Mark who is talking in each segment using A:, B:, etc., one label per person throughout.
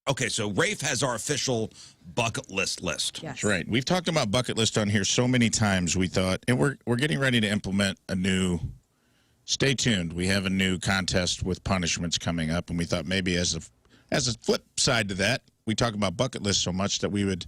A: Okay, so Rafe has our official bucket list.
B: Yes.
C: That's right. We've talked about bucket list on here so many times. We thought, and we're getting ready to implement a new. Stay tuned. We have a new contest with punishments coming up, and we thought maybe as a flip side to that, we talk about bucket lists so much that we would,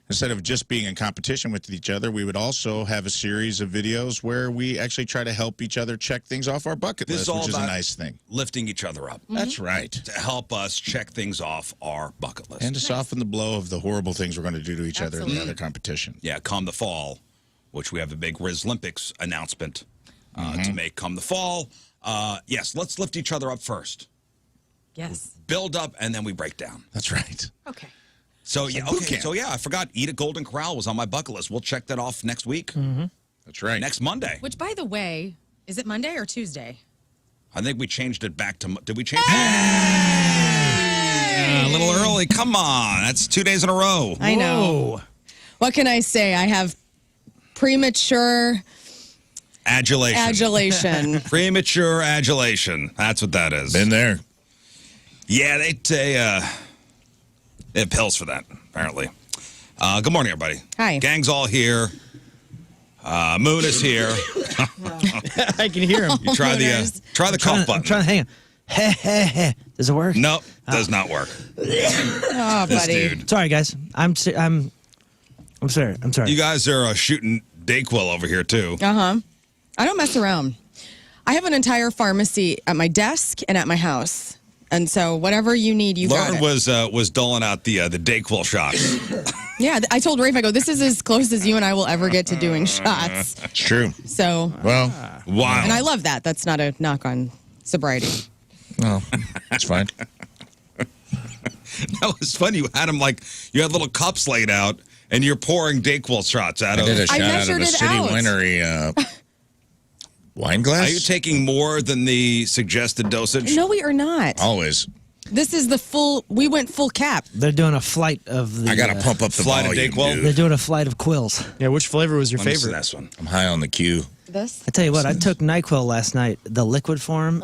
C: instead of just being in competition with each other, we would also have a series of videos where we actually try to help each other check things off our bucket list, which is a nice thing.
A: Lifting each other up.
C: That's right.
A: To help us check things off our bucket list.
C: And to soften the blow of the horrible things we're going to do to each other in the other competition.
A: Yeah, come the fall, which we have a big Rizz Olympics announcement to make come the fall. Yes, let's lift each other up first.
B: Yes.
A: Build up, and then we break down.
C: That's right.
B: Okay.
A: So, yeah, okay. So, yeah, I forgot. Eat at Golden Corral was on my bucket list. We'll check that off next week.
C: That's right.
A: Next Monday.
B: Which, by the way, is it Monday or Tuesday?
A: I think we changed it back to... Did we change it? A little early. Come on. That's 2 days in a row.
B: I know. What can I say? I have premature adulation.
A: Premature adulation. That's what that is.
C: Been there.
A: Yeah, they have pills for that, apparently. Good morning, everybody.
B: Hi.
A: Gang's all here. Moon is here.
D: I can hear him.
A: You try the cough button.
D: I'm trying to hang on. Does it work?
A: No, does not work.
B: Oh,
A: This
B: buddy.
A: dude.
D: Sorry, guys. I'm sorry. I'm sorry.
A: You guys are shooting Dayquil over here, too.
B: I don't mess around. I have an entire pharmacy at my desk and at my house. And so whatever you need, you got
A: Lern
B: it.
A: was doling out the Dayquil shots.
B: Yeah, I told Rafe, I go, this is as close as you and I will ever get to doing shots.
C: It's true.
B: So,
C: Well,
A: Wow.
B: and I love that. That's not a knock on sobriety.
C: no, that's fine.
A: That was funny. You had them you had little cups laid out, and you're pouring Dayquil shots out
C: I
A: of
C: did a
A: them.
C: shot out of
B: measured
C: a
B: it
C: City
B: out.
C: Winery wine glass.
A: Are you taking more than the suggested dosage?
B: No, we are not.
C: Always.
B: This is the full, we went full cap.
D: They're doing a flight of the.
C: I got to pump up the
A: flight of
C: volume,
A: Dayquil?
C: dude.
D: They're doing a flight of quills.
E: Yeah, which flavor was your
A: Let me see
E: favorite?
A: this one.
C: I'm high on the Q.
B: This?
D: I tell you what, I took NyQuil last night. The liquid form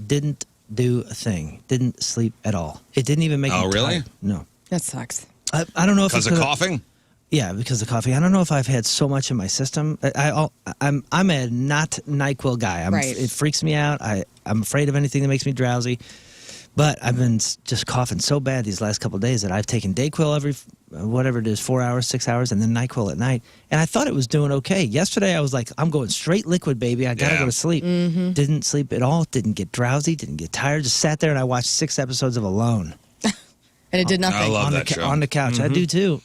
D: didn't do a thing. Didn't sleep at all. It didn't even make me
A: really?
D: tired. No.
B: That sucks.
D: I don't know if
A: Because
D: it's
A: of coughing?
D: Yeah, because of coffee. I don't know if I've had so much in my system. I'm a not NyQuil guy.
B: Right.
D: It freaks me out. I'm afraid of anything that makes me drowsy. But I've been just coughing so bad these last couple of days that I've taken Dayquil every, whatever it is, 4 hours, 6 hours, and then NyQuil at night. And I thought it was doing okay. Yesterday I was like, I'm going straight liquid, baby. I got to go to sleep. Didn't sleep at all. Didn't get drowsy. Didn't get tired. Just sat there and I watched 6 episodes of Alone.
B: And it did nothing.
A: I love
D: on
A: that
D: the,
A: show.
D: On the couch. I do too.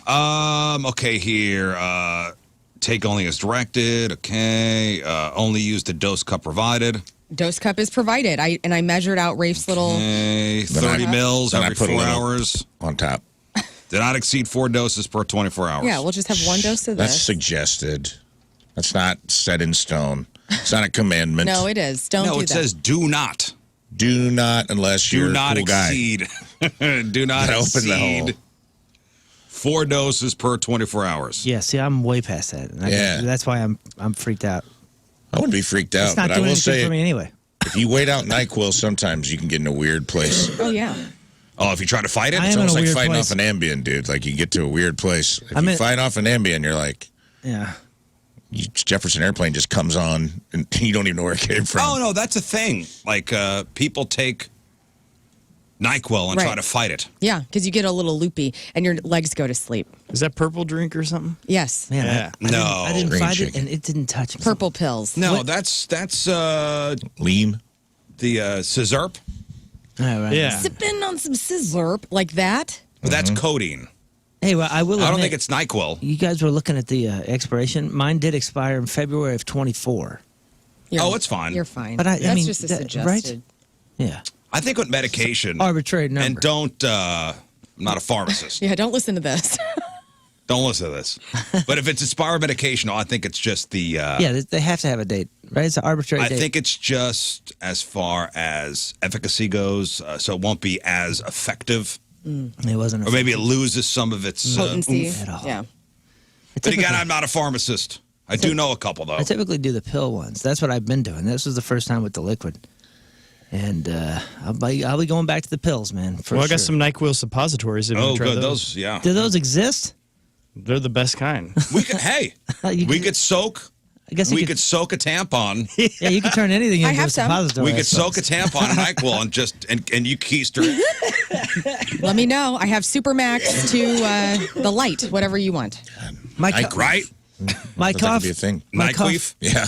A: Okay, here. Take only as directed. Okay. Only use the dose cup provided.
B: Dose cup is provided. I measured out Rafe's little.
A: Okay.
C: Then
A: 30 mils
C: then I
A: every
C: put a
A: 4
C: little-
A: hours.
C: On top.
A: Did not exceed 4 doses per 24 hours.
B: Yeah, we'll just have one dose of
C: That's
B: this.
C: suggested. That's not set in stone. It's not a commandment.
B: No, it is. Don't
A: No,
B: do
A: it
B: that.
A: says do not.
C: Do not unless you're
A: Do not
C: a cool guy.
A: exceed. Do not
C: Gotta open the hole.
A: exceed 4 doses per 24 hours.
D: Yeah, see, I'm way past that. And
C: Yeah.
D: That's why I'm freaked out.
C: I wouldn't be freaked out,
D: It's not
C: but I
D: doing
C: will
D: anything
C: say,
D: for me anyway.
C: if you wait out NyQuil, sometimes you can get in a weird place.
B: Oh, yeah.
A: Oh, if you try to fight it?
D: I
C: It's
D: am in
C: almost
D: a
C: like
D: weird
C: fighting
D: place.
C: off an Ambien, dude. Like, you get to a weird place. If
D: I'm
C: you
D: in-
C: fight off an Ambien, you're like,
D: Yeah.
C: Jefferson Airplane just comes on, and you don't even know where it came from.
A: Oh, no, that's a thing. Like, people take NyQuil and try
B: Right.
A: to fight it.
B: Yeah, because you get a little loopy and your legs go to sleep.
E: Is that purple drink or something?
B: Yes.
D: Man,
E: Yeah.
D: I didn't
C: Green
D: find it,
C: chicken.
D: and it didn't touch me.
B: Purple pills.
A: No, that's
C: Lean.
A: the Scissorp.
D: All right.
E: Yeah.
B: Sipping on some scissor like that.
A: That's codeine.
D: Hey, well, I will
A: I don't
D: admit,
A: think it's NyQuil.
D: you guys were looking at the expiration. Mine did expire in February of 24.
A: Oh, it's fine.
B: You're fine.
D: But I
B: That's
D: mean,
B: just a
D: that-
B: suggested.
D: right? Yeah.
A: I think with medication,
D: Arbitrary number.
A: and don't, I'm not a pharmacist.
B: Yeah, don't listen to this.
A: Don't listen to this. But if it's expired medication, I think it's just the,
D: Yeah, they have to have a date, right? It's an arbitrary
A: I
D: date.
A: think it's just as far as efficacy goes, so it won't be as effective.
D: it wasn't.
A: Or maybe it loses some of its
B: Potency.
A: oomph.
D: At all.
B: Yeah.
A: But again, I'm not a pharmacist. I do know a couple, though.
D: I typically do the pill ones. That's what I've been doing. This was the first time with the liquid. And I'll be going back to the pills, man. For
E: Well, I
D: sure.
E: got some NyQuil suppositories. If you
A: Oh,
E: try
A: good.
E: those.
A: Yeah.
D: Do those exist?
E: They're the best kind.
A: We could. Hey,
D: You
A: we
D: could-
A: could soak.
D: I guess you
A: We
D: could
A: could soak a tampon.
D: Yeah, you could turn anything
B: I
D: into a
B: have some.
D: suppository.
A: We
D: I
A: could soak a
D: suppose.
A: tampon in NyQuil and you keister it.
B: Let me know. I have Supermax to the light, whatever you want.
D: My,
C: I-
D: co-
A: Right?
D: my
C: That could
D: cough.
C: be a thing.
D: My cough-
A: Nyqueef?
C: Yeah.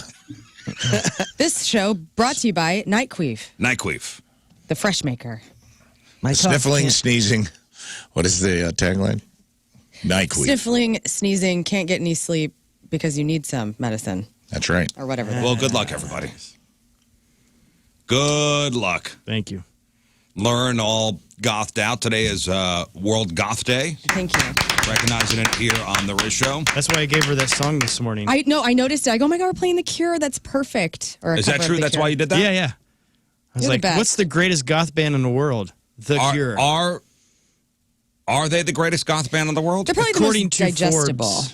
B: This show brought to you by Nightqueef,
A: Nyqueef.
B: the fresh maker.
D: My cough
C: Sniffling,
D: can't-
C: sneezing. What is the tagline? Nyqueef.
B: Sniffling, sneezing, can't get any sleep because you need some medicine
C: That's right.
B: or whatever.
A: Well, good luck, everybody. Good luck.
E: Thank you.
A: Learn all gothed out. Today is World Goth Day.
B: Thank you.
A: Recognizing it here on the Rizz Show.
E: That's why I gave her that song this morning.
B: I noticed it. I go, oh my God, we're playing The Cure. That's perfect. Or a
A: Is that
B: cover of
A: true?
B: The
A: That's
B: Cure.
A: why you did that?
E: Yeah, yeah. I was
B: You're the
E: like,
B: best.
E: what's the greatest goth band in the world? The Cure.
A: Are they the greatest goth band in the world?
B: They're probably
E: According
B: the
E: to
B: most digestible.
E: Forbes.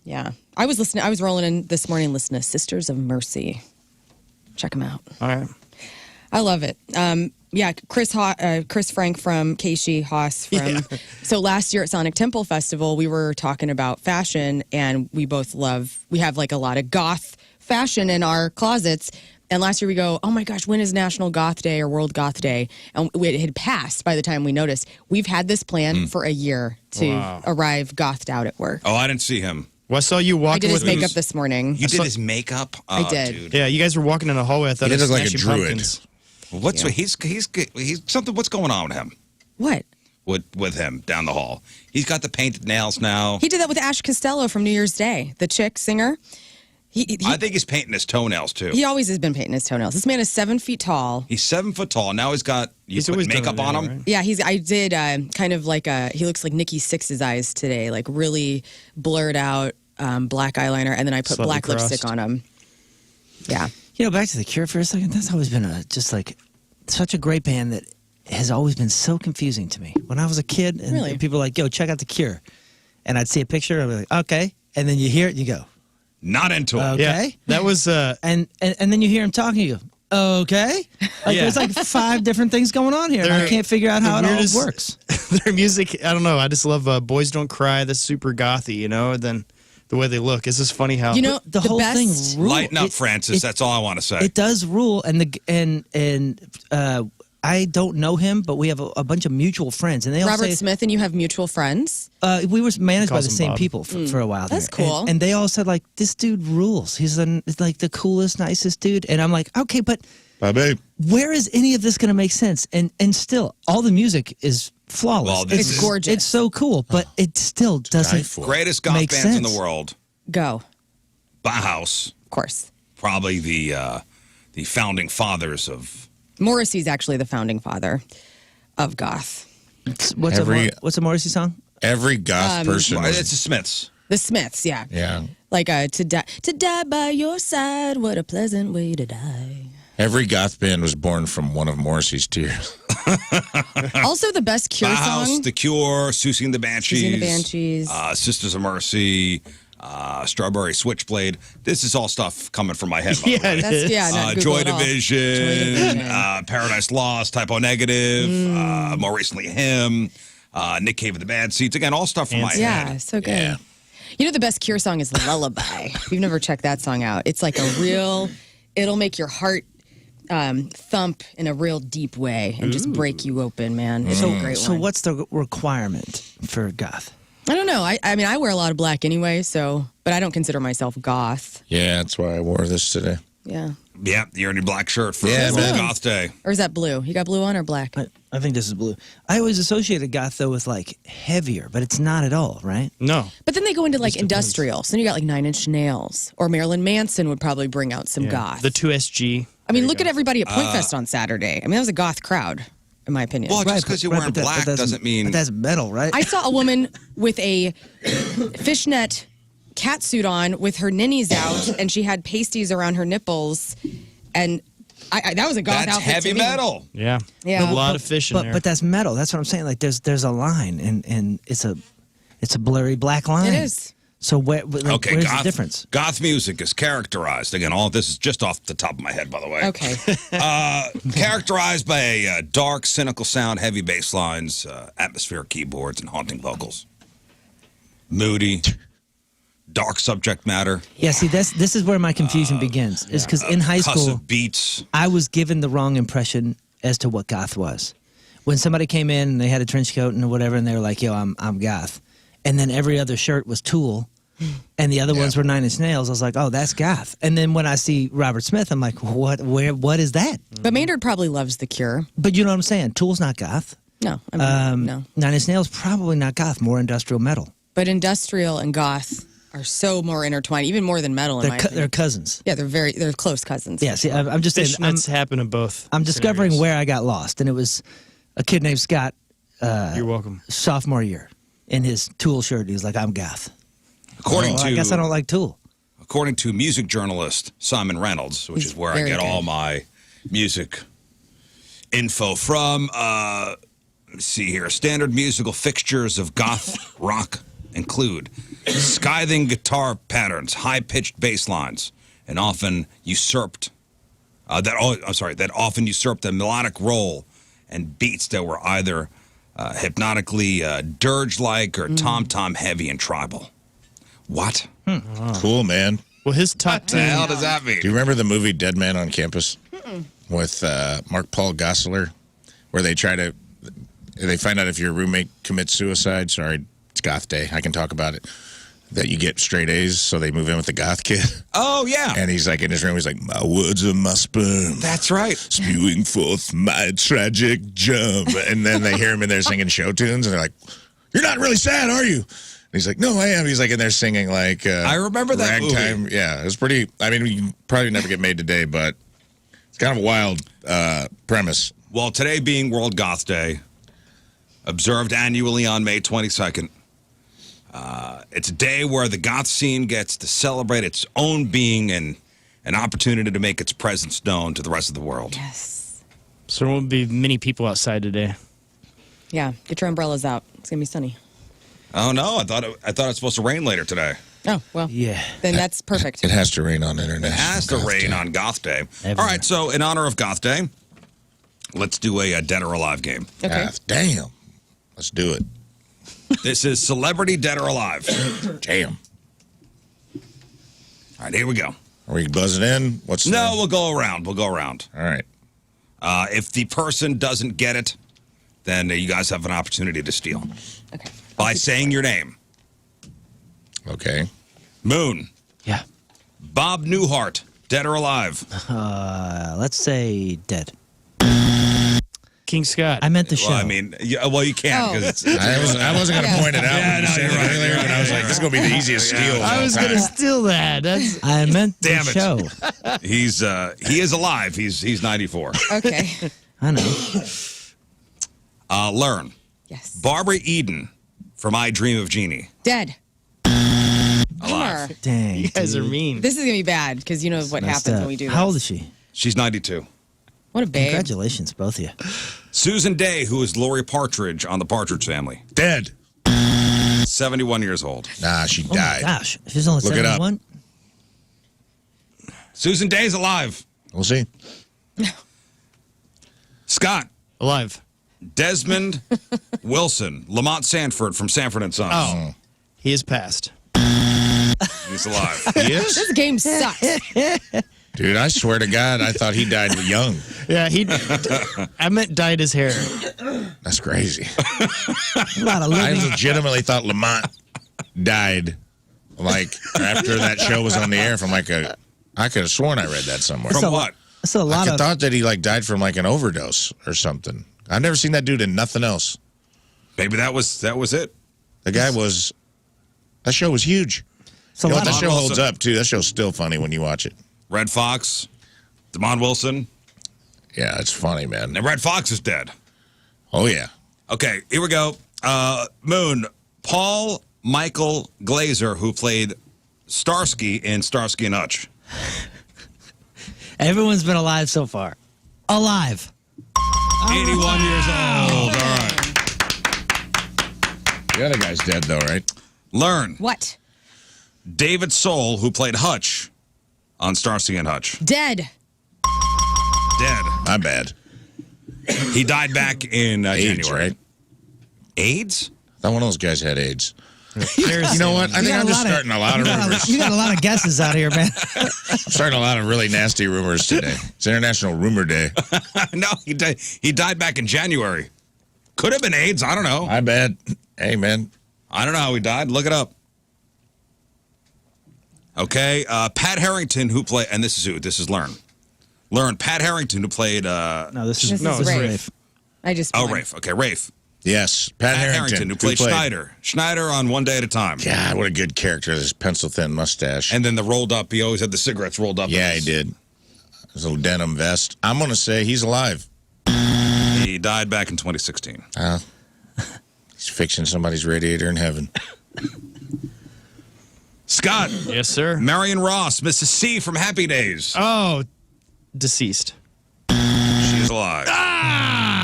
B: Yeah. I was rolling in this morning listening to Sisters of Mercy. Check them out.
E: All right.
B: I love it. Yeah, Chris Frank from Keishi Haas from. So last year at Sonic Temple Festival, we were talking about fashion, and we have like a lot of goth fashion in our closets. And last year we go, oh my gosh, when is National Goth Day or World Goth Day? And it had passed by the time we noticed. We've had this plan for a year to arrive gothed out at work.
A: Oh, I didn't see him.
E: Well, I saw you
B: I
E: walking
B: did his
E: with
B: makeup this morning.
A: You did his makeup?
B: I
A: Oh,
B: did.
A: Dude.
E: Yeah, you guys were walking in the hallway. I thought
C: He
E: it was
C: looked like a
E: Smashing
C: druid.
E: Pumpkins.
A: What's he's something? What's going on with him?
B: What?
A: With him down the hall? He's got the painted nails now.
B: He did that with Ash Costello from New Year's Day, the chick singer.
A: I think he's painting his toenails too.
B: He always has been painting his toenails. This man is 7 feet tall.
A: He's 7 foot tall. Now he's got
E: He's
A: put
E: always done
A: makeup
E: it
A: on
E: anyway,
A: him.
E: right?
B: Yeah, I did kind of like he looks like Nikki Sixx's eyes today, like really blurred out black eyeliner, and then I put
E: Slightly
B: black
E: crossed.
B: lipstick on him. Yeah.
D: You know, back to The Cure for a second. That's always been just like such a great band that has always been so confusing to me. When I was a kid, and
B: Really?
D: people were like, "Yo, check out The Cure," and I'd see a picture, and I'd be like, "Okay," and then you hear it, and you go,
A: Not into it.
D: Okay.
E: Yeah, that was
D: and then you hear him talking, you go, "Okay," like
E: Yeah.
D: there's like 5 different things going on here, and I
E: They're-
D: can't figure out how it
E: the
D: all
E: weirdest-
D: works.
E: their music. I don't know. I just love Boys Don't Cry. That's super gothy, you know. And then the way they look. It's just funny how
B: You know,
D: The whole
B: best,
D: thing rule.
A: Lighten up,
D: It-
A: Francis. That's all I want to say.
D: It does rule, and I don't know him, but we have a bunch of mutual friends, and they all
B: Robert
D: say
B: Smith and you have mutual friends.
D: we were managed by
E: Calls
D: the
E: him
D: same
E: Bob.
D: people for a while.
B: That's
D: there.
B: cool.
D: And they all said like, "This dude rules. He's like the coolest, nicest dude." And I'm like, "Okay, but
C: Bye, babe.
D: where is any of this going to make sense?" And still, all the music is flawless.
A: Well, this
B: It's
A: is-
B: gorgeous.
D: It's so cool, but it still doesn't.
C: for.
A: Greatest goth
D: Makes
A: bands in the
D: sense.
A: world.
B: Go,
A: Bauhaus,
B: of course.
A: probably the founding fathers of.
B: Morrissey's actually the founding father of goth.
D: What's
C: Every-
D: a Morrissey song?
C: Every goth person.
A: Well,
C: was-
A: it's the Smiths.
B: The Smiths, yeah.
C: yeah.
B: Like to die by your side, what a pleasant way to die.
C: Every goth band was born from one of Morrissey's tears.
B: Also, the best Cure
A: Bauhaus,
B: song.
A: The Cure, Susie and the Banshees,
B: Susie and the Banshees.
A: Sisters of Mercy, Strawberry Switchblade. This is all stuff coming from my head. By the way.
B: That's not Google
A: Joy
B: at all.
A: Division,
B: Joy Division.
A: Paradise Lost, Typo Negative, more recently Him, Nick Cave of the Bad Seeds. Again, all stuff from my
B: Yeah,
A: head.
B: so good.
C: Yeah.
B: You know, the best Cure song is Lullaby. If you've never checked that song out, it's like a real, it'll make your heart thump in a real deep way and just break you open, man. It's a great
D: So
B: one.
D: what's the requirement for goth?
B: I don't know. I mean, I wear a lot of black anyway, so, but I don't consider myself goth.
C: Yeah, that's why I wore this today.
B: Yeah.
A: Yeah, you're in your black shirt for
C: Yeah,
A: World
C: man.
A: Goth Day.
B: Or is that blue? You got blue on or black?
D: I think this is blue. I always associated goth though with like heavier, but it's not at all, right?
E: No.
B: But then they go into like
E: Just depends.
B: industrial. So then you got like 9 Inch Nails. Or Marilyn Manson would probably bring out some
E: Yeah.
B: goth.
E: The 2SG.
B: I mean, look at everybody at Point Fest on Saturday. I mean, that was a goth crowd, in my opinion.
A: Well, just because you're wearing
D: but
A: black
D: that's-
A: doesn't mean.
D: But that's metal, right?
B: I saw a woman with a fishnet catsuit on with her ninnies out, and she had pasties around her nipples. And that was a goth
A: That's
B: outfit
A: heavy
B: to me.
A: metal.
E: Yeah.
B: Yeah.
E: A lot of fish in
D: but,
E: there.
D: but that's metal. That's what I'm saying. Like there's a line, and it's a blurry black line.
B: It is.
D: So where's the difference?
A: Goth music is characterized, again, all of this is just off the top of my head, by the way.
B: Okay.
A: Characterized by a dark, cynical sound, heavy bass lines, atmospheric keyboards, and haunting vocals. Moody, dark subject matter.
D: Yeah, see, this is where my confusion begins. Is because in high school,
A: beats.
D: I was given the wrong impression as to what goth was. When somebody came in and they had a trench coat and whatever, and they were like, "Yo, I'm goth," and then every other shirt was Tool, and the other ones were Nine Inch Nails. I was like, "Oh, that's goth." And then when I see Robert Smith, I'm like, "What? What is that?"
B: But Maynard probably loves The Cure.
D: But you know what I'm saying? Tool's not goth.
B: No, I mean, no.
D: Nine Inch Nails probably not goth. More industrial metal.
B: But industrial and goth are so more intertwined, even more than metal. In my opinion.
D: They're cousins.
B: Yeah, they're close cousins.
D: Yeah, see, I'm just saying.
E: Fishnets happen in both.
D: I'm discovering
E: scenarios.
D: where I got lost, and it was a kid named Scott.
E: You're welcome.
D: Sophomore year, in his Tool shirt, he was like, "I'm goth."
A: According to,
D: I guess I don't like Tool.
A: According to music journalist Simon Reynolds, which is where I get all my music info from. Let's see here. Standard musical fixtures of goth rock include scything guitar patterns, high-pitched bass lines, and often usurped that often usurped the melodic role and beats that were either hypnotically dirge-like or tom-tom heavy and tribal. What?
C: Cool, man.
E: Well, his top
A: What the
E: 10.
A: hell does that mean?
C: Do you remember the movie Dead Man on Campus with Mark Paul Gosselaar, where they find out if your roommate commits suicide? Sorry, it's Goth Day. I can talk about it. That you get straight A's, so they move in with the goth kid.
A: Oh, yeah.
C: And he's like in his room, he's like, "My words are my sperm.
A: That's right.
C: Spewing forth my tragic germ." And then they hear him in there singing show tunes, and they're like, "You're not really sad, are you?" And he's like, "No, I am." He's like in there singing like
A: I remember that
C: ragtime.
A: movie.
C: Yeah, it was pretty. I mean, you can probably never get made today, but it's kind of a wild premise.
A: Well, today being World Goth Day, observed annually on May 22nd, it's a day where the goth scene gets to celebrate its own being and an opportunity to make its presence known to the rest of the world.
B: Yes.
E: So there won't be many people outside today.
B: Yeah, get your umbrellas out. It's gonna be sunny.
A: Oh no, I thought it was supposed to rain later today.
B: Oh well.
D: Yeah.
B: Then that's perfect.
C: It has to rain on
A: It
C: International
A: has to
C: Goth
A: rain
C: Day.
A: on Goth Day.
D: Everywhere.
A: All right, so in honor of Goth Day, let's do a Dead or Alive game.
B: Okay.
C: Goth, damn. Let's do it.
A: This is Celebrity Dead or Alive.
C: Damn.
A: All right, here we go.
C: Are we buzzing in? What's
A: No,
C: the...
A: we'll go around. We'll go around.
C: All right.
A: If the person doesn't get it, then you guys have an opportunity to steal
B: Okay.
A: by saying your name.
C: Okay.
A: Moon.
D: Yeah.
A: Bob Newhart, dead or alive?
D: Let's say dead.
E: King Scott.
D: I meant the show.
A: Well, I mean, you can't
B: Oh.
A: because it's
C: I wasn't going to
B: Yeah.
C: point it out
A: Yeah,
C: when you
A: no,
C: said
A: you're
C: it
A: right,
C: earlier,
A: you're
C: and I was
A: right.
C: like, this is going to be the easiest steal.
E: I was going to steal that. That's
D: I meant the
A: Damn it.
D: show.
A: he is alive. He's 94.
B: Okay.
D: I know.
A: Lern.
B: Yes.
A: Barbara Eden from I Dream of Jeannie.
B: Dead.
A: Alive.
B: Bummer.
D: Dang.
E: you guys are
D: dude.
E: mean.
B: This is gonna be bad because you know what
D: Messed
B: happens
D: up.
B: when we do this.
D: How old is she?
A: She's 92.
B: What a babe.
D: Congratulations, both of you.
A: Susan Day, who is Lori Partridge on the Partridge Family.
C: Dead.
A: 71 years old.
C: Nah, she
D: Oh my
C: died.
D: gosh, she's only
C: Look it up.
D: 71.
A: Susan Day's alive.
C: We'll see.
A: Scott.
E: Alive.
A: Desmond Wilson. Lamont Sanford from Sanford and Sons.
E: Oh. He is passed.
A: He's alive.
C: He is?
B: This game sucks.
C: Dude, I swear to God, I thought he died young.
E: Yeah, I meant dyed his hair.
C: That's crazy.
D: A lot of
C: I
D: living.
C: legitimately thought Lamont died, like, after that show was on the air from, like, I could have sworn I read that somewhere.
A: From what?
D: That's a lot
C: I
D: of.
C: thought that he, like, died from, like, an overdose or something. I've never seen that dude in nothing else.
A: Maybe that was it.
C: The guy was... That show was huge.
D: It's a
C: You know
D: lot
C: what? That
D: of.
C: show
A: Wilson.
C: holds up, too. That show's still funny when you watch it.
A: Red Fox. Damon Wilson.
C: Yeah, it's funny, man.
A: And Red Fox is dead.
C: Oh, yeah.
A: Okay, here we go. Moon. Paul Michael Glazer, who played Starsky in Starsky and Hutch.
D: Everyone's been alive so far. Alive.
A: 81 years old. All right.
C: The other guy's dead, though, right?
A: Lern.
B: What?
A: David Soul, who played Hutch on Starsky and Hutch.
B: Dead.
A: Dead.
C: My bad.
A: He died back in
C: AIDS,
A: January.
C: right?
A: AIDS?
C: I thought one of those guys had AIDS. You know what? I think I'm just starting a lot of rumors.
D: You got a lot of guesses out here, man.
C: I'm starting a lot of really nasty rumors today. It's International Rumor Day.
A: No, he died back in January. Could have been AIDS. I don't know.
C: My bad. Hey, man.
A: I don't know how he died. Look it up. Okay. Pat Harrington, who played, and this is who? This is Lern. Lern. Pat Harrington, who played.
B: No, this is Rafe. I just.
A: Oh, Rafe. Okay, Rafe.
C: Yes, Pat Harrington,
A: who played Schneider. Schneider on One Day at a Time.
C: God, what a good character, this pencil-thin mustache.
A: And then the rolled up, he always had the cigarettes rolled up.
C: Yeah, he did. His little denim vest. I'm going to say he's alive.
A: He died back in 2016.
C: He's fixing somebody's radiator in heaven.
A: Scott.
E: Yes, sir.
A: Marion Ross, Mrs. C from Happy Days.
E: Oh, deceased.
A: She is alive.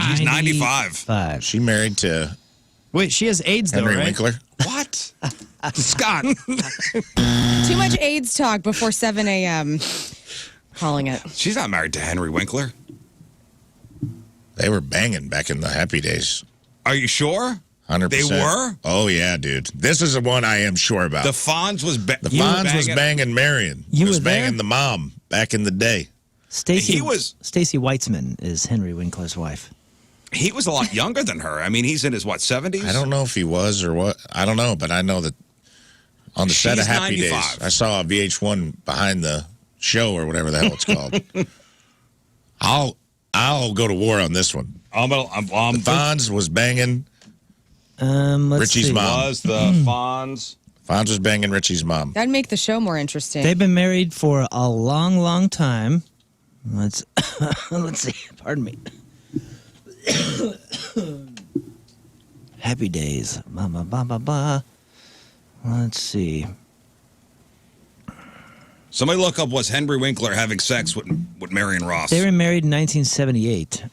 A: She's 95.
C: She married to...
E: Wait, she has AIDS, though,
C: Henry
E: right?
C: Winkler?
A: What? Scott.
B: Too much AIDS talk before 7 a.m. Calling it.
A: She's not married to Henry Winkler.
C: They were banging back in the Happy Days.
A: Are you sure?
C: 100%.
A: They were?
C: Oh, yeah, dude. This is the one I am sure about.
A: The Fonz was
C: banging Marion.
D: You
C: was
D: were
C: banging
D: there?
C: the mom back in the day.
D: Stacy Weitzman is Henry Winkler's wife.
A: He was a lot younger than her. I mean, he's in his, 70s?
C: I don't know if he was or what. I don't know, but I know that on the set of Happy
A: 95.
C: Days, I saw a VH1 behind the show or whatever the hell it's called. I'll go to war on this one. The Fonz was banging Richie's mom.
A: Was the Fonz.
C: Fonz was banging Richie's mom.
B: That'd make the show more interesting.
D: They've been married for a long, long time. Let's see. Pardon me. Happy Days. Let's see.
A: Somebody look up, was Henry Winkler having sex with Marion Ross?
D: They were married in 1978.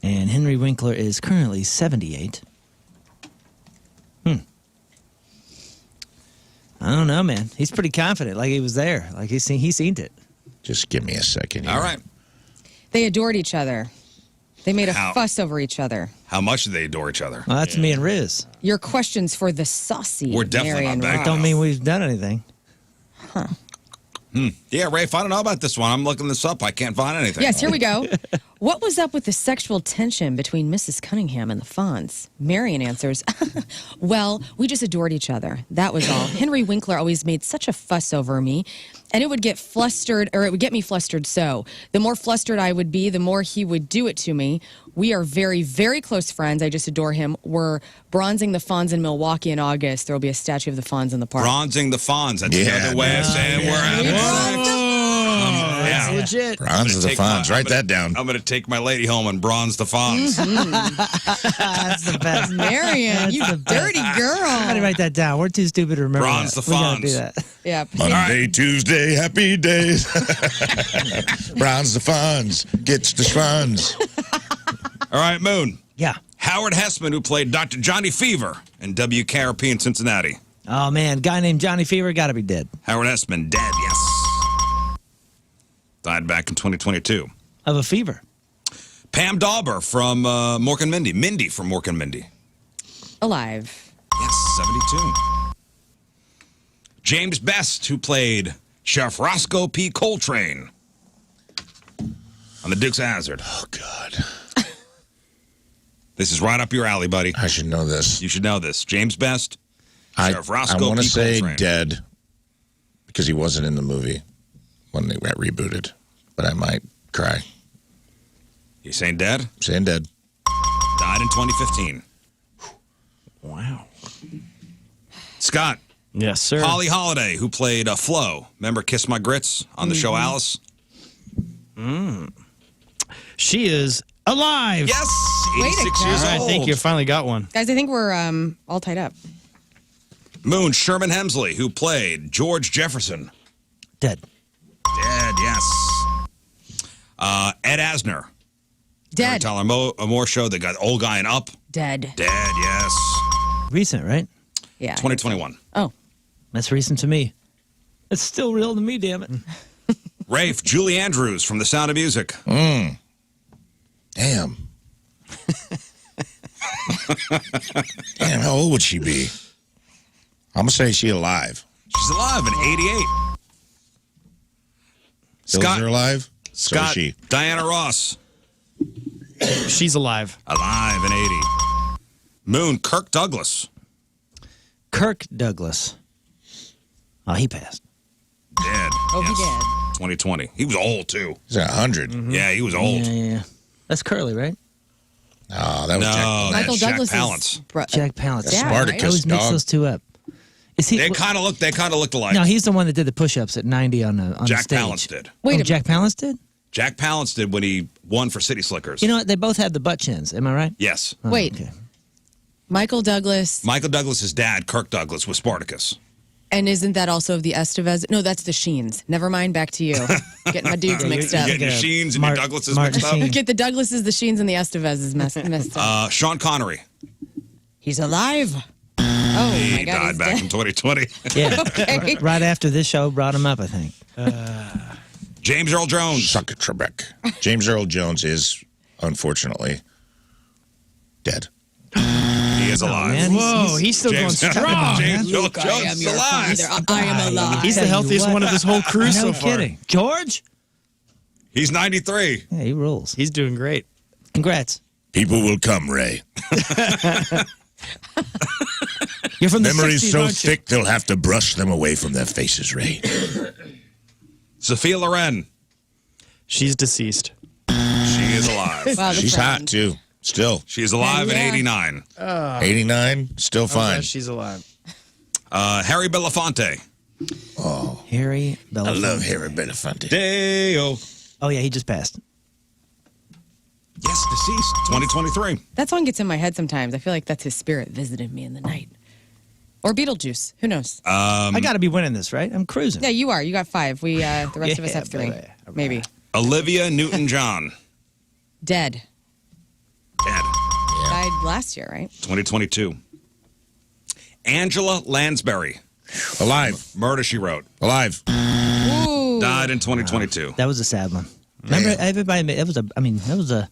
D: And Henry Winkler is currently 78. I don't know, man. He's pretty confident, like he was there. Like he seen it.
C: Just give me a second here.
A: All right.
B: They adored each other. They made a fuss over each other.
A: How much do they adore each other?
D: Well, that's me and Rizz.
B: Your questions for the saucy
A: We're definitely
B: Marion
A: not banging.
B: Ross.
D: Don't mean we've done anything.
A: Yeah, Rafe, I don't know about this one. I'm looking this up. I can't find anything.
B: Yes, here we go. What was up with the sexual tension between Mrs. Cunningham and the Fonz? Marion answers, well, we just adored each other. That was all. Henry Winkler always made such a fuss over me, and it would get me flustered. So the more flustered I would be, the more he would do it to me. We are very, very close friends. I just adore him. We're bronzing the Fonz in Milwaukee in August. There will be a statue of the Fonz in the park.
A: Bronzing the Fonz. That's another way of saying we're having sex.
D: That's legit.
C: Bronze of the Fonz. Write that down.
A: I'm going to take my lady home and bronze the Fonz.
D: That's the best.
B: Marion, you dirty girl.
D: How do you write that down? We're too stupid to remember.
A: Bronze
D: that.
A: the
D: We gotta
A: Fonz.
D: do that.
B: Yeah.
C: Monday, Tuesday, Happy Days. Bronze the Fonz. Gets the Fonz.
A: All right, Moon.
D: Yeah.
A: Howard Hessman, who played Dr. Johnny Fever in WKRP in Cincinnati.
D: Oh, man. Guy named Johnny Fever got to be dead.
A: Howard Hessman, dead, yes. Died back in 2022.
D: Of a fever.
A: Pam Dauber from Mork and Mindy. Mindy from Mork and Mindy.
B: Alive.
A: Yes, 72. James Best, who played Sheriff Roscoe P. Coltrane on The Dukes of Hazzard.
C: Oh, God.
A: This is right up your alley, buddy.
C: I should know this.
A: You should know this. James Best, Sheriff
C: I
A: Roscoe
C: want
A: P.
C: to say
A: Coltrane.
C: dead because he wasn't in the movie when they got rebooted, but I might cry.
A: You saying dead?
C: Saying dead.
A: Died in 2015.
E: Wow.
A: Scott.
E: Yes, sir.
A: Holly Holiday, who played Flo. Remember Kiss My Grits on the show Alice?
E: She is alive.
A: Yes.
B: Way to
A: 86
B: go.
A: years
E: All right,
A: old.
E: thank you. Finally got one.
B: Guys, I think we're all tied up.
A: Moon Sherman Hemsley, who played George Jefferson.
D: Dead.
A: Dead, yes. Ed Asner.
B: Dead.
A: Tyler Moore show, the guy, old guy in Up.
B: Dead.
A: Dead, yes.
D: Recent, right?
B: Yeah.
A: 2021.
B: Oh.
D: That's recent to me. It's still real to me, damn it.
A: Rafe, Julie Andrews from The Sound of Music.
C: Damn. Damn, how old would she be? I'm going to say she's alive.
A: She's alive in 88.
C: Scott, are alive?
A: Scott,
C: So is she.
A: Diana Ross.
E: She's alive.
A: Alive in 80. Moon, Kirk Douglas.
D: Kirk Douglas. Oh, he passed.
A: Dead.
B: Oh, he did.
A: 2020. He was old, too.
C: He's at 100.
A: Yeah, he was old.
D: Yeah. That's Curly, right?
C: Oh, that was
A: No,
C: Jack.
B: Michael
A: Jack
B: Douglas
A: Palance.
D: Jack Palance.
B: Yeah,
C: Spartacus,
D: I always mix
C: dog.
D: those two up. Is he?
A: They kind of looked alike.
D: No, he's the one that did the push-ups at 90 on the
A: Jack
D: stage.
A: Palance did.
B: Wait a minute.
D: Jack Palance did?
A: Jack Palance did when he won for City Slickers.
D: You know what? They both had the butt chins. Am I right?
A: Yes.
D: Oh,
B: Wait.
D: okay.
B: Michael Douglas.
A: Michael Douglas's dad, Kirk Douglas, was Spartacus.
B: And isn't that also of the Estevez? No, that's the Sheens. Never mind, back to you. Getting my dudes mixed
A: You're
B: up.
A: getting your Sheens and your Douglases mixed up.
D: Sheen.
B: Get the Douglases, the Sheens, and the Estevezes messed up.
A: Sean Connery.
B: He's alive. Oh,
A: He
B: my God.
A: died
B: he's
A: back
B: dead.
A: in 2020.
D: Yeah.
B: Okay.
D: Right after this show brought him up, I think.
A: James Earl Jones.
C: Suck it, Trebek. James Earl Jones is, unfortunately, dead.
A: He is alive.
D: man.
E: Whoa, he's still going strong.
A: James Earl
B: Luke, I am
A: Jones is
B: your
A: alive.
B: father. I am alive.
E: He's the healthiest one of this whole crew
D: No
E: so far.
D: kidding. George?
A: He's 93.
D: Yeah, he rules.
E: He's doing great.
D: Congrats.
C: People will come, Ray.
D: You're from the
C: Memories
D: 60s,
C: so
D: aren't you?
C: thick they'll have to brush them away from their faces, Ray.
A: Sophia Loren.
E: She's deceased.
A: She is alive.
B: Wow, the
C: She's
B: friend.
C: hot, too. Still.
A: She's alive
B: Yeah.
A: in 89.
C: 89, still
E: I'm
C: fine.
E: glad she's alive.
A: Harry Belafonte.
D: Harry
C: I
D: Belafonte.
C: love Harry Belafonte.
A: Deo.
D: Oh, yeah, he just passed.
A: Yes, deceased. 2023.
B: That song gets in my head sometimes. I feel like that's his spirit visiting me in the night. Or Beetlejuice. Who knows?
D: I got to be winning this, right? I'm cruising.
B: Yeah, you are. You got 5. We the rest of us
D: Yeah,
B: have 3.
D: baby. All
B: Maybe.
A: Olivia Newton-John.
B: Dead.
A: Dead.
B: Died last year, right?
A: 2022. Angela Lansbury.
C: Alive.
A: Murder, She Wrote.
C: Alive.
B: Ooh.
A: Died in 2022.
D: That was a sad one. Remember, everybody, it was a, I mean, it was a,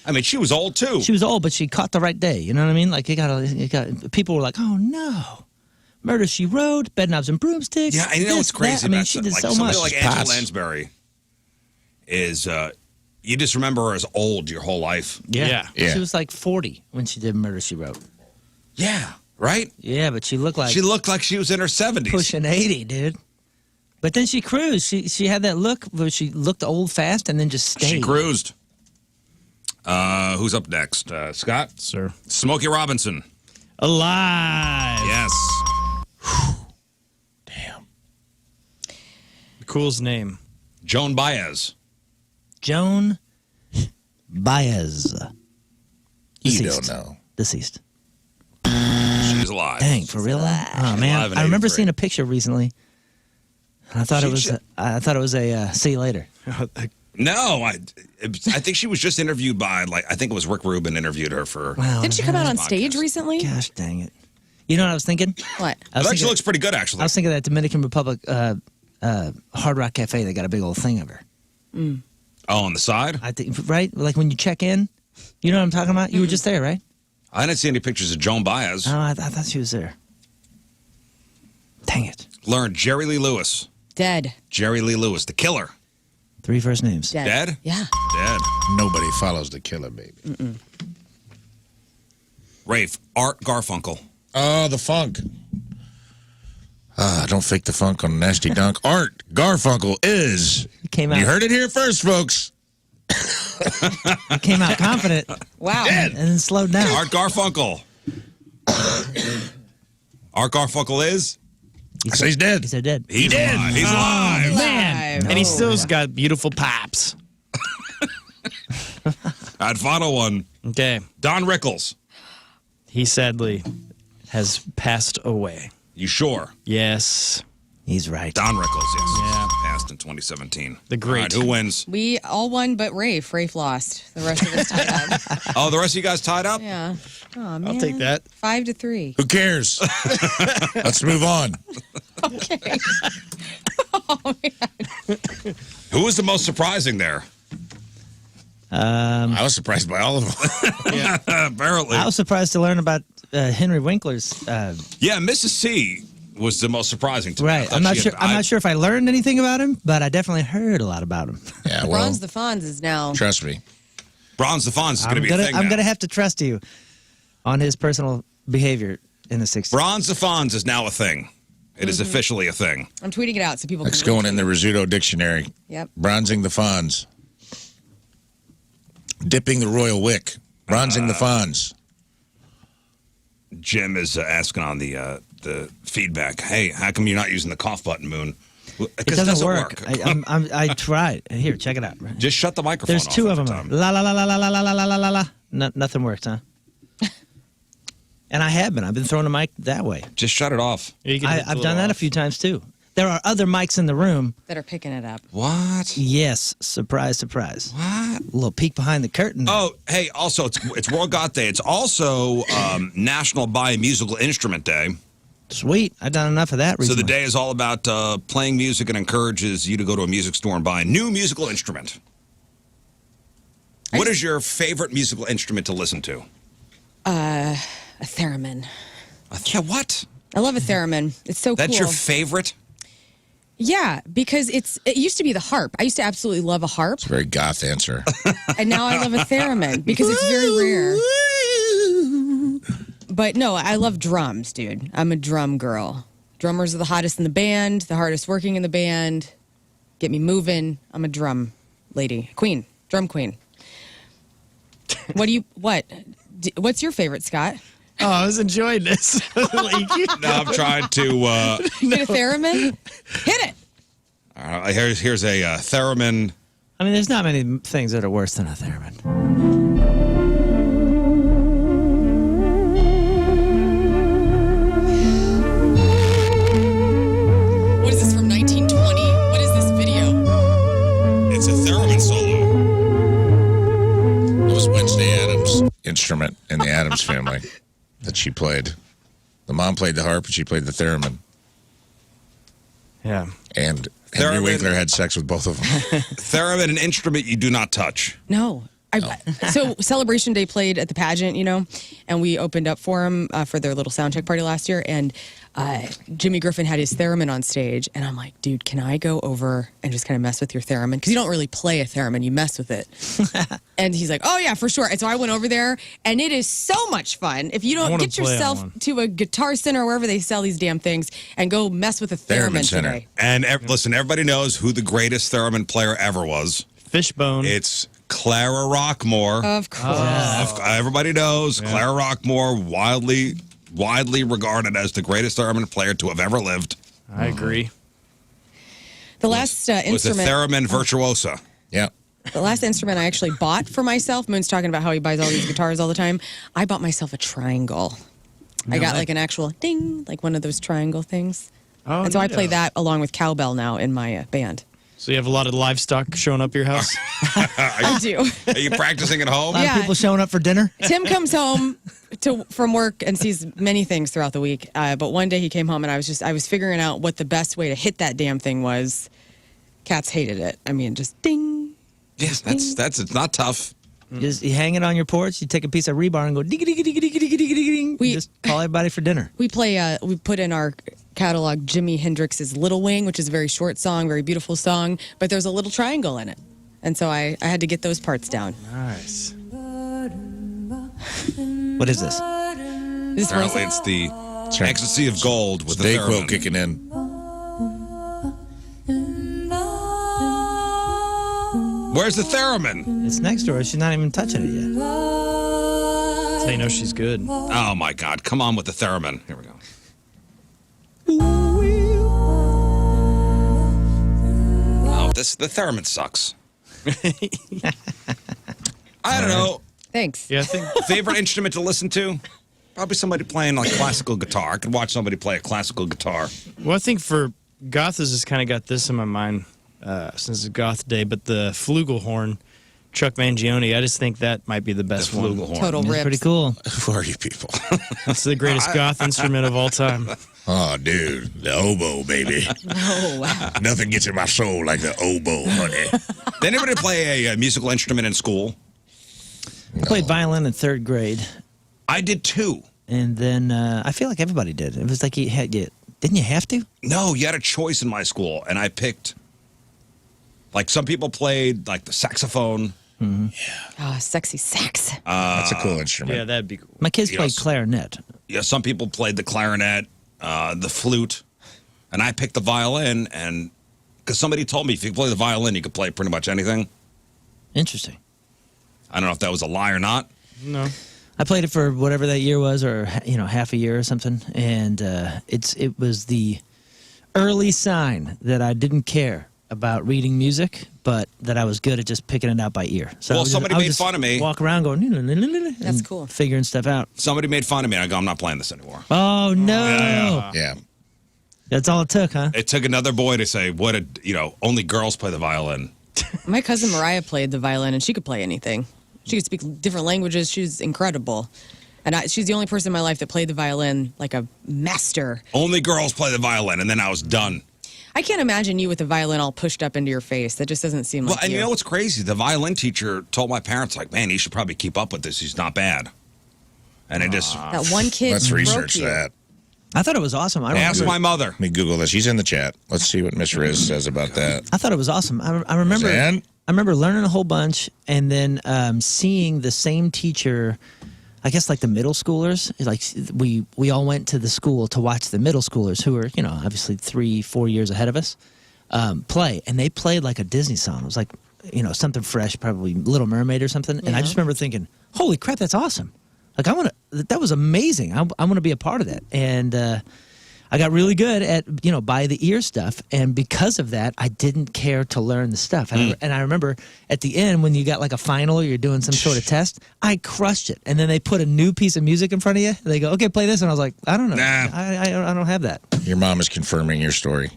A: I mean, she was old, too.
D: she was old, but she caught the right day. You know what I mean? Like, people were like, oh, no. Murder, She Wrote, Bedknobs and Broomsticks.
A: Yeah, I know
D: this,
A: what's crazy
D: that. I mean,
A: about
D: she
A: that.
D: did
A: Like,
D: so
A: somebody
D: much.
A: like Angela
C: Pass.
A: Lansbury is, you just remember her as old your whole life.
E: Yeah.
C: Yeah.
D: She was like 40 when she did Murder, She Wrote.
A: Yeah, right?
D: Yeah, but she looked like
A: She looked like she was in her 70s.
D: pushing 80, dude. But then she cruised. She had that look where she looked old fast and then just stayed.
A: She cruised. Who's up next? Scott?
E: Sir.
A: Smokey Robinson.
E: Alive.
A: Yes.
C: Damn.
E: Cool's name.
A: Joan Baez.
D: Joan Baez.
C: You
D: Deceased.
C: don't know.
D: Deceased.
A: She's alive.
D: Dang, for real? Oh man,
A: Alive in
D: I remember
A: 83.
D: seeing a picture recently, and I thought it was a see you later.
A: No, I think she was just interviewed by, I think it was Rick Rubin interviewed her for.
D: Wow.
B: Didn't she come out on
A: Podcast.
B: stage recently?
D: Gosh dang it! You know what I was thinking?
B: What?
D: I
A: It
D: was
A: actually
D: thinking,
A: looks pretty good, actually.
D: I was thinking that Dominican Republic Hard Rock Cafe. They got a big old thing of her.
A: Oh, on the side?
D: I think right, like when you check in. You know what I'm talking about? You were just there, right?
A: I didn't see any pictures of Joan Baez.
D: Oh, I thought she was there. Dang it!
A: Learn Jerry Lee Lewis.
B: Dead.
A: Jerry Lee Lewis, the killer.
D: 3 first names.
B: Dead.
A: Dead?
B: Yeah.
A: Dead.
C: Nobody follows the killer, baby.
A: Rafe, Art Garfunkel.
C: Oh, the funk. Don't fake the funk on a nasty dunk. Art Garfunkel is.
D: Came out.
C: You heard it here first, folks.
D: Came out confident
B: Wow.
D: and then slowed down.
A: Art Garfunkel. Art Garfunkel is?
C: I say he's dead.
D: He said dead.
A: He's alive. He's alive.
B: Man.
E: And he still's got beautiful pops.
A: And final one.
E: Okay.
A: Don Rickles.
E: He sadly has passed away.
A: You sure?
E: Yes.
D: He's right.
A: Don Rickles, yes.
E: Yeah.
A: Passed in 2017.
E: The great.
A: All right, who wins?
B: We all won but Rafe. Rafe lost. The rest of us tied up.
A: Oh, the rest of you guys tied up?
B: Yeah. Oh, man.
E: I'll take that.
B: 5-3.
C: Who cares? Let's move on.
B: Okay. Oh, man.
A: Who was the most surprising there?
C: I was surprised by all of them.
A: Yeah, apparently.
D: I was surprised to learn about Henry Winkler's.
A: Yeah, Mrs. C was the most surprising to me.
D: Right. I'm not sure. I'm not sure if I learned anything about him, but I definitely heard a lot about him.
C: Yeah, well,
B: Bronz the Fonz is now.
C: trust me.
A: Bronz the Fonz is going to be a thing
D: I'm
A: now.
D: going to have to trust you on his personal behavior in the 60s.
A: Bronz the Fonz is now a thing. It is officially a thing.
B: I'm tweeting it out so people
C: It's
B: can.
C: going in the Rizzuto dictionary.
B: Yep.
C: Bronzing the Fonz. Dipping the royal wick. Bronzing the Fonz.
A: Jim is asking on the feedback. Hey, how come you're not using the cough button, Moon?
D: It doesn't work. I tried. Here, check it out.
A: Just shut the microphone
D: There's
A: off.
D: two of
A: at
D: them.
A: the time.
D: La la la la la la la la la la la. Nothing works, huh? And I have been. I've been throwing the mic that way.
A: Just shut it off.
D: I've done that a few times too. There are other mics in the room.
B: That are picking it up.
A: What?
D: Yes. Surprise, surprise.
A: What?
D: A little peek behind the curtain. There.
A: Oh, hey, also, it's World Goth Day. It's also National Buy a Musical Instrument Day.
D: Sweet. I've done enough of that
A: So
D: recently.
A: the day is all about playing music and encourages you to go to a music store and buy a new musical instrument. What is your favorite musical instrument to listen to?
B: A theremin.
A: Yeah, what?
B: I love a theremin. It's so
A: That's
B: cool.
A: your favorite?
B: Yeah, because it used to be the harp. I used to absolutely love a harp,
C: It's a very goth answer.
B: and now I love a theremin because it's very rare. But no, I love drums, dude. I'm a drum girl. Drummers are the hottest in the band, the hardest working in the band. Get me moving. I'm a drum lady. Queen. Drum queen. What's your favorite, Scott?
E: Oh, I was enjoying this.
A: No, I'm trying to.
B: Get a theremin? Hit it.
A: Here's a theremin.
D: I mean, there's not many things that are worse than a theremin.
B: What is this from 1920? What is this video?
A: It's a theremin solo.
C: It was Wednesday Addams' instrument in the Addams family that she played. The mom played the harp and she played the theremin.
D: Yeah.
C: And Henry
A: Theremin.
C: Winkler had sex with both of them.
A: Theremin, an instrument you do not touch.
B: No. So Celebration Day played at the pageant, and we opened up for them for their little sound check party last year. And Jimmy Griffin had his theremin on stage. And I'm like, dude, can I go over and just kind of mess with your theremin? Because you don't really play a theremin, you mess with it. And he's like, oh, yeah, for sure. And so I went over there, and it is so much fun. If you don't
E: wanna
B: get
E: play on
B: yourself
E: one.
B: to a Guitar Center or wherever they sell these damn things and go mess with a
C: Theremin
B: theremin
C: Center.
B: today.
A: And listen, everybody knows who the greatest theremin player ever was.
E: Fishbone.
A: It's Clara Rockmore.
B: Of course.
A: Everybody knows Clara Rockmore, widely regarded as the greatest theremin player to have ever lived.
E: I agree.
B: The last
A: Was a
B: instrument.
A: theremin virtuosa.
C: Yeah.
B: The last instrument I actually bought for myself, Moon's talking about how he buys all these guitars all the time. I bought myself a triangle. I got like an actual ding, like one of those triangle things.
E: Oh,
B: And so I
E: neato.
B: play that along with cowbell now in my band.
E: So you have a lot of livestock showing up your house?
B: I do.
A: Are you practicing at home?
D: A lot
B: Yeah.
D: of people showing up for dinner.
B: Tim comes home from work and sees many things throughout the week. But one day he came home and I was figuring out what the best way to hit that damn thing was. Cats hated it. I mean, just ding.
A: Yes, it's not tough.
D: You hang it on your porch. You take a piece of rebar and go digga digga digga digga digga digga digga.
B: We-
D: Just call everybody for dinner.
B: We put in our catalog Jimi Hendrix's Little Wing, which is a very short song, very beautiful song, but there's a little triangle in it. And so I had to get those parts down.
E: Nice.
D: What is this?
B: This
A: Apparently,
B: was,
A: it's the ecstasy of gold with the
C: Dayquil
A: theremin.
C: kicking in.
A: Where's the theremin?
D: It's next to her. She's not even touching it yet.
E: That's how you know she's good.
A: Oh my God! Come on with the theremin. Here we go. Oh, the theremin sucks. I don't know.
B: thanks.
E: Yeah, I think
A: Favorite instrument to listen to? Probably somebody playing like classical guitar. I could watch somebody play a classical guitar.
E: Well, I think for Goth has just kind of got this in my mind since it's Goth Day, but the flugelhorn Chuck Mangione. I just think that might be the best one.
A: Flugelhorn.
B: Total
D: It's
B: rips.
D: pretty cool.
C: Who are you people?
E: It's the greatest goth instrument of all time.
C: Oh, dude, the oboe, baby.
B: Oh, wow.
C: Nothing gets in my soul like the oboe, honey.
A: Did anybody play a musical instrument in school?
D: I played violin in 3rd grade,
A: I did too.
D: and then I feel like everybody did. It was like didn't you have to?
A: No, you had a choice in my school, and I picked. Like some people played like the saxophone.
B: Oh, sexy sax.
C: That's a cool instrument.
E: Yeah, that'd be cool.
D: My kids
A: Yes.
D: played clarinet.
A: Yeah, some people played the clarinet, the flute, and I picked the violin. And because somebody told me if you play the violin, you could play pretty much anything.
D: Interesting.
A: I don't know if that was a lie or not.
E: No.
D: I played it for whatever that year was, or half a year or something, and it was the early sign that I didn't care about reading music, but that I was good at just picking it out by ear. So
A: Well,
D: I would
A: somebody
D: I would
A: made
D: just
A: fun of me.
D: Walk around going,
B: That's
D: and
B: cool.
D: figuring stuff out.
A: Somebody made fun of me, and I go, I'm not playing this anymore.
D: Oh no!
C: Yeah.
D: That's all it took, huh?
A: It took another boy to say, only girls play the violin.
B: My cousin Mariah played the violin, and she could play anything. She could speak different languages. She was incredible. And she's the only person in my life that played the violin like a master.
A: Only girls play the violin, and then I was done.
B: I can't imagine you with the violin all pushed up into your face. That just doesn't seem like
A: Well, and you know what's crazy? The violin teacher told my parents, like, man, he should probably keep up with this. He's not bad. And it just
B: that one kid
C: Let's
B: broke
C: research
B: you.
C: that.
D: I thought it was awesome. I
A: ask
D: remember.
A: my mother.
C: Let me Google this. She's in the chat. Let's see what Miss Rizz says about that.
D: I thought it was awesome. I remember.
C: Zan?
D: I remember learning a whole bunch, and then seeing the same teacher. I guess like the middle schoolers. Like we all went to the school to watch the middle schoolers who were obviously 3-4 years ahead of us play, and they played like a Disney song. It was like something fresh, probably Little Mermaid or something. And I just remember thinking, "Holy crap, that's awesome!" Like that was amazing. I want to be a part of that, and. I got really good at, by the ear stuff. And because of that, I didn't care to learn the stuff. And I remember at the end, when you got like a final or you're doing some sort of test, I crushed it. And then they put a new piece of music in front of you. And they go, okay, play this. And I was like, I don't know.
A: Nah.
D: I don't have that.
C: Your mom is confirming your story.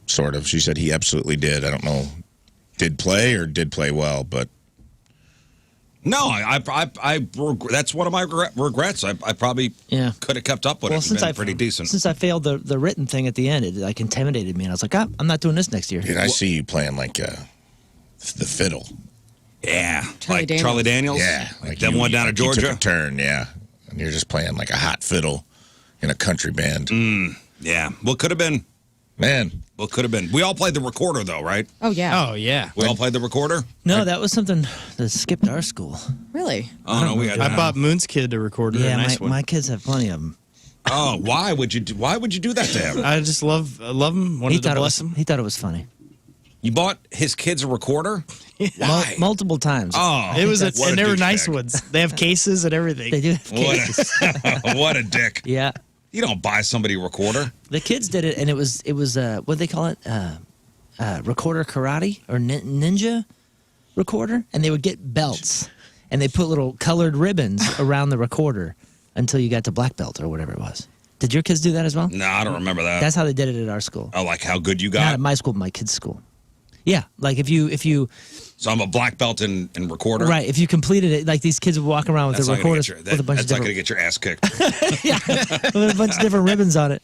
C: Sort of. She said he absolutely did. I don't know. Did play well, but.
A: No, I that's one of my regrets. I probably could have kept up with it.
D: Since
A: Been pretty decent.
D: Since I failed the written thing at the end, it like intimidated me. And I was like, I'm not doing this next year.
C: Dude, I see you playing like the fiddle.
A: Yeah,
B: Charlie Daniels.
A: Charlie Daniels.
C: Yeah.
A: Like them one down to
C: You
A: Georgia.
C: took a turn, yeah. And you're just playing like a hot fiddle in a country band.
A: Yeah. Well, could have been.
C: Man.
A: Well, could have been. We all played the recorder, though, right?
B: Oh, yeah.
E: Oh, yeah.
A: We all played the recorder?
D: No, that was something that skipped our school.
B: Really?
A: Oh, no, we had
E: I bought Moon's kid a recorder.
D: Yeah,
E: a nice one.
D: my kids have plenty of them.
A: Oh, why would you do that to him?
E: I just love him. Wanted to bless him.
D: He thought it was funny.
A: You bought his kids a recorder? Why?
D: Multiple times.
A: Oh,
E: It was,
A: what
E: and they were
A: douchebag.
E: nice ones. They have cases and everything.
D: They do have cases.
A: What a dick.
D: Yeah.
A: You don't buy somebody a recorder.
D: The kids did it, and it was what do they call it? Recorder karate or ninja recorder, and they would get belts, and they put little colored ribbons around the recorder until you got to black belt or whatever it was. Did your kids do that as well?
A: No, I don't remember that.
D: That's how they did it at our school.
A: Oh, like how good you
D: Not
A: got?
D: at my school, but my kids' school. Yeah, like if you
A: So I'm a black belt in recorder?
D: right, if you completed it, like these kids would walk around with
A: That's
D: their
A: not gonna
D: recorders
A: get
D: with a bunch of
A: that's not going to
D: different,
A: get your ass kicked.
D: with a bunch of different ribbons on it.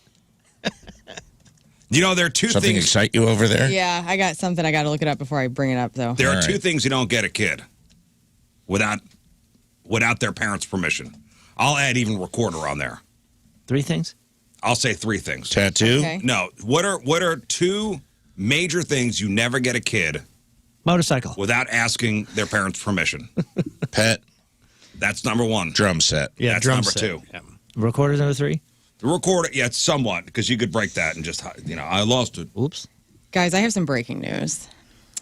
A: You know, there are two
C: Something
A: things.
C: excite you over there?
B: Yeah, I got something. I got to look it up before I bring it up, though.
A: There are
C: All
A: two
C: right.
A: things you don't get a kid without their parents' permission. I'll add even recorder on there.
D: 3 things.
A: I'll say 3 things.
C: Tattoo?
B: Okay.
A: No, what are 2 major things you never get a kid
D: Motorcycle.
A: without asking their parents' permission?
C: Pet?
A: That's number 1.
C: Drum set.
E: Yeah,
A: That's
E: drum
A: number
E: set.
A: 2.
E: Yeah.
D: Recorder's number 3.
A: The recorder, yeah, somewhat, because you could break that and just, I lost it.
D: Oops.
B: Guys, I have some breaking news.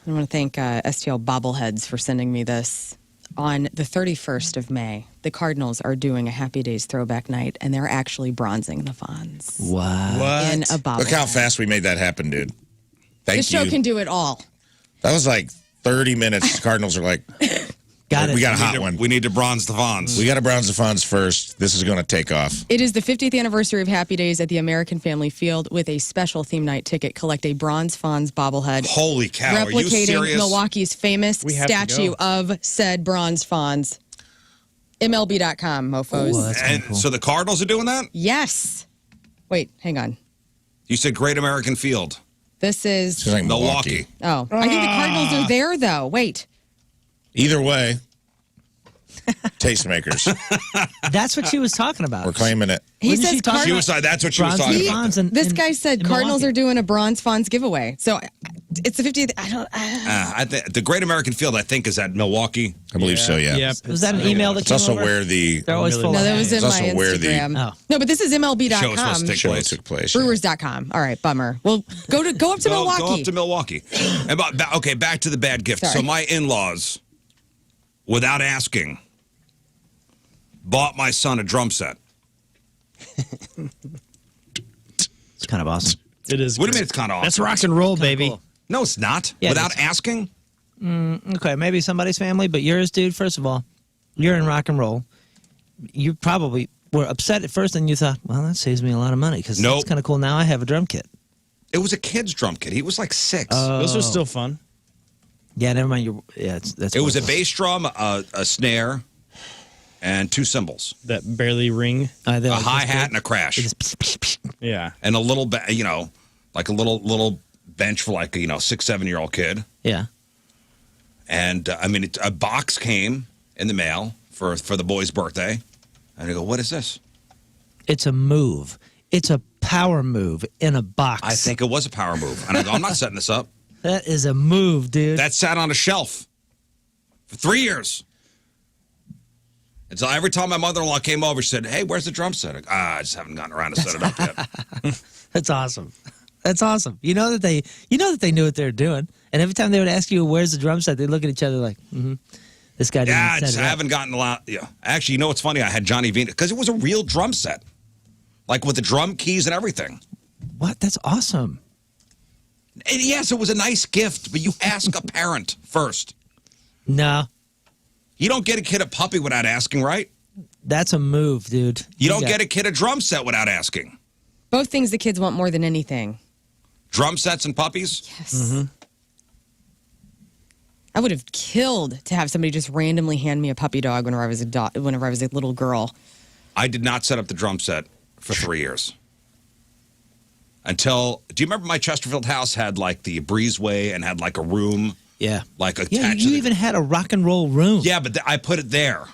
B: I want to thank STL Bobbleheads for sending me this. On the 31st of May, the Cardinals are doing a Happy Days throwback night, and they're actually bronzing the Fonz
D: Wow.
B: in a bobblehead.
C: Look how fast we made that happen, dude. Thank
B: This show
C: you.
B: can do it all.
C: That was like 30 minutes. The Cardinals are like,
D: Got Got it.
C: We got a hot one.
A: We need to bronze the Fonz.
C: We got to bronze the Fonz first. This is going to take off.
B: It is the 50th anniversary of Happy Days at the American Family Field with a special theme night ticket. Collect a bronze Fonz bobblehead.
A: Holy cow! Are you
B: Replicating
A: serious?
B: Milwaukee's famous
E: We have to
B: statue
E: go.
B: of said bronze Fonz. MLB.com, mofos.
D: Ooh, that's
A: And
D: cool.
A: so the Cardinals are doing that?
B: Yes. Wait, hang on.
A: You said Great American Field.
B: This is.
C: It's like
A: Milwaukee.
B: Oh, I think the Cardinals are there, though. Wait.
C: Either way, tastemakers.
D: That's what she was talking about.
C: We're claiming it.
B: He
D: Wasn't
B: says
D: she talking
A: She
B: Cardinals.
A: was. That's what she was
D: Bronze
A: talking
D: the
A: about.
D: Fonz in-
B: This
D: in-
B: guy said
D: in
B: Cardinals
D: Milwaukee.
B: are doing a bronze Fonz giveaway. So it's the 50th. I don't.
A: The Great American Field, I think, is at Milwaukee.
C: I believe so, yeah.
E: Yep.
D: Was that an email that
C: It's
D: came
C: also
D: over?
C: where the
D: They're always full
B: No,
D: of
B: that was in
C: It's
B: my
C: also where the-
B: Instagram.
D: Oh.
B: No, but this is
A: Show was supposed
B: MLB.com.
A: to take
C: show
A: place.
C: took place.
B: Brewers.com. All right, bummer. Well, go up to Milwaukee.
A: Go up to Milwaukee. Okay, back to the bad gift.
B: Sorry.
A: So my in-laws, without asking, bought my son a drum set.
D: It's kind of awesome.
E: It is.
A: What do you
E: great.
A: mean it's kind of awesome?
E: That's rock and roll, baby.
D: cool.
A: No, it's not.
D: Yeah,
A: Without
D: it's-
A: asking?
D: Okay, maybe somebody's family, but yours, dude, first of all, you're in rock and roll. You probably were upset at first, and you thought, well, that saves me a lot of money because
A: Nope.
D: it's kind of cool. Now I have a drum kit.
A: It was a kid's drum kit. He was like 6.
E: Those are still fun.
D: Yeah, never mind. That's
A: It was a
D: worthless.
A: bass drum, a snare, and 2 cymbals.
E: That barely ring.
D: They're
A: A
D: like this
A: hi-hat
D: big.
A: and a crash.
D: It's just psh, psh, psh.
E: Yeah.
A: And a little, like a little bench for like a 6, 7-year-old kid.
D: Yeah.
A: And a box came in the mail for the boy's birthday. And I go, what is this?
D: It's a move. It's a power move in a box.
A: I think it was a power move. And I go, I'm not setting this up.
D: that is a move, dude.
A: That sat on a shelf for 3 years. And so every time my mother-in-law came over, she said, hey, where's the drum set? I go, I just haven't gotten around to set it up yet.
D: That's awesome. That's awesome. You know that they knew what they were doing. And every time they would ask you, where's the drum set, they'd look at each other like, this guy didn't
A: Yeah, I
D: set
A: just
D: it up.
A: haven't gotten a lot. Yeah. Actually, you know what's funny? I had Johnny Venus, because it was a real drum set. Like with the drum keys and everything.
D: What? That's awesome.
A: And yes, it was a nice gift, but you ask a parent first.
D: No,
A: You don't get a kid a puppy without asking, right?
D: that's a move, dude.
A: You don't get a kid a drum set without asking.
B: Both things the kids want more than anything.
A: Drum sets and puppies?
B: Yes. I would have killed to have somebody just randomly hand me a puppy dog whenever I was a little girl.
A: I did not set up the drum set for 3 years. Until, do you remember my Chesterfield house had like the breezeway and had like a room?
D: Yeah.
A: Like attached
D: Yeah,
A: to
D: you
A: the-
D: even had a rock and roll room.
A: Yeah, but I put it there.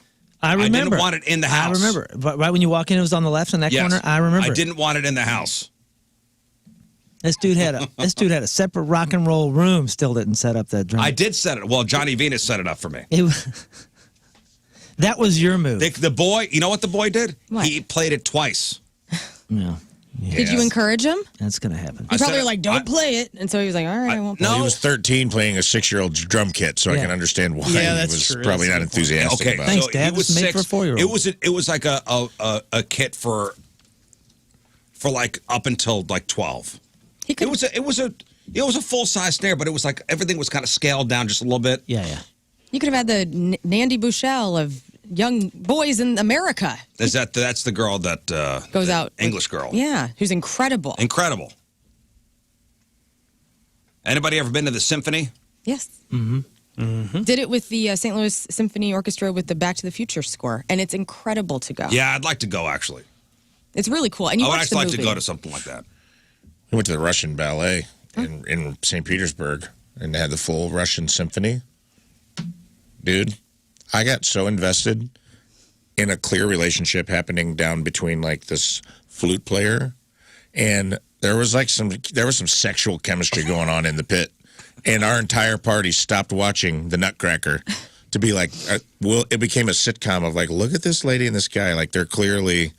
D: I remember.
A: didn't want it in the house.
D: I remember. But right when you walk in, it was on the left in that
A: Yes.
D: corner. I remember.
A: I didn't want it in the house.
D: This dude had a separate rock and roll room. Still didn't set up that drum.
A: I did set it. Well, Johnny Venus set it up for me.
D: That was your move.
A: The boy, you know what the boy did?
B: What?
A: He played it twice.
D: No,
B: Did you encourage him?
D: that's gonna happen.
B: You
A: I
B: probably
A: said
B: were like, don't play it. And so he was like, all right, I won't play
A: no.
C: He was 13 playing a 6-year-old's drum kit, so I
D: Yeah.
C: can understand why
E: Yeah,
C: he
E: that's
C: was
E: true.
C: probably
E: That's
C: not
E: a good point.
C: enthusiastic
A: Okay,
C: about
D: Thanks,
C: it.
A: so
D: Dad.
A: he was
D: This is made
A: 6.
D: for a 4-year-old.
A: It was like a kit for like up until like 12.
B: He could.
A: It was a full size snare, but it was like everything was kind of scaled down just a little bit.
D: Yeah.
B: You could have had the Nandy Bouchel of young boys in America.
A: That's the girl that
B: Goes
A: the
B: out with-
A: English girl.
B: Yeah, who's incredible.
A: Incredible. Anybody ever been to the symphony?
B: Yes. Did it with the St. Louis Symphony Orchestra with the Back to the Future score, and it's incredible to go.
A: Yeah, I'd like to go actually.
B: It's really cool. And you
A: I would
B: watch
A: actually
B: the
A: like to
B: movie.
A: go to something like that.
C: We went to the Russian ballet in St. Petersburg and they had the full Russian symphony. Dude, I got so invested in a clear relationship happening down between like this flute player and there was some sexual chemistry going on in the pit. And our entire party stopped watching the Nutcracker to be like, it became a sitcom of like, look at this lady and this guy. Like they're clearly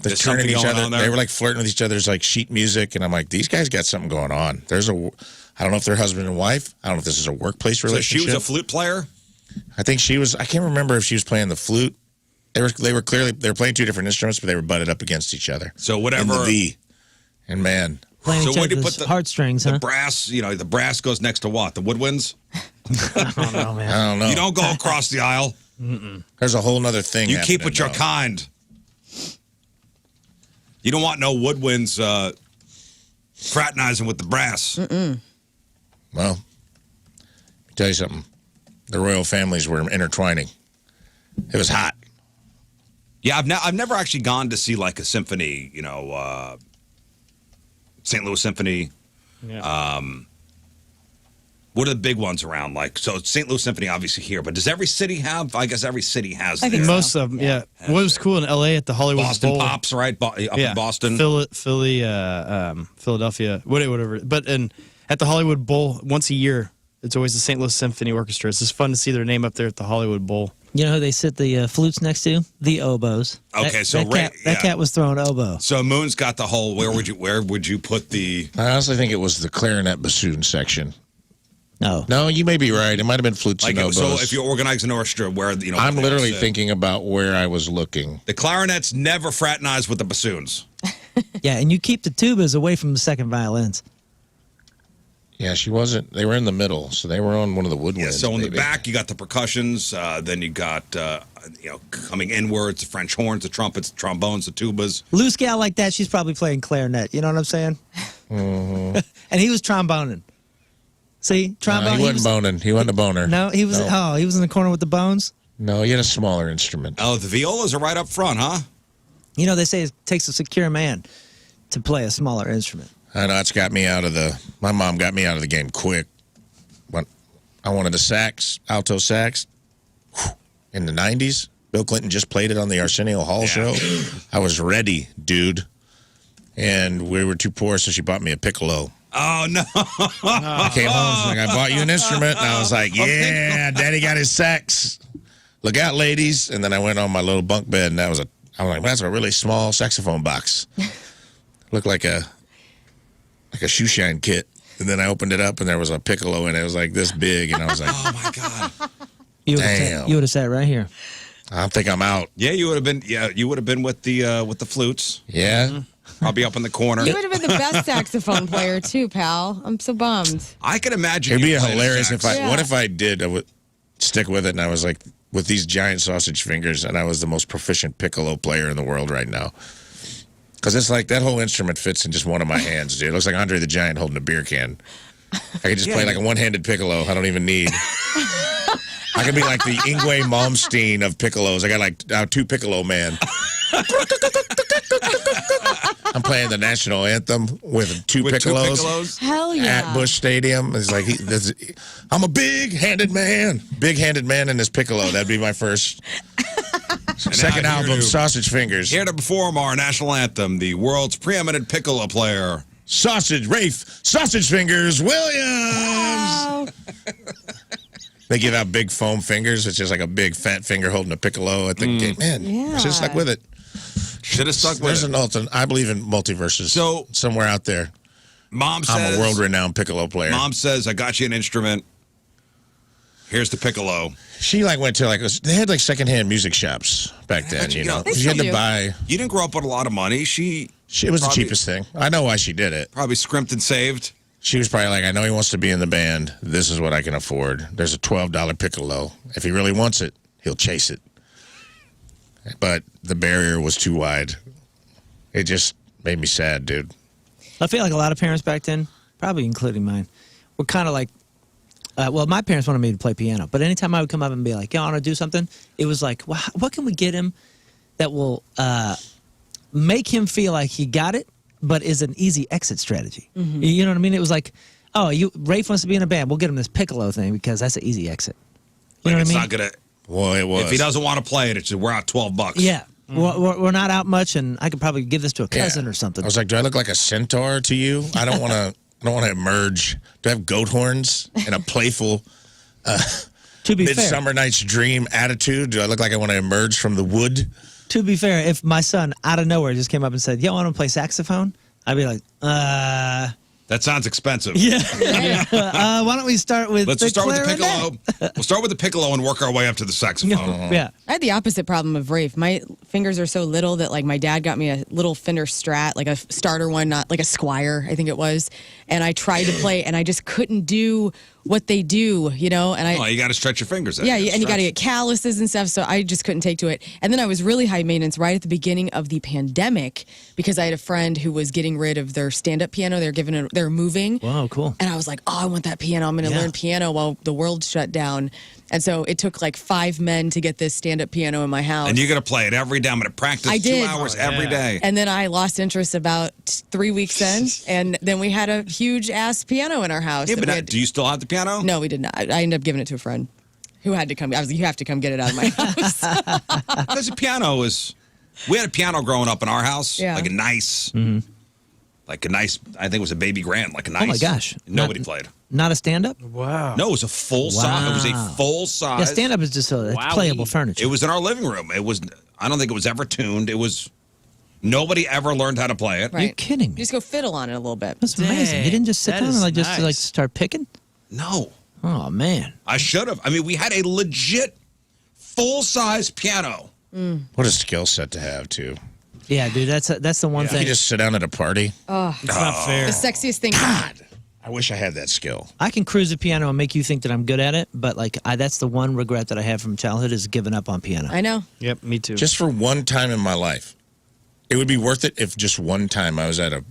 A: There's
C: turning
A: something
C: each
A: going
C: other.
A: on there.
C: They were like flirting with each other's like sheet music, and I'm like, these guys got something going on. I don't know if they're husband and wife. I don't know if this is a workplace
A: So
C: relationship.
A: she was a flute player?
C: I think she was. I can't remember if she was playing the flute. They were playing 2 different instruments, but they were butted up against each other.
A: So whatever.
C: In the V. And man,
D: playing
A: So
D: each
A: where do you
D: other's
A: put
D: heartstrings,
A: the
D: huh?
A: brass? The brass goes next to what? The woodwinds?
D: I don't know, man.
C: I don't know.
A: You don't go across the aisle.
C: There's a whole other thing.
A: You keep
C: happening,
A: with your
C: though.
A: kind. You don't want no woodwinds fraternizing with the brass.
C: Well, let me tell you something. The royal families were intertwining. It was hot.
A: Yeah, I've never actually gone to see like a symphony. St. Louis Symphony.
E: Yeah.
A: What are the big ones around? Like, so St. Louis Symphony, obviously here, but does every city have? I guess every city has.
B: I think
A: their-
E: Most of them, yeah. What was cool in L.A. at the Hollywood
A: Boston
E: Bowl.
A: Pops, right? Up
E: Yeah.
A: in Boston.
E: Philadelphia, whatever. But at the Hollywood Bowl, once a year, it's always the St. Louis Symphony Orchestra. It's just fun to see their name up there at the Hollywood Bowl.
D: You know who they sit the flutes next to? The oboes.
A: Okay, so
D: that cat was throwing oboe.
A: So Moon's got the whole. Where would you put the?
C: I honestly think it was the clarinet bassoon section.
D: No,
C: you may be right. It might have been flutes
A: Like,
C: and oboes.
A: so if you organize an orchestra, where
C: I'm literally thinking about where I was looking.
A: the clarinets never fraternize with the bassoons.
D: Yeah, and you keep the tubas away from the second violins.
C: Yeah, she wasn't. They were in the middle, so they were on one of the woodwinds.
A: Yeah, so in the
C: maybe.
A: back you got the percussions, then you got coming inwards the French horns, the trumpets, the trombones, the tubas.
D: Loose gal like that, she's probably playing clarinet. You know what I'm saying?
C: Mm-hmm.
D: And he was tromboning. See, trombone.
C: he wasn't boning. He wasn't a boner.
D: No, he was.
C: No.
D: Oh, he was in the corner with the bones.
C: No, he had a smaller instrument.
A: Oh, the violas are right up front, huh?
D: You know, they say it takes a secure man to play a smaller instrument.
C: I know it's got me out of the. My mom got me out of the game quick. When I wanted a sax, alto sax, in the '90s. Bill Clinton just played it on the Arsenio Hall show. I was ready, dude, and we were too poor, so she bought me a piccolo.
A: Oh no!
C: I came home, she's like, I bought you an instrument, and I was like, yeah, Daddy got his sax. Look out, ladies! And then I went on my little bunk bed, and I was like, that's a really small saxophone box. Looked like a shoe shine kit. And then I opened it up, and there was a piccolo in it. It was like this big, and I was like,
A: Oh my god!
C: Damn.
D: You would have sat right here.
C: I think I'm out.
A: Yeah, you would have been. Yeah, you would have been with the flutes.
C: Yeah.
A: Probably up in the corner.
B: You would have been the best saxophone player too, pal. I'm so bummed.
A: I could imagine.
C: It'd be
A: you playing
C: hilarious
A: sax.
C: if I.
B: Yeah.
C: What if I did? I would stick with it, and I was like with these giant sausage fingers, and I was the most proficient piccolo player in the world right now. Because it's like that whole instrument fits in just one of my hands, dude. It looks like Andre the Giant holding a beer can. I could just play like a one-handed piccolo. I don't even need. I could be like the Yngwie Malmsteen of piccolos. I got like two piccolo man. I'm playing the national anthem with two
A: With two
C: piccolos.
A: piccolos.
B: Hell yeah.
C: At Busch Stadium. It's like, I'm a big-handed man. Big-handed man in this piccolo. That'd be my first. Second
A: now here
C: album,
A: to-
C: Sausage Fingers.
A: Here to perform our national anthem, the world's preeminent piccolo player.
C: Rafe Sausage Fingers Williams.
B: Oh,
C: They give out big foam fingers. It's just like a big fat finger holding a piccolo at the game. Man,
B: Yeah.
C: I should have stuck with it.
A: Should have stuck with
C: There's
A: it.
C: I believe in multiverses.
A: So-
C: somewhere out there,
A: Mom says,
C: I'm a world-renowned piccolo player.
A: Mom says, I got you an instrument. Here's the piccolo.
C: She like went to they had like secondhand music shops back then. You know,
B: They
C: she had
B: still
C: to
B: do.
C: buy.
A: You didn't grow up with a lot of money. It
C: It was the
A: Probably-
C: cheapest thing. I know why she did it.
A: probably scrimped and saved.
C: She was probably like, I know he wants to be in the band. This is what I can afford. There's a $12 piccolo. If he really wants it, he'll chase it. But the barrier was too wide. It just made me sad, dude.
D: I feel like a lot of parents back then, probably including mine, were kind of like, well, my parents wanted me to play piano, but anytime I would come up and be like, I want to do something, it was like, well, what can we get him that will make him feel like he got it, but is an easy exit strategy?
B: Mm-hmm.
D: You know what I mean? It was like, Rafe wants to be in a band. We'll get him this piccolo thing because that's an easy exit. You know what I
A: it's
D: mean?
A: not gonna.
C: Well, it was.
A: If he doesn't want to play it, it's just, we're out $12.
D: Yeah. We're not out much, and I could probably give this to a cousin or something.
C: I was like, do I look like a centaur to you? I don't want to. I don't want to emerge. Do I have goat horns and a playful
D: To be fair,
C: Midsummer Night's Dream attitude? Do I look like I want to emerge from the wood?
D: to be fair, if my son out of nowhere just came up and said, "Yo, I want to play saxophone," I'd be like,
A: That sounds expensive.
D: Yeah. Why don't we start with
A: Let's
D: the
A: just start with the
D: clarinet?
A: piccolo. We'll start with the piccolo and work our way up to the saxophone.
D: Yeah.
B: I had the opposite problem of Rafe. My fingers are so little that like my dad got me a little Fender Strat, like a starter one, not like a Squire, I think it was. And I tried to play and I just couldn't do what they do, you know? And
A: Oh, you got to stretch your fingers out.
B: yeah, and you got to get calluses and stuff. So I just couldn't take to it. And then I was really high maintenance right at the beginning of the pandemic because I had a friend who was getting rid of their stand-up piano. They're moving.
D: Wow, cool.
B: And I was like, oh, I want that piano. I'm going to learn piano while the world shut down. And so it took like 5 men to get this stand-up piano in my house.
A: And you're going to play it every day. I'm going to practice
B: I
A: 2
B: did.
A: hours every day.
B: And then I lost interest about 3 weeks in. And then we had a huge-ass piano in our house.
A: Yeah,
B: that
A: but
B: we had-
A: do you still have the piano?
B: No, we did not. I ended up giving it to a friend who had to come. I was like, you have to come get it out of my house.
A: Because the piano is... We had a piano growing up in our house.
B: Yeah.
A: Like a nice... Like a nice... I think it was a baby grand. Like a nice...
D: Oh, my gosh.
A: Nobody played.
D: Not a stand-up?
E: Wow.
A: No, it was a full size. It was a full size.
D: Yeah, stand-up is just it's playable furniture.
A: It was in our living room. It was... I don't think it was ever tuned. It was... Nobody ever learned how to play it.
B: Right.
D: You're kidding me.
B: You just go fiddle on it a little bit.
D: That's amazing. You
E: Dang,
D: didn't just sit
E: that
D: down and
E: is
D: like just
E: nice.
D: like start picking?
A: No.
D: Oh, man.
A: I should have. I mean, we had a legit full-size piano.
C: What a skill set to have, too.
D: Yeah, dude, that's the one
C: You
D: thing.
C: just sit down at a party.
E: It's not fair.
B: The sexiest thing.
C: God, I wish I had that skill.
D: I can cruise a piano and make you think that I'm good at it, but like that's the one regret that I have from childhood is giving up on piano.
B: I know.
E: Yep, me too.
C: Just for one time in my life. It would be worth it if just one time I was at a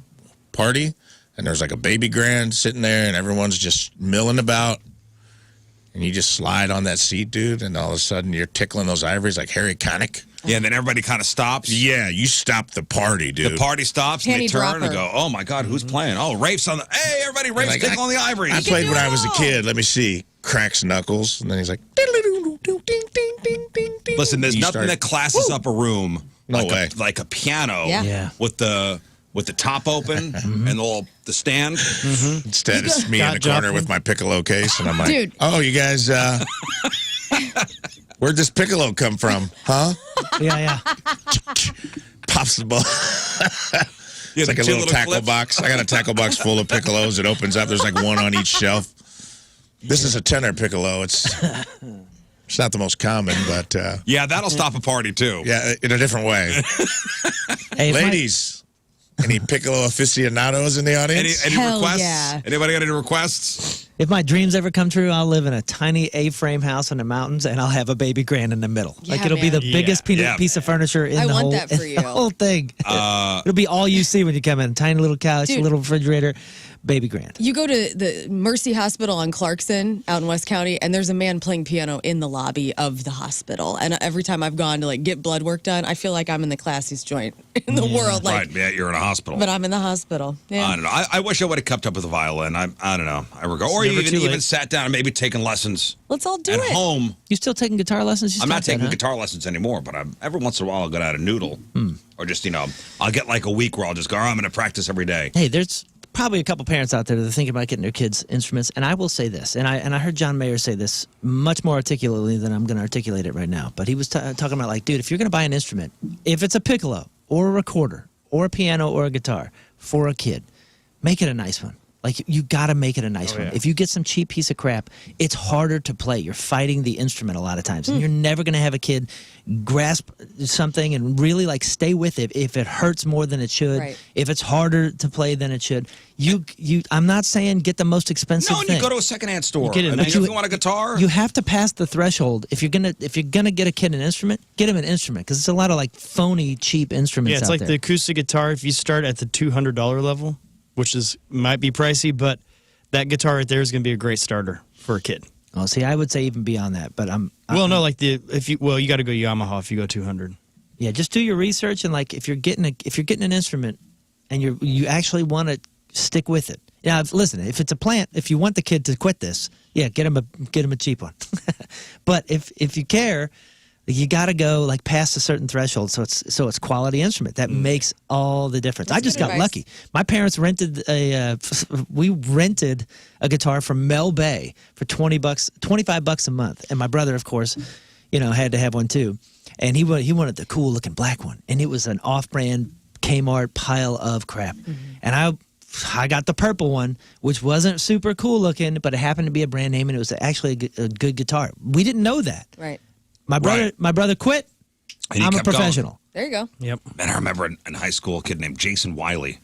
C: party and there's like a baby grand sitting there and everyone's just milling about. And you just slide on that seat, dude, and all of a sudden you're tickling those ivories like Harry Connick.
A: Yeah, and then everybody kind of stops.
C: Yeah, you stop the party, dude.
A: The party stops, and they
B: Panty
A: turn and
B: dropper.
A: go, oh, my God, who's playing? Oh, Rafe's on the... Hey, everybody, Rafe's
C: Like,
A: tickling the ivories.
C: I played
B: do
C: when
B: it
C: I was a
B: all.
C: kid. Let me see. Cracks knuckles. And then he's like...
A: Listen, there's
C: You
A: nothing
C: start-
A: that classes up a room
C: No
A: like
C: way.
A: like a piano
B: Yeah.
A: with the top open and the stand.
C: Instead, it's me in the corner with my piccolo case. And I'm like,
B: Dude.
C: oh, you guys... where'd this piccolo come from? Huh?
D: Yeah.
C: Pops the ball.
A: Yeah,
C: It's like
A: the
C: a
A: two
C: little tackle
A: clips.
C: box. I got a tackle box full of piccolos. It opens up. There's like one on each shelf. This is a tenor piccolo. It's not the most common, but
A: Yeah, that'll stop a party, too.
C: yeah, in a different way.
D: Hey, if my-
C: Ladies, any piccolo aficionados in the audience?
A: Any
B: Hell
A: requests?
B: yeah.
A: Anybody got any requests?
D: If my dreams ever come true, I'll live in a tiny A-frame house in the mountains, and I'll have a baby grand in the middle.
B: Yeah,
D: like it'll be the
B: man.
D: biggest
A: Yeah.
D: piece of furniture in
B: I
D: the
B: want
D: whole,
B: that for
D: in
B: you.
D: the whole thing. It'll be all you see when you come in. Tiny little couch,
B: Dude.
D: little refrigerator, baby grand.
B: You go to the Mercy Hospital on Clarkson out in West County, and there's a man playing piano in the lobby of the hospital. And every time I've gone to like get blood work done, I feel like I'm in the classiest joint in the world. Like,
A: Right, yeah, you're in a hospital.
B: but I'm in the hospital. Yeah.
A: I don't know. I wish I would have kept up with the violin. I don't know. I regret. Or
E: never too
A: even
E: late.
A: sat down and maybe taken lessons
B: Let's all do
A: at
B: it.
A: home.
D: You still taking guitar lessons? You
A: I'm not
D: stopped that,
A: taking
D: huh?
A: guitar lessons anymore, but every once in a while I'll go out a noodle.
D: Hmm.
A: Or just, I'll get like a week where I'll just go, I'm going to practice every day.
D: Hey, there's probably a couple parents out there that are thinking about getting their kids instruments, and I will say this, and I heard John Mayer say this much more articulately than I'm going to articulate it right now. But he was talking about like, dude, if you're going to buy an instrument, if it's a piccolo or a recorder or a piano or a guitar for a kid, make it a nice one. Like, you got to make it a nice one.
E: yeah.
D: If you get some cheap piece of crap, it's harder to play. You're fighting the instrument a lot of times. And you're never going to have a kid grasp something and really, like, stay with it if it hurts more than it should,
B: Right.
D: if it's harder to play than it should. I'm not saying get the most expensive
A: No, and
D: thing.
A: you go to a secondhand store.
E: Get it
A: I mean,
E: nice.
A: if you want a guitar,
D: You have to pass the threshold. If you're gonna get a kid an instrument, get him an instrument, because it's a lot of, like, phony, cheap instruments
E: Yeah, it's
D: out
E: like
D: there.
E: the acoustic guitar. If you start at the $200 level, which might be pricey, but that guitar right there is going to be a great starter for a kid.
D: Oh, see, I would say even beyond that, but
E: No, like you got to go Yamaha if you go 200.
D: yeah, just do your research, and like if you're getting an instrument and you actually want to stick with it. Yeah, listen, if it's a plant, if you want the kid to quit this, yeah, get him a cheap one. But if you care, you got to go like past a certain threshold, so it's quality instrument. That makes all the difference.
B: That's
D: I just
B: good
D: got
B: advice.
D: lucky. My parents rented we rented a guitar from Mel Bay for $25 a month, and my brother, of course, had to have one too, and he wanted the cool looking black one, and it was an off-brand Kmart pile of crap, and I I got the purple one, which wasn't super cool looking, but it happened to be a brand name, and it was actually a good guitar. We didn't know that.
B: Right.
D: My brother quit.
A: And
D: I'm a professional.
A: Going.
B: There you go.
E: Yep.
A: Man, I remember in high school a kid named Jason Wiley.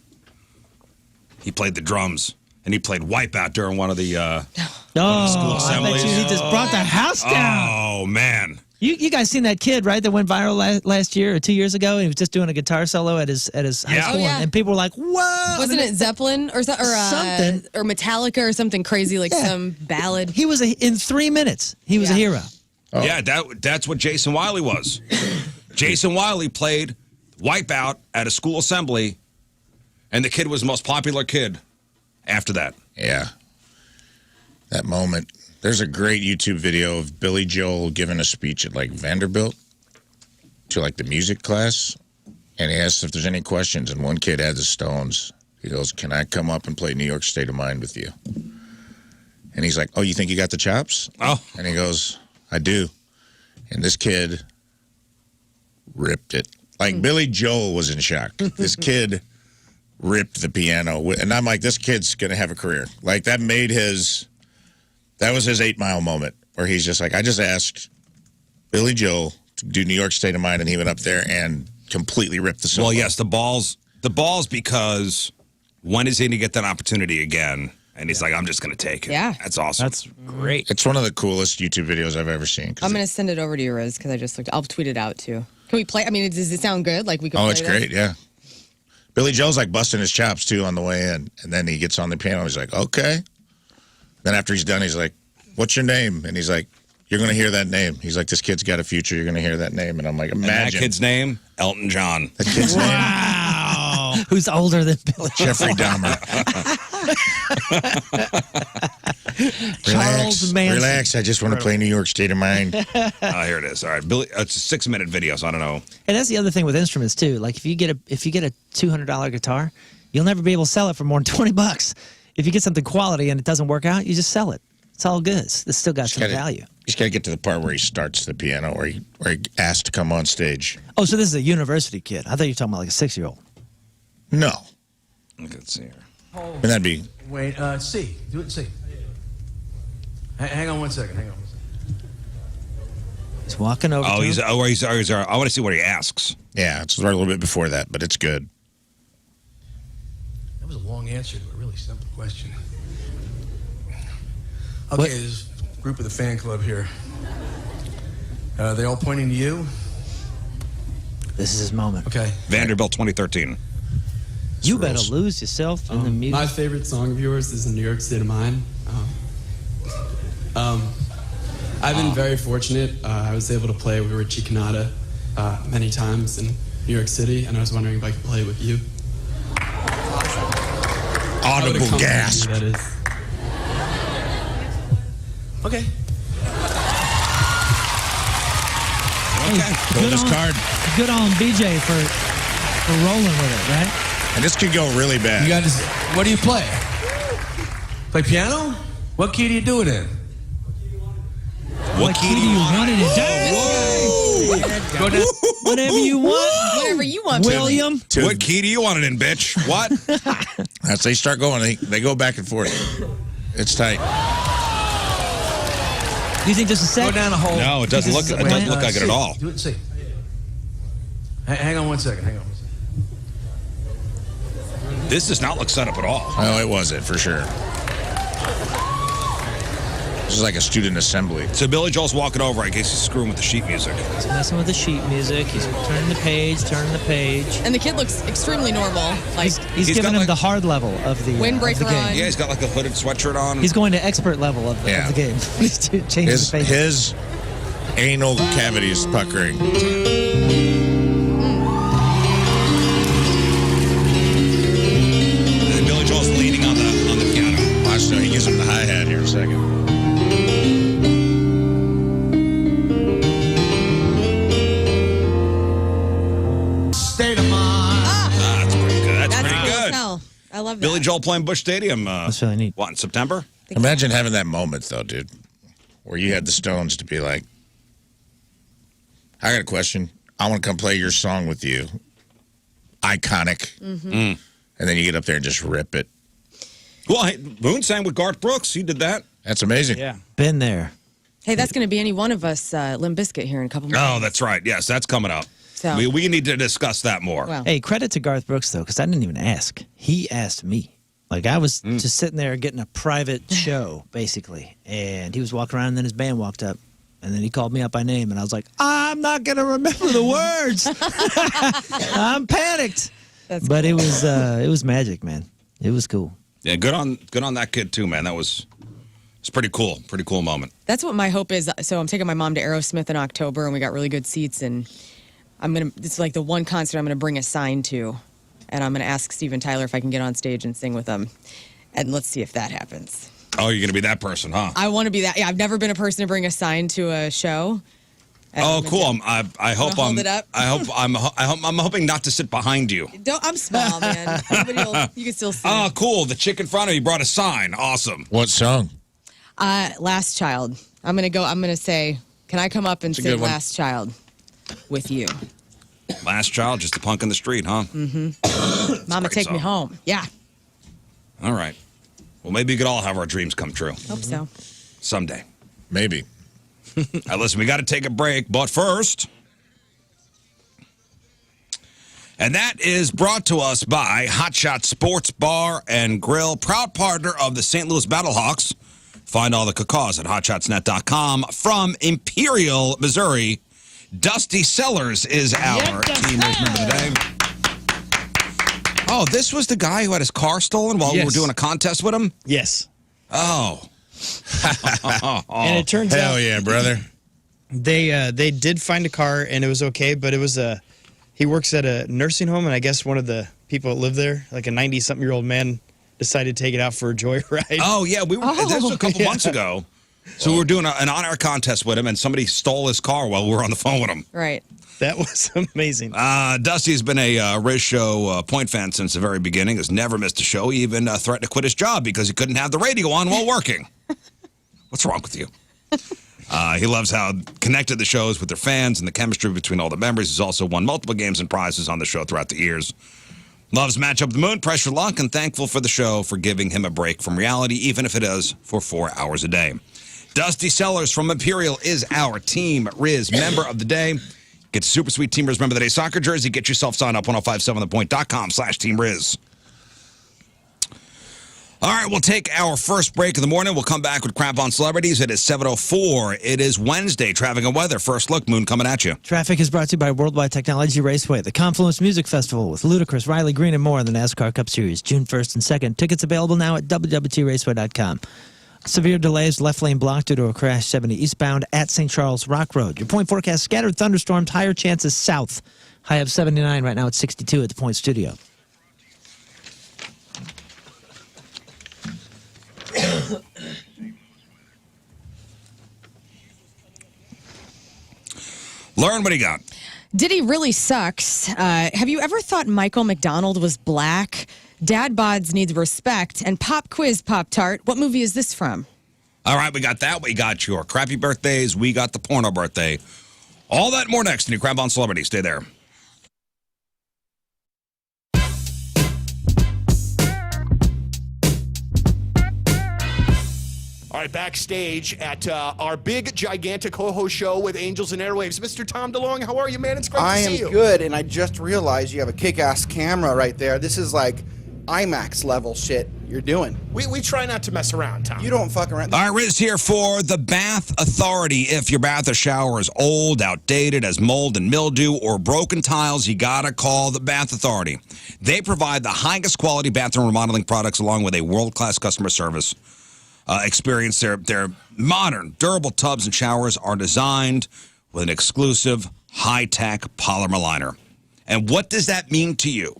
A: He played the drums, and he played Wipeout during one of the school assemblies.
D: I bet you he just brought the house down.
A: Oh, man.
D: You guys seen that kid, right, that went viral last year or 2 years ago? He was just doing a guitar solo at his high school, and people were like, "Whoa!"
B: Wasn't it Zeppelin or something or Metallica or something crazy like some ballad?
D: He was in 3 minutes. He was a hero.
A: Oh. Yeah, that's what Jason Wiley was. Jason Wiley played Wipeout at a school assembly, and the kid was the most popular kid after that.
C: Yeah. That moment. There's a great YouTube video of Billy Joel giving a speech at, like, Vanderbilt to, like, the music class, and he asked if there's any questions, and one kid had the Stones. He goes, "Can I come up and play New York State of Mind with you?" And he's like, "Oh, you think you got the chops?"
A: Oh.
C: And he goes, "I do." And this kid ripped it. Like, Billy Joel was in shock. This kid ripped the piano. And I'm like, this kid's going to have a career. Like, that was his 8 Mile moment where he's just like, I just asked Billy Joel to do New York State of Mind, and he went up there and completely ripped the solo.
A: Well, yes, the balls because when is he going to get that opportunity again? And he's like, I'm just going to take it.
B: Yeah.
A: That's awesome.
E: That's great.
C: It's one of the coolest YouTube videos I've ever seen.
B: I'm going to send it over to you, Rizz, because I just looked. I'll tweet it out, too. Can we play? I mean, does it sound good? Like we could play
C: it's great, yeah. Billy Joel's like busting his chops, too, on the way in. And then he gets on the piano. He's like, okay. Then after he's done, he's like, what's your name? And he's like, you're going to hear that name. He's like, this kid's got a future. You're going to hear that name. And I'm like, imagine.
A: And that kid's name? Elton John.
C: That kid's
D: Wow. Who's older than Billy?
C: Jeffrey Dahmer.
D: Charles Manson.
C: Relax. I just want to play New York State of Mind.
A: Here it is. All right, Billy. It's a 6-minute video, so I don't know.
D: And that's the other thing with instruments too. Like if you get a $200 guitar, you'll never be able to sell it for more than $20. If you get something quality and it doesn't work out, you just sell it. It's all good. It's still got some value.
C: He's got to get to the part where he starts the piano, where he asked to come on stage.
D: Oh, so this is a university kid. I thought you were talking about like a 6-year-old.
C: No.
A: Let's see here.
C: And that'd be.
F: Wait, C. Do it in C. Hang on one second.
D: He's walking over.
A: I want to see what he asks.
C: Yeah, it's right a little bit before that, but it's good.
F: That was a long answer to a really simple question. Okay, there's a group of the fan club here. Are they all pointing to you?
D: This is his moment.
F: Okay.
A: Vanderbilt 2013.
D: You better lose yourself in the music.
G: My favorite song of yours is New York State of Mind. I've been very fortunate. I was able to play with Richie Canada many times in New York City, and I was wondering if I could play with you.
C: Audible gasp.
G: That is.
F: Okay.
C: Pulled his card.
D: Good on BJ for rolling with it, right?
C: And this could go really bad.
F: You guys, what do you play? Play piano? What key do you do it in?
D: What key do you want it in?
C: Whoa!
F: Go down.
D: Whatever you want.
B: Whatever you want,
D: William.
A: What key do you want it in, bitch? What?
C: As they start going, they go back and forth. It's tight.
D: Do you think just a
F: Go
D: sec?
F: down a hole.
A: No, it doesn't look like it at all.
F: Do it in C. Hang on one second.
A: This does not look set up at all.
C: Oh, it wasn't, for sure. This is like a student assembly.
A: So Billy Joel's walking over. I guess he's screwing with the sheet music.
D: He's messing with the sheet music. He's turning the page.
B: And the kid looks extremely normal. Like
D: He's giving him the hard level of the
B: Windbreaker
D: of the game.
B: on.
A: Yeah, he's got like a hooded sweatshirt on.
D: He's going to expert level of the game. He's changing the page.
C: His anal cavity is puckering.
A: Billy Joel's leaning on the piano.
C: Watch, so he gives him the hi-hat here in a second.
F: State of mind.
A: That's pretty good. That's pretty
B: cool as
A: good.
B: hell. I love that.
A: Billy Joel playing Busch Stadium.
D: That's really neat.
A: What, in September?
C: Imagine having that moment, though, dude, where you had the Stones to be like, I got a question. I want to come play your song with you. Iconic.
B: Mm-hmm.
C: And then you get up there and just rip it.
A: Well, hey, Moon sang with Garth Brooks. He did that.
C: That's amazing.
E: Yeah.
D: Been there.
B: Hey, that's going to be any one of us, Limp Bizkit, here in a couple minutes.
A: Oh, that's right. Yes, that's coming up.
B: So,
A: We need to discuss that more.
B: well,
D: Hey, credit to Garth Brooks, though, because I didn't even ask. He asked me. Like, I was just sitting there getting a private show, basically. And he was walking around, and then his band walked up. And then he called me up by name, and I was like, I'm not going to remember the words. I'm panicked. But it was magic, man. It was cool.
A: Yeah, good on that kid, too, man. It's pretty cool. Pretty cool moment.
B: that's what my hope is. So I'm taking my mom to Aerosmith in October, and we got really good seats. And it's like the one concert I'm going to bring a sign to. And I'm going to ask Steven Tyler if I can get on stage and sing with him. And let's see if that happens.
A: Oh, you're going to be that person, huh?
B: I want to be that. Yeah, I've never been a person to bring a sign to a show.
A: Oh, cool. I hope
B: hold it up?
A: I'm hoping not to sit behind you.
B: I'm small, man. You can still see.
A: Oh, cool. The chick in front of you brought a sign. Awesome.
C: What song?
B: Last Child. I'm gonna say, can I come up and sing Last Child with you?
A: Last Child, just a punk in the street, huh?
B: Mm-hmm. Mama, take me home. Yeah.
A: All right. Well, maybe we could all have our dreams come true.
B: Hope so.
A: Someday.
C: Maybe.
A: Now, listen, we got to take a break, but first, and that is brought to us by Hot Shot Sports Bar and Grill, proud partner of the St. Louis Battlehawks. Find all the cacaws at hotshotsnet.com. From Imperial, Missouri, Dusty Sellers is our team member today. Oh, this was the guy who had his car stolen while we were doing a contest with him?
E: Yes.
A: Oh.
E: And it turns out,
C: hell yeah, brother.
E: They did find a car and it was okay, but it was he works at a nursing home, and I guess one of the people that live there, like a 90-something-year-old man, decided to take it out for a joyride.
A: Oh yeah, this was a couple months ago. So we were doing an on-air contest with him, and somebody stole his car while we were on the phone with him.
B: Right.
E: That was amazing.
A: Dusty's been a RizzShow point fan since the very beginning. Has never missed a show. He even threatened to quit his job because he couldn't have the radio on while working. What's wrong with you? He loves how connected the show is with their fans and the chemistry between all the members. He's also won multiple games and prizes on the show throughout the years. Loves Matchup the Moon, Pressure Luck, and thankful for the show for giving him a break from reality, even if it is for 4 hours a day. Dusty Sellers from Imperial is our Team Rizz member of the day. Get the super sweet Team Rizz member of the day soccer jersey. Get yourself signed up 1057thepoint.com/Team Rizz. All right, we'll take our first break of the morning. We'll come back with Crap on Celebrities. It is 7:04. It is Wednesday. Traffic and weather. First look, Moon coming at you.
D: Traffic is brought to you by Worldwide Technology Raceway, the Confluence Music Festival with Ludacris, Riley Green, and more in the NASCAR Cup Series, June 1st and 2nd. Tickets available now at www.raceway.com. Severe delays, left lane blocked due to a crash 70 eastbound at St. Charles Rock Road. Your point forecast, scattered thunderstorms, higher chances south. High of 79, right now it's 62 at the Point Studio.
A: Learn what he got.
B: Diddy really sucks. Have you ever thought Michael McDonald was black? Dad Bods needs respect. And Pop Quiz Pop-Tart. What movie is this from?
A: All right, we got that. We got your crappy birthdays. We got the porno birthday. All that and more next in your Crap on Celebrity. Stay there.
H: All right, backstage at our big, gigantic ho-ho show with Angels and Airwaves. Mr. Tom DeLong, how are you, man? It's great to see you.
I: I am good, and I just realized you have a kick-ass camera right there. This is like IMAX level shit you're doing.
H: We try not to mess around, Tom.
I: You don't fuck around.
A: All right, Rizz here for the Bath Authority. If your bath or shower is old, outdated, has mold and mildew, or broken tiles, you gotta call the Bath Authority. They provide the highest quality bathroom remodeling products along with a world-class customer service experience. Their modern, durable tubs and showers are designed with an exclusive high-tech polymer liner. And what does that mean to you?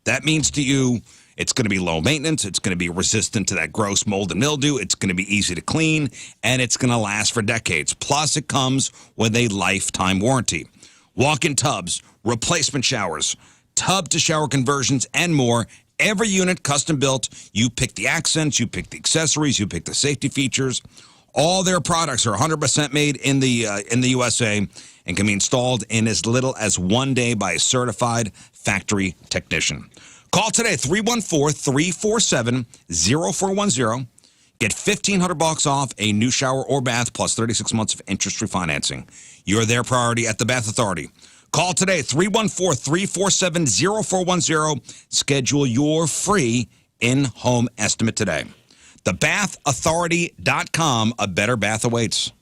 A: That means to you it's going to be low maintenance, it's going to be resistant to that gross mold and mildew, it's going to be easy to clean, and it's going to last for decades. Plus, it comes with a lifetime warranty. Walk-in tubs, replacement showers, tub-to-shower conversions, and more. Every unit custom built. You pick the accents, you pick the accessories, you pick the safety features. All their products are 100% made in the USA and can be installed in as little as 1 day by a certified factory technician. Call today, 314-347-0410. Get $1,500 off a new shower or bath plus 36 months of interest-free financing. You're their priority at the Bath Authority. Call today, 314-347-0410. Schedule your free in-home estimate today. TheBathAuthority.com. A better bath awaits.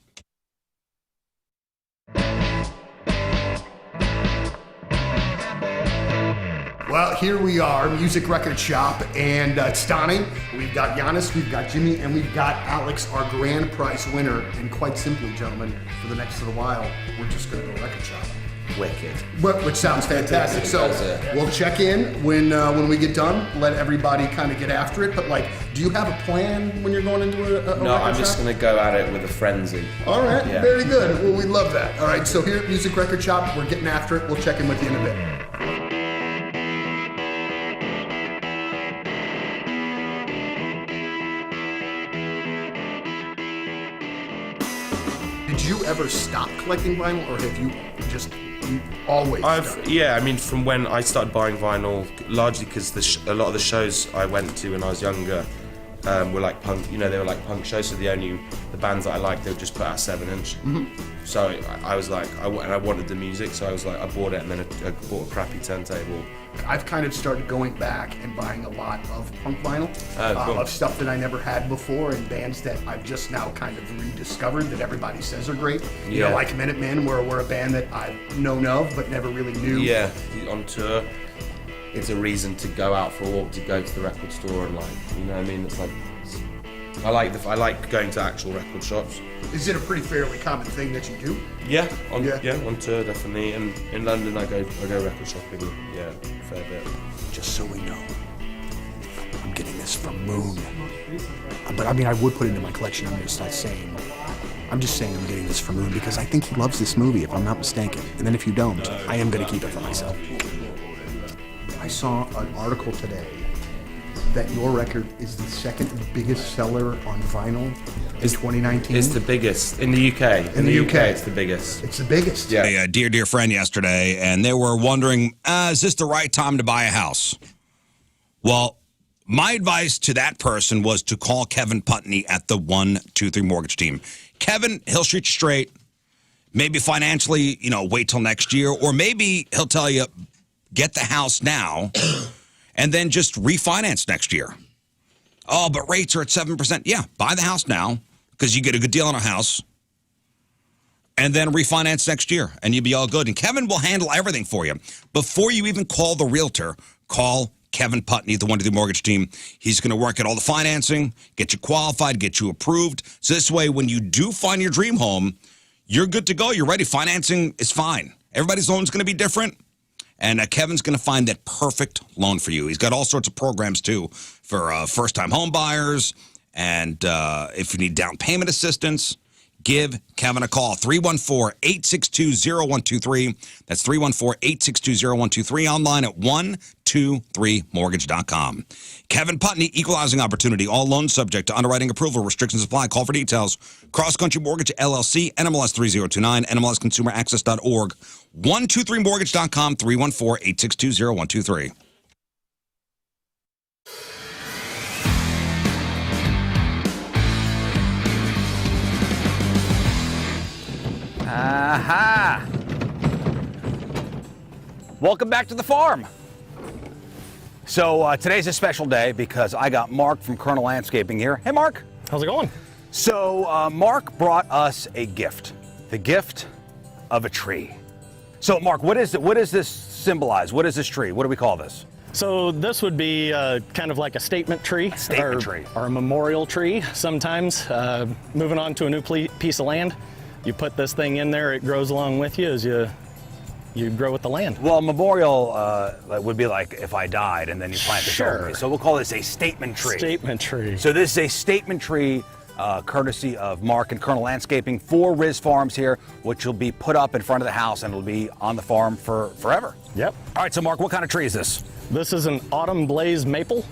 H: Well, here we are, Music Record Shop, and it's stunning. We've got Giannis, we've got Jimmy, and we've got Alex, our grand prize winner. And quite simply, gentlemen, for the next little while, we're just going to go record shop.
J: Wicked.
H: Which sounds fantastic. So we'll check in when we get done. Let everybody kind of get after it. But do you have a plan when you're going into a
J: No, I'm just going to go at it with a frenzy.
H: All right, very good. Well, we love that. All right, so here at Music Record Shop, we're getting after it. We'll check in with you in a bit. Did you ever stop collecting vinyl, or have you just always done it?
J: Yeah, I mean, from when I started buying vinyl, largely because a lot of the shows I went to when I was younger were like punk. They were like punk shows. So the bands that I liked, they would just put out 7-inch. Mm-hmm. So I was like, I wanted the music, so I was like, I bought it, and then I bought a crappy turntable.
H: I've kind of started going back and buying a lot of punk vinyl,
J: cool.
H: of stuff that I never had before, and bands that I've just now kind of rediscovered that everybody says are great.
J: Yeah.
H: Like Minutemen, we're a band that I've known of but never really knew.
J: Yeah, on tour, it's a reason to go out for a walk, to go to the record store, and you know what I mean? It's like, I like going to actual record shops.
H: Is it a pretty fairly common thing that you do?
J: Yeah, on tour definitely, and in London I go record shopping. Yeah, a fair bit.
H: Just so we know, I'm getting this from Moon. But I mean, I would put it into my collection. I'm just saying I'm getting this from Moon because I think he loves this movie, if I'm not mistaken. And then if you don't, I am going to keep it for myself. I saw an article today that your record is the second biggest seller on vinyl in 2019.
J: It's the biggest in the UK.
H: In the UK,
J: it's the biggest.
H: It's the biggest.
A: Yeah. A dear friend yesterday, and they were wondering, is this the right time to buy a house? Well, my advice to that person was to call Kevin Putney at the 123 Mortgage Team. Kevin, he'll shoot you straight. Maybe financially, wait till next year, or maybe he'll tell you, get the house now. And then just refinance next year. Oh, but rates are at 7%. Yeah, buy the house now because you get a good deal on a house. And then refinance next year, and you'll be all good. And Kevin will handle everything for you. Before you even call the realtor, call Kevin Putney, the 123 Mortgage Team. He's going to work at all the financing, get you qualified, get you approved. So this way, when you do find your dream home, you're good to go. You're ready. Financing is fine. Everybody's loan's going to be different. And Kevin's going to find that perfect loan for you. He's got all sorts of programs, too, for first-time home buyers. And if you need down payment assistance, give Kevin a call. 314-862-0123. That's 314-862-0123. Online at 123mortgage.com. Kevin Putney, equalizing opportunity. All loans subject to underwriting approval. Restrictions apply. Call for details. Cross Country Mortgage, LLC, NMLS 3029, NMLSconsumeraccess.org, 123mortgage.com, 314-862-0123.
K: Aha! Welcome back to the farm. So today's a special day because I got Mark from Colonel Landscaping here. Hey, Mark.
L: How's it going?
K: So Mark brought us a gift, the gift of a tree. So Mark, what does this symbolize? What is this tree? What do we call this?
L: So this would be kind of like a statement tree. Or a memorial tree sometimes. Moving on to a new piece of land, you put this thing in there, it grows along with you as you grow with the land.
K: Well, memorial would be like if I died and then you plant this over me. So we'll call this a statement tree.
L: Statement tree.
K: So this is a statement tree courtesy of Mark and Colonel Landscaping for Rizz Farms here, which will be put up in front of the house and it'll be on the farm for forever.
L: Yep.
K: All right, so Mark, what kind of tree is this?
L: This is an autumn blaze maple,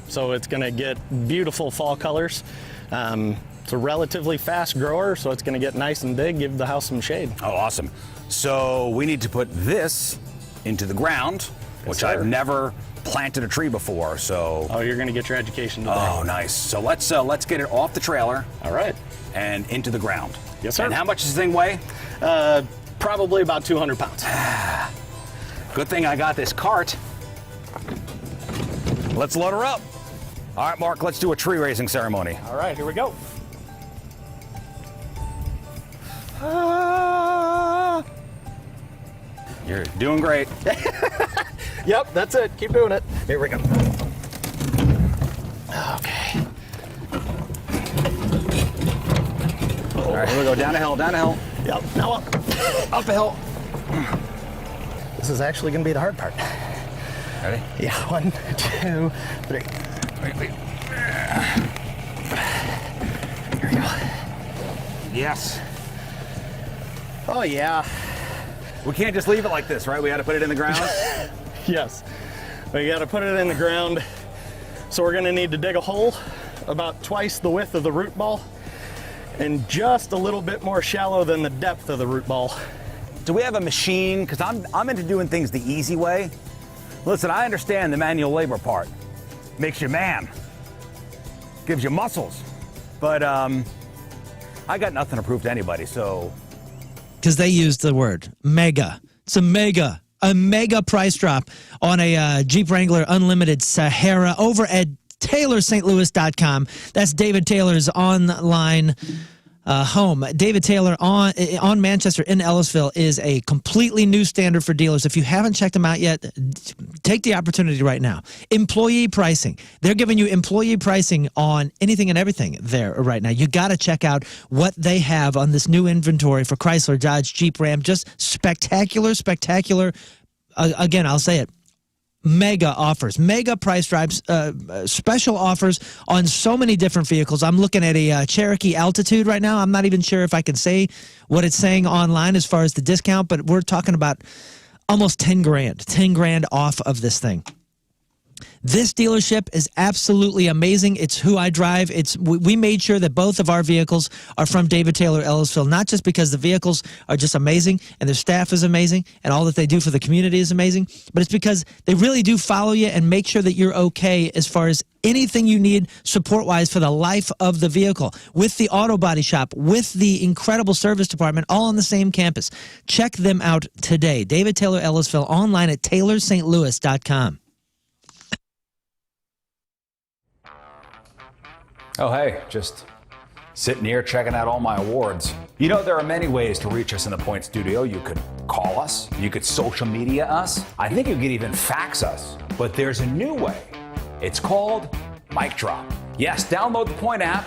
L: so it's going to get beautiful fall colors. It's a relatively fast grower, so it's going to get nice and big, give the house some shade.
K: Oh, awesome. So we need to put this into the ground, which I've never planted a tree before, so.
L: Oh, you're gonna get your education today.
K: Oh, nice. So let's get it off the trailer.
L: All right.
K: And into the ground.
L: Yes, sir.
K: And how much does this thing weigh?
L: Probably about 200 pounds.
K: Good thing I got this cart. Let's load her up. All right, Mark, let's do a tree raising ceremony.
L: All right, here we go.
K: You're doing great.
L: Yep, that's it. Keep doing it.
K: Here we go.
L: Okay.
K: All right, here we go. Down a hill, down a hill.
L: Yep, now up.
K: Up a hill.
L: This is actually gonna be the hard part.
K: Ready?
L: Yeah, 1, 2, 3.
K: Wait.
L: Here we go.
K: Yes.
L: Oh, yeah.
K: We can't just leave it like this, right? We got to put it in the ground.
L: Yes. We gotta put it in the ground. So we're gonna need to dig a hole about twice the width of the root ball and just a little bit more shallow than the depth of the root ball.
K: Do we have a machine? Because I'm into doing things the easy way. Listen, I understand the manual labor part. Makes you man. Gives you muscles. But I got nothing to prove to anybody, so.
D: Because they used the word mega. It's a mega price drop on a Jeep Wrangler Unlimited Sahara over at TaylorSt.Louis.com. That's David Taylor's online home. David Taylor on Manchester in Ellisville is a completely new standard for dealers. If you haven't checked them out yet, take the opportunity right now. Employee pricing. They're giving you employee pricing on anything and everything there right now. You got to check out what they have on this new inventory for Chrysler, Dodge, Jeep, Ram. Just spectacular. Again, I'll say it. Mega offers, mega price drives, special offers on so many different vehicles. I'm looking at a Cherokee Altitude right now. I'm not even sure if I can say what it's saying online as far as the discount, but we're talking about almost 10 grand off of this thing. This dealership is absolutely amazing. It's who I drive. We made sure that both of our vehicles are from David Taylor Ellisville, not just because the vehicles are just amazing and their staff is amazing and all that they do for the community is amazing, but it's because they really do follow you and make sure that you're okay as far as anything you need support-wise for the life of the vehicle. With the auto body shop, with the incredible service department, all on the same campus. Check them out today. David Taylor Ellisville, online at TaylorSt.Louis.com.
K: Oh, hey, just sitting here checking out all my awards. You know, there are many ways to reach us in the Point Studio. You could call us, you could social media us, I think you could even fax us. But there's a new way. It's called Mic Drop. Yes, download the Point app,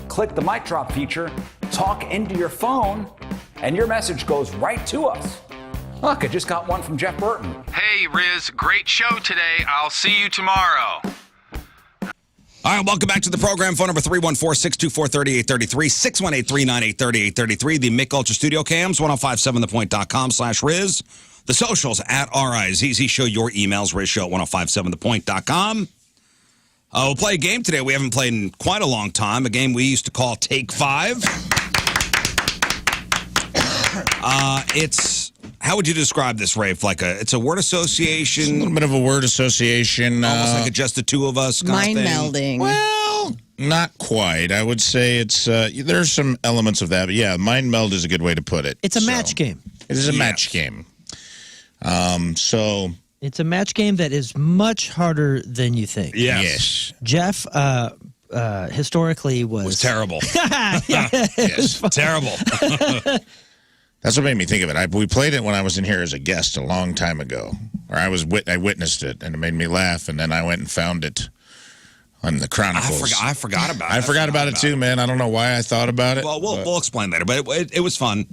K: click the Mic Drop feature, talk into your phone, and your message goes right to us. Look, I just got one from Jeff Burton.
M: Hey, Rizz, great show today. I'll see you tomorrow.
A: All right, welcome back to the program. Phone number 314-624-3833, 618-398-3833. The Mick Ultra Studio Cams, 1057thepoint.com/Rizz. The socials at RizzZ Show. Your emails, RizzShow at 1057thepoint.com. We'll play a game today we haven't played in quite a long time, a game we used to call Take 5. How would you describe this, Rafe? It's a word association?
C: It's a little bit of a word association.
A: Almost like just the two of us kind
B: Mind
A: of thing.
B: melding.
C: Well, not quite. I would say it's there's some elements of that. But yeah, mind meld is a good way to put it.
D: It's a match game.
C: It is a match game. So
D: it's a match game that is much harder than you think.
C: Yes.
D: Jeff historically was
A: terrible.
C: Yes.
A: Terrible.
C: That's what made me think of it. We played it when I was in here as a guest a long time ago, or I witnessed it, and it made me laugh. And then I went and found it on the Chronicles.
A: I forgot about it.
C: I forgot about it too, man. I don't know why I thought about it.
A: Well, we'll explain later, but it was fun,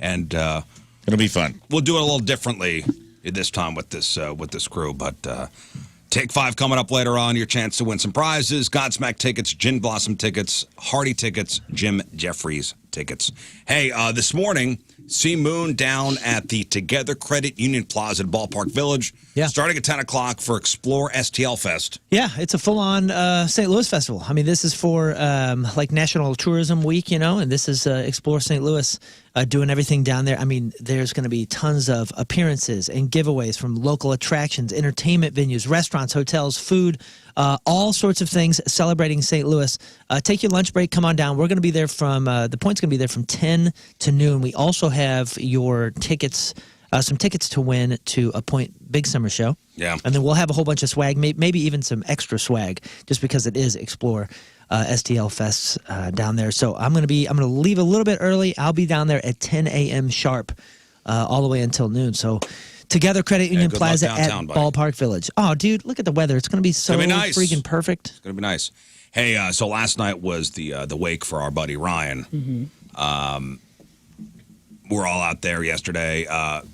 A: and
C: it'll be fun.
A: We'll do it a little differently this time with this crew. But Take 5 coming up later on. Your chance to win some prizes: Godsmack tickets, Gin Blossom tickets, Hardy tickets, Jim Jeffries tickets. Hey, this morning, see Moon down at the Together Credit Union Plaza at Ballpark Village.
D: Yeah.
A: Starting at 10 o'clock for Explore STL Fest.
D: Yeah, it's a full-on St. Louis festival. I mean, this is for like National Tourism Week, and this is Explore St. Louis doing everything down there. I mean, there's going to be tons of appearances and giveaways from local attractions, entertainment venues, restaurants, hotels, food, all sorts of things celebrating St. Louis. Take your lunch break, come on down. We're going to be there from, the point's going to be there from 10 to noon. We also have your tickets, some tickets to win to a Point Big Summer Show.
A: Yeah.
D: And then we'll have a whole bunch of swag, maybe even some extra swag, just because it is Explore STL Fests down there. So I'm going to leave a little bit early. I'll be down there at 10 a.m. sharp all the way until noon. So Together Credit Union Plaza at Ballpark Village. Oh, dude, look at the weather. It's going to be so
A: nice.
D: freaking perfect.
A: It's going to be nice. Hey, so last night was the wake for our buddy Ryan.
B: Mm-hmm.
A: We're all out there yesterday.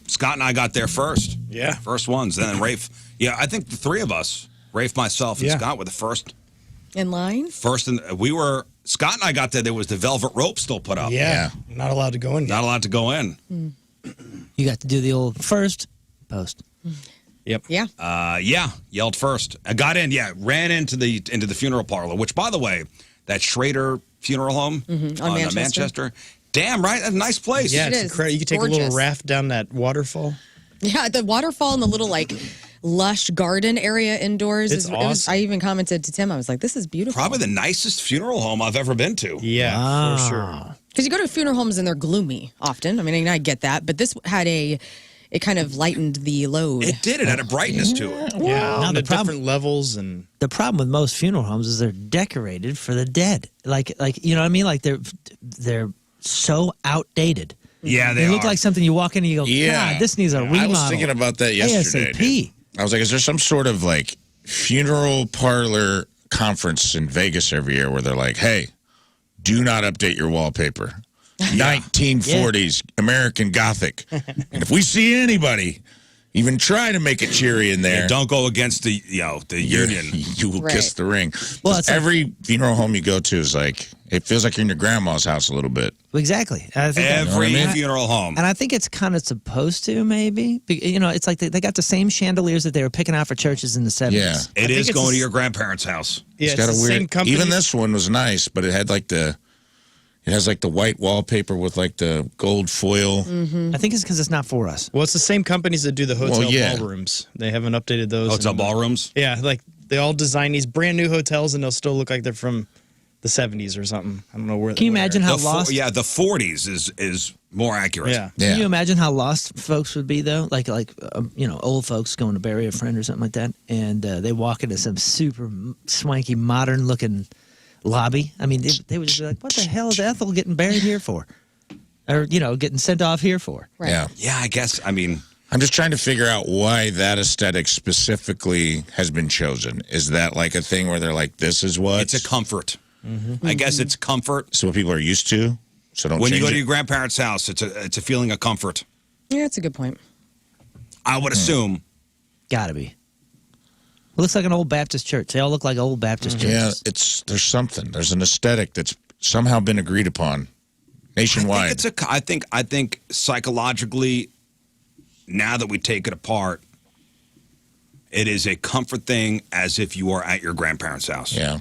A: Scott and I got there first.
E: Yeah.
A: First ones. Then Rafe. Yeah, I think the three of us, Rafe, myself, and Scott, were the first.
B: In line?
A: Scott and I got there. There was the velvet rope still put up.
E: Yeah. Not allowed to go in yet.
A: Not allowed to go in.
D: You got to do the old first, post.
E: Yep.
B: Yeah.
A: Yelled first. I got in, ran into the funeral parlor, which, by the way, that Schrader Funeral Home
B: On Manchester.
A: Manchester. Damn, right? That's a nice place.
E: Yeah,
B: It
E: it's
B: is.
E: incredible. You could take a
B: Gorgeous.
E: little raft down that waterfall.
B: Yeah, the waterfall and the little, lush garden area indoors.
E: It's awesome.
B: I even commented to Tim, I was like, this is beautiful.
A: Probably the nicest funeral home I've ever been to.
E: Yeah, for sure.
B: Because you go to funeral homes and they're gloomy often. I mean, I get that. But this had it kind of lightened the load.
A: It did. It had a brightness to it.
E: Yeah,
D: Now
E: on
D: the
E: the
D: problem-
E: different levels and
D: The problem with most funeral homes is they're decorated for the dead. Like you know what I mean? Like they're so outdated.
A: Yeah, they
D: look
A: are.
D: like something you walk in and you go, God, this needs a remodel.
C: I was thinking about that yesterday.
D: ASAP.
C: Dude. I was like, is there some sort of funeral parlor conference in Vegas every year where they're like, hey, do not update your wallpaper. 1940s American Gothic. And if we see anybody even try to make it cheery in there,
A: Don't go against the union.
C: You will
B: Right.
C: kiss the ring.
D: Well, it's
C: every funeral home you go to is it feels like you're in your grandma's house a little bit.
D: Exactly. I think
A: Every
C: I mean?
A: funeral home.
D: and I think it's kind of supposed to, maybe. It's like they got the same chandeliers that they were picking out for churches in the 70s.
C: Yeah.
A: It is
E: it's
A: going
E: the-
A: to your grandparents' house.
E: yeah,
C: It's got
E: the
C: a weird.
E: same company.
C: Even this one was nice, but it had it has the white wallpaper with the gold foil.
D: I think it's because it's not for us.
E: Well, it's the same companies that do the hotel
C: Well, yeah.
E: ballrooms. They haven't updated those.
A: Hotel ballrooms.
E: Yeah, they all design these brand new hotels, and they'll still look like they're from the 70s or something. I don't know where.
D: Can you imagine how
A: The
D: lost?
A: the 40s is more accurate.
E: Yeah.
C: Yeah.
D: Can you imagine how lost folks would be though? Old folks going to bury a friend or something like that, and they walk into some super swanky, modern-looking lobby. I mean, they would just be like, "What the hell is Ethel getting buried here for?" Or getting sent off here for?
B: Right.
C: Yeah.
A: Yeah, I guess. I mean,
C: I'm just trying to figure out why that aesthetic specifically has been chosen. Is that a thing where they're like, this is what?
A: it's a comfort. I guess it's comfort.
C: So what people are used to. So don't
A: When you
C: change
A: go to
C: it.
A: your grandparents' house, it's a feeling of comfort.
B: Yeah, that's a good point.
A: I would assume.
D: Gotta be. It looks like an old Baptist church. They all look like old Baptist churches.
C: Yeah, there's something. There's an aesthetic that's somehow been agreed upon nationwide.
A: I think psychologically, now that we take it apart, it is a comfort thing as if you are at your grandparents' house.
C: Yeah.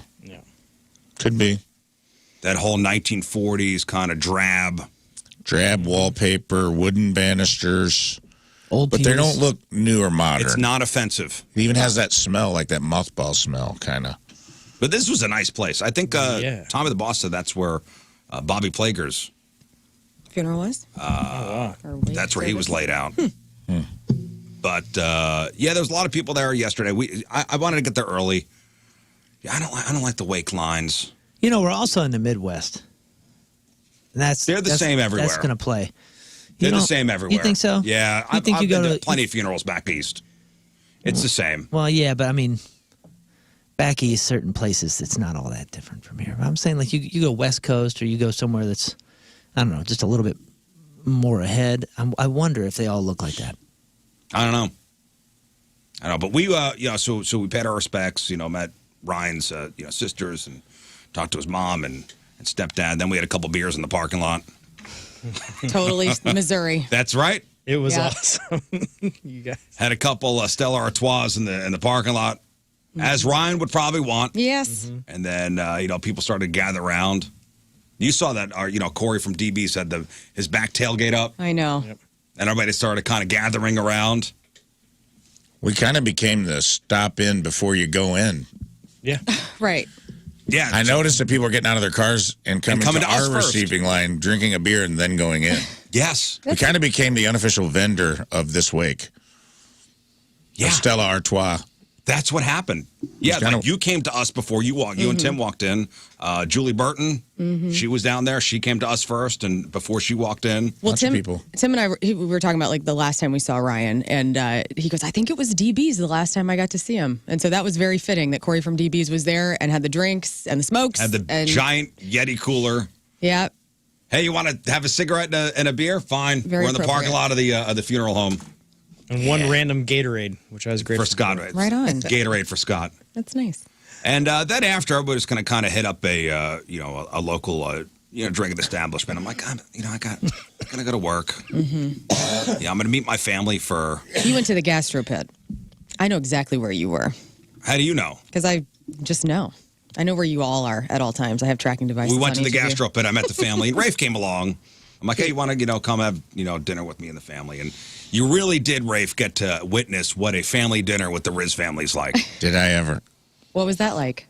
C: Could be.
A: That whole 1940s kind of drab.
C: Wallpaper, wooden banisters.
D: Old
C: But they
D: pews.
C: don't look new or modern.
A: It's not offensive.
C: It even has that smell, like that mothball smell, kind of.
A: But this was a nice place. I think Tommy the Boss said that's where Bobby Plager's,
B: Funeral was?
A: that's where he was laid out. But, there was a lot of people there yesterday. I wanted to get there early. Yeah, I don't like the wake lines.
D: We're also in the Midwest. And
A: They're the same everywhere.
D: That's going to play.
A: They're the same everywhere.
D: You think so?
A: Yeah.
D: You think
A: I've
D: you go
A: been
D: to
A: plenty of funerals back east. It's the same.
D: Well, yeah, but I mean, back east, certain places, it's not all that different from here. I'm saying, you go West Coast or you go somewhere that's, I don't know, just a little bit more ahead. I wonder if they all look like that.
A: I don't know. But we, so we paid our respects, met Ryan's, sisters and talked to his mom and and stepdad. Then we had a couple beers in the parking lot.
B: Totally Missouri.
A: That's right.
E: It was
B: Yeah.
E: awesome. You guys.
A: Had a couple Stella Artois in the parking lot, as Ryan would probably want.
B: Yes.
A: And then people started to gather around. You saw that, Corey from DB's had his back tailgate up,
B: I know.
E: Yep.
A: and everybody started kind of gathering around.
C: We kind of became the stop in before you go in.
E: Yeah.
B: Right.
A: Yeah,
C: I noticed that people were getting out of their cars and coming
A: coming
C: to
A: to us
C: our
A: first.
C: receiving line, drinking a beer, and then going in.
A: Yes.
C: We kind of became the unofficial vendor of this wake.
A: Yeah.
C: Of Stella Artois.
A: That's what happened. Yeah,
C: kinda-
A: like you came to us before you walked. You and Tim walked in. Julie Burton, she was down there. She came to us first, and before she walked in,
B: Well,
C: Bunch of
B: Tim,
C: people.
B: Tim and I we were talking about like the last time we saw Ryan, and he goes, "I think it was DB's the last time I got to see him," and so that was very fitting that Corey from DB's was there and had the drinks and the smokes
A: had the
B: and,
A: giant Yeti cooler.
B: Yeah,
A: Hey, you want to have a cigarette and a beer? Fine.
B: Very
A: We're in the parking
B: appropriate.
A: lot of the funeral home
E: And one random Gatorade, which I was grateful
A: for Scott.
B: Right on.
A: Gatorade for Scott.
B: That's nice.
A: And then after, everybody was going to kind of hit up a local drinking establishment. I'm like, I'm gonna go to work. Mm-hmm. Yeah, I'm gonna meet my family for.
B: You went to the gastro pit. I know exactly where you were
A: How do you know?
B: because I just know. I know where you all are at all times. I have tracking devices.
A: We went to
B: on
A: the
B: each of you.
A: gastro pit. I met the family, and Rafe came along. I'm like, hey, you want to come have dinner with me and the family? And you really did, Rafe, get to witness what a family dinner with the Rizz family's like.
C: Did I ever?
B: What was that like?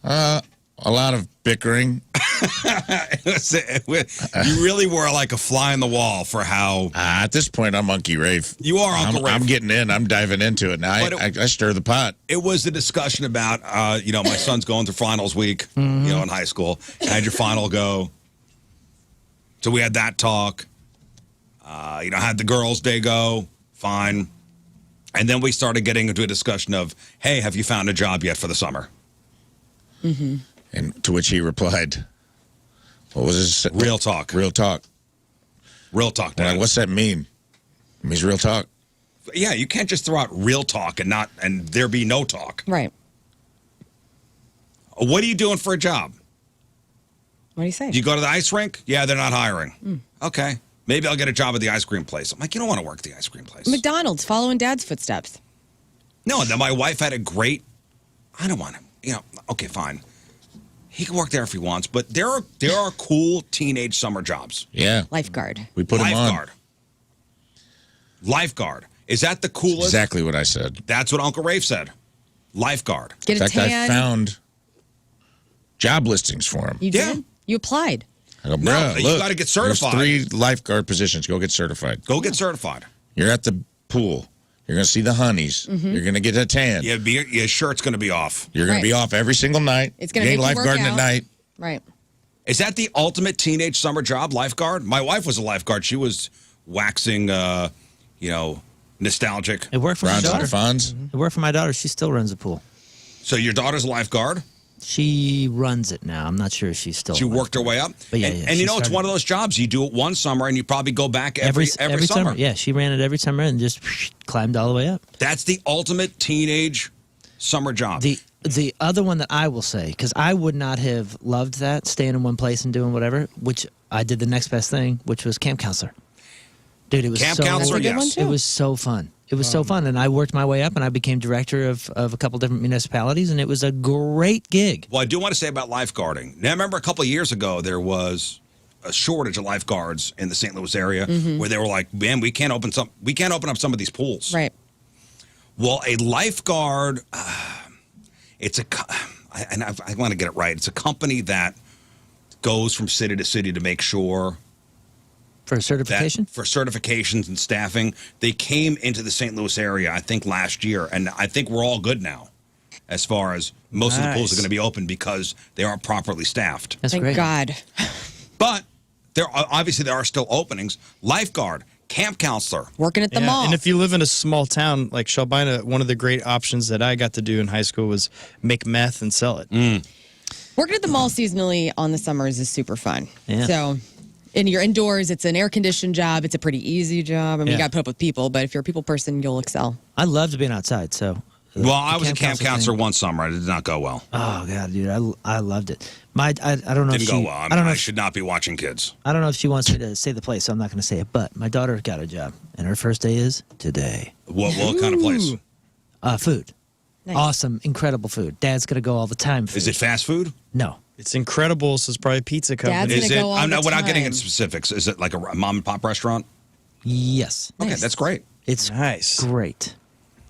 C: A lot of bickering.
A: You really were like a fly on the wall for how
C: At this point, I'm Monkey Rafe.
A: you are, Uncle Rafe.
C: I'm getting in. I'm diving into it. Now
A: But
C: I stir the pot.
A: It was the discussion about, my son's going through finals week, in high school. How'd your final go? So we had that talk. How'd the girls' day go? Fine. And then we started getting into a discussion of, hey, have you found a job yet for the summer?
C: And to which he replied, what was his?
A: Real talk.
C: Real talk.
A: Real talk,
C: Well,
A: Dad.
C: what's that mean? It means real talk.
A: Yeah, you can't just throw out real talk and there be no talk.
B: Right.
A: What are you doing for a job?
B: What do you say?
A: Do you go to the ice rink? Yeah, they're not hiring. Okay. Maybe I'll get a job at the ice cream place. I'm like, you don't want to work at the ice cream place.
B: McDonald's, following Dad's footsteps.
A: No, and then my wife had a great, I don't want to, okay, fine. He can work there if he wants, but there are cool teenage summer jobs.
C: Yeah.
B: Lifeguard.
C: We put him on.
A: Lifeguard. Lifeguard. Is that the coolest?
C: Exactly what I said.
A: That's what Uncle Rafe said. Lifeguard.
B: Get
C: In
B: a
C: fact, I
B: tan.
C: found job listings for him.
B: You
A: Yeah.
B: did? You applied.
C: I go,
A: No,
C: bruh,
A: you
C: look,
A: gotta get certified."
C: There's 3 lifeguard positions. Go get certified.
A: Go get certified.
C: You're at the pool. You're going to see the honeys. You're going to get a tan.
A: Yeah, your shirt's going to be off.
C: You're going
B: Right.
C: to be off every single night.
B: It's gonna
C: you ain't
B: make you work
C: lifeguarding at
B: out.
C: night.
B: Right.
A: Is that the ultimate teenage summer job, lifeguard? My wife was a lifeguard. She was waxing, nostalgic.
D: It worked for my
C: Bronz
D: daughter.
C: and Fonz.
D: It worked for my daughter. She still runs the pool.
A: So your daughter's a lifeguard.
D: She runs it now. I'm not sure if she's still.
A: She
D: a
A: worked her way up.
D: But yeah,
A: and,
D: yeah,
A: and
D: she
A: it's
D: started-
A: one of those jobs. You do it one summer and you probably go back every summer.
D: Yeah, she ran it every summer and just climbed all the way up.
A: That's the ultimate teenage summer job.
D: The other one that I will say, because I would not have loved that, staying in one place and doing whatever, which I did the next best thing, which was camp counselor. Dude, it was
A: Camp
D: so
A: counselor,
B: That's a good
A: yes.
B: one, too.
D: It was so fun. It was so fun, and I worked my way up, and I became director of a couple different municipalities, and it was a great gig.
A: Well, I do want to say about lifeguarding. Now, I remember a couple of years ago, there was a shortage of lifeguards in the St. Louis area where they were like, man, we can't open up some of these pools.
B: Right.
A: Well, a lifeguard, I want to get it right. It's a company that goes from city to city to make sure
D: For a certification?
A: that for certifications and staffing, they came into the St. Louis area, I think, last year. And I think we're all good now as far as most of the pools are
D: Nice.
A: going to be open because they aren't properly staffed.
D: That's
B: Thank
D: great.
B: God.
A: But there are still openings. Lifeguard, camp counselor.
B: Working at the
E: Yeah,
B: mall.
E: and if you live in a small town like Shelbina, one of the great options that I got to do in high school was make meth and sell it.
B: Working at the mall seasonally on the summers is super fun.
D: Yeah.
B: So, and you're indoors. It's an air-conditioned job. It's a pretty easy job. I mean, you
D: Yeah.
B: got to put up with people, but if you're a people person, you'll excel.
D: I loved being outside, so
A: Well, I was a camp counselor one summer. It did not go well.
D: Oh God, dude, I loved it. I don't know.
A: Didn't go well. I mean, I should not be watching kids.
D: I don't know if she wants me to say the place, so I'm not going to say it. But my daughter got a job, and her first day is today.
A: What kind of place?
D: Food.
B: Nice.
D: Awesome, incredible food. Dad's going to go all the time.
A: Is it fast food?
D: No.
E: It's incredible, so it's probably pizza company.
B: Dad's gonna go all the
A: We're not getting
B: time.
A: into specifics. Is it like a mom and pop restaurant?
D: Yes.
A: Okay,
B: Nice.
A: that's great.
D: It's
E: Nice.
D: great.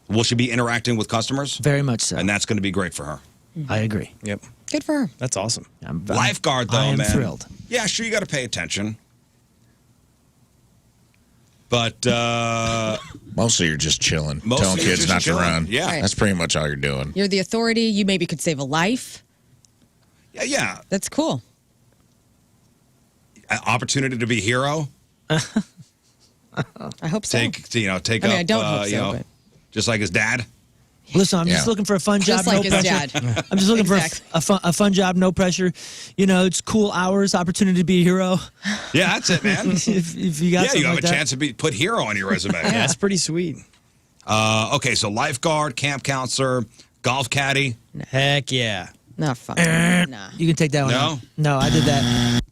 A: Will she be interacting with customers?
D: Very much so.
A: And that's going to be great for her.
D: I agree.
E: Yep.
B: Good for her.
E: That's awesome.
A: Lifeguard, though,
D: I am
A: man.
D: thrilled.
A: Yeah, sure, you got to pay attention. But
C: Mostly you're just chilling,
A: Mostly
C: telling
A: you're
C: kids
A: just
C: not
A: chilling.
C: to run.
A: Yeah.
B: Right.
C: That's pretty much all you're doing.
B: You're the authority. You maybe could save a life.
A: yeah,
B: That's cool.
A: opportunity to be a hero.
B: I hope so.
A: Take
B: I
A: up.
B: mean, I don't hope so, but-
A: just like his dad.
D: Listen, I'm
C: Yeah.
D: just looking for a fun job,
B: Just like
D: no
B: his
D: pressure.
B: dad.
D: I'm just looking
B: Exactly.
D: for a fun job, no pressure. You know, it's cool hours, opportunity to be a hero.
A: Yeah, that's it, man.
D: if you got
A: Yeah,
D: something
A: you have
D: like
A: a
D: that.
A: chance to put hero on your resume.
E: Yeah, that's pretty sweet.
A: Okay, so lifeguard, camp counselor, golf caddy.
E: Heck yeah.
B: Not fun. Nah.
D: You can take that one.
A: No?
D: out. No, I did that.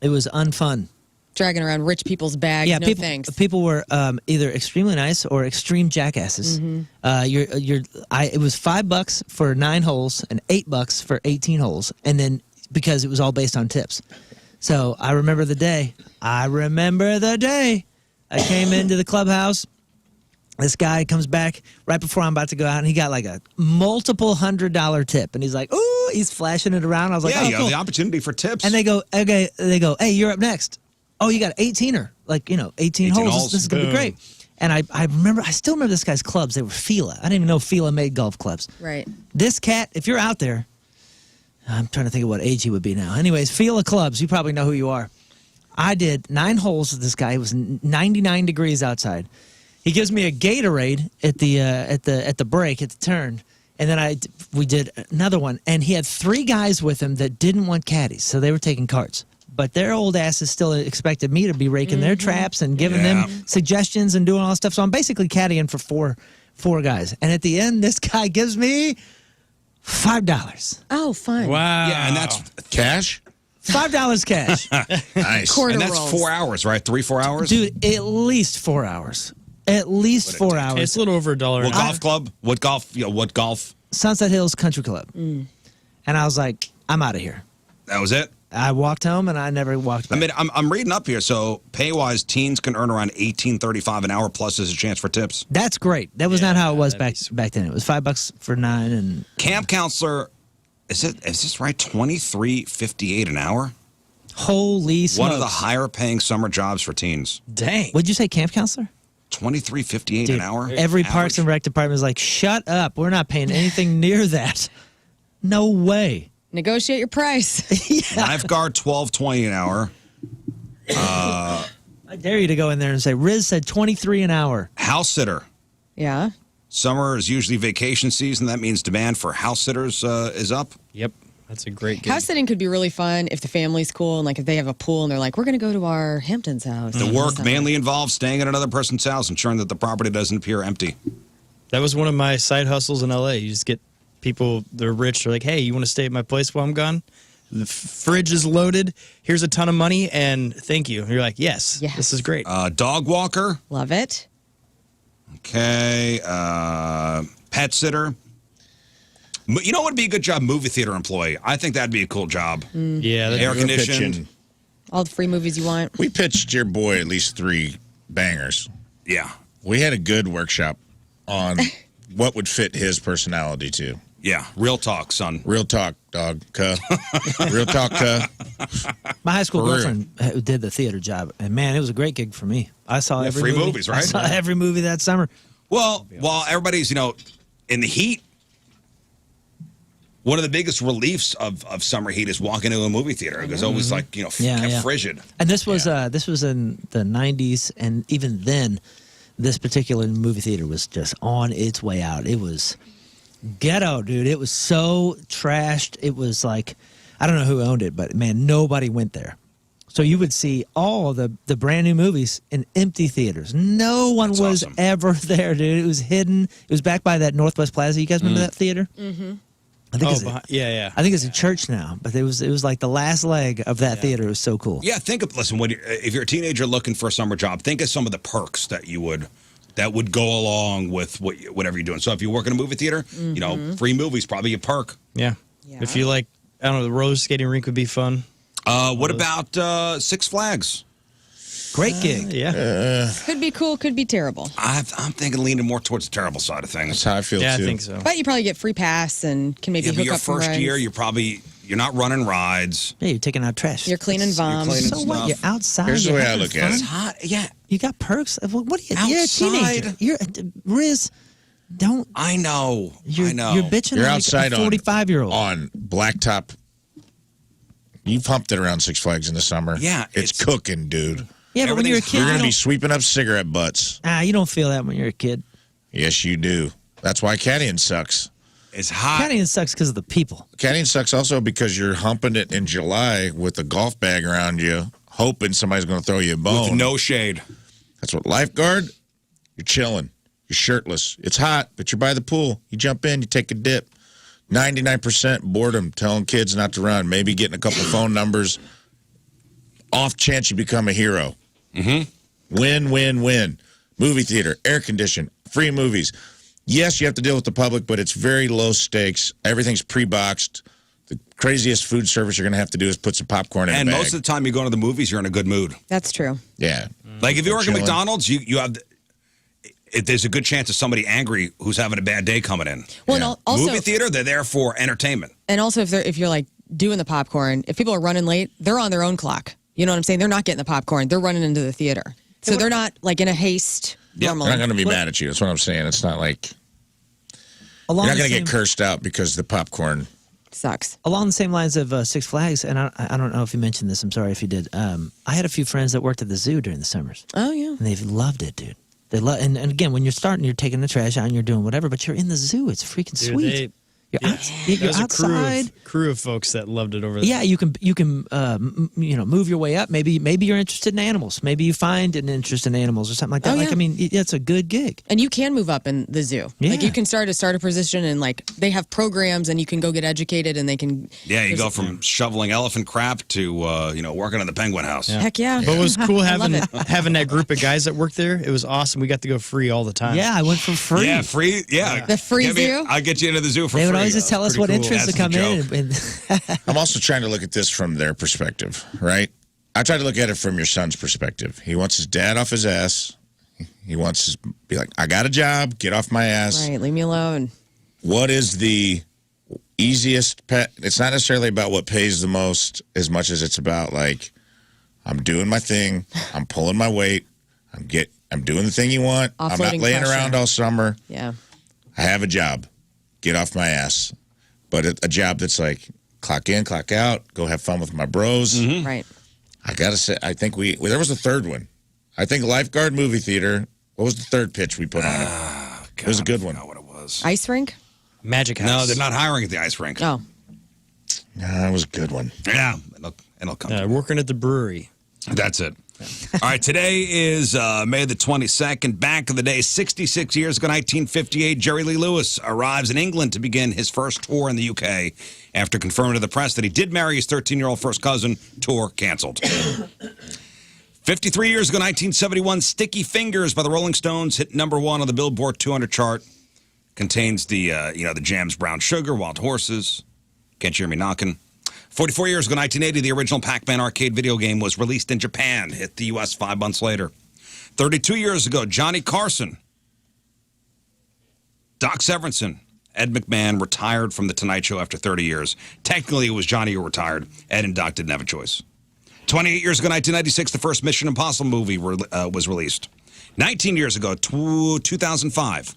D: It was unfun.
B: Dragging around rich people's bags.
D: Yeah,
B: no
D: people,
B: thanks.
D: people were either extremely nice or extreme jackasses. It was $5 for 9 holes and $8 for 18 holes, and then because it was all based on tips. So I remember the day. I came into the clubhouse. This guy comes back right before I'm about to go out, and he got like a multiple $100 tip, and he's like, "Ooh!" He's flashing it around. I was like,
A: Yeah,
D: "Oh,
A: you
D: cool."
A: have the opportunity for tips.
D: And they go, "Okay." They go, "Hey, you're up next." Oh, you got 18er, 18 holes. This is gonna be
E: Boom.
D: great. And I still remember this guy's clubs. They were Fila. I didn't even know Fila made golf clubs.
B: Right.
D: This cat, if you're out there, I'm trying to think of what age he would be now. Anyways, Fila clubs. You probably know who you are. I did 9 holes with this guy. It was 99 degrees outside. He gives me a Gatorade at the break at the turn, and then we did another one. And he had 3 guys with him that didn't want caddies, so they were taking carts. But their old asses still expected me to be raking their traps and giving them suggestions and doing all that stuff. So I'm basically caddying for four guys. And at the end, this guy gives me $5.
B: Oh, fun.
E: Wow.
A: yeah, and that's
C: Cash?
D: $5 cash.
C: Nice.
B: Quarter
A: and that's
B: rolls.
A: 4 hours, right? 3-4 hours.
D: Dude, at least 4 hours. At least 4 hours.
E: It's a little over $1.
A: What golf club? What golf? What golf?
D: Sunset Hills Country Club. And I was like, I'm out of here.
A: That was it.
D: I walked home and I never walked back.
A: I mean, I'm reading up here. So pay-wise, teens can earn around $18.35 an hour, plus there's a chance for tips.
D: That's great. That was not how it was
E: that'd
D: back then. It was $5 for 9 and
A: Camp counselor, is this right? $23.58 an hour.
D: holy smokes.
A: One of the higher-paying summer jobs for teens.
E: Dang.
D: What'd you say, camp counselor?
A: $23.58
D: Dude,
A: an hour.
D: every Parks and Rec department is like, shut up. We're not paying anything near that. No way.
B: Negotiate your price.
A: Lifeguard $12.20 an hour.
D: I dare you to go in there and say, Rizz said 23 an hour.
A: House sitter.
B: Yeah.
A: Summer is usually vacation season. That means demand for house sitters is up.
E: Yep. That's a great gig.
B: House sitting could be really fun if the family's cool and like if they have a pool and they're like, we're going to go to our Hamptons house.
A: The work mainly involves staying at another person's house, ensuring that the property doesn't appear empty.
E: That was one of my side hustles in LA. You just get people, they're rich. They're like, hey, you want to stay at my place while I'm gone? The fridge is loaded. Here's a ton of money, and thank you. And you're like, yes, this is great.
A: Dog walker.
B: Love it.
A: Okay. Pet sitter. You know what would be a good job? Movie theater employee. I think that'd be a cool job.
E: Yeah.
A: Air
C: We're
A: conditioned.
C: pitching-
B: All the free movies you want.
C: We pitched your boy at least 3 bangers.
A: Yeah.
C: We had a good workshop on what would fit his personality to.
A: Yeah. Real talk, son.
C: Real talk, dog. Cuh. Real talk, cuh.
D: My high school
C: For real.
D: girlfriend did the theater job, and man, it was a great gig for me. I saw every
A: free
D: movie.
A: movies, right?
D: I saw every movie that summer.
A: Well, while everybody's, in the heat, one of the biggest reliefs of summer heat is walking into a movie theater. It was always like, frigid.
D: And this was in the 90s, and even then, this particular movie theater was just on its way out. It was ghetto, dude. It was so trashed. It was like, I don't know who owned it, but man, nobody went there. So you would see all the brand new movies in empty theaters. No one was ever there, dude. It was hidden. It was back by that Northwest Plaza. You guys remember that theater?
B: Mm-hmm.
D: I think I think it's a church now, but it was like the last leg of that theater. It was so cool.
A: Yeah, listen, if you're a teenager looking for a summer job, think of some of the perks that would go along with whatever you're doing. So if you work in a movie theater, you know, free movies probably a perk.
E: Yeah. If you like, I don't know, the roller skating rink would be fun.
A: What about Six Flags?
D: Great gig.
B: Could be cool, could be terrible.
A: I'm thinking leaning more towards the terrible side of things.
C: That's how I feel, too.
E: Yeah, I think so.
B: But you probably get free pass and can maybe hook
A: your
B: up some
A: first
B: rides.
A: year, you're not running rides.
D: Yeah, you're taking out trash.
B: You're cleaning vomit.
D: So what? You're outside.
C: Here's the
D: you're
C: way I
D: having
C: look at
D: fun.
C: it.
A: It's hot. Yeah.
D: You got perks. What are you? You're a
A: Outside.
D: teenager. You're Rizz. Don't.
A: I know.
D: You're bitching
C: You're
D: like
C: outside
D: a 45-year-old
C: on blacktop. You've humped it around Six Flags in the summer.
A: Yeah,
C: it's cooking, dude.
D: Yeah, but when you're a kid,
C: you're going
D: you
C: to be
D: don't-
C: sweeping up cigarette butts.
D: you don't feel that when you're a kid.
C: Yes, you do. That's why caddying sucks.
A: It's hot.
D: Caddying sucks because of the people.
C: Caddying sucks also because you're humping it in July with a golf bag around you, hoping somebody's going to throw you a bone.
A: With no shade.
C: That's what lifeguard. You're chilling. You're shirtless. It's hot, but you're by the pool. You jump in, you take a dip. 99% boredom, telling kids not to run. Maybe getting a couple phone numbers. Off chance you become a hero.
A: Mm-hmm.
C: Win, win, win. Movie theater, air conditioned, free movies. Yes, you have to deal with the public, but it's very low stakes. Everything's pre-boxed. The craziest food service you're going to have to do is put some popcorn in a bag.
A: And most of the time you go to the movies, you're in a good mood.
B: That's true.
C: Yeah.
A: Like if you work at
C: Chilling.
A: McDonald's, you have... There's a good chance of somebody angry who's having a bad day coming in.
B: Well, and also
A: movie theater, they're there for entertainment.
B: And also, if you're like doing the popcorn, if people are running late, they're on their own clock. You know what I'm saying? They're not getting the popcorn. They're running into the theater. So they're not like in a haste. Normally.
C: They're not going to be mad at you. That's what I'm saying. It's not like you're not going to get cursed out because the popcorn
B: sucks.
D: Along the same lines of Six Flags, and I don't know if you mentioned this. I'm sorry if you did. I had a few friends that worked at the zoo during the summers.
B: Oh, yeah.
D: And they've loved it, dude. They love, and again, when you're starting, you're taking the trash out and you're doing whatever, but you're in the zoo. It's freaking sweet. You're outside.
E: Crew of folks that loved it over there.
D: Yeah, you can move your way up. Maybe you're interested in animals. Maybe you find an interest in animals or something like that.
B: Oh, yeah.
D: I mean, it's a good gig.
B: And you can move up in the zoo.
D: Yeah.
B: Like you can start a position and like they have programs and you can go get educated and they can.
A: Yeah, you go from shoveling elephant crap to working on the penguin house.
B: Yeah. Heck yeah.
E: But it was cool
B: I love
E: having that group of guys that worked there. It was awesome. We got to go free all the time.
D: Yeah, I went for free.
A: Yeah, free. Yeah,
B: The free zoo?
A: I'll get you into the zoo for
D: They
A: free.
D: would always just tell us what interests to come in.
C: I'm also trying to look at this from their perspective, right? I try to look at it from your son's perspective. He wants his dad off his ass. He wants to be like, I got a job, get off my ass.
B: Right, leave me alone.
C: What is the easiest pet? It's not necessarily about what pays the most as much as it's about like, I'm doing my thing, I'm pulling my weight, I'm doing the thing you want. I'm not
B: Offloading
C: laying
B: pressure.
C: around all summer.
B: Yeah.
C: I have a job. Get off my ass. But a job that's like clock in, clock out, go have fun with my bros.
A: Mm-hmm.
B: Right.
C: I got to say, I think there was a third one. I think lifeguard movie theater. What was the third pitch we put on it? It was a good one.
A: I don't know what it was.
B: Ice rink?
E: Magic House.
A: No, they're not hiring at the ice rink.
B: Oh.
C: That was a good one.
A: Yeah, it'll come.
E: Working at the brewery.
A: That's it. All right, today is May the 22nd. Back in the day, 66 years ago, 1958, Jerry Lee Lewis arrives in England to begin his first tour in the UK after confirming to the press that he did marry his 13-year-old first cousin. Tour canceled. 53 years ago, 1971, Sticky Fingers by the Rolling Stones hit #1 on the Billboard 200 chart. Contains the jams Brown Sugar, Wild Horses, Can't You Hear Me Knockin'. 44 years ago, 1980, the original Pac-Man arcade video game was released in Japan, hit the U.S. 5 months later. 32 years ago, Johnny Carson, Doc Severinsen, Ed McMahon retired from The Tonight Show after 30 years. Technically, it was Johnny who retired. Ed and Doc didn't have a choice. 28 years ago, 1996, the first Mission Impossible movie was released. 19 years ago, 2005,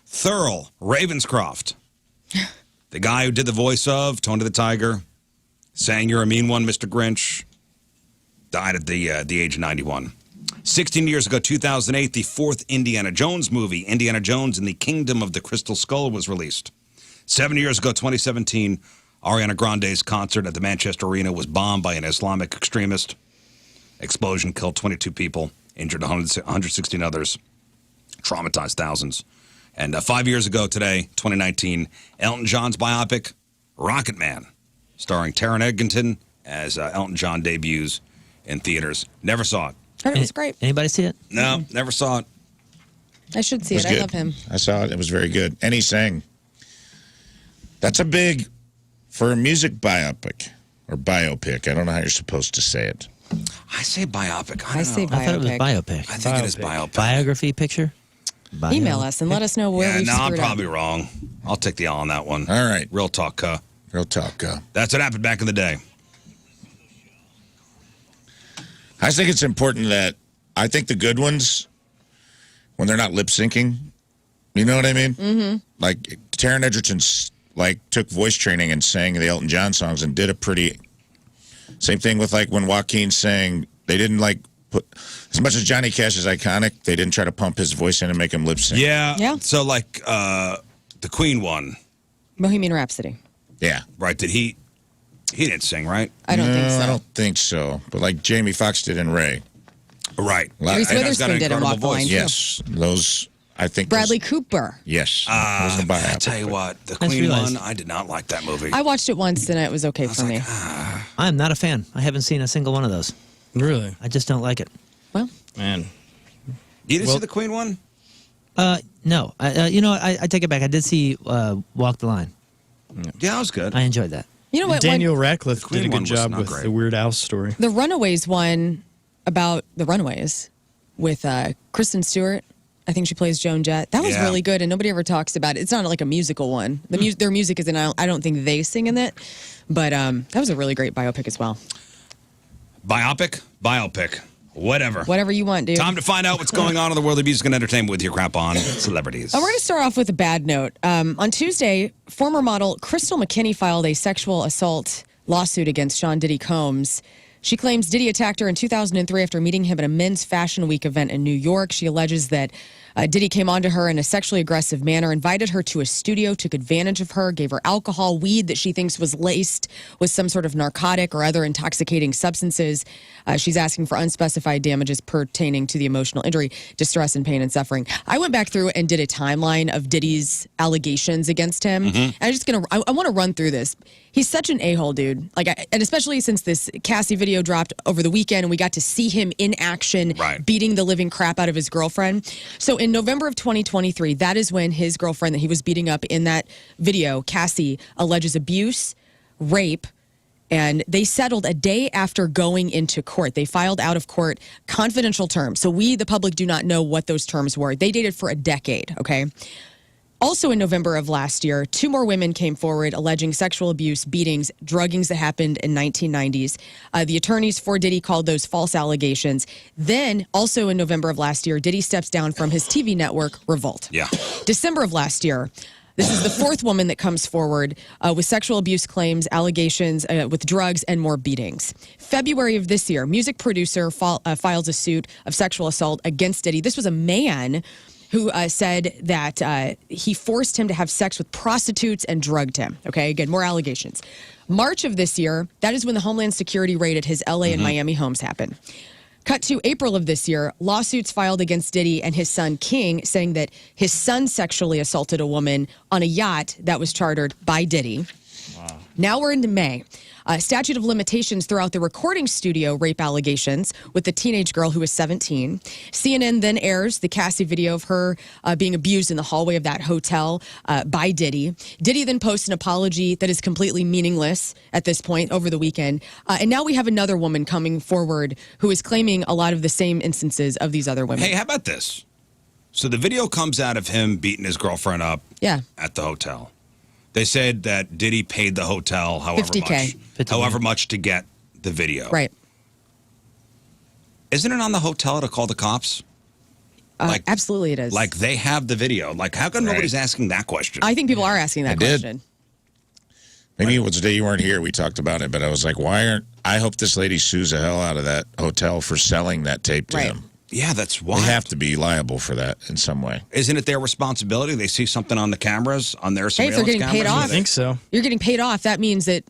A: Thurl Ravenscroft, the guy who did the voice of Tony the Tiger, sang You're a Mean One, Mr. Grinch, died at the age of 91. 16 years ago, 2008, the fourth Indiana Jones movie, Indiana Jones and the Kingdom of the Crystal Skull, was released. 7 years ago, 2017, Ariana Grande's concert at the Manchester Arena was bombed by an Islamic extremist. Explosion killed 22 people, injured 116 others, traumatized thousands. And 5 years ago today, 2019, Elton John's biopic, Rocket Man, starring Taron Egerton as Elton John debuts in theaters. Never saw it.
B: Heard it was great.
D: Anybody see it?
A: No, never saw it.
B: I should see it.
C: Good.
B: I love him.
C: I saw it. It was very good. And he sang. That's a big, for a music biopic or biopic. I don't know how you're supposed to say it.
A: I say biopic.
B: I say biopic.
D: I thought it was biopic.
A: I think it is biopic.
D: Biography picture?
B: Email us and let us know where we
A: No, I'm
B: screwed up.
A: probably wrong. I'll take the L on that one.
C: All right.
A: Real talk,
C: Real talk.
A: That's what happened back in the day.
C: I think it's important that I think the good ones, when they're not lip syncing, you know what I mean? Mm-hmm. Like Taron Egerton, took voice training and sang the Elton John songs and did a pretty. Same thing with when Joaquin sang. They didn't put as much as Johnny Cash is iconic. They didn't try to pump his voice in and make him lip sync.
B: Yeah.
A: So the Queen one.
B: Bohemian Rhapsody.
C: Yeah.
A: Right. Did he? He didn't sing, right?
B: I don't think so.
C: I don't think so. But Jamie Foxx did in Ray.
A: Right.
B: Reese Witherspoon did in Walk the Line, too.
C: Yes. Those, I think.
B: Bradley Cooper.
C: Yes.
A: I tell you what, the Queen one, I did not like that movie.
B: I watched it once and it was okay for me.
D: I'm not a fan. I haven't seen a single one of those.
E: Really?
D: I just don't like it.
B: Well,
E: man.
A: You didn't see the Queen one?
D: No. I take it back. I did see Walk the Line.
A: Yeah, that was good.
D: I enjoyed that.
B: You know what?
E: Daniel Radcliffe
A: Queen
E: did a
A: one
E: good
A: was
E: job
A: not
E: with
A: great.
E: the Weird Al story.
B: The Runaways one about the Runaways with Kristen Stewart. I think she plays Joan Jett. That was really good, and nobody ever talks about it. It's not like a musical one. Their music is in. I don't think they sing in it, but that was a really great biopic as well.
A: Biopic? Whatever.
B: Whatever you want, dude.
A: Time to find out what's going on in the world of music and entertainment with your crap on celebrities.
B: We're going to start off with a bad note. On Tuesday, former model Crystal McKinney filed a sexual assault lawsuit against Sean Diddy Combs. She claims Diddy attacked her in 2003 after meeting him at a men's fashion week event in New York. She alleges that Diddy came onto her in a sexually aggressive manner, invited her to a studio, took advantage of her, gave her alcohol, weed that she thinks was laced with some sort of narcotic or other intoxicating substances. She's asking for unspecified damages pertaining to the emotional injury, distress, and pain and suffering. I went back through and did a timeline of Diddy's allegations against him. And I want to run through this. He's such an a-hole, dude. And especially since this Cassie video dropped over the weekend and we got to see him in action beating the living crap out of his girlfriend. So in November of 2023, that is when his girlfriend that he was beating up in that video, Cassie, alleges abuse, rape, and they settled a day after going into court. They filed out of court confidential terms. So we, the public, do not know what those terms were. They dated for a decade, okay? Also in November of last year, 2 more women came forward alleging sexual abuse, beatings, druggings that happened in 1990s. The attorneys for Diddy called those false allegations. Then, also in November of last year, Diddy steps down from his TV network, Revolt.
A: Yeah.
B: December of last year, this is the 4th woman that comes forward with sexual abuse claims, allegations with drugs, and more beatings. February of this year, music producer files a suit of sexual assault against Diddy. This was a man who said that he forced him to have sex with prostitutes and drugged him. Okay, again, more allegations. March of this year, that is when the Homeland Security raid at his LA and Miami homes happened. Cut to April of this year, lawsuits filed against Diddy and his son King saying that his son sexually assaulted a woman on a yacht that was chartered by Diddy. Wow. Now we're into May. Statute of limitations throughout the recording studio rape allegations with the teenage girl who was 17. CNN then airs the Cassie video of her being abused in the hallway of that hotel by Diddy. Diddy then posts an apology that is completely meaningless at this point over the weekend. And now we have another woman coming forward who is claiming a lot of the same instances of these other women.
A: Hey, how about this? So the video comes out of him beating his girlfriend up at the hotel. They said that Diddy paid the hotel however much to get the video.
B: Right.
A: Isn't it on the hotel to call the cops?
B: Absolutely it is.
A: Like they have the video. Like how come nobody's asking that question?
B: I think people are asking that question.
C: Maybe it was the day you weren't here. We talked about it, but I was like, I hope this lady sues the hell out of that hotel for selling that tape to him.
A: Yeah, that's wild.
C: They have to be liable for that in some way.
A: Isn't it their responsibility? They see something on the cameras, on their surveillance
B: cameras. Hey, if they're getting paid off.
E: I think so.
B: You're getting paid off. That means that,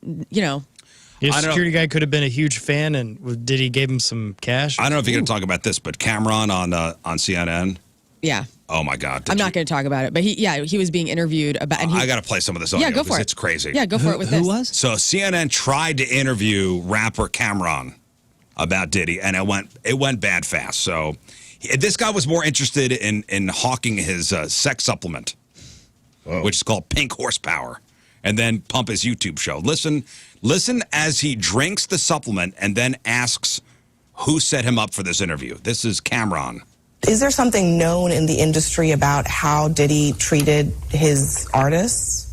E: Your security guy could have been a huge fan, and did he give him some cash?
A: I don't know if you're going to talk about this, but Cameron on CNN.
B: Yeah.
A: Oh my God!
B: I'm not going to talk about it, but he was being interviewed about. And
A: I got to play some of this audio.
B: Yeah, go for it.
A: It's crazy.
B: Yeah, go for it with this.
D: Who was?
A: So CNN tried to interview rapper Cameron about Diddy, and it went bad fast. So this guy was more interested in hawking his sex supplement, which is called Pink Horsepower, and then pump his YouTube show. Listen as he drinks the supplement and then asks who set him up for this interview. This is Cameron.
N: Is there something known in the industry about how Diddy treated his artists?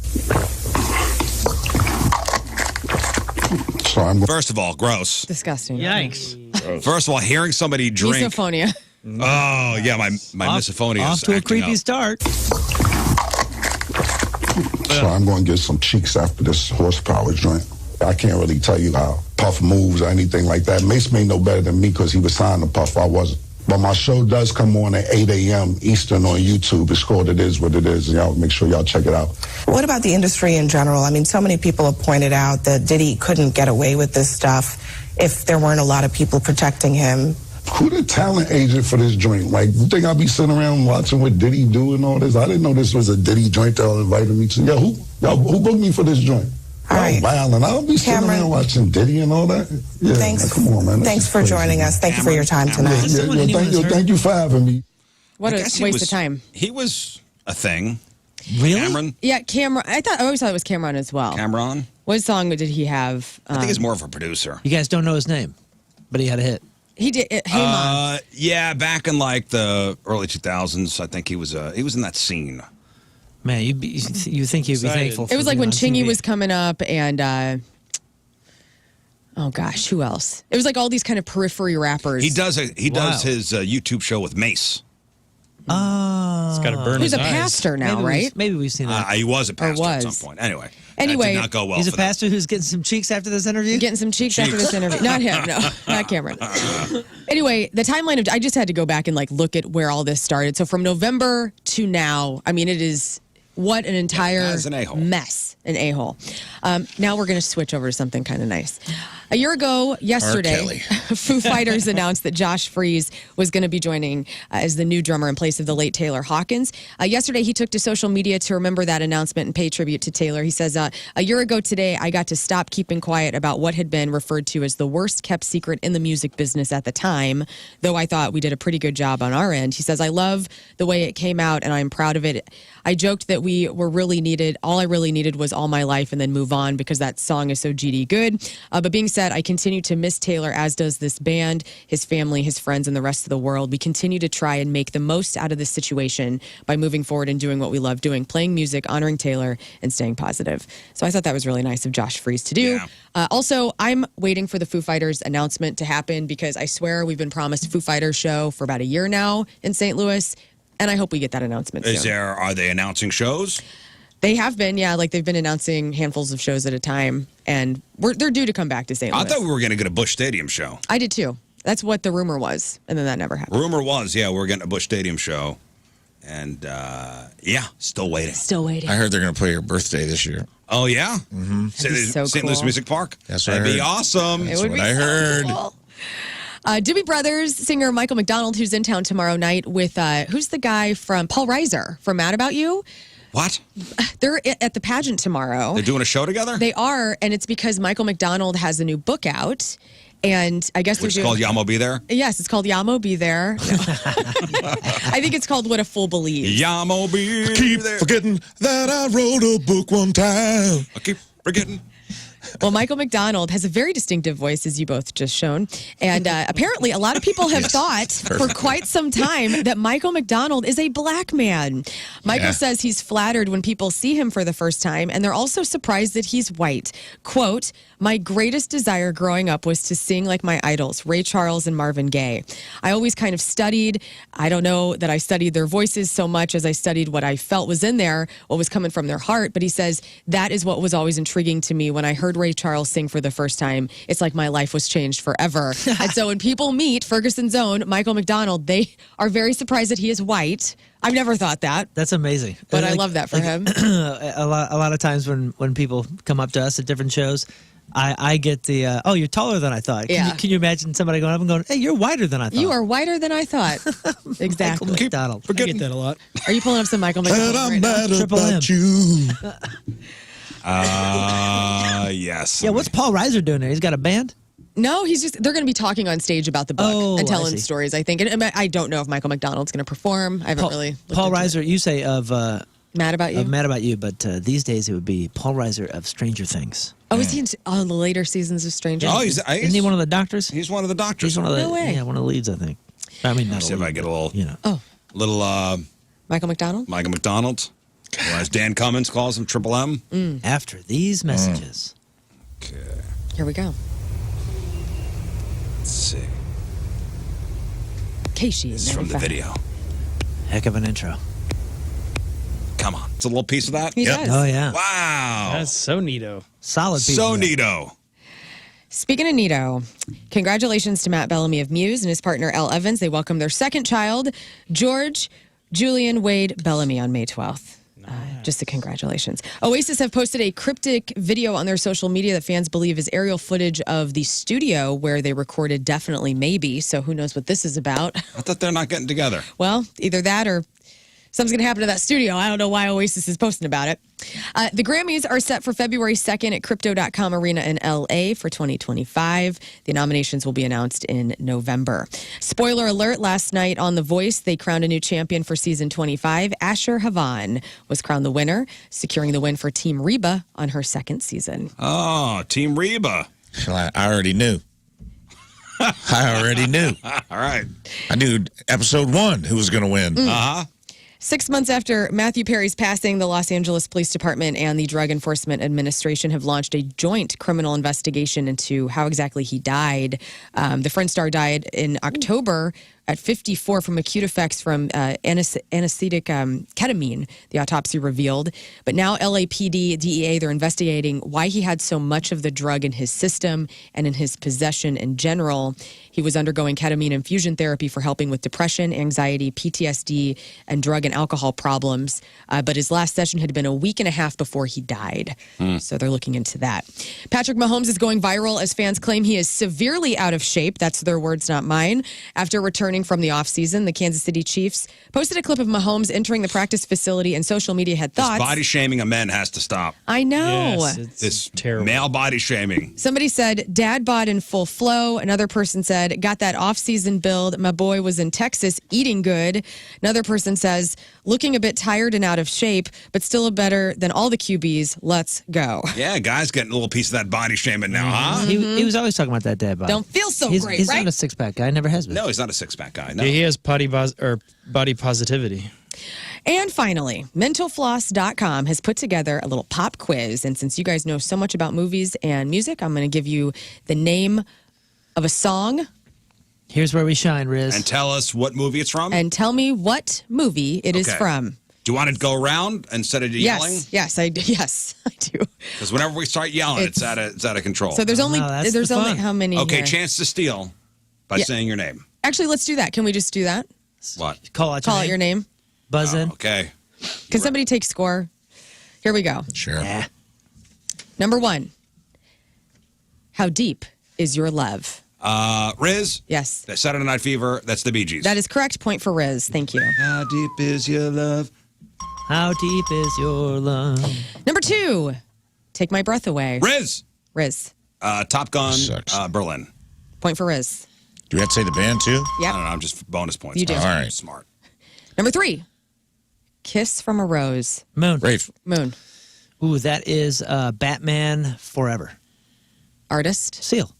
A: First of all, gross.
B: Disgusting.
D: Yikes.
A: First of all, hearing somebody drink.
B: Misophonia.
A: Oh, yeah, my misophonia
D: Off
A: is
D: to a
A: acting
D: creepy
A: up.
D: start.
O: So I'm going to get some cheeks after this horsepower joint. I can't really tell you how Puff moves or anything like that. Mace may know better than me because he was signed to Puff. I wasn't. But my show does come on at 8 a.m. Eastern on YouTube. It's called It Is What It Is. Y'all make sure y'all check it out.
N: What about the industry in general? I mean, so many people have pointed out that Diddy couldn't get away with this stuff if there weren't a lot of people protecting him.
O: Who the talent agent for this joint? Like, you think I'll be sitting around watching what Diddy do and all this? I didn't know this was a Diddy joint y'all invited me to. Yo, who booked me for this joint?
N: All right.
O: Violent. I'll be sitting around watching Diddy and all that. Yeah,
N: Thanks.
O: come on, man.
N: Thanks for joining us. Thank you for your time tonight.
O: Thank you for having me.
B: What a
A: I guess he
B: waste
A: was-
B: of time.
A: He was a thing.
D: Really?
A: Cameron?
B: Yeah, Cameron. I always thought it was Cameron as well.
A: Cameron?
B: What song did he have?
A: I think he's more of a producer.
D: You guys don't know his name, but he had a hit.
B: He did. Hey, Mom.
A: Yeah, back in like the early 2000s, I think he was in that scene.
D: Man, you think you'd be thankful for
B: It was like
D: being
B: when
D: on
B: Chingy
D: TV.
B: was coming up, and oh gosh, who else? It was like all these kind of periphery rappers.
A: He does his YouTube show with Mace.
D: Oh.
E: It's got to burn
B: Who's
E: his
B: a
E: eyes.
B: pastor now, right?
D: Maybe we've seen that.
A: He was a pastor at
B: was.
A: some point. Anyway,
B: Anyway,
A: that did not go well.
D: He's a
A: for them.
D: pastor who's getting some cheeks after this interview?
B: Getting some cheeks after this interview. Not him, no, not Cameron. Anyway, the timeline of I just had to go back and like look at where all this started. So from November to now, I mean, it is what an entire
A: As an a-hole.
B: mess, an a-hole. Now we're going to switch over to something kind of nice. A year ago, yesterday,
C: Kelly.
B: Foo Fighters announced that Josh Freese was going to be joining as the new drummer in place of the late Taylor Hawkins. Yesterday, he took to social media to remember that announcement and pay tribute to Taylor. He says, a year ago today, I got to stop keeping quiet about what had been referred to as the worst kept secret in the music business at the time, though I thought we did a pretty good job on our end. He says, I love the way it came out, and I'm proud of it. I joked that we were really needed. All I really needed was All My Life and then Move On because that song is so GD good. But being said, I continue to miss Taylor, as does this band, his family, his friends, and the rest of the world. We continue to try and make the most out of this situation by moving forward and doing what we love doing, playing music, honoring Taylor, and staying positive. So I thought that was really nice of Josh Freese to do.
A: Yeah.
B: Also, I'm waiting for the Foo Fighters announcement to happen because I swear we've been promised a Foo Fighters show for about a year now in St. Louis, and I hope we get that announcement soon.
A: Are they announcing shows?
B: They have been, yeah. Like they've been announcing handfuls of shows at a time, and they're due to come back to St. Louis.
A: I thought we were going to get a Busch Stadium show.
B: I did too. That's what the rumor was, and then that never happened.
A: Rumor was, yeah, we're getting a Busch Stadium show. And, yeah, still waiting.
B: Still waiting.
C: I heard they're going to play your birthday this year.
A: Oh, yeah?
C: Mm-hmm.
B: so
A: St. Louis
B: cool.
A: Music Park?
C: That's what
A: That'd
C: I
A: be
C: heard.
A: awesome.
B: It would
C: what
B: be
C: I
B: so
C: heard.
B: cool. Doobie Brothers singer Michael McDonald, who's in town tomorrow night with, who's the guy from Paul Reiser from Mad About You?
A: What?
B: They're at the pageant tomorrow.
A: They're doing a show together?
B: They are, and it's because Michael McDonald has a new book out, and I guess
A: Which is
B: they're doing...
A: called Yamo Be There?
B: Yes, it's called Yamo Be There. No. I think it's called What a Fool Believes.
A: Yamo Be There.
C: Keep forgetting that I wrote a book one time.
A: I keep forgetting.
B: Well, Michael McDonald has a very distinctive voice, as you both just shown. And apparently, a lot of people have thought for quite some time that Michael McDonald is a black man. Michael says he's flattered when people see him for the first time, and they're also surprised that he's white. Quote, my greatest desire growing up was to sing like my idols, Ray Charles and Marvin Gaye. I always kind of studied. I don't know that I studied their voices so much as I studied what I felt was in there, what was coming from their heart. But he says that is what was always intriguing to me when I heard Ray Charles sing for the first time. It's like my life was changed forever. And so when people meet Ferguson's own Michael McDonald, they are very surprised that he is white. I've never thought that.
D: That's amazing.
B: But I love that for him.
D: A lot of times when people come up to us at different shows, I get the, you're taller than I thought. Can you imagine somebody going up and going, hey, you're wider than I thought?
B: You are wider than I thought. Exactly.
D: Michael McDonald.
E: I get that a lot.
B: Are you pulling up some Michael McDonald right now?
D: Triple M.
A: Yes.
D: Yeah, what's Paul Reiser doing there? He's got a band?
B: No, they're going to be talking on stage about the book and telling stories, I think. And I don't know if Michael McDonald's going to perform. I haven't really looked
D: Paul
B: into
D: Reiser, you say of...
B: Mad About You?
D: Of Mad About You, but these days it would be Paul Reiser of Stranger Things.
B: Oh, is he in the later seasons of Stranger Things?
D: Isn't he one of the doctors?
A: He's one of the doctors.
D: He's one of the,
B: No way.
D: Yeah, one of the leads, I think. I mean, not
A: see if I get a little...
B: Michael McDonald?
A: Michael McDonald. Or as Dan Cummins calls him, Triple M.
D: After these messages.
A: Okay.
B: Here we go.
A: Let's see.
B: Casey.
A: This is from the video.
D: Heck of an intro.
A: Come on. It's a little piece of that?
B: He does.
D: Oh, yeah.
A: Wow.
E: That's so neato.
D: Solid piece
A: So
D: of that.
A: neato.
B: Speaking of neato, congratulations to Matt Bellamy of Muse and his partner Elle Evans. They welcomed their second child, George Julian Wade Bellamy, on May 12th. Just a congratulations. Oasis have posted a cryptic video on their social media that fans believe is aerial footage of the studio where they recorded Definitely Maybe. So who knows what this is about?
A: I thought they're not getting together.
B: Well, either that or something's going to happen to that studio. I don't know why Oasis is posting about it. The Grammys are set for February 2nd at Crypto.com Arena in L.A. for 2025. The nominations will be announced in November. Spoiler alert, last night on The Voice, they crowned a new champion for season 25. Asher Havan was crowned the winner, securing the win for Team Reba on her second season.
A: Oh, Team Reba.
C: I already knew. I already knew.
A: All right.
C: I knew episode 1 who was going to win.
A: Uh-huh.
B: 6 months after Matthew Perry's passing, the Los Angeles Police Department and the Drug Enforcement Administration have launched a joint criminal investigation into how exactly he died. The Friend star died in October at 54 from acute effects from anesthetic ketamine, the autopsy revealed. But now LAPD, DEA, they're investigating why he had so much of the drug in his system and in his possession in general. He was undergoing ketamine infusion therapy for helping with depression, anxiety, PTSD, and drug and alcohol problems. But his last session had been a week and a half before he died. So they're looking into that. Patrick Mahomes is going viral as fans claim he is severely out of shape. That's their words, not mine. After returning from the offseason, the Kansas City Chiefs posted a clip of Mahomes entering the practice facility, and social media had thoughts.
A: This body shaming of men has to stop.
B: I know.
E: Yes, it's
A: This
E: terrible.
A: male body shaming.
B: Somebody said, Dad bod in full flow. Another person said, got that off-season build. My boy was in Texas eating good. Another person says, looking a bit tired and out of shape, but still better than all the QBs. Let's go.
A: Yeah, guys getting a little piece of that body shaming now, huh?
D: He was always talking about that dad bod.
B: Don't feel so
D: he's,
B: great,
D: he's
B: right?
D: not a six-pack guy. Never has been.
A: No, he's not a six-pack guy. No.
E: Yeah, he has body positivity.
B: And finally, mentalfloss.com has put together a little pop quiz. And since you guys know so much about movies and music, I'm going to give you the name of a song.
D: Here's where we shine, Rizz.
A: And tell us what movie it's from.
B: And tell me what movie it is
A: Okay.
B: from.
A: Do you want it to go around instead of yelling?
B: Yes, I do. Yes, I do.
A: Because whenever we start yelling, it's out of control.
B: So there's only
D: that's
B: there's
D: the
B: only
D: fun.
B: how many?
A: Okay,
B: here?
A: chance to steal by
B: Yeah.
A: saying your name.
B: Actually, let's do that. Can we just do that?
A: What?
D: Call out
B: Call out your name.
D: Buzz in.
A: Okay.
B: Can somebody take score? Here we go.
C: Sure.
D: Yeah.
B: Number 1. How deep is your love?
A: Rizz?
B: Yes.
A: That's Saturday Night Fever. That's the Bee Gees.
B: That is correct. Point for Rizz. Thank you.
A: How deep is your love?
D: How deep is your love?
B: Number 2. Take my breath away.
A: Rizz.
B: Rizz.
A: Top Gun,
C: Sucks.
A: Berlin.
B: Point for Rizz.
C: Do we have to say the band too?
A: I
B: Yep.
A: don't know. I'm just bonus points.
B: You do.
C: All right.
A: Smart.
B: Number 3. Kiss from a Rose.
D: Moon.
C: Rafe.
B: Moon.
D: Ooh, that is Batman Forever.
B: Artist.
D: Seal.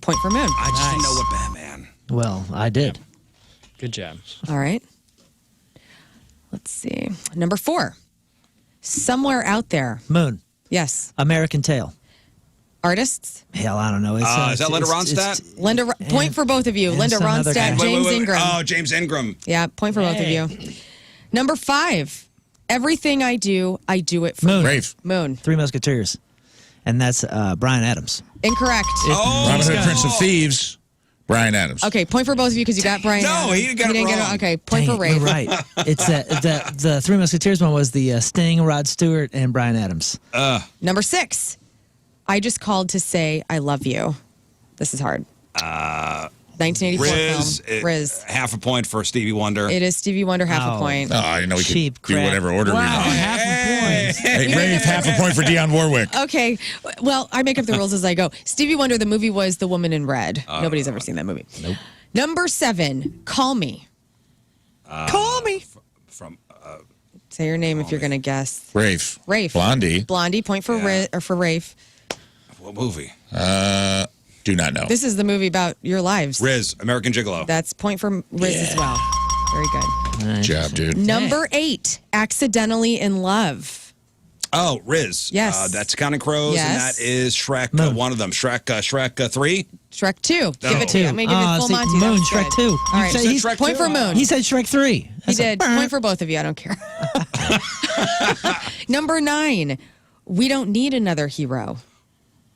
B: Point for Moon.
A: I just didn't know what Batman.
D: Well, I did.
E: Good job.
B: All right. Let's see. Number 4. Somewhere out there.
D: Moon.
B: Yes.
D: American Tail.
B: Artists.
D: Hell, I don't know. It's,
A: Is that Linda Ronstadt?
B: Linda. Point for both of you.
D: and
B: Linda
D: some other guy.
B: Ronstadt.
D: Wait,
B: James Ingram.
A: Oh, James Ingram.
B: Yeah. Point for both of you. Number 5. Everything I do it for
D: Moon.
B: you.
C: Rafe.
B: Moon.
D: Three Musketeers. And that's Brian Adams.
B: Incorrect.
A: Oh,
C: Robin Hood, Prince of Thieves. Brian Adams.
B: Okay, point for both of you because you got Brian.
A: No, he got it
B: didn't get
A: wrong.
B: Okay, point
D: Dang
B: for
D: it,
B: Rafe.
D: you're right. It's the Three Musketeers one was the Sting, Rod Stewart, and Brian Adams.
B: Number 6. I just called to say I love you. This is hard. 1984 film. Rizz.
A: Half a point for Stevie Wonder.
B: It is Stevie Wonder, half a point.
C: Oh, I didn't know we
D: Cheap
C: could do
D: crap.
C: whatever order we want.
D: Half a point.
C: Hey, Rafe, half a point for Dionne Warwick.
B: Okay. Well, I make up the rules as I go. Stevie Wonder, the movie was The Woman in Red. Nobody's ever seen that movie.
D: Nope.
B: Number 7, Call Me.
D: Call me.
A: From
B: Say your name if you're going to guess.
C: Rafe.
B: Blondie, point for for Rafe.
A: what movie?
C: Do not know.
B: This is the movie about your lives.
A: Rizz, American Gigolo.
B: That's point for Rizz as well. Very good.
C: Good job, dude.
B: Number 8, Accidentally in Love.
A: Oh, Rizz.
B: Yes.
A: That's Counting Crows,
B: Yes.
A: and that is Shrek,
D: Moon.
A: one of them. Shrek 3.
B: Shrek 2. Give it to you. I'm going to give you full
D: see,
B: Monty.
D: Moon,
B: That's
D: Shrek
B: good.
D: 2.
B: All right.
A: said Shrek
B: Point
A: 2?
B: for Moon.
D: He said Shrek 3.
B: He did. Point for both of you. I don't care. Number 9, We Don't Need Another Hero.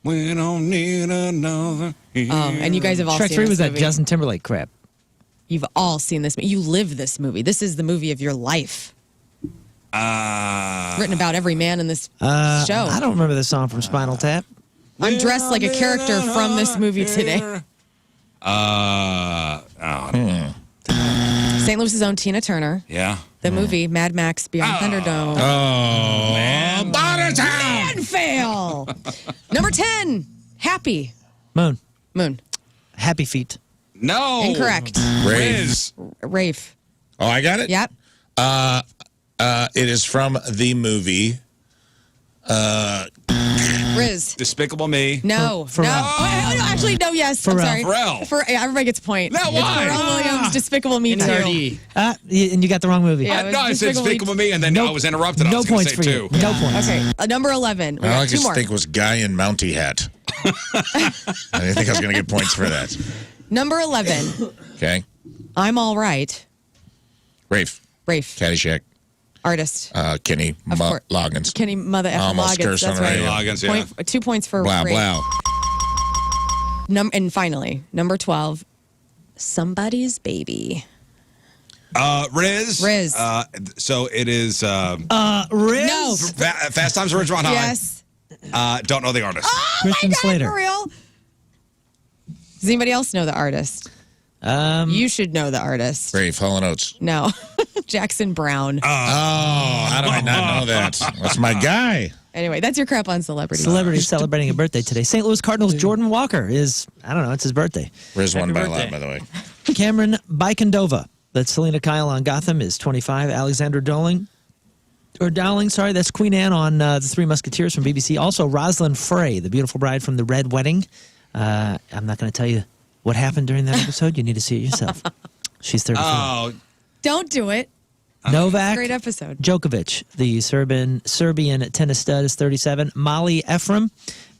A: We don't need another hero.
B: And you guys have all
D: Shrek
B: seen
D: 3
B: this
D: was that
B: movie.
D: Justin Timberlake crap.
B: You've all seen this. You live this movie. This is the movie of your life. Written about every man in this show.
D: I don't remember the song from Spinal Tap.
B: I'm dressed like a character from this movie today. St. Louis's own Tina Turner.
A: Yeah.
B: The movie Mad Max Beyond Thunderdome.
C: Oh, man.
B: And fail. Number 10, Happy.
D: Moon.
B: Happy
D: Feet.
A: No.
B: Incorrect.
A: Rizz.
B: Rafe.
C: Oh, I got it?
B: Yep.
C: It is from the movie.
B: Rizz.
A: Despicable Me.
B: No.
D: Pharrell.
B: No. Oh, no. Actually, no, yes. I'm
D: Pharrell.
B: sorry.
A: Pharrell.
B: Yeah, everybody gets a point.
A: No,
B: It's
A: why?
B: Pharrell Williams, Despicable Me 2.
E: NRD.
D: And you got the wrong movie.
B: Yeah.
A: No, I said Despicable Me, and then I was interrupted. I
D: No
A: was going
D: points
A: to
D: for
A: say
D: you.
A: 2.
D: No points.
B: Okay. Number 11. We
C: I
B: got 2
C: just
B: more.
C: think it was Guy in Mountie Hat. I didn't think I was going to get points for that.
B: Number 11.
C: Okay.
B: I'm All Right.
C: Rafe. Caddyshack.
B: Artist.
C: Kenny
B: Of course.
C: Loggins.
B: Kenny Mother F.
C: Almost
B: Loggins.
C: cursed on
B: That's
C: the
B: right.
C: radio.
A: Loggins, yeah.
B: 2 points for
C: Blah,
B: Rafe.
C: blah.
B: And finally, number 12. Somebody's Baby.
A: Rizz. So it is
D: Rizz.
B: No.
A: Fast Times at Ridgemont High.
B: Yes.
A: Don't know the artist.
D: Christian Slater.
B: For real? Does anybody else know the artist? You should know the artist.
C: Rafe, Hall & Oates.
B: No. Jackson Brown.
C: Oh, how do I not know that? That's my guy.
B: Anyway, that's your crap on celebrities.
D: Celebrity celebrating a birthday today. St. Louis Cardinals Jordan Walker is, I don't know, it's his birthday.
C: Rizz won by a
E: birthday.
C: lot, by the way.
D: Cameron Bikendova. That's Selena Kyle on Gotham, is 25. Alexandra Dowling, that's Queen Anne on The Three Musketeers from BBC. Also, Rosalind Frey, the beautiful bride from The Red Wedding. I'm not going to tell you what happened during that episode. You need to see it yourself. She's 34.
A: Oh,
B: Don't do it.
D: Novak
B: Great episode.
D: Djokovic, the Serbian tennis stud, is 37. Molly Ephraim,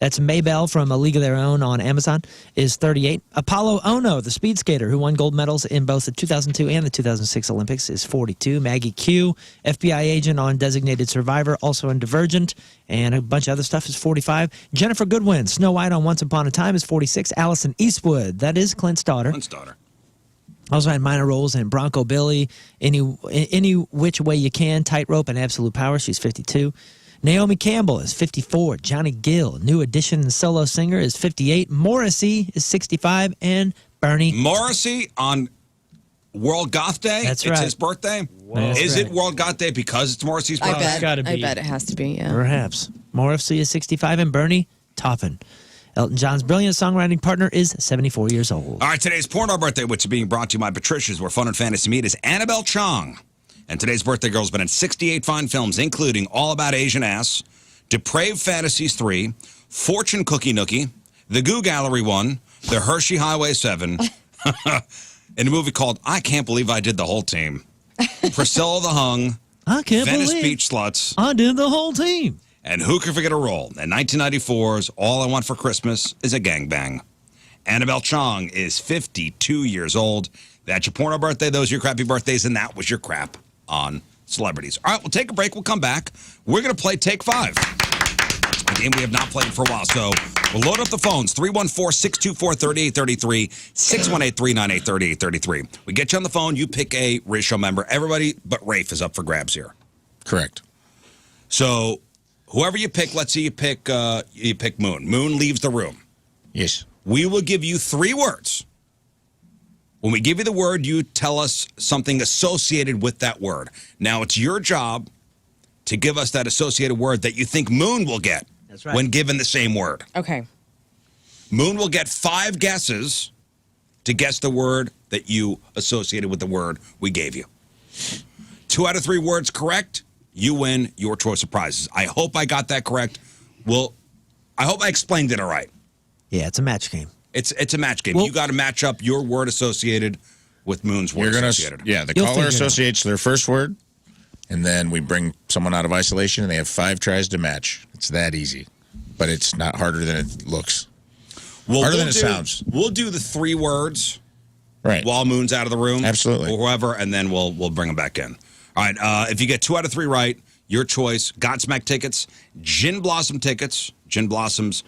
D: that's Maybell from A League of Their Own on Amazon, is 38. Apollo Ono, the speed skater who won gold medals in both the 2002 and the 2006 Olympics, is 42. Maggie Q, FBI agent on Designated Survivor, also in Divergent, and a bunch of other stuff, is 45. Jennifer Goodwin, Snow White on Once Upon a Time, is 46. Allison Eastwood, that is Clint's daughter. Also had minor roles in Bronco Billy, Any Which Way You Can, Tightrope, and Absolute Power. She's 52. Naomi Campbell is 54. Johnny Gill, new addition solo singer, is 58. Morrissey is 65. And Bernie.
A: Morrissey on World Goth Day?
D: That's
A: It's
D: right.
A: his birthday?
D: That's
A: Is
D: right.
A: it World Goth Day because it's Morrissey's birthday?
B: I bet it has to be, yeah.
D: Perhaps. Morrissey is 65. And Bernie Taupin. Elton John's brilliant songwriting partner is 74 years old.
A: All right, today's porno birthday, which is being brought to you by Patricia's, where fun and fantasy meet, is Annabelle Chong. And today's birthday girl's been in 68 fine films, including All About Asian Ass, Depraved Fantasies 3, Fortune Cookie Nookie, The Goo Gallery 1, The Hershey Highway 7, and a movie called I Can't Believe I Did the Whole Team, Priscilla the Hung,
D: I can't
A: Venice
D: believe
A: Beach Sluts,
D: I did the whole team.
A: and who can forget a role? And 1994's All I Want for Christmas is a Gangbang. Annabelle Chong is 52 years old. That's your porno birthday. Those are your crappy birthdays, and that was your crap on celebrities. All right, we'll take a break. We'll come back. We're going to play Take 5, a game we have not played for a while. So we'll load up the phones, 314-624-3833, 618-398-3833. We get you on the phone. You pick a RizzShow member. Everybody but Rafe is up for grabs here.
C: Correct.
A: So whoever you pick, let's say you pick Moon. Moon leaves the room.
C: Yes.
A: We will give you 3 words. When we give you the word, you tell us something associated with that word. Now, it's your job to give us that associated word that you think Moon will get.
D: That's right.
A: When given the same word.
B: Okay.
A: Moon will get 5 guesses to guess the word that you associated with the word we gave you. 2 out of 3 words correct, you win your choice of prizes. I hope I got that correct. Well, I hope I explained it all right.
D: Yeah, it's a match game.
A: It's a match game.
D: Well,
A: you got to match up your word associated with Moon's word associated.
C: Yeah, the
D: You'll
C: caller
D: figure it
C: associates their first word, and then we bring someone out of isolation, and they have 5 tries to match. It's that easy, but it's not harder than it looks.
A: Well,
C: Harder than it sounds.
A: We'll do the 3 words
C: Right.
A: while Moon's out of the room.
C: Absolutely.
A: Or whoever, and then we'll bring them back in. All right, if you get 2 out of 3 right, your choice, Godsmack tickets, Gin Blossom tickets. Gin Blossom's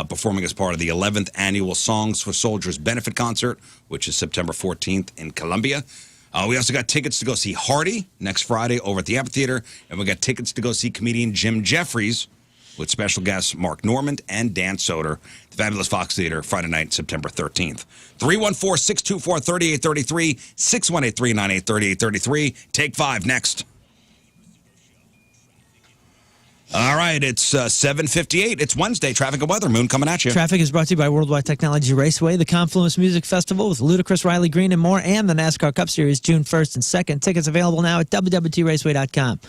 A: performing as part of the 11th annual Songs for Soldiers benefit concert, which is September 14th in Columbia. We also got tickets to go see Hardy next Friday over at the Amphitheater, and we got tickets to go see comedian Jim Jeffries with special guests Mark Normand and Dan Soder, the Fabulous Fox Theater, Friday night, September 13th. 314-624-3833, 618-398-3833. Take 5 next. All right, it's 7:58. It's Wednesday. Traffic and weather. Moon coming at you.
D: Traffic is brought to you by Worldwide Technology Raceway, the Confluence Music Festival with Ludacris, Riley Green, and more, and the NASCAR Cup Series June 1st and 2nd. Tickets available now at www.raceway.com.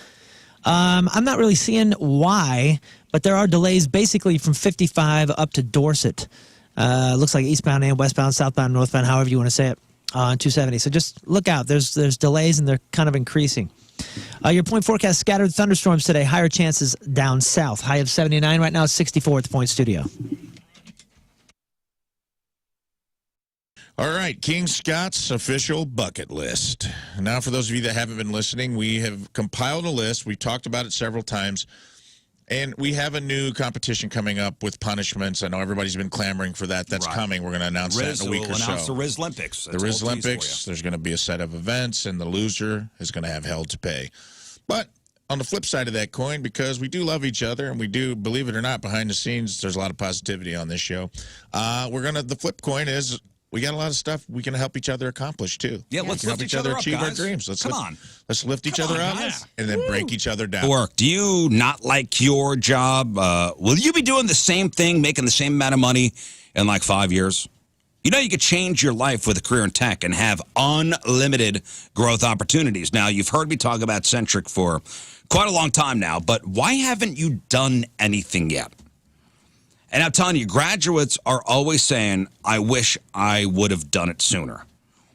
D: I'm not really seeing why, but there are delays basically from 55 up to Dorset. Looks like eastbound and westbound, southbound, northbound, however you want to say it, on 270. So just look out. There's delays, and they're kind of increasing. Your point forecast, scattered thunderstorms today. Higher chances down south. High of 79 right now, 64 at the Point Studio.
C: All right, King Scott's official bucket list. Now, for those of you that haven't been listening, we have compiled a list. We've talked about it several times. And we have a new competition coming up with punishments. I know everybody's been clamoring for that. That's coming. We're going to announce that in a week or so.
A: We'll announce the Rizz Olympics.
C: The Rizz Olympics. There's going to be a set of events, and the loser is going to have hell to pay. But on the flip side of that coin, because we do love each other, and we do, believe it or not, behind the scenes, there's a lot of positivity on this show. The flip coin is we got a lot of stuff we can help each other accomplish, too.
A: Yeah, let's lift each other up,
C: achieve
A: guys.
C: our dreams.
A: Come on.
C: Let's lift each other up and then break each other down.
A: Work. Do you not like your job? Will you be doing the same thing, making the same amount of money in like 5 years? You know, you could change your life with a career in tech and have unlimited growth opportunities. Now, you've heard me talk about Centric for quite a long time now, but why haven't you done anything yet? And I'm telling you, graduates are always saying, I wish I would have done it sooner.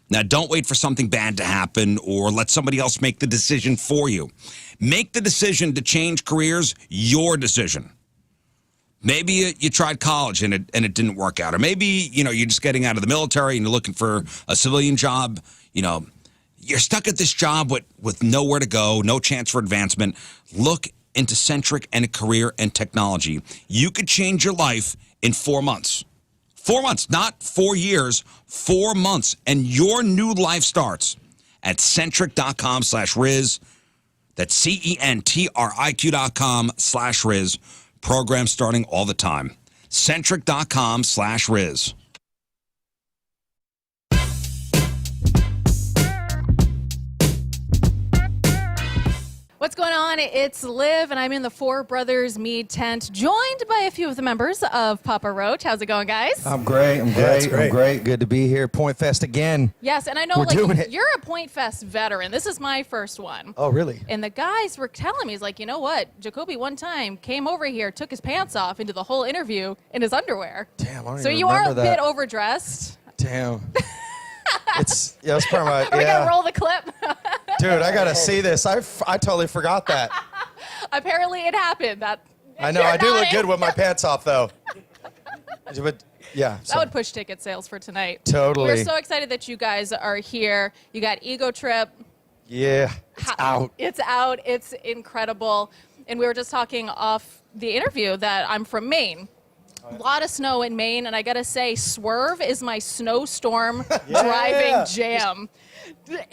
A: Now, don't wait for something bad to happen or let somebody else make the decision for you. Make the decision to change careers your decision. Maybe you tried college and it didn't work out. Or maybe, you're just getting out of the military and you're looking for a civilian job. You're stuck at this job with nowhere to go, no chance for advancement. Look into Centric and a career in technology. You could change your life in 4 months. 4 months, not 4 years, 4 months. And your new life starts at centric.com/Rizz. That's CENTRIQ.com/Rizz. Programs starting all the time. Centric.com/Rizz.
P: What's going on? It's Liv, and I'm in the Four Brothers Mead tent, joined by a few of the members of Papa Roach. How's it going, guys?
Q: I'm great. I'm great. Good to be here. Point Fest again.
P: Yes, and I know you're a Point Fest veteran. This is my first one.
Q: Oh, really?
P: And the guys were telling me, he's like, you know what? Jacoby one time came over here, took his pants off into the whole interview in his underwear.
Q: Damn, I don't
P: so
Q: even
P: you are
Q: remember
P: a
Q: that.
P: bit overdressed.
Q: Damn. It's part of my.
P: Are we gonna roll the clip?
Q: Dude, I gotta see this. I totally forgot that.
P: Apparently, it happened.
Q: I know. I do look good with my pants off, though. But yeah,
P: that would push ticket sales for tonight.
Q: Totally.
P: We're so excited that you guys are here. You got Ego Trip.
Q: Yeah, it's out.
P: It's out. It's incredible. And we were just talking off the interview that I'm from Maine. A lot of snow in Maine, and I gotta say, Swerve is my snowstorm driving jam.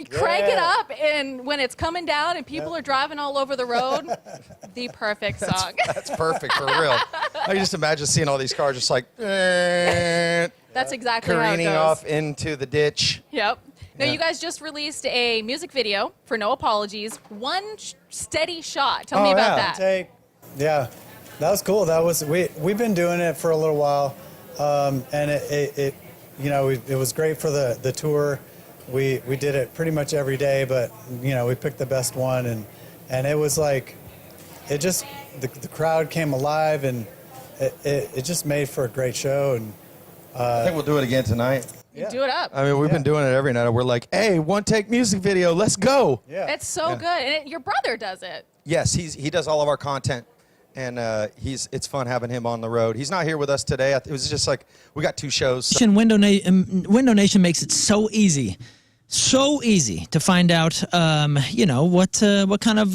P: Crank it up, and when it's coming down and people are driving all over the road, the perfect song.
Q: That's perfect for real. I can just imagine seeing all these cars just like
P: That's exactly how it
Q: careening
P: goes.
Q: off into the ditch.
P: Yep. Now,
Q: Yeah.
P: you guys just released a music video for No Apologies. One steady shot. Tell me
Q: Oh,
P: about
Q: yeah.
P: that.
R: Yeah, that was cool. That was we've been doing it for a little while, and it was great for the tour. We did it pretty much every day, but we picked the best one, and it was like it just the crowd came alive, and it just made for a great show. And
Q: I think we'll do it again tonight.
P: Do it up.
Q: I mean, we've been doing it every night. We're like, hey, one take music video, let's go.
P: It's so good. And your brother does it.
Q: Yes, he does all of our content, and it's fun having him on the road. He's not here with us today. It was just like we got 2 shows.
D: Window Nation makes it so easy to find out, what kind of,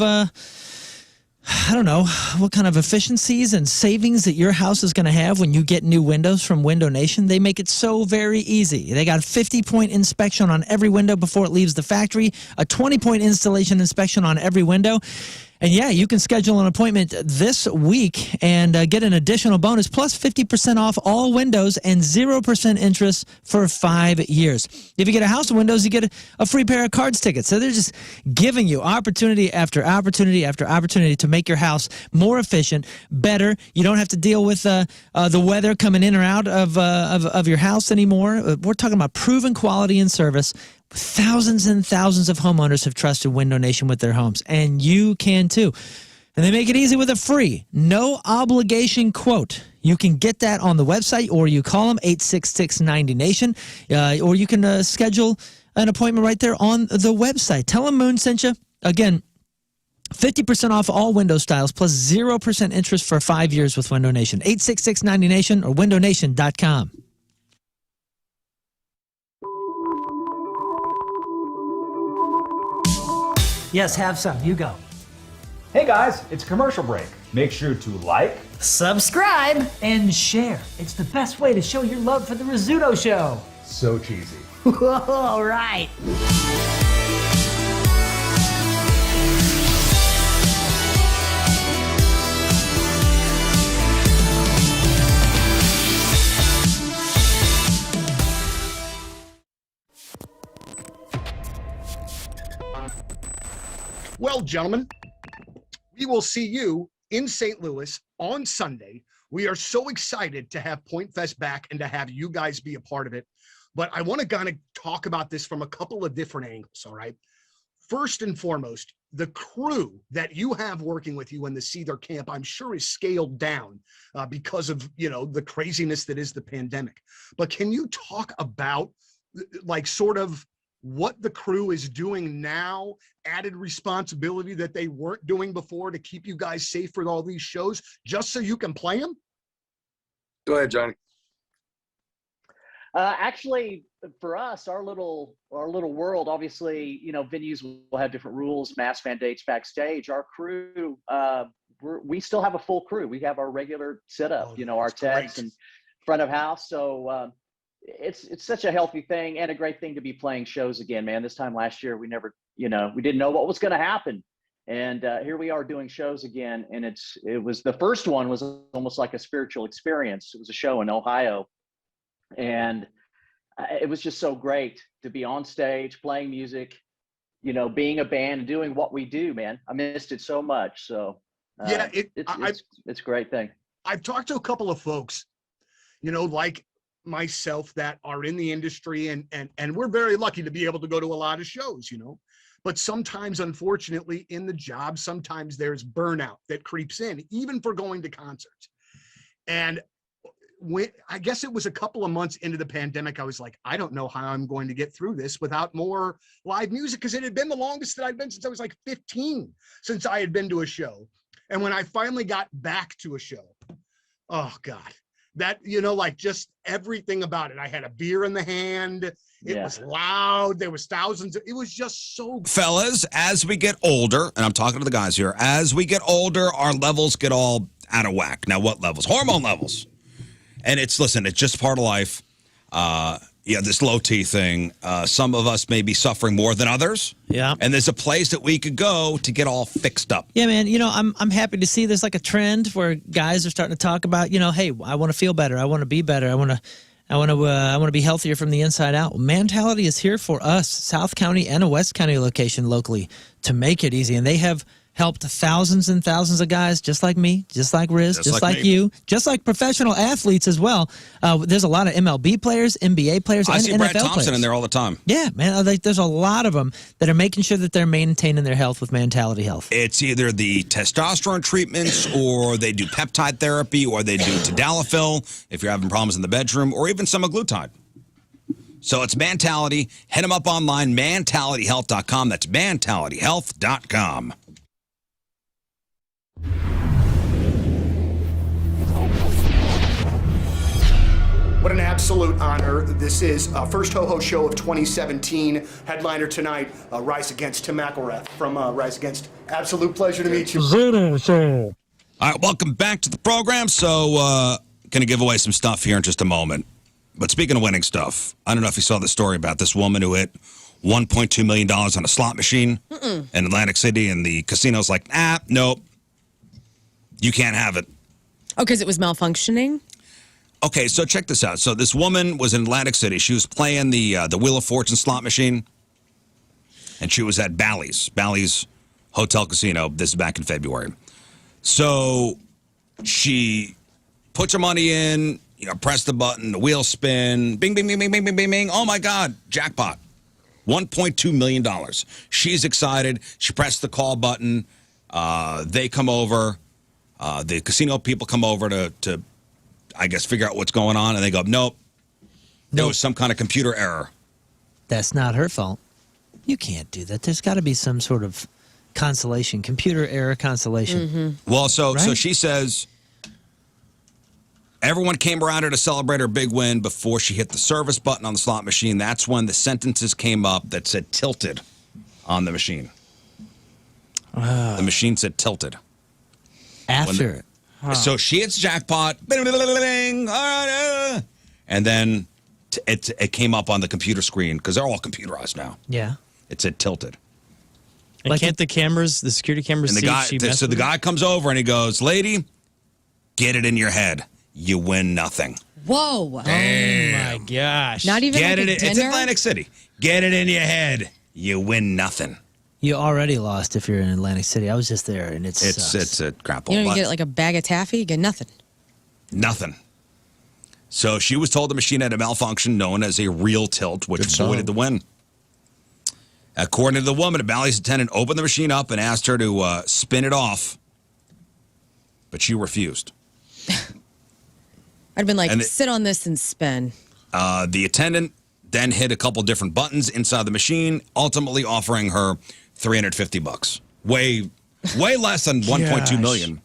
D: what kind of efficiencies and savings that your house is going to have when you get new windows from Window Nation. They make it so very easy. They got a 50-point inspection on every window before it leaves the factory, a 20-point installation inspection on every window. And yeah, you can schedule an appointment this week and get an additional bonus, plus 50% off all windows and 0% interest for 5 years. If you get a house of windows, you get a free pair of cards tickets. So they're just giving you opportunity after opportunity after opportunity to make your house more efficient, better. You don't have to deal with the weather coming in or out of your house anymore. We're talking about proven quality and service. Thousands and thousands of homeowners have trusted Window Nation with their homes, and you can too. And they make it easy with a free, no obligation quote. You can get that on the website, or you call them 866-90-NATION, or you can schedule an appointment right there on the website. Tell them Moon sent you. Again, 50% off all window styles, plus 0% interest for 5 years with Window Nation. 866-90-NATION or windownation.com.
S: Yes, have some. You go.
K: Hey guys, it's commercial break. Make sure to like,
S: subscribe, and share. It's the best way to show your love for the Rizzuto Show.
K: So cheesy.
S: All right.
T: Well, gentlemen, we will see you in St. Louis on Sunday. We are so excited to have Point Fest back and to have you guys be a part of it. But I want to kind of talk about this from a couple of different angles, all right? First and foremost, the crew that you have working with you in the Seether camp, I'm sure is scaled down because of, the craziness that is the pandemic. But can you talk about like sort of what the crew is doing now, added responsibility that they weren't doing before to keep you guys safe for all these shows, just so you can play them?
U: Go ahead, Johnny.
V: Actually, for us, our little world, obviously, venues will have different rules, mask mandates backstage. Our crew, we still have a full crew. We have our regular setup, our techs and front of house. So it's such a healthy thing and a great thing to be playing shows again, man. This time last year, we never, we didn't know what was going to happen. And here we are doing shows again. And it was the first one was almost like a spiritual experience. It was a show in Ohio. And it was just so great to be on stage, playing music, being a band and doing what we do, man. I missed it so much. So
T: yeah,
V: it's a great thing.
T: I've talked to a couple of folks, like myself, that are in the industry, and we're very lucky to be able to go to a lot of shows, but sometimes, unfortunately, in the job, sometimes there's burnout that creeps in, even for going to concerts. And I guess it was a couple of months into the pandemic, I was like, I don't know how I'm going to get through this without more live music, because it had been the longest that I'd been since I was like 15, since I had been to a show. And when I finally got back to a show, oh God, that, like just everything about it. I had a beer in the hand. It was loud. There was thousands. It was just so.
A: Fellas, as we get older, and I'm talking to the guys here, as we get older, our levels get all out of whack. Now, what levels? Hormone levels. And it's just part of life. This low T thing. Some of us may be suffering more than others.
D: Yeah.
A: And there's a place that we could go to get all fixed up.
D: Yeah, man. I'm happy to see there's like a trend where guys are starting to talk about, hey, I want to feel better. I want to be better. I want to be healthier from the inside out. Mentality is here for us, South County and a West County location locally, to make it easy. And they have helped thousands and thousands of guys just like me, just like Rizz, just like you, just like professional athletes as well. There's a lot of MLB players, NBA players, and NFL players.
A: I see Brad Thompson in there all the time.
D: Yeah, man. There's a lot of them that are making sure that they're maintaining their health with Mentality Health.
A: It's either the testosterone treatments, or they do peptide therapy, or they do tadalafil if you're having problems in the bedroom, or even semaglutide. So it's Mentality. Hit them up online, mentalityhealth.com. That's mentalityhealth.com.
T: What an absolute honor. This is first Ho-Ho show of 2017. Headliner tonight, Rise Against Tim McElrath from Rise Against. Absolute pleasure to meet you.
A: Rizzuto Show. All right, welcome back to the program. So, going to give away some stuff here in just a moment. But speaking of winning stuff, I don't know if you saw the story about this woman who hit $1.2 million on a slot machine in Atlantic City, and the casino's like, nope, you can't have it.
B: Oh, because it was malfunctioning?
A: Okay, so check this out. So this woman was in Atlantic City. She was playing the Wheel of Fortune slot machine, and she was at Bally's Hotel Casino. This is back in February. So she puts her money in, press the button, the wheel spin, bing, bing, bing, bing, bing, bing, bing, bing. Oh, my God, jackpot. $1.2 million. She's excited. She pressed the call button. They come over. The casino people come over to I guess, figure out what's going on, and they go, nope. There was some kind of computer error.
D: That's not her fault. You can't do that. There's got to be some sort of consolation, computer error consolation.
A: Well, so she says everyone came around her to celebrate her big win before she hit the service button on the slot machine. That's when the sentences came up that said tilted on the machine. The machine said tilted.
D: After it.
A: So she hits jackpot, and then it came up on the computer screen, because they're all computerized now.
D: Yeah.
A: It said tilted.
E: And can't the security cameras
A: and
E: see if she messed
A: so the
E: with
A: guy comes over and he goes, lady, get it in your head. You win nothing.
B: Whoa.
E: Damn. Oh, my gosh.
B: Not even
A: Get
B: like
A: it.
B: a
A: It's
B: dinner?
A: Atlantic City. Get it in your head. You win nothing.
D: You already lost if you're in Atlantic City. I was just there, and it's
A: a crap.
B: You don't even get like a bag of taffy? You get nothing.
A: Nothing. So she was told the machine had a malfunction known as a real tilt, which voided the win. According to the woman, a Bally's attendant opened the machine up and asked her to spin it off, but she refused.
B: I'd been like, sit on this and spin.
A: The attendant then hit a couple different buttons inside the machine, ultimately offering her $350. Way less than $1.2 million.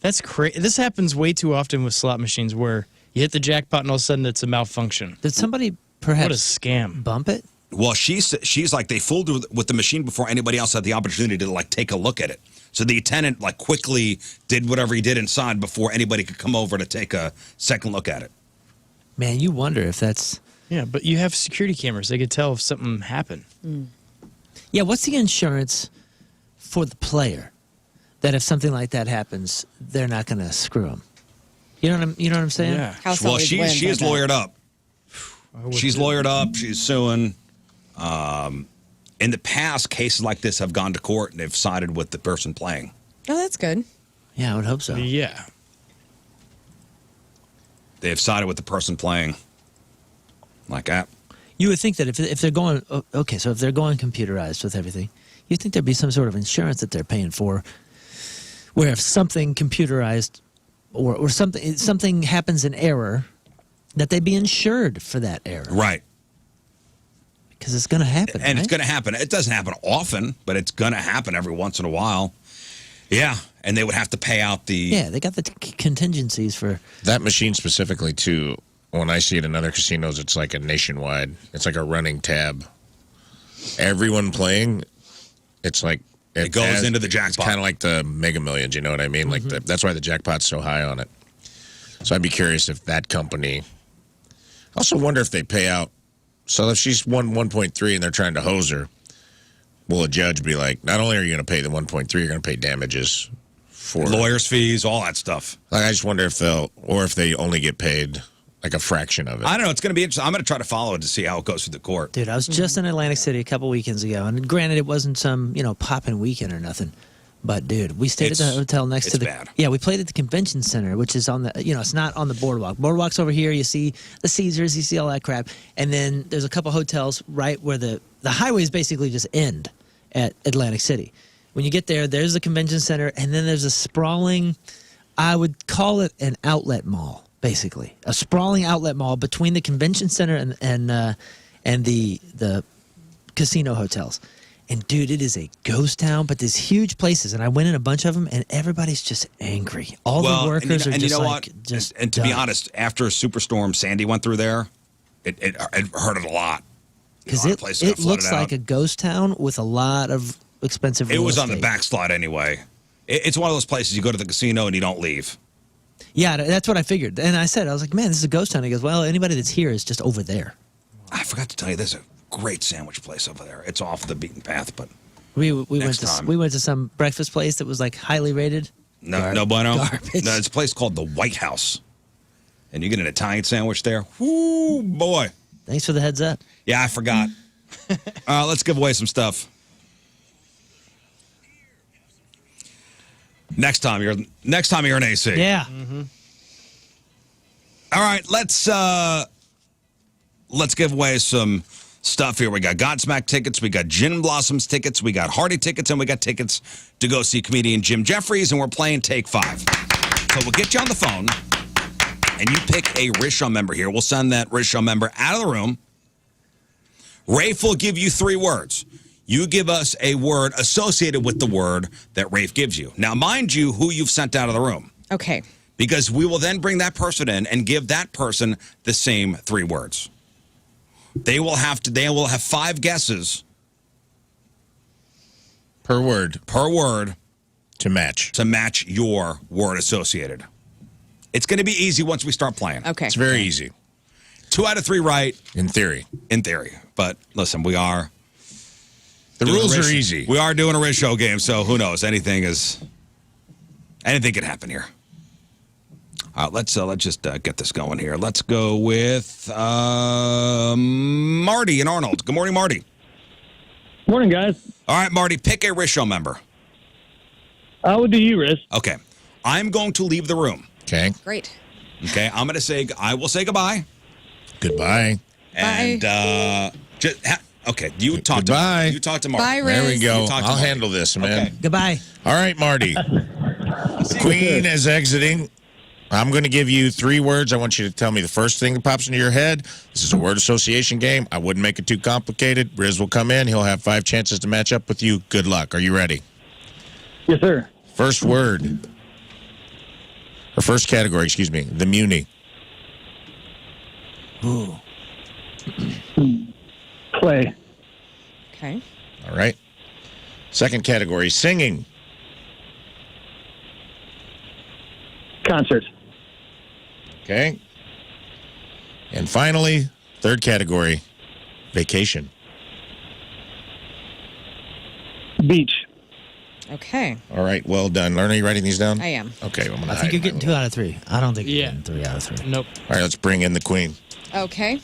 E: That's crazy. This happens way too often with slot machines, where you hit the jackpot and all of a sudden it's a malfunction.
D: Did somebody perhaps
E: what a scam
D: bump it?
A: Well, she's like, they fooled her with the machine before anybody else had the opportunity to like take a look at it. So the attendant like quickly did whatever he did inside before anybody could come over to take a second look at it.
D: Man, you wonder if that's...
E: Yeah, but you have security cameras. They could tell if something happened.
D: Yeah, what's the insurance for the player that if something like that happens, they're not going to screw them? You know what I'm saying?
E: Yeah.
A: Well, she is lawyered up. She's lawyered up. She's suing. In the past, cases like this have gone to court and they've sided with the person playing.
B: Oh, that's good.
D: Yeah, I would hope so.
E: Yeah.
A: They have sided with the person playing. Like that.
D: You would think that if they're going, okay, so if they're going computerized with everything, you'd think there'd be some sort of insurance that they're paying for, where if something computerized or something happens in error, that they'd be insured for that error.
A: Right.
D: Because it's going to happen.
A: And it's going to happen. It doesn't happen often, but it's going to happen every once in a while. Yeah. And they would have to pay out the...
D: Yeah, they got the contingencies for...
C: That machine specifically, too, when I see it in other casinos, it's like a nationwide. It's like a running tab. Everyone playing, it's like...
A: It goes into the jackpot.
C: It's kind of like the Mega Millions, you know what I mean? Like that's why the jackpot's so high on it. So I'd be curious if that company. I also wonder if they pay out. So if she's won 1.3 and they're trying to hose her, will a judge be like, not only are you going to pay the 1.3, you're going to pay damages for
A: lawyers' fees, all that stuff.
C: Like, I just wonder if they only get paid like a fraction of it.
A: I don't know. It's going to be interesting. I'm going to try to follow it to see how it goes through the court.
D: Dude, I was just in Atlantic City a couple weekends ago, and granted, it wasn't some poppin' weekend or nothing. But dude, we stayed at the hotel next to the.
A: Bad.
D: Yeah, we played at the convention center, which is on the. It's not on the boardwalk. Boardwalk's over here. You see the Caesars, you see all that crap, and then there's a couple hotels right where the highways basically just end at Atlantic City. When you get there, there's the convention center, and then there's a sprawling. I would call it an outlet mall, basically a sprawling outlet mall between the convention center and the casino hotels. And, dude, it is a ghost town, but there's huge places. And I went in a bunch of them, and everybody's just angry. All the workers are just like, just
A: and to be honest, after Superstorm Sandy went through there, it hurt it a lot.
D: Because it looks like a ghost town with a lot of expensive real
A: estate. It was on the
D: estate.
A: backslide anyway. It's one of those places you go to the casino and you don't leave.
D: Yeah, that's what I figured. And I was like, man, this is a ghost town. He goes, well, anybody that's here is just over there.
A: I forgot to tell you, there's a great sandwich place over there. It's off the beaten path, but
D: we went to some breakfast place that was like highly rated.
A: No bueno.
D: Garbage.
A: No, it's a place called the White House, and you get an Italian sandwich there. Whoo, boy!
D: Thanks for the heads up.
A: Yeah, I forgot. Let's give away some stuff. Next time you're in AC.
D: Yeah.
A: Mm-hmm. All right, let's give away some stuff here. We got Godsmack tickets, we got Gin Blossoms tickets, we got Hardy tickets, and we got tickets to go see comedian Jim Jeffries, and we're playing Take 5. So we'll get you on the phone, and you pick a RizzShow member here. We'll send that RizzShow member out of the room. Rafe will give you 3 words. You give us a word associated with the word that Rafe gives you. Now, mind you, who you've sent out of the room.
B: Okay.
A: Because we will then bring that person in and give that person the same 3 words. They will have 5 guesses
C: per word to match
A: your word associated. It's going to be easy once we start playing.
B: Okay.
C: It's very easy.
A: 2 out of 3 right.
C: In theory.
A: But listen, we are.
C: The rules are easy.
A: We are doing a RizzShow game, so who knows? Anything could happen here. Let's just get this going here. Let's go with Marty and Arnold. Good morning, Marty.
F: Morning, guys.
A: All right, Marty, pick a RizzShow member.
F: I will do you, Rizz.
A: Okay. I'm going to leave the room.
C: Okay.
B: Great.
A: Okay, I will say goodbye.
C: Goodbye.
A: And okay, you talk to Marty.
B: Bye, Rizz.
C: There we go. I'll handle this, man.
A: Okay.
D: Goodbye.
C: All right, Marty. The Queen is exiting. I'm going to give you 3 words. I want you to tell me the first thing that pops into your head. This is a word association game. I wouldn't make it too complicated. Rizz will come in. He'll have 5 chances to match up with you. Good luck. Are you ready?
F: Yes, sir.
C: First word. Or first category, excuse me. The Muni.
D: Ooh.
F: Play.
B: Okay.
C: All right. Second category, singing.
F: Concert.
C: Okay. And finally, third category, vacation.
F: Beach.
B: Okay.
C: All right, well done. Lern, are you writing these down?
B: I am.
C: Okay, I'm gonna
D: I think you're getting 2 out of 3. I don't think you're getting 3 out of 3.
E: Nope.
C: All right, let's bring in the Queen.
B: Okay.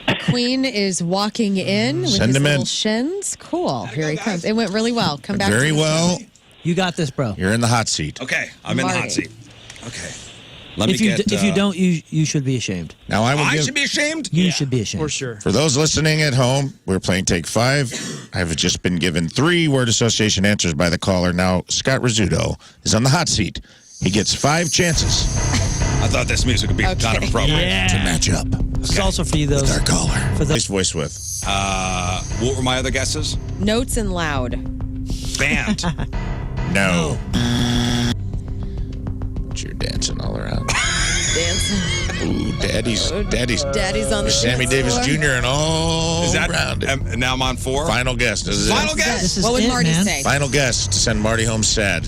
B: The Queen is walking in with
C: Send
B: his
C: him
B: little
C: in.
B: shins. Cool. Here he comes. It went really well. Come back.
C: Very
B: to the
C: well.
D: You got this, bro.
C: You're in the hot seat.
A: Okay, I'm in the hot
B: Marty.
A: seat. Okay.
D: If you don't, you should be ashamed.
C: Now
A: I should be ashamed?
D: You should be ashamed.
E: For sure.
C: For those listening at home, we're playing Take 5. I've just been given 3 word association answers by the caller. Now, Scott Rizzuto is on the hot seat. He gets 5 chances.
A: I thought this music would be kind of appropriate.
C: To match up.
D: It's also for you, though.
C: With our caller.
D: For the
C: Nice voice with.
A: What were my other guesses?
B: Notes and loud.
A: Band.
C: No. But you're dancing all around.
B: Dancing.
C: Ooh, daddy's
B: on the
C: Sammy
B: dance
C: Davis
B: floor.
C: Jr. and all
A: Is that
C: around it.
A: now I'm on 4?
C: Final guess. This is
A: Final
C: it.
A: guess.
D: This is
B: What would
D: it,
B: Marty
D: man.
B: say?
C: Final guess to send Marty home sad.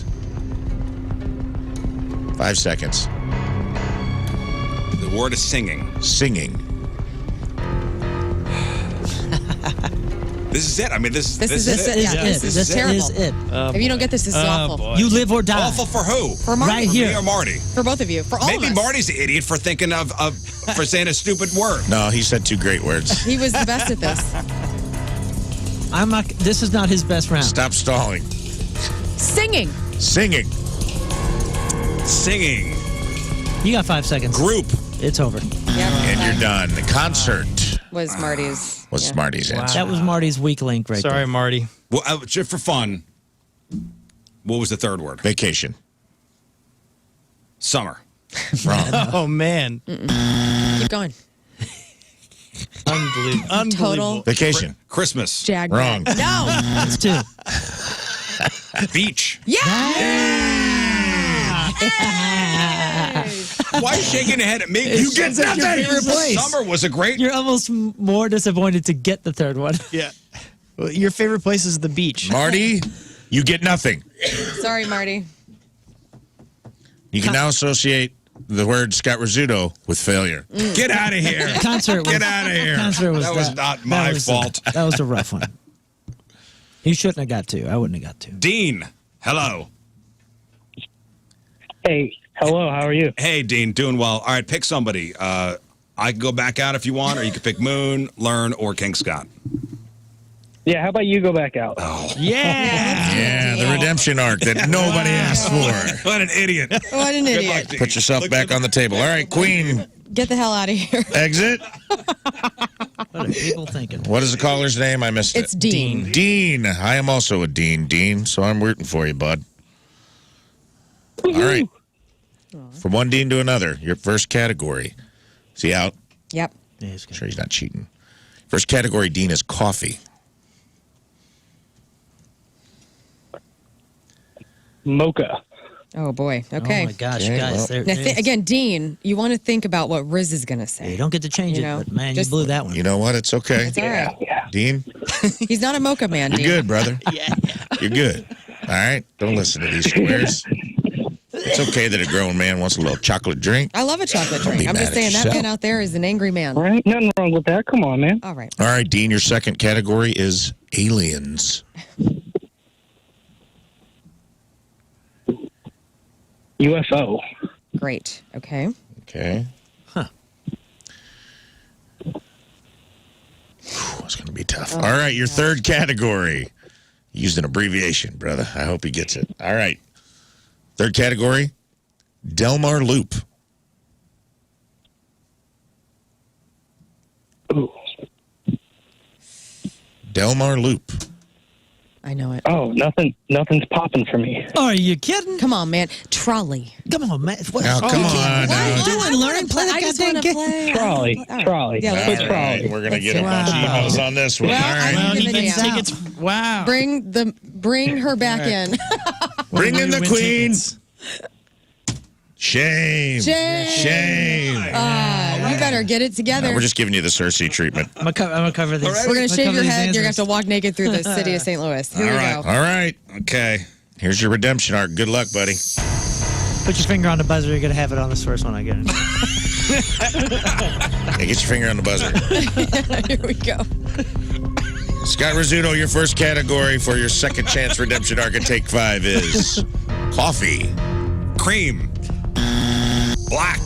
C: 5 seconds.
A: The word is singing.
C: Singing.
A: This is it. I mean, this is
B: This is terrible. If you don't get this, this is awful.
E: Boy.
D: You live or die.
A: Awful for who?
B: For Marty.
D: Right
A: For
D: here.
A: me or Marty?
B: For both of you. For all
A: Maybe
B: of us.
A: Marty's the idiot for thinking for saying a stupid word.
C: No, he said 2 great words.
B: He was the best at this.
D: I'm not. This is not his best round.
C: Stop stalling.
B: Singing.
C: Singing.
A: Singing.
D: You got 5 seconds.
C: Group.
D: It's over.
B: Yep.
C: And you're done. The concert
B: Was Marty's.
C: was
B: yeah.
C: Marty's answer.
D: That was Marty's weak link right
E: Sorry,
D: there.
E: Marty.
A: Well, just for fun, what was the third word?
C: Vacation.
A: Summer.
C: Wrong.
E: Oh, man.
B: Keep going.
E: Unbelievable.
B: Total
C: Vacation.
A: Christmas.
B: jag.
C: Wrong.
B: No.
D: That's 2.
A: Beach. Why are you shaking your head at me? You get
D: It's your
A: nothing.
D: favorite place.
A: Summer was a great.
D: You're almost more disappointed to get the third one.
E: Yeah. Well, your favorite place is the beach.
C: Marty, you get nothing.
B: Sorry, Marty.
C: You can now associate the word Scott Rizzuto with failure.
A: Get out of here.
D: Concert was,
A: Get out of here.
D: Concert was
A: That was not my fault.
D: That was a rough one. You shouldn't have got 2. I wouldn't have got 2.
A: Dean, hello.
F: Hey, hello, how are you?
A: Hey, Dean, doing well. All right, pick somebody. I can go back out if you want, or you can pick Moon, Lern, or King Scott.
F: Yeah, how about you go back out?
C: Yeah, the redemption arc that nobody asked for.
A: What an idiot.
B: What an
A: Good
B: idiot.
A: luck, Dean.
C: Put yourself back on the table. All right, Queen,
B: Get the hell out of here.
C: exit.
D: What are people thinking?
C: What is the caller's name? I missed
B: It's
C: it.
B: Dean.
C: Dean. I am also a Dean, so I'm rooting for you, bud. All right. From one Dean to another, your first category. Is he out?
B: Yep.
D: Yeah, he's good.
C: Sure he's not cheating. First category, Dean, is coffee.
F: Mocha.
B: Oh, boy. Okay.
D: Oh, my gosh,
C: Okay,
D: guys.
C: well.
D: there-
B: Now,
D: there's-
B: again, Dean, you want to think about what Rizz is going to say.
D: you don't get to change
B: You
D: it,
B: know,
D: but man,
B: just-
D: you blew that one.
C: You know what? It's okay.
B: It's all right.
C: Dean,
B: He's not a mocha man,
C: you're
B: Dean.
C: good, brother. You're good. All right? Don't listen to these squares. It's okay that a grown man wants a little chocolate drink.
B: I love a chocolate
C: Don't be
B: drink. I'm
C: mad
B: just
C: at
B: saying that
C: yourself.
B: man out there is an angry man.
F: All right, nothing wrong with that. Come on, man.
B: All right.
C: All right, Dean, your second category is aliens.
F: UFO.
B: Great. Okay.
C: Okay. It's going to be tough. All right, your third category. Used an abbreviation, brother. I hope he gets it. All right. Third category, Delmar Loop.
F: Ooh.
C: Delmar Loop.
B: I know it.
F: Oh, nothing's popping for me.
D: Are you kidding?
B: Come on, man. Trolley.
D: Come on, man. What,
C: Now, come
B: What
C: on.
B: are
C: now.
B: you doing?
D: Learn, play the
B: I just
D: goddamn
B: want to
D: game.
B: play.
F: Trolley.
B: All right.
F: Trolley.
B: Yeah,
C: All
B: let's
C: right,
F: Trolley.
C: we're going to get a
B: Wow.
C: bunch of emails on this one.
B: Well,
C: All right.
B: I'm
D: He
B: giving
D: thinks
B: you-
D: tickets.
E: Wow.
B: Bring her back in.
C: Bring in the
E: Win
C: queen.
E: tickets.
C: Shame.
B: Shame.
C: You
B: better get it together.
C: We're just giving you the Cersei treatment.
D: I'm gonna cover these.
B: We're going to
D: I'm
B: shave
D: cover
B: your
D: these
B: head. You're going to have
D: answers.
B: to walk naked through the city of St. Louis. Here
C: All
B: we
C: right.
B: go.
C: All right. Okay. Here's your redemption arc. Good luck, buddy.
D: Put your finger on the buzzer. You're gonna have it on this first one. I get it.
C: Hey, get your finger on the buzzer.
B: Here we go.
C: Scott Rizzuto, your first category for your second chance redemption arc at Take 5 is coffee.
A: Cream. Black.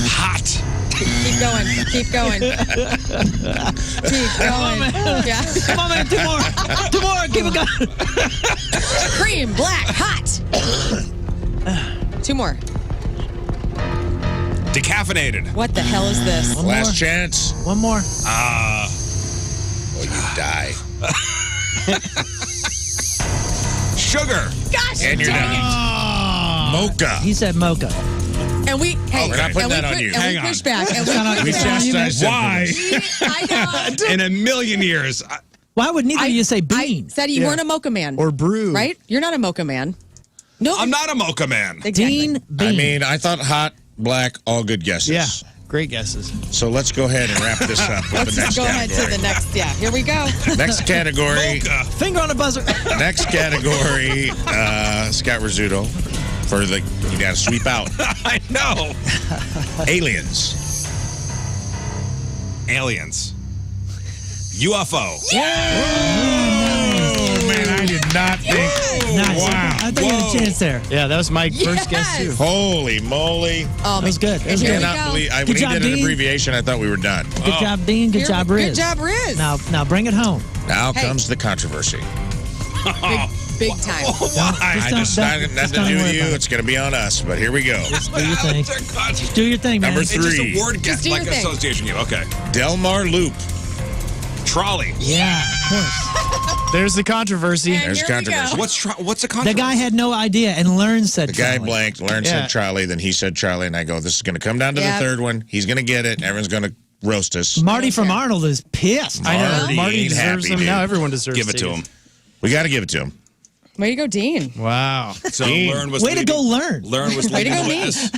A: Hot.
B: Keep going. Keep going. Keep going. Yeah.
D: Come on, man. 2 more. 2 more. Keep it going.
B: Cream, black, hot. 2 more.
A: Decaffeinated.
B: What the hell is this?
D: One
C: Last
D: more.
C: chance.
D: 1 more.
C: Or you die.
A: Sugar.
B: Gosh,
C: And you're
B: dang it.
C: done. Mocha.
D: He said mocha.
B: And we, hey,
C: we're not putting
B: and
C: that
B: we
C: on you.
B: And
A: Hang
B: we
A: on.
B: push back. And
C: We
B: push back.
C: chastised him for
A: Why?
C: this.
B: I know.
A: In a million years.
D: Why would neither of you say
B: I
D: bean?
B: said you weren't a mocha man.
E: Or brew.
B: Right? You're not a mocha man. No.
A: I'm not a mocha man.
B: Exactly.
D: Dean bean.
C: I mean, I thought hot, black, all good guesses.
E: Yeah. Great guesses.
C: So let's go ahead and wrap this up with
B: Let's
C: the next
B: just go ahead
C: category.
B: to the next. Yeah, here we go.
C: Next category.
A: Mocha.
D: Finger on the buzzer.
C: Next category, Scott Rizzuto. You got to sweep out.
A: I know.
C: Aliens.
A: UFO.
C: Oh, man, I did not think.
D: Nice.
C: Wow.
D: I thought you had a chance there.
E: Yeah, that was my first guess, too.
C: Holy moly.
B: Oh,
D: That was good. That was
B: Here
D: good.
B: we
C: Cannot
B: go.
C: believe,
D: Good
C: when he
D: job,
C: did an
D: Dean.
C: abbreviation, I thought we were done.
D: Good job, Dean. Good job, Rizz.
B: Good job, Rizz.
D: Now bring it home.
C: Now
B: Hey.
C: comes the controversy.
B: Big time.
C: I just nothing to do with you. It's going to be on us, but here we go.
D: Do your thing. Do your thing, man.
C: Number
A: It's just
C: 3.
A: a word guess,
B: do your
A: like
B: thing.
A: association game. Okay.
C: Delmar Loop.
A: Trolley.
D: Yeah, of course.
E: There's the controversy.
B: And
C: There's
B: here we
C: controversy.
B: go.
A: What's a
D: The
A: controversy?
D: guy had no idea, and Lern said
C: The guy
D: Charlie.
C: blanked. Lern
E: Yeah.
C: said Charlie, then he said Charlie, and I go, this is going to come down to
B: Yep.
C: the third one. He's going to get it. Everyone's going to roast us.
D: Marty from Arnold is pissed.
E: I know.
C: Marty
E: Marty
C: ain't
E: deserves
C: happy,
E: them.
C: dude.
E: Now everyone deserves
A: Give it to him.
C: We got to give it to him.
B: Way to go, Dean.
E: Wow.
A: So
C: Dean.
A: Learn was
D: Way to go, Lern.
A: Learn was
B: Way to
A: leading
B: go,
A: the
B: me.
A: witness.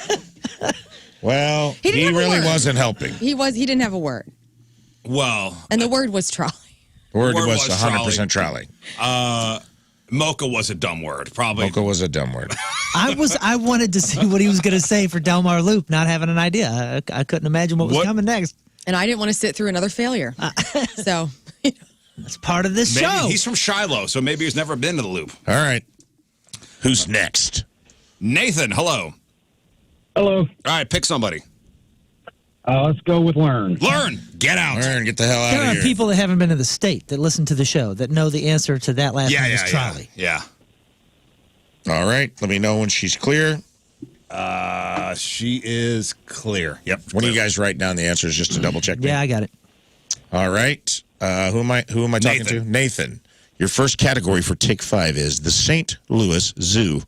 C: Well,
B: He didn't
C: he
B: have a
C: really
B: word.
C: wasn't helping.
B: He didn't have a word.
A: Well,
B: And the word was trolley.
C: Word
A: Word
C: was
A: was
C: 100% Charlie.
A: mocha was a dumb word. Probably.
C: Mocha was a dumb word.
D: I wanted to see what he was going to say for Delmar Loop, not having an idea. I couldn't imagine what was coming next.
B: And I didn't want to sit through another failure. So,
D: It's part of this
A: Maybe
D: show.
A: he's from Shiloh, so maybe he's never been to the Loop.
C: All right. Who's next?
A: Nathan, hello.
F: Hello.
A: All right, pick somebody.
F: Let's go with Lern.
A: Learn. Get out.
C: Learn, get the hell out
D: There
C: of
D: are
C: here.
D: people that haven't been to the state that listen to the show that know the answer to that last name is Charlie.
A: Yeah.
C: All right. Let me know when she's clear.
A: She is clear. Yep.
C: When do you guys write down the answers just to double check?
D: Yeah, I got it.
C: All right. Who am I talking to? Nathan. Your first category for take 5 is the St. Louis Zoo.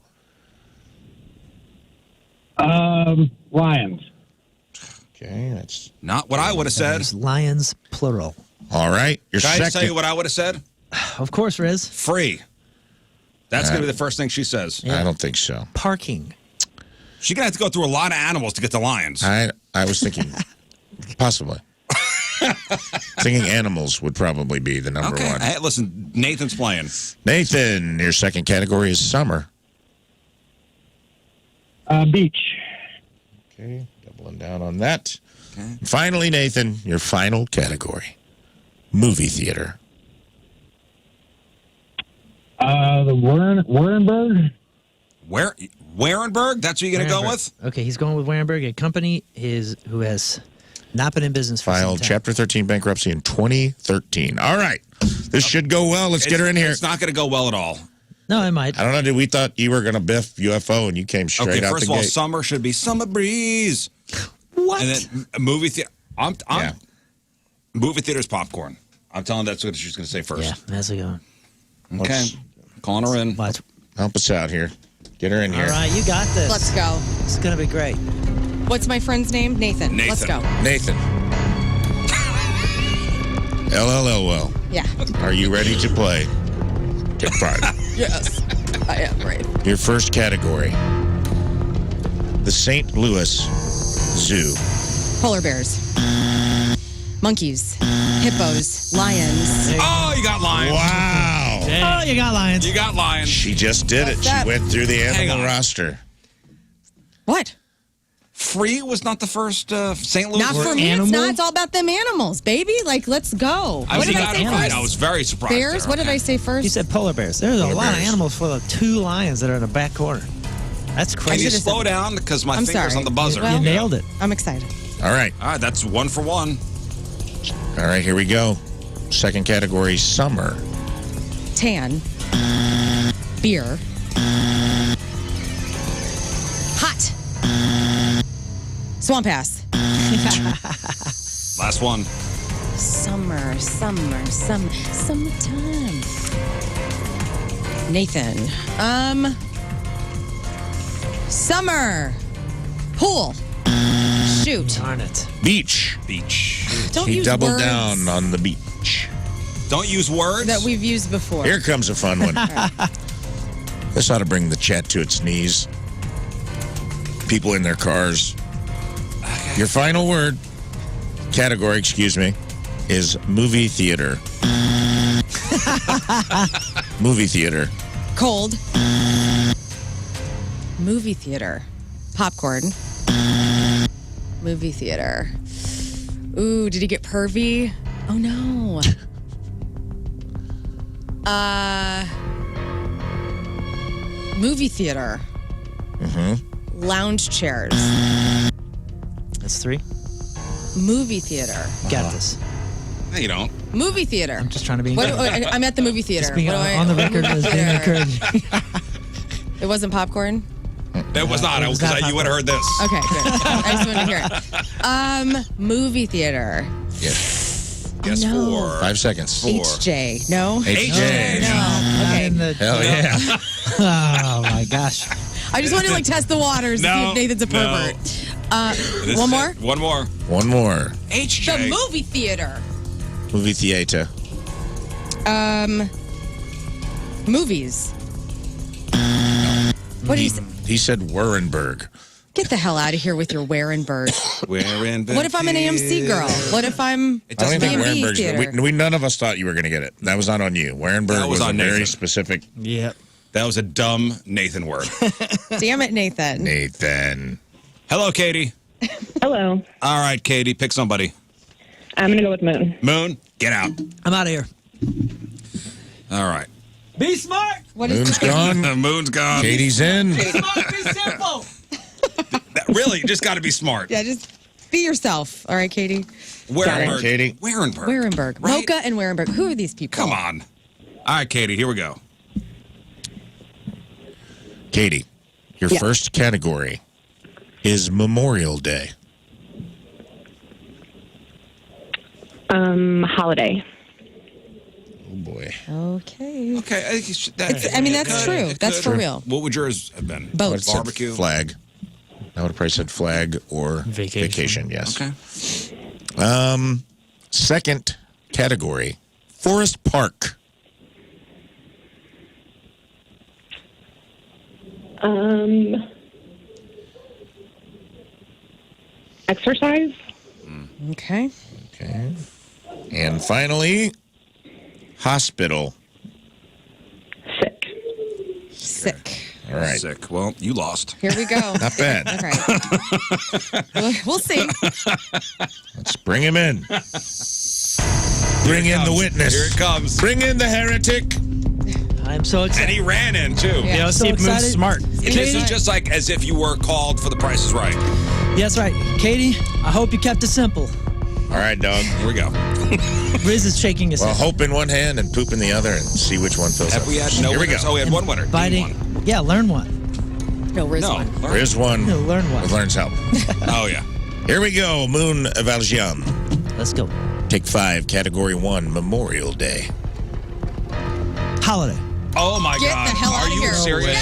F: Lions.
C: Okay, that's
A: Not what I would have said.
D: There's lions, plural.
C: all right. Your
A: Can I
C: second.
A: tell you what I would have said?
D: Of course, Rizz.
A: Free. That's going to be the first thing she says.
C: I don't think so.
D: Parking.
A: She's going to have to go through a lot of animals to get to lions.
C: I was thinking possibly. Thinking animals would probably be the number one.
A: Hey, listen, Nathan's playing.
C: Nathan, your second category is summer.
F: Beach.
C: Okay, doubling down on that. Okay. Finally, Nathan, your final category. Movie theater.
F: The Warenberg.
A: Where? Warenberg? That's who you're going to go
D: Warenberg.
A: with?
D: Okay, he's going with Warenberg, a company who has not been in business for
C: Filed
D: some time.
C: Chapter 13 bankruptcy in 2013. All right. This should go well. Let's get her in here.
A: It's not going to go well at all.
D: No, it might.
C: I don't know, dude. We thought you were going to biff UFO and you came straight
A: Okay,
C: out
A: first
C: the
A: of all,
C: gate.
A: summer should be summer breeze.
D: What?
A: And then movie theater. Movie theater's popcorn. I'm telling that's what she's going to say first.
D: Yeah, that's a good one.
A: Okay.
C: Let's-
A: Calling her in.
D: Watch.
C: Help us out here. Get her in here.
D: All right, you got this.
B: let's go.
D: It's going to be great.
B: What's my friend's name? Nathan. Let's go.
C: Nathan. LLL.
B: Yeah.
C: Are you ready to play? Take 5.
B: Yes. I am brave.
C: Your first category. The St. Louis Zoo.
B: Polar bears. Monkeys. Hippos. Lions.
A: Oh, you got lions.
C: Wow.
D: Oh, you got lions.
A: You got lions.
C: She just did it.
B: What's
C: She
B: that?
C: went through the
A: Hang
C: animal
A: on.
C: roster.
B: What?
A: Free was not the first St. Louis.
B: Not for me. It's not. It's all about them animals, baby. Like, let's go.
A: I
B: What
A: was,
B: did I say
A: right.
B: first?
A: I was very surprised.
B: Bears?
A: there.
B: What did I say first?
D: You said polar bears. There's a
C: Polar
D: lot of
C: bears.
D: animals for the 2 lions that are in the back corner. That's
A: Can
D: crazy.
A: you
B: should've
A: slow
B: said-
A: down because my
B: I'm
A: finger's
B: sorry.
A: on the buzzer?
B: Well-
D: You nailed it.
B: I'm excited.
C: All right.
A: All right, that's 1 for 1.
C: All right, here we go. Second category, summer.
B: Tan. Beer. Hot. Swamp ass.
A: Last one.
B: Summertime. Nathan. Summer. Pool. Shoot.
D: Darn it.
C: Beach.
A: Beach.
B: Don't
C: He
B: use
C: doubled
B: words
C: down on the beach.
A: Don't use words.
B: that we've used before.
C: Here comes a fun one. This ought to bring the chat to its knees. People in their cars. Your final word, category, excuse me, is movie theater. Movie theater.
B: Cold. Movie theater. Popcorn. Movie theater. Ooh, did he get pervy? Oh, no. Movie theater. Lounge chairs.
D: That's 3.
B: Movie theater.
D: Got this.
A: No, you don't.
B: Movie theater.
D: I'm just trying to be.
B: I'm at the movie theater.
D: Just being
B: What do I-
D: on the record as being
B: theater.
D: encouraging.
B: It wasn't popcorn?
A: That was not.
D: It was
A: Because
D: not
A: you would have heard this.
B: Okay, good. I just wanted to hear it. Movie theater.
A: Guess
B: No.
A: 4.
C: 5 seconds.
A: 4.
B: HJ. No?
C: HJ.
B: No. Okay.
C: Hell yeah.
D: Oh my gosh.
B: I just want to test the waters to see
A: No,
B: if Nathan's a pervert.
A: This
B: One
A: is
B: more?
A: it. One more.
C: One more.
A: HJ.
B: The movie theater.
C: Movie theater.
B: Movies. What do you say?
C: He said Wurrenberg.
B: Get the hell out of here with your Warenberg.
A: Wherein
B: What if I'm an AMC girl? What if I'm
A: It
C: I don't
A: doesn't
C: even think
B: B&B
C: Wurrenberg's.
B: theater?
C: We none of us thought you were going to get it. That was not on you. Wurrenberg
A: That was
C: was
A: on
C: a very
A: Nathan.
C: specific.
D: Yep.
A: That was a dumb Nathan word.
B: Damn it, Nathan.
C: Nathan.
A: Hello, Katie.
G: Hello.
A: All right, Katie, pick somebody.
G: I'm going to go with Moon.
A: Moon, get out.
D: I'm out of here.
A: All right.
S: Be smart.
B: What is
C: Moon's gone.
A: Moon's gone.
C: Katie's in.
S: Be smart. Be simple.
A: Really, you just got to be smart.
B: Yeah, just be yourself. All right, Katie.
A: Warenberg.
C: Katie.
A: Warenberg.
B: Warenberg.
A: Right?
B: Mocha and Warenberg. Who are these people?
A: Come on. All right, Katie, here we go.
C: Katie, your
G: Yeah.
C: first category is Memorial Day.
G: Holiday.
C: Oh boy.
B: Okay.
A: Okay.
B: I mean, that's true.
A: it
B: That's
A: could.
B: for real.
A: What would yours have been?
B: Both.
C: I would've said
A: Barbecue?
C: Flag. I would have probably said flag or
E: Vacation.
C: yes.
A: Okay.
C: Second category, Forest Park.
G: Exercise.
B: Okay.
C: Okay. And finally, hospital.
G: Sick.
B: Sick.
C: All right.
A: Sick. Well, you lost.
B: Here we go.
C: Not bad.
B: Okay. We'll see.
C: Let's bring him in. Bring in the witness.
A: Here it comes.
C: Bring in the heretic.
D: I'm so
A: And
D: excited.
A: he ran in, too.
B: Yeah.
E: You know,
D: So
E: Steve Moon's
D: excited.
E: smart.
A: This is just like as if you were called for The Price is Right.
D: Yes, right. Katie, I hope you kept it simple.
C: All right, dog.
A: Here we go.
D: Rizz is shaking his
C: Well,
D: head.
C: hope in one hand and poop in the other and see which one fills
A: Have
C: up.
A: we had
C: first.
A: no
C: Here we go.
A: winners? Oh, we had one winner. Dean
D: Biting.
A: won.
D: Yeah, learn one.
B: No, Rizz
A: No.
B: won.
A: Learn.
C: There's one
D: No, learn one.
C: with Lern's help.
A: Oh, yeah.
C: Here we go. Moon Valjean.
D: Let's go.
C: Take 5, category 1, Memorial Day.
D: Holiday.
A: Oh, my
B: Get
A: God.
B: the hell
A: Are
B: out of
A: you
B: here.
A: serious?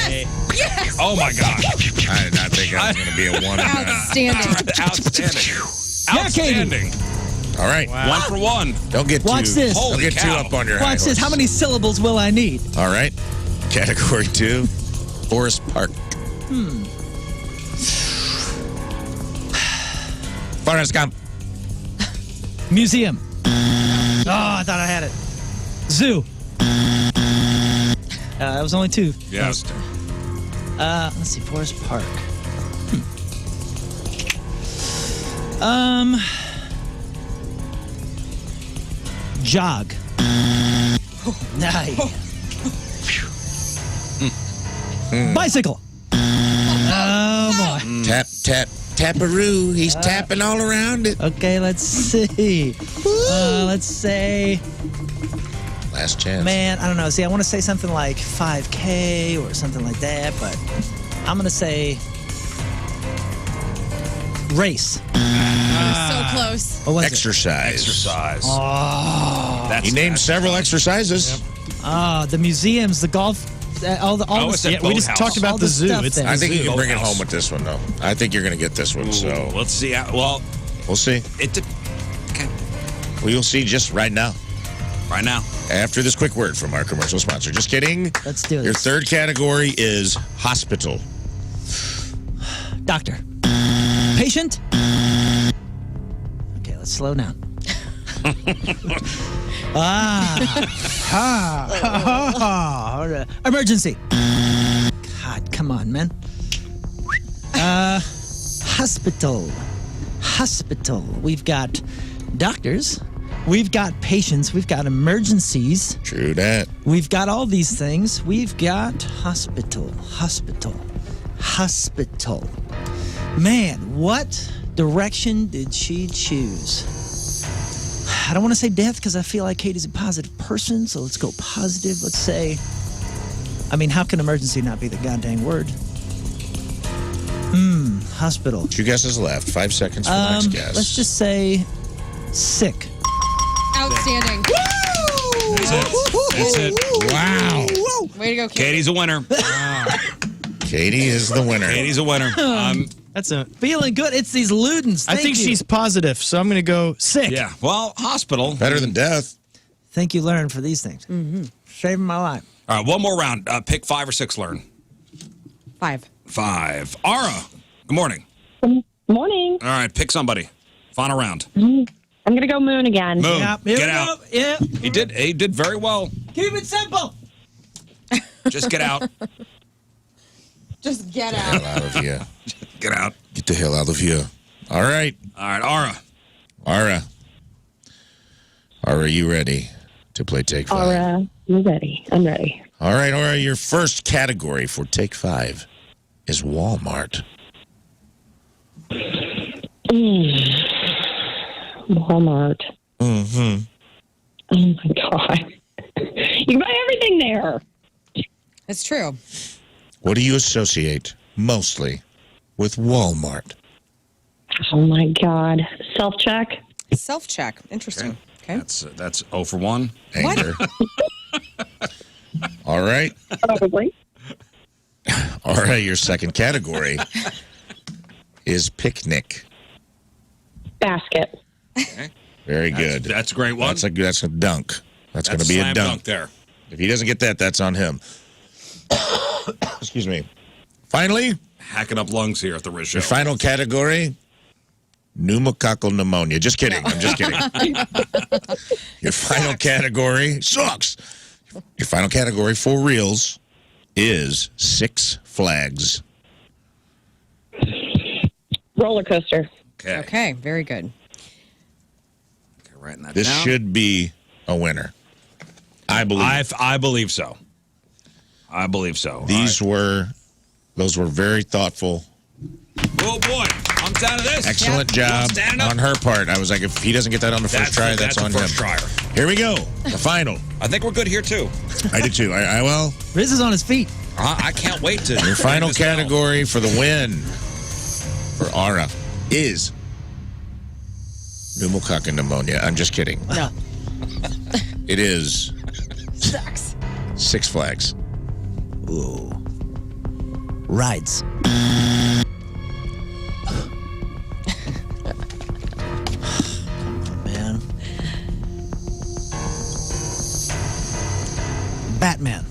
B: Yes.
A: Oh, my God.
C: I did not think I was going to be a 1 on that.
B: Outstanding.
A: Outstanding.
D: Yeah, Katie.
A: Outstanding.
C: All right.
A: 1 for 1.
C: Don't get
D: Watch
C: too,
D: this.
C: Don't
A: Holy
C: get too
A: cow.
C: up on your high
D: Watch this.
C: horse.
D: How many syllables will I need?
C: All right. Category 2, Forest Park. Forrest Gump.
D: Museum. Oh, I thought I had it. Zoo. That was only 2.
A: Yes.
D: Let's see. Forest Park. Jog. Nice. Bicycle. Oh boy.
C: Tap, tap, taparoo. He's tapping all around it.
D: Okay, let's see. Let's say,
C: Last chance.
D: man, I don't know. See, I want to say something like 5K or something like that, but I'm gonna say race.
B: So close.
D: What was it?
C: Exercise.
A: Exercise. That's
C: He named several exercises.
D: The museums, the golf, all the
A: Oh, it's a
E: Yeah, we just
A: boathouse.
E: talked about
D: all
E: the
D: the
E: zoo.
D: stuff
E: It's
D: there.
E: the
C: I think you
E: zoo.
C: can bring it
A: Boathouse.
C: home with this one, though. I think you're going to get this one, so
A: Let's see. Well,
C: we'll see.
A: okay.
C: We'll see just right now.
A: Right now.
C: After this quick word from our commercial sponsor. Just kidding.
D: Let's do
C: Your
D: this.
C: third category is hospital.
D: Doctor. Patient. Okay, let's slow down. Emergency. God, come on, man. Hospital. We've got doctors. We've got patients. We've got emergencies.
C: True that.
D: We've got all these things. We've got hospital. Man, what direction did she choose? I don't want to say death because I feel like Katie's a positive person, so let's go positive. Let's say, how can emergency not be the goddamn word? Hospital.
C: 2 guesses left. 5 seconds for the next guess.
D: Let's just say sick.
B: Outstanding.
A: That's it.
C: Wow.
B: Way to go, Katie.
A: Katie's a winner.
C: Katie is the winner.
A: Katie's a winner.
E: That's a.
D: Feeling good. It's these Ludens.
E: I think she's positive, so I'm going to go sick.
A: Yeah. Well, hospital.
C: Better than death.
D: Thank you, Lern, for these things. Mm-hmm. Saving my life.
A: All right, one more round. Pick 5 or 6, Lern.
B: 5.
A: 5. Ara, good morning.
G: Morning.
A: All right, pick somebody. Final round.
G: I'm going to go Moon again.
A: Moon,
D: Yep, here
A: get
D: we
A: out.
D: go. Yeah.
A: He did very well.
D: Keep it simple.
A: Just get out.
B: Just get
C: Get
B: out.
C: the hell out of here.
A: Get out.
C: Get the hell out of here. All right.
A: All right, Ara.
C: Ara, you ready to play Take 5?
G: Aura, you ready? I'm ready.
C: All right, Ara, your first category for Take 5 is Walmart.
G: Walmart.
C: Mm-hmm.
G: Oh, my God. You can buy everything there.
B: It's true.
C: What do you associate mostly with Walmart?
G: Oh, my God. Self-check.
B: Self-check. Interesting. Okay.
A: That's 0 for 1.
C: Anger. All right.
G: Probably.
C: All right, your second category is picnic.
G: Basket.
C: Very good.
A: That's a great one.
C: That's a dunk. That's going to be a
A: slam
C: dunk.
A: there.
C: If he doesn't get that, that's on him. Excuse me. Finally,
A: Hacking up lungs here at the Rizz Show.
C: your final category, pneumococcal pneumonia. Just kidding. I'm just kidding. Your final category sucks. Your final category for reals is Six Flags.
G: Roller coaster.
A: Okay.
B: Okay. Very good.
A: Okay, writing that
C: This
A: down.
C: should be a winner. I believe.
A: I believe so. I believe so.
C: Those were very thoughtful.
A: Oh, boy. I'm down to this.
C: Excellent job
A: Stand up.
C: on her part. I was like, if he doesn't get that on the first try, that's on
A: the
C: him.
A: first trier.
C: Here we go. The final.
A: I think we're good here, too.
C: I did too. Well,
D: Riz is on his feet.
A: I can't wait to.
C: your final
A: this down.
C: category for the win for Ara is pneumococcal pneumonia. I'm just kidding.
B: No.
C: It is
B: Sucks.
C: Six Flags.
D: Ooh. Rides. Man. Batman.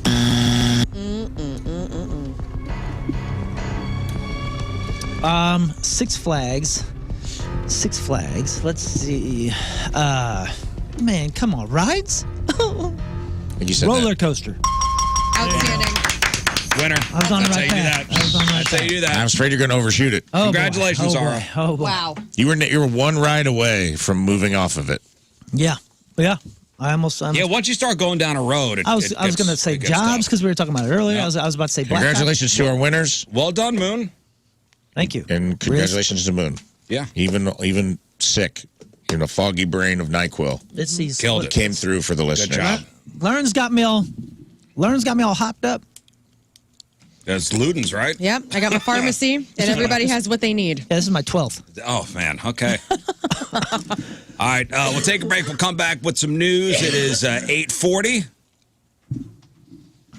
D: Six Flags. Six Flags. Let's see. Man, come on. Rides?
C: And you said
D: Roller
C: that.
D: coaster.
B: Outstanding.
A: Winner.
D: I was on the
A: That's
D: right
A: how you do
D: path.
A: that.
D: I was on the right
A: That's how you do that.
C: I'm afraid you're going to overshoot it.
D: Oh, boy.
A: Congratulations,
D: oh, boy.
A: Ara.
D: Oh, boy.
B: Wow.
C: You were one ride away from moving off of it.
D: Yeah. Yeah. I almost
A: Yeah, once you start going down a road,
D: I was going to say jobs because we were talking about it earlier.
A: Yeah.
D: I was about to say black.
C: Congratulations to our winners.
A: Well done, Moon.
D: Thank you.
C: And congratulations to Moon.
A: Yeah.
C: Even sick in a foggy brain of NyQuil.
D: Let's see.
A: Killed it.
C: Came through for the listener.
A: job.
D: Lern's got me all hopped up.
A: That's Ludens, right?
B: Yep. I got my pharmacy, and everybody has what they need.
D: Yeah, this is my 12th.
A: Oh, man. Okay. All right. We'll take a break. We'll come back with some news. It is 8:40.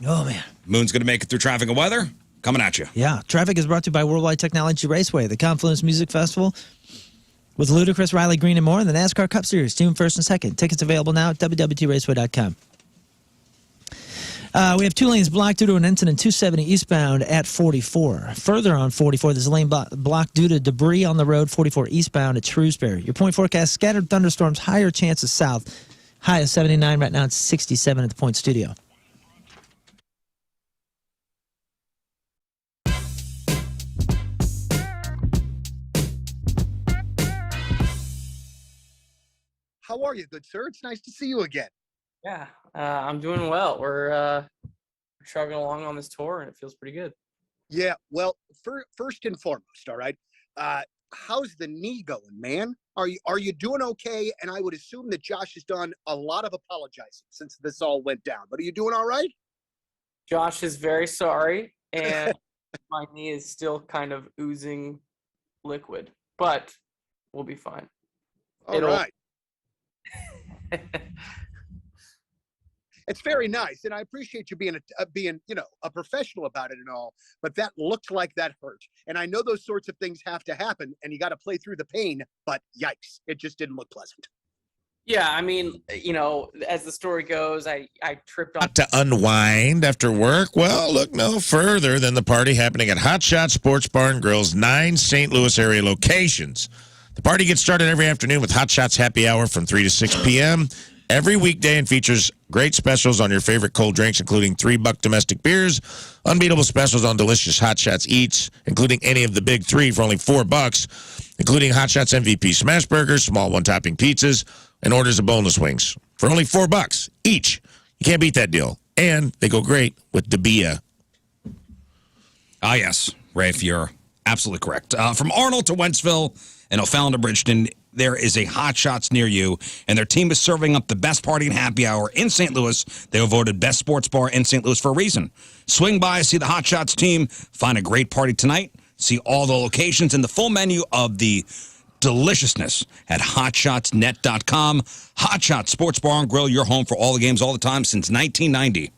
D: Oh, man.
A: Moon's going to make it through traffic and weather. Coming at you.
D: Yeah. Traffic is brought to you by Worldwide Technology Raceway, the Confluence Music Festival, with Ludacris, Riley Green, and more, and the NASCAR Cup Series, June 1st and 2nd. Tickets available now at www.raceway.com. We have 2 lanes blocked due to an incident 270 eastbound at 44. Further on 44, there's a lane blocked due to debris on the road 44 eastbound at Shrewsbury. Your point forecast, scattered thunderstorms, higher chances south. High of 79. Right now it's 67 at the Point Studio.
I: how are you, good sir? It's nice to see you again.
J: Yeah, I'm doing well. We're chugging along on this tour, and it feels pretty good.
I: Yeah, well, first and foremost, all right, how's the knee going, man? Are you doing okay? And I would assume that Josh has done a lot of apologizing since this all went down, but are you doing all right?
J: Josh is very sorry, and my knee is still kind of oozing liquid, but we'll be fine.
I: All right. It's very nice, and I appreciate you being a professional about it and all. But that looked like that hurt, and I know those sorts of things have to happen, and you got to play through the pain. But yikes, it just didn't look pleasant.
J: Yeah, I mean, as the story goes, I tripped on.
C: To unwind after work? Well, look no further than the party happening at Hot Shot Sports Bar and Grill's 9 St. Louis area locations. The party gets started every afternoon with Hot Shots Happy Hour from 3 to 6 p.m. every weekday and features great specials on your favorite cold drinks, including $3 domestic beers, unbeatable specials on delicious Hot Shots eats, including any of the big three for only $4, including Hot Shots MVP smash burgers, small one-topping pizzas, and orders of boneless wings for only $4 each. You can't beat that deal. And they go great with the beer.
A: Ah, yes, Rafe, you're absolutely correct. From Arnold to Wentzville and O'Fallon to Bridgeton, there is a Hot Shots near you, and their team is serving up the best party and happy hour in St. Louis. They were voted best sports bar in St. Louis for a reason. Swing by, see the Hot Shots team, find a great party tonight, see all the locations and the full menu of the deliciousness at hotshotsnet.com. Hot Shots Sports Bar and Grill, your home for all the games all the time since 1990.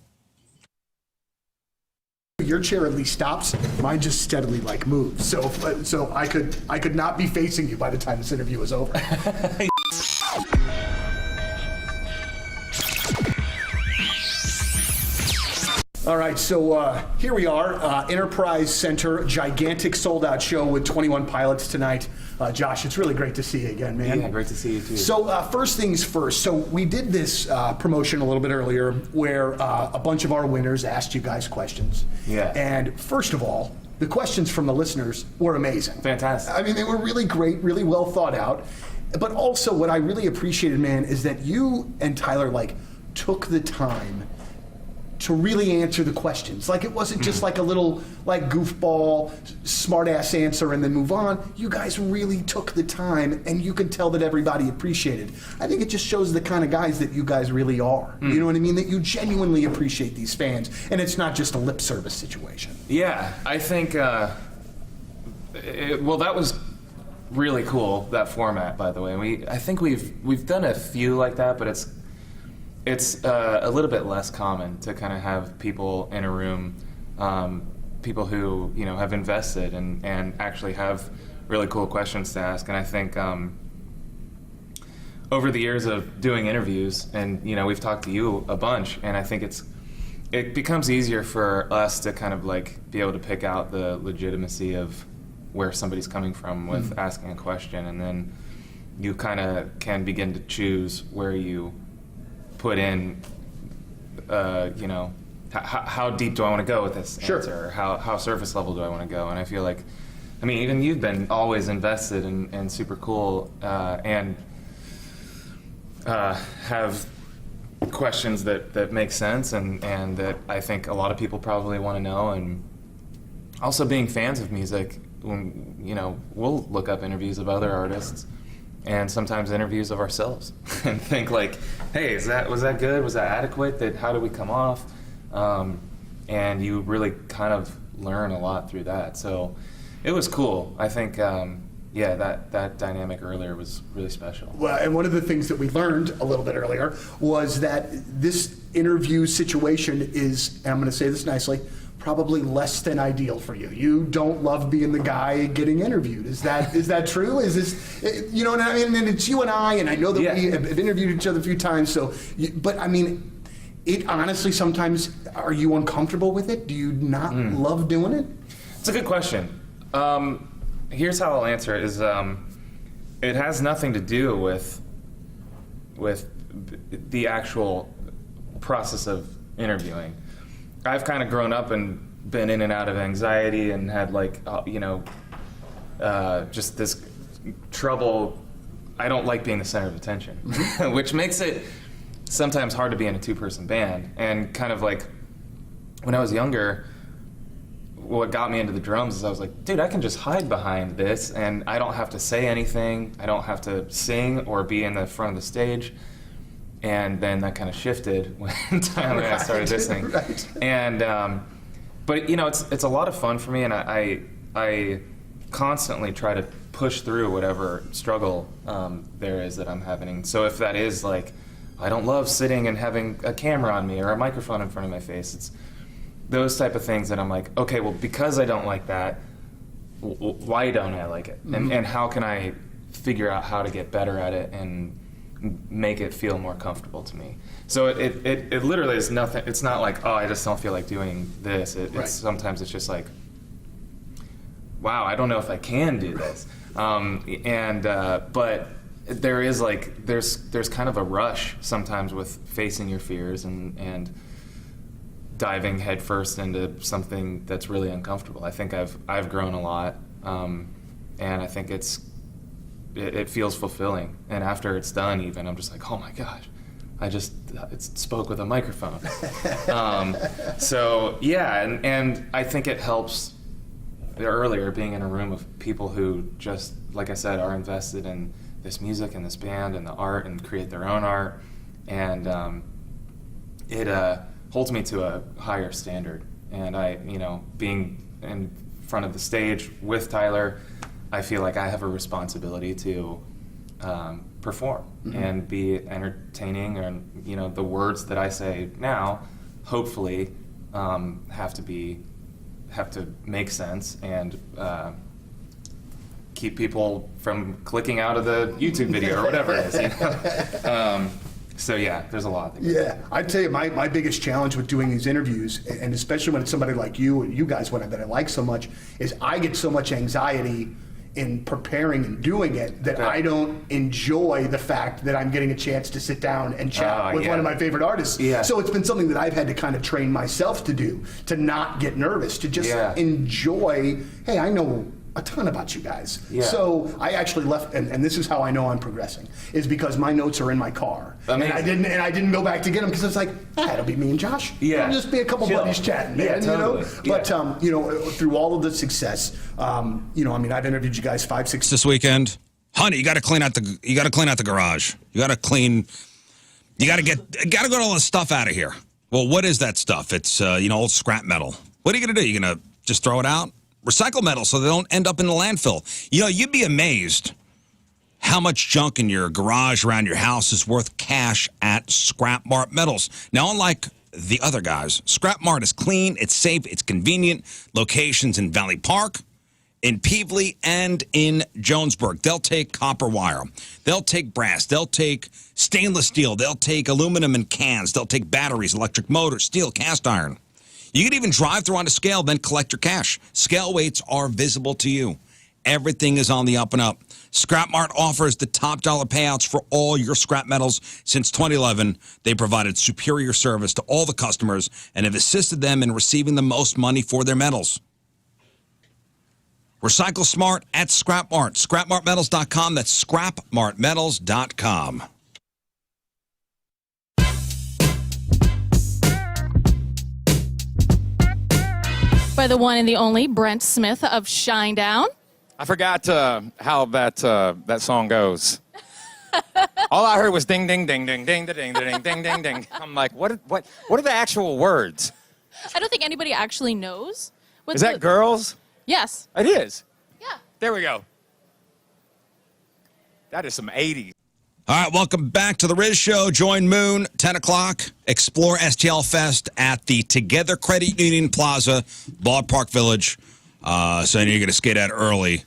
W: Your chair at least stops. Mine just steadily moves. So I could not be facing you by the time this interview is over. All right, so here we are, Enterprise Center, gigantic sold-out show with 21 pilots tonight. Josh, it's really great to see you again, man.
X: Yeah, great to see you too.
W: So first things first, so we did this promotion a little bit earlier where a bunch of our winners asked you guys questions.
X: Yeah.
W: And first of all, the questions from the listeners were amazing.
X: Fantastic.
W: I mean, they were really great, really well thought out. But also what I really appreciated, man, is that you and Tyler took the time to really answer the questions. It wasn't just a little goofball, smart ass answer and then move on. You guys really took the time, and you can tell that everybody appreciated. I think it just shows the kind of guys that you guys really are. You know what I mean? That you genuinely appreciate these fans, and it's not just a lip service situation.
X: Yeah, I think, well, that was really cool, that format, by the way. I think we've done a few like that, but it's a little bit less common to kind of have people in a room, people who have invested and actually have really cool questions to ask. And I think over the years of doing interviews, and we've talked to you a bunch, and I think it becomes easier for us to kind of be able to pick out the legitimacy of where somebody's coming from with asking a question, and then you kind of can begin to choose where you put in, how deep do I want to go with this answer? Or how surface level do I want to go? And I feel even you've been always invested and super cool, and have questions that make sense and that I think a lot of people probably want to know. And also being fans of music, when we'll look up interviews of other artists and sometimes interviews of ourselves and think hey, was that good? Was that adequate? How did we come off? And you really kind of learn a lot through that. So it was cool. I think, that dynamic earlier was really special.
W: Well, and one of the things that we learned a little bit earlier was that this interview situation is, and I'm going to say this nicely, probably less than ideal for you. You don't love being the guy getting interviewed. Is that true? Is this, what I mean? And it's you and I know that we have interviewed each other a few times. So, but I mean, it honestly sometimes, are you uncomfortable with it? Do you not love doing it?
X: It's a good question. Here's how I'll answer it: it has nothing to do with the actual process of interviewing. I've kind of grown up and been in and out of anxiety and had just this trouble I don't like being the center of attention, which makes it sometimes hard to be in a two-person band. And kind of like when I was younger, what got me into the drums is I was like, dude, I can just hide behind this and I don't have to say anything. I don't have to sing or be in the front of the stage. And then that kind of shifted when Tyler and I started listening.
W: Right.
X: And, but you know, it's a lot of fun for me, and I constantly try to push through whatever struggle there is that I'm having. So if that is like, I don't love sitting and having a camera on me or a microphone in front of my face, it's those type of things that I'm like, okay, well, because I don't like that, why don't I like it?
W: Mm-hmm.
X: And how can I figure out how to get better at it and make it feel more comfortable to me? So it literally is nothing. It's not like, oh, I just don't feel like doing this.
W: Right.
X: Sometimes it's just like, wow, I don't know if I can do this. But there is like, there's kind of a rush sometimes with facing your fears and diving headfirst into something that's really uncomfortable. I think I've grown a lot, and I think it feels fulfilling. And after it's done, even I'm just like, oh my gosh, it spoke with a microphone. So yeah, and I think it helps. Earlier, being in a room of people who just, like I said, are invested in this music and this band and the art and create their own art, and it holds me to a higher standard. And being in front of the stage with Tyler, I feel like I have a responsibility to perform and be entertaining, and the words that I say now, hopefully, have to make sense and keep people from clicking out of the YouTube video or whatever it is. So yeah, there's a lot.
W: Yeah, I'd tell you my biggest challenge with doing these interviews, and especially when it's somebody like you and you guys that I like so much, is I get so much anxiety in preparing and doing it that I don't enjoy the fact that I'm getting a chance to sit down and chat with one of my favorite artists. Yeah. So it's been something that I've had to kind of train myself to do, to not get nervous, to just enjoy, hey, I know a ton about you guys. Yeah. So I actually left, and this is how I know I'm progressing, is because my notes are in my car. Amazing. And I didn't go back to get them because I was like, it'll be me and Josh. Yeah. It'll just be a couple buddies chatting, man.
X: Yeah, totally.
W: But through all of the success, I've interviewed you guys 5-6
A: this weekend. Honey, you got to clean out the garage. You got to go all this stuff out of here. Well, what is that stuff? It's old scrap metal. What are you going to do? You going to just throw it out? Recycle metal so they don't end up in the landfill. You'd be amazed how much junk in your garage around your house is worth cash at Scrap Mart Metals. Now, unlike the other guys, Scrap Mart is clean, it's safe, it's convenient. Locations in Valley Park, in Peevely, and in Jonesburg. They'll take copper wire. They'll take brass. They'll take stainless steel. They'll take aluminum and cans. They'll take batteries, electric motors, steel, cast iron. You can even drive through on a scale, then collect your cash. Scale weights are visible to you. Everything is on the up and up. Scrap Mart offers the top dollar payouts for all your scrap metals. Since 2011, they provided superior service to all the customers and have assisted them in receiving the most money for their metals. Recycle smart at Scrap Mart. ScrapMartMetals.com. That's ScrapMartMetals.com.
P: By the one and the only Brent Smith of Shinedown.
H: I forgot how that song goes. All I heard was ding, ding, ding, ding, ding, ding, ding, ding, ding, ding. I'm like, what are the actual words?
P: I don't think anybody actually knows.
H: Is that Girls?
P: Yes.
H: It is.
P: Yeah.
H: There we go. That is some 80s.
A: All right, welcome back to the Rizz Show. Join Moon, 10 o'clock. Explore STL Fest at the Together Credit Union Plaza, Ballpark Village. So you're going to skate out early.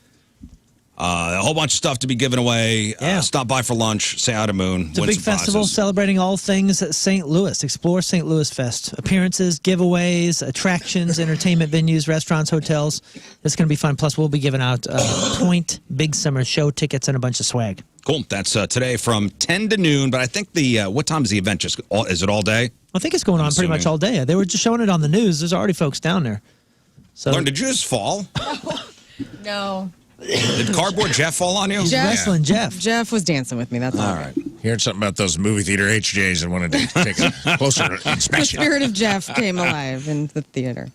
A: A whole bunch of stuff to be given away. Stop by for lunch. Say hi to Moon.
D: It's a big festival celebrating all things St. Louis. Explore St. Louis Fest. Appearances, giveaways, attractions, entertainment venues, restaurants, hotels. It's going to be fun. Plus, we'll be giving out Point Big Summer Show tickets and a bunch of swag.
A: Cool. That's today from 10 to noon. But I think what time is the event? Is it all day?
D: I think it's going on pretty much all day. They were just showing it on the news. There's already folks down there. So,
A: Lern, did you just fall?
B: No.
A: Did Cardboard Jeff fall on you?
B: Jeff,
D: Wrestling Jeff.
B: Jeff was dancing with me. That's all right.
C: Hearing something about those movie theater HJs and wanted to take a closer
B: The
C: inspection.
B: spirit of Jeff came alive in the theater.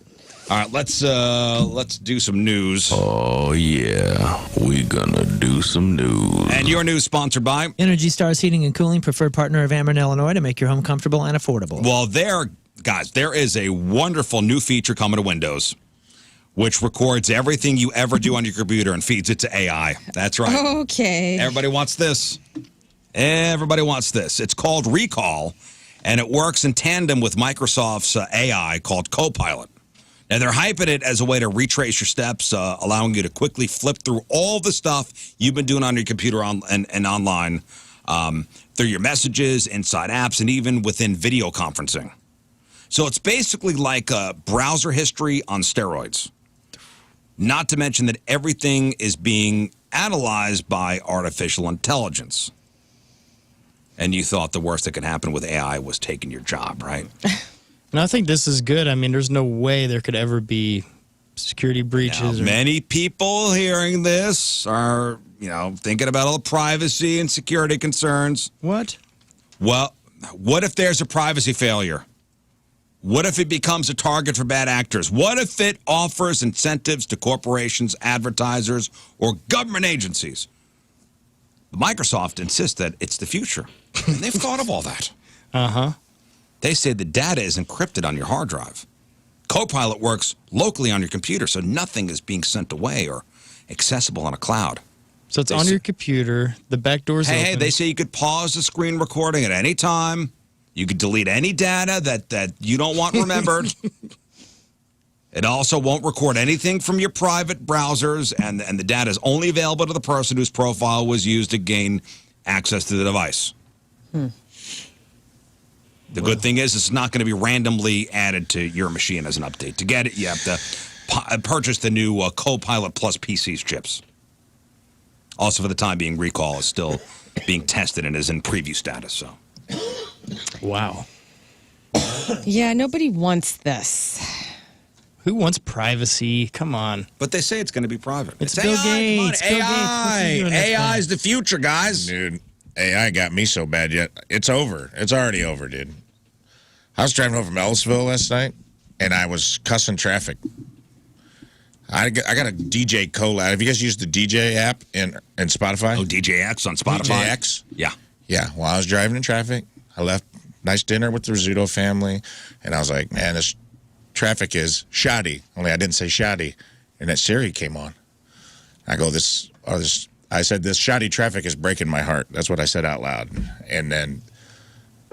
A: All right, let's do some news.
L: Oh, yeah. We gonna do some news.
A: And your news sponsored by?
D: Energy Stars Heating and Cooling, preferred partner of Ameren, Illinois, to make your home comfortable and affordable.
A: Well, there is a wonderful new feature coming to Windows, which records everything you ever do on your computer and feeds it to AI. That's right.
B: Okay.
A: Everybody wants this. Everybody wants this. It's called Recall, and it works in tandem with Microsoft's AI called Copilot. Now, they're hyping it as a way to retrace your steps, allowing you to quickly flip through all the stuff you've been doing on your computer and online, through your messages, inside apps, and even within video conferencing. So it's basically like a browser history on steroids. Not to mention that everything is being analyzed by artificial intelligence. And you thought the worst that could happen with AI was taking your job, right?
E: And I think this is good. I mean, there's no way there could ever be security breaches.
A: Now, many people hearing this are, thinking about all the privacy and security concerns.
E: What?
A: Well, what if there's a privacy failure? What if it becomes a target for bad actors? What if it offers incentives to corporations, advertisers, or government agencies? Microsoft insists that it's the future. And they've thought of all that.
E: Uh-huh.
A: They say the data is encrypted on your hard drive. Copilot works locally on your computer, so nothing is being sent away or accessible on a cloud.
E: So it's on your computer, the back door's open.
A: Hey, they say you could pause the screen recording at any time. You could delete any data that you don't want remembered. It also won't record anything from your private browsers, and the data is only available to the person whose profile was used to gain access to the device. The good thing is it's not going to be randomly added to your machine as an update. To get it, you have to purchase the new Copilot Plus PC's chips. Also, for the time being, Recall is still being tested and is in preview status. So,
E: wow.
B: Yeah, nobody wants this.
E: Who wants privacy? Come on.
A: But they say it's going to be private.
E: It's Bill Gates.
A: Come on, AI is the future, guys.
C: Dude, AI got me so bad yet. It's over. It's already over, dude. I was driving home from Ellisville last night, and I was cussing traffic. I got a DJ collab. Have you guys used the DJ app in Spotify?
A: Oh, DJX on Spotify?
C: DJX?
A: Yeah.
C: Yeah. Well, I was driving in traffic. I left nice dinner with the Rizzuto family, and I was like, man, this traffic is shoddy. Only I didn't say shoddy. And that Siri came on. I go, I said, this shoddy traffic is breaking my heart. That's what I said out loud. And then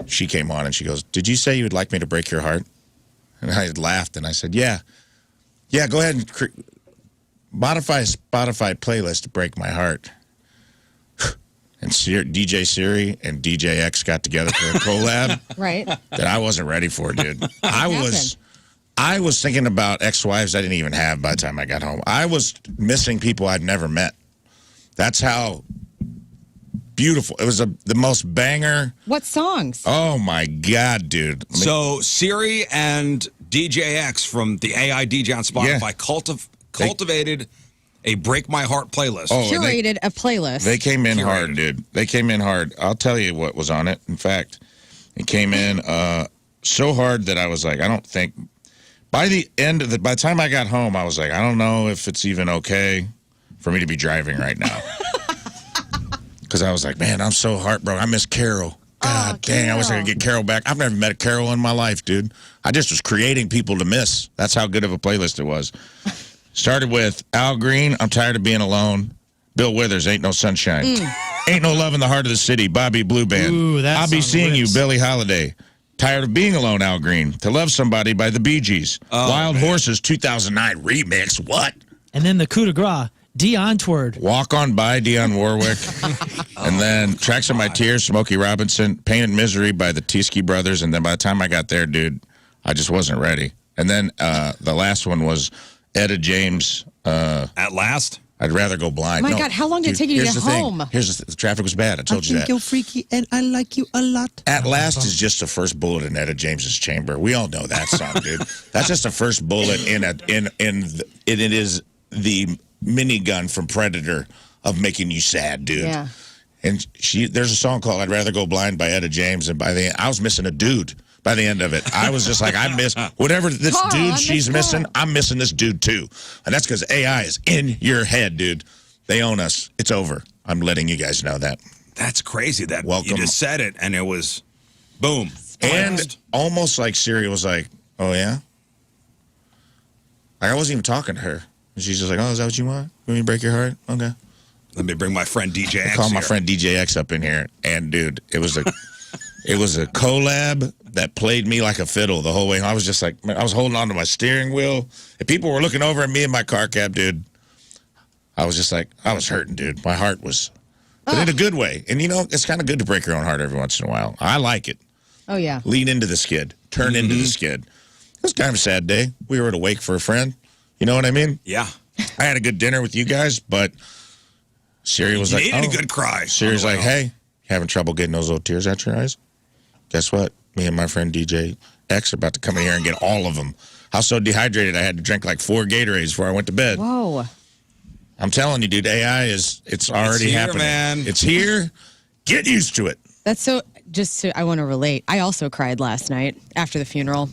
C: she came on and she goes, did you say you would like me to break your heart? And I laughed and I said, yeah. Yeah, go ahead and modify a Spotify playlist to break my heart. And DJ Siri and DJX got together for a collab.
B: Right.
C: That I wasn't ready for, dude. I was thinking about ex-wives I didn't even have by the time I got home. I was missing people I'd never met. That's how beautiful. It was the most banger.
B: What songs?
C: Oh, my God, dude.
A: So Siri and DJX from the AI DJ on Spotify cultivated a Break My Heart playlist.
C: Oh,
B: Curated a playlist.
C: They came in hard, dude. They came in hard. I'll tell you what was on it. In fact, it came in so hard that I was like, I don't think. By the time I got home, I was like, I don't know if it's even okay for me to be driving right now. Because I was like, man, I'm so heartbroken. I miss Carol. God dang, I wish I could get Carol back. I've never met a Carol in my life, dude. I just was creating people to miss. That's how good of a playlist it was. Started with Al Green, I'm Tired of Being Alone. Bill Withers, Ain't No Sunshine. Ain't No Love in the Heart of the City, Bobby Blue Band.
E: Ooh,
C: I'll Be Seeing You, Billie Holiday. Tired of Being Alone, Al Green. To Love Somebody by the Bee Gees. Wild Horses 2009 remix. What?
D: And then the coup de grace, Dionne Tword.
C: Walk On By, Dionne Warwick. And then Tracks of My Tears, Smokey Robinson. Pain and Misery by the Teskey Brothers. And then by the time I got there, dude, I just wasn't ready. And then the last one was Etta James.
A: At Last?
C: I'd rather go blind.
B: My God, how long did it take you to get home?
C: The traffic was bad. I told you that.
D: I think you're freaky and I like you a lot.
C: At Last is just the first bullet in Etta James's chamber. We all know that song, dude. That's just the first bullet it is the minigun from Predator of making you sad, dude.
B: Yeah.
C: And there's a song called "I'd Rather Go Blind" by Etta James, and by the end, I was missing a dude. By the end of it, I was just like, I miss whatever this dude she's missing. I'm missing this dude too, and that's because AI is in your head, dude. They own us. It's over. I'm letting you guys know that.
A: That's crazy. That
C: Welcome.
A: you just said it, and it was boom.
C: And almost like Siri was like, "Oh yeah." Like I wasn't even talking to her. And she's just like, "Oh, is that what you want? You want me to break your heart? Okay."
A: Let me bring my friend DJ X.
C: Call my friend DJ X up in here, and dude, it was a collab that played me like a fiddle the whole way. I was just like, man, I was holding on to my steering wheel. If people were looking over at me in my car cab, dude, I was just like, I was hurting, dude. My heart was, but in a good way. And you know, it's kind of good to break your own heart every once in a while. I like it.
B: Oh, yeah.
C: Lean into the skid. Turn into the skid. It was kind of a sad day. We were at a wake for a friend. You know what I mean?
A: Yeah.
C: I had a good dinner with you guys, but Siri was like,
A: needed a good cry.
C: Siri's like, hey, having trouble getting those little tears out your eyes? Guess what? Me and my friend DJ X are about to come in here and get all of them. I was so dehydrated I had to drink like 4 Gatorades before I went to bed.
B: Whoa.
C: I'm telling you, dude, AI it's already
A: here,
C: happening.
A: Man.
C: It's here. Get used to it.
B: That's so, I want to relate. I also cried last night after the funeral,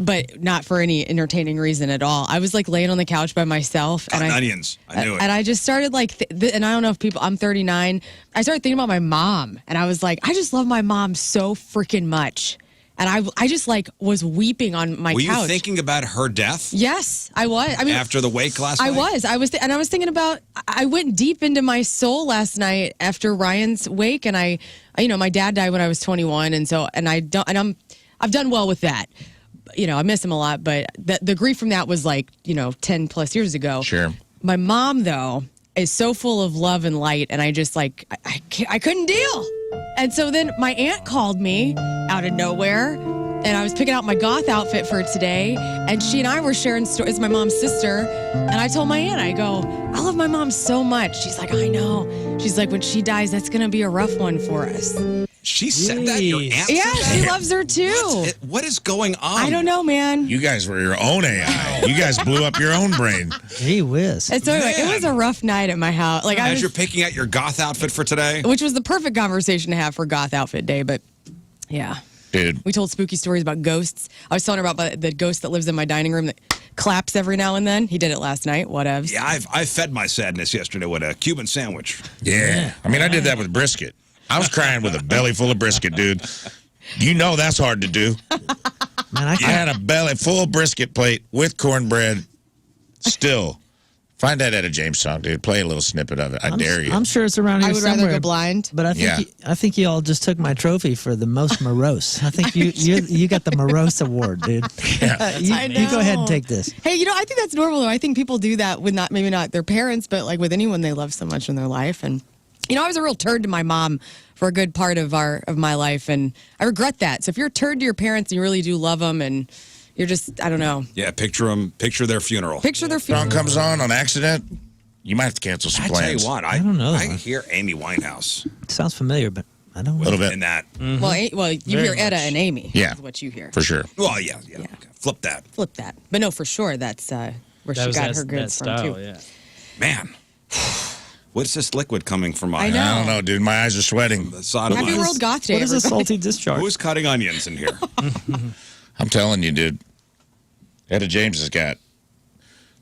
B: but not for any entertaining reason at all. I was like laying on the couch by myself. And
A: onions. I knew it.
B: And I just started like, and I don't know if people, I'm 39. I started thinking about my mom. And I was like, I just love my mom so freaking much. And I just like was weeping on my couch.
A: Were you thinking about her death?
B: Yes, I was. I mean,
A: after the wake last night?
B: I was thinking about, I went deep into my soul last night after Ryan's wake. And my dad died when I was 21. And so, I've done well with that. You know, I miss him a lot, but the grief from that was like, 10 plus years ago.
C: Sure.
B: My mom, though, is so full of love and light, and I just like, I couldn't deal. And so then my aunt called me out of nowhere, and I was picking out my goth outfit for today, and she and I were sharing stories. It's my mom's sister, and I told my aunt, I go, I love my mom so much. She's like, I know. She's like, when she dies, that's going to be a rough one for us.
A: She said that? Your aunt
B: Yeah,
A: said that?
B: she loves her too.
A: What is going on?
B: I don't know, man.
C: You guys were your own AI. You guys blew up your own brain.
D: Gee whiz.
B: And so anyway, it was a rough night at my house. Like
A: As you're picking out your goth outfit for today?
B: Which was the perfect conversation to have for goth outfit day, but yeah.
C: Dude.
B: We told spooky stories about ghosts. I was telling her about the ghost that lives in my dining room that claps every now and then. He did it last night. Whatevs.
A: Yeah, I fed my sadness yesterday with a Cuban sandwich.
C: Yeah. I mean, I did that with brisket. I was crying with a belly full of brisket, dude. You know that's hard to do.
D: Man,
C: I had a belly full brisket plate with cornbread. Still. Find that Etta James song, dude. Play a little snippet of it. I dare you.
D: I'm sure it's around here
B: I would
D: somewhere.
B: rather go blind.
D: But I think you all just took my trophy for the most morose. I think you got the morose award, dude.
C: Yeah.
D: You go ahead and take this.
B: Hey, I think that's normal though. I think people do that with maybe not their parents, but like with anyone they love so much in their life. And I was a real turd to my mom for a good part of my life, and I regret that. So if you're a turd to your parents and you really do love them, and you're just, I don't know.
A: Yeah, picture their funeral.
B: Picture their funeral.
C: Song comes on accident, you might have to cancel some plans.
A: I tell you what,
D: I don't know.
A: I hear Amy Winehouse.
D: It sounds familiar, but I don't know.
C: A little bit.
A: In that.
B: Well, you
D: Very
B: hear Etta
D: much.
B: and Amy.
C: Yeah.
B: Is what you hear.
C: For sure.
A: Well, yeah. Okay. Flip that.
B: Flip that. But no, for sure, that's where she got her goods from, too.
E: Yeah.
A: Man. What's this liquid coming from my
B: I know.
C: I don't know, dude. My eyes are sweating.
B: Happy World Goth Day,
D: What is a
B: everybody.
D: salty discharge?
A: Who's cutting onions in here?
C: I'm telling you, dude. Etta James has got.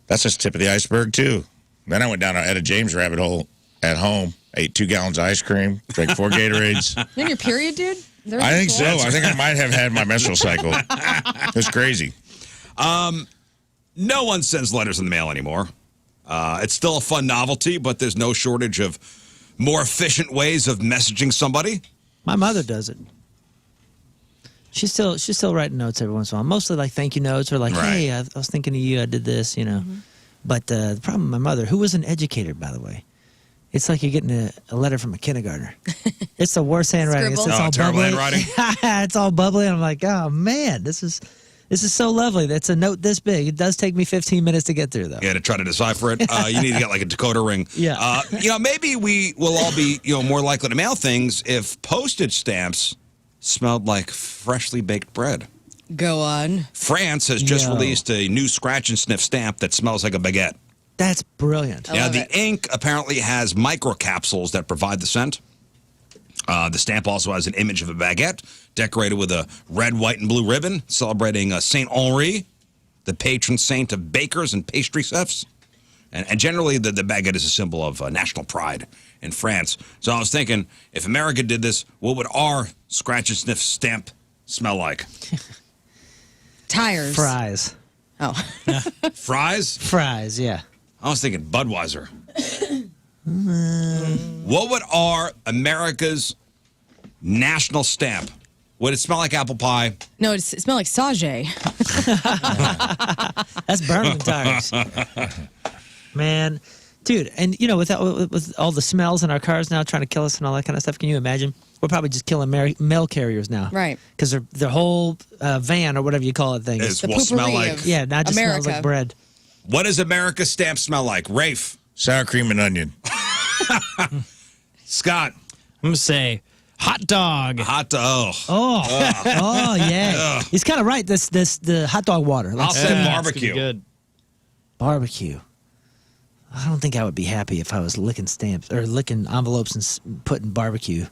C: That's just the tip of the iceberg, too. Then I went down an Etta James rabbit hole at home, ate 2 gallons of ice cream, drank 4 Gatorades.
B: You on your period, dude?
C: I think so. I think I might have had my menstrual cycle. It was crazy.
A: No one sends letters in the mail anymore. It's still a fun novelty, but there's no shortage of more efficient ways of messaging somebody.
D: My mother does it. She's still writing notes every once in a while. Mostly like thank you notes or like, hey, I was thinking of you. I did this, But the problem with my mother, who was an educator, by the way, it's like you're getting a letter from a kindergartner. It's the worst handwriting. It's all
A: terrible
D: bubbly.
A: handwriting.
D: It's all bubbly. And I'm like, oh, man, this is so lovely. That's a note this big. It does take me 15 minutes to get through, though.
A: Yeah, to try to decipher it. You need to get like a decoder ring.
D: Yeah.
A: Maybe we will all be, more likely to mail things if postage stamps smelled like freshly baked bread.
B: Go on.
A: France has just released a new scratch and sniff stamp that smells like a baguette.
D: That's brilliant.
A: Yeah, the ink apparently has microcapsules that provide the scent. The stamp also has an image of a baguette decorated with a red, white, and blue ribbon celebrating Saint Henri, the patron saint of bakers and pastry chefs. And generally, the baguette is a symbol of national pride in France. So I was thinking, if America did this, what would our scratch and sniff stamp smell like?
B: Tires.
D: Fries.
B: Oh.
A: Fries?
D: Fries, yeah.
A: I was thinking Budweiser. What would our America's national stamp? Would it smell like apple pie?
B: No, it smells like Sage.
D: That's Birmingham tires. Man, dude, and you know, with all the smells in our cars now trying to kill us and all that kind of stuff, can you imagine? We're probably just killing mail carriers now.
B: Right.
D: Because their whole van or whatever you call it thing
A: will smell like...
D: Yeah, not just
B: America.
D: smells like bread.
A: What does America's stamp smell like? Rafe.
C: Sour cream and onion.
A: Scott.
E: I'm going to say hot dog.
A: Hot dog.
D: Oh, yeah. He's kind of right. The hot dog water.
A: I'll say barbecue.
E: Good.
D: Barbecue. I don't think I would be happy if I was licking stamps or licking envelopes and putting barbecue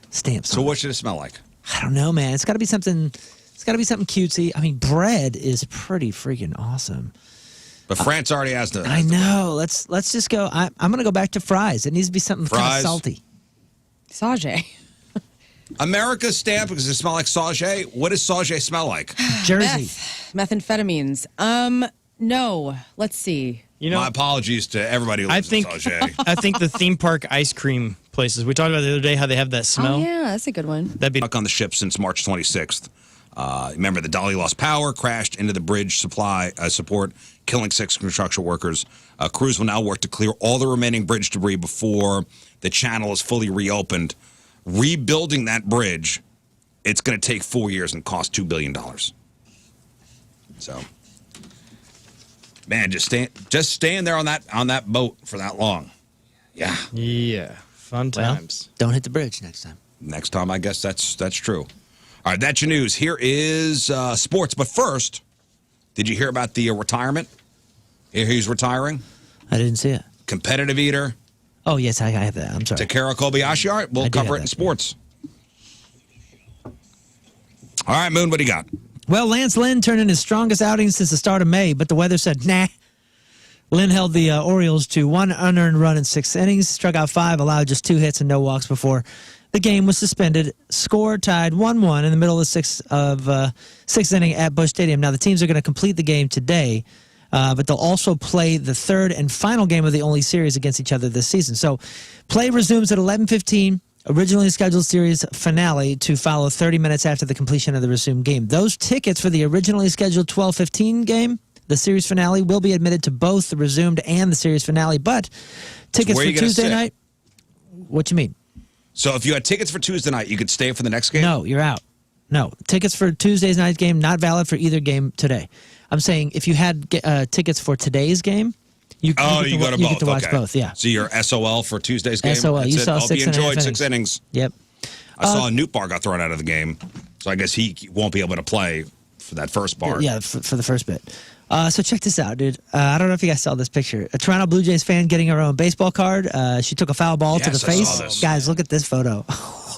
D: stamps on.
A: So what should it smell like?
D: I don't know, man. It's got to be something. It's got to be something cutesy. I mean, bread is pretty freaking awesome.
A: But France already has the.
D: I know. Let's just go. I'm gonna go back to fries. It needs to be something kind of salty.
B: Sage.
A: America's stamp because it smell like Sage. What does Sage smell like?
D: Jersey.
B: Methamphetamines. No. Let's see.
E: You know,
A: my apologies to everybody who lives in Sage.
E: I think the theme park ice cream places. We talked about the other day how they have that smell.
B: Oh yeah, that's a good one.
A: That'd be stuck on the ship since March 26th. Remember, the Dolly lost power, crashed into the bridge support, killing 6 construction workers. Crews will now work to clear all the remaining bridge debris before the channel is fully reopened. Rebuilding that bridge, it's going to take 4 years and cost $2 billion. So, man, just staying there on that boat for that long. Yeah.
E: Yeah. Fun times.
D: Don't hit the bridge next time.
A: Next time, I guess that's true. All right, that's your news. Here is sports. But first, did you hear about the retirement? He's retiring.
D: I didn't see it.
A: Competitive eater.
D: Oh, yes, I have that. I'm sorry.
A: Takara Kobayashi. All right, we'll cover it in sports. All right, Moon, what do you got?
D: Well, Lance Lynn turned in his strongest outing since the start of May, but the weather said, nah. Lynn held the Orioles to 1 unearned run in 6 innings, struck out 5, allowed just 2 hits and no walks before the game was suspended. Score tied 1-1 in the middle of the sixth inning at Busch Stadium. Now, the teams are going to complete the game today, but they'll also play the third and final game of the only series against each other this season. So play resumes at 11:15. Originally scheduled series finale to follow 30 minutes after the completion of the resumed game. Those tickets for the originally scheduled 12:15 game, the series finale, will be admitted to both the resumed and the series finale. But tickets for Tuesday night, what you mean?
A: So if you had tickets for Tuesday night, you could stay for the next game?
D: No, you're out. No, tickets for Tuesday's night game, not valid for either game today. I'm saying if you had tickets for today's game, you
A: go to both.
D: You get to watch
A: okay.
D: both, yeah.
A: So you're SOL for Tuesday's game?
D: SOL.
A: That's
D: you
A: it.
D: saw
A: Hope
D: 6
A: you enjoyed 6 innings.
D: Yep.
A: I saw a Newt Bar got thrown out of the game, so I guess he won't be able to play for that first part.
D: Yeah, for the first bit. So check this out, dude. I don't know if you guys saw this picture. A Toronto Blue Jays fan getting her own baseball card. She took a foul ball to the face. Guys, look at this photo.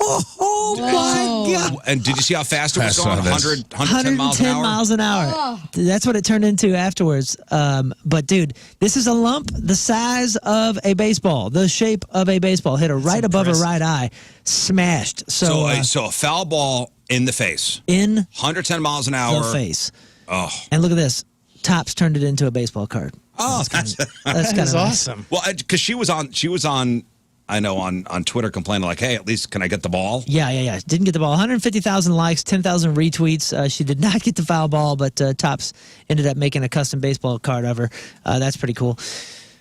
D: Oh, my God.
A: And did you see how fast it was going? 110
D: miles an hour.
B: Oh.
D: That's what it turned into afterwards. But, dude, this is a lump the size of a baseball, the shape of a baseball. Hit her right above her right eye. Smashed. So
A: a foul ball in the face.
D: In
A: 110 miles an hour.
D: The face.
A: Oh.
D: And look at this. Topps turned it into a baseball card.
A: Oh,
D: that's kind of
E: awesome.
A: Well, because she was on. I know on Twitter complaining like, hey, at least can I get the ball?
D: Yeah. Didn't get the ball. 150,000 likes, 10,000 retweets. She did not get the foul ball, but Topps ended up making a custom baseball card of her. That's pretty cool.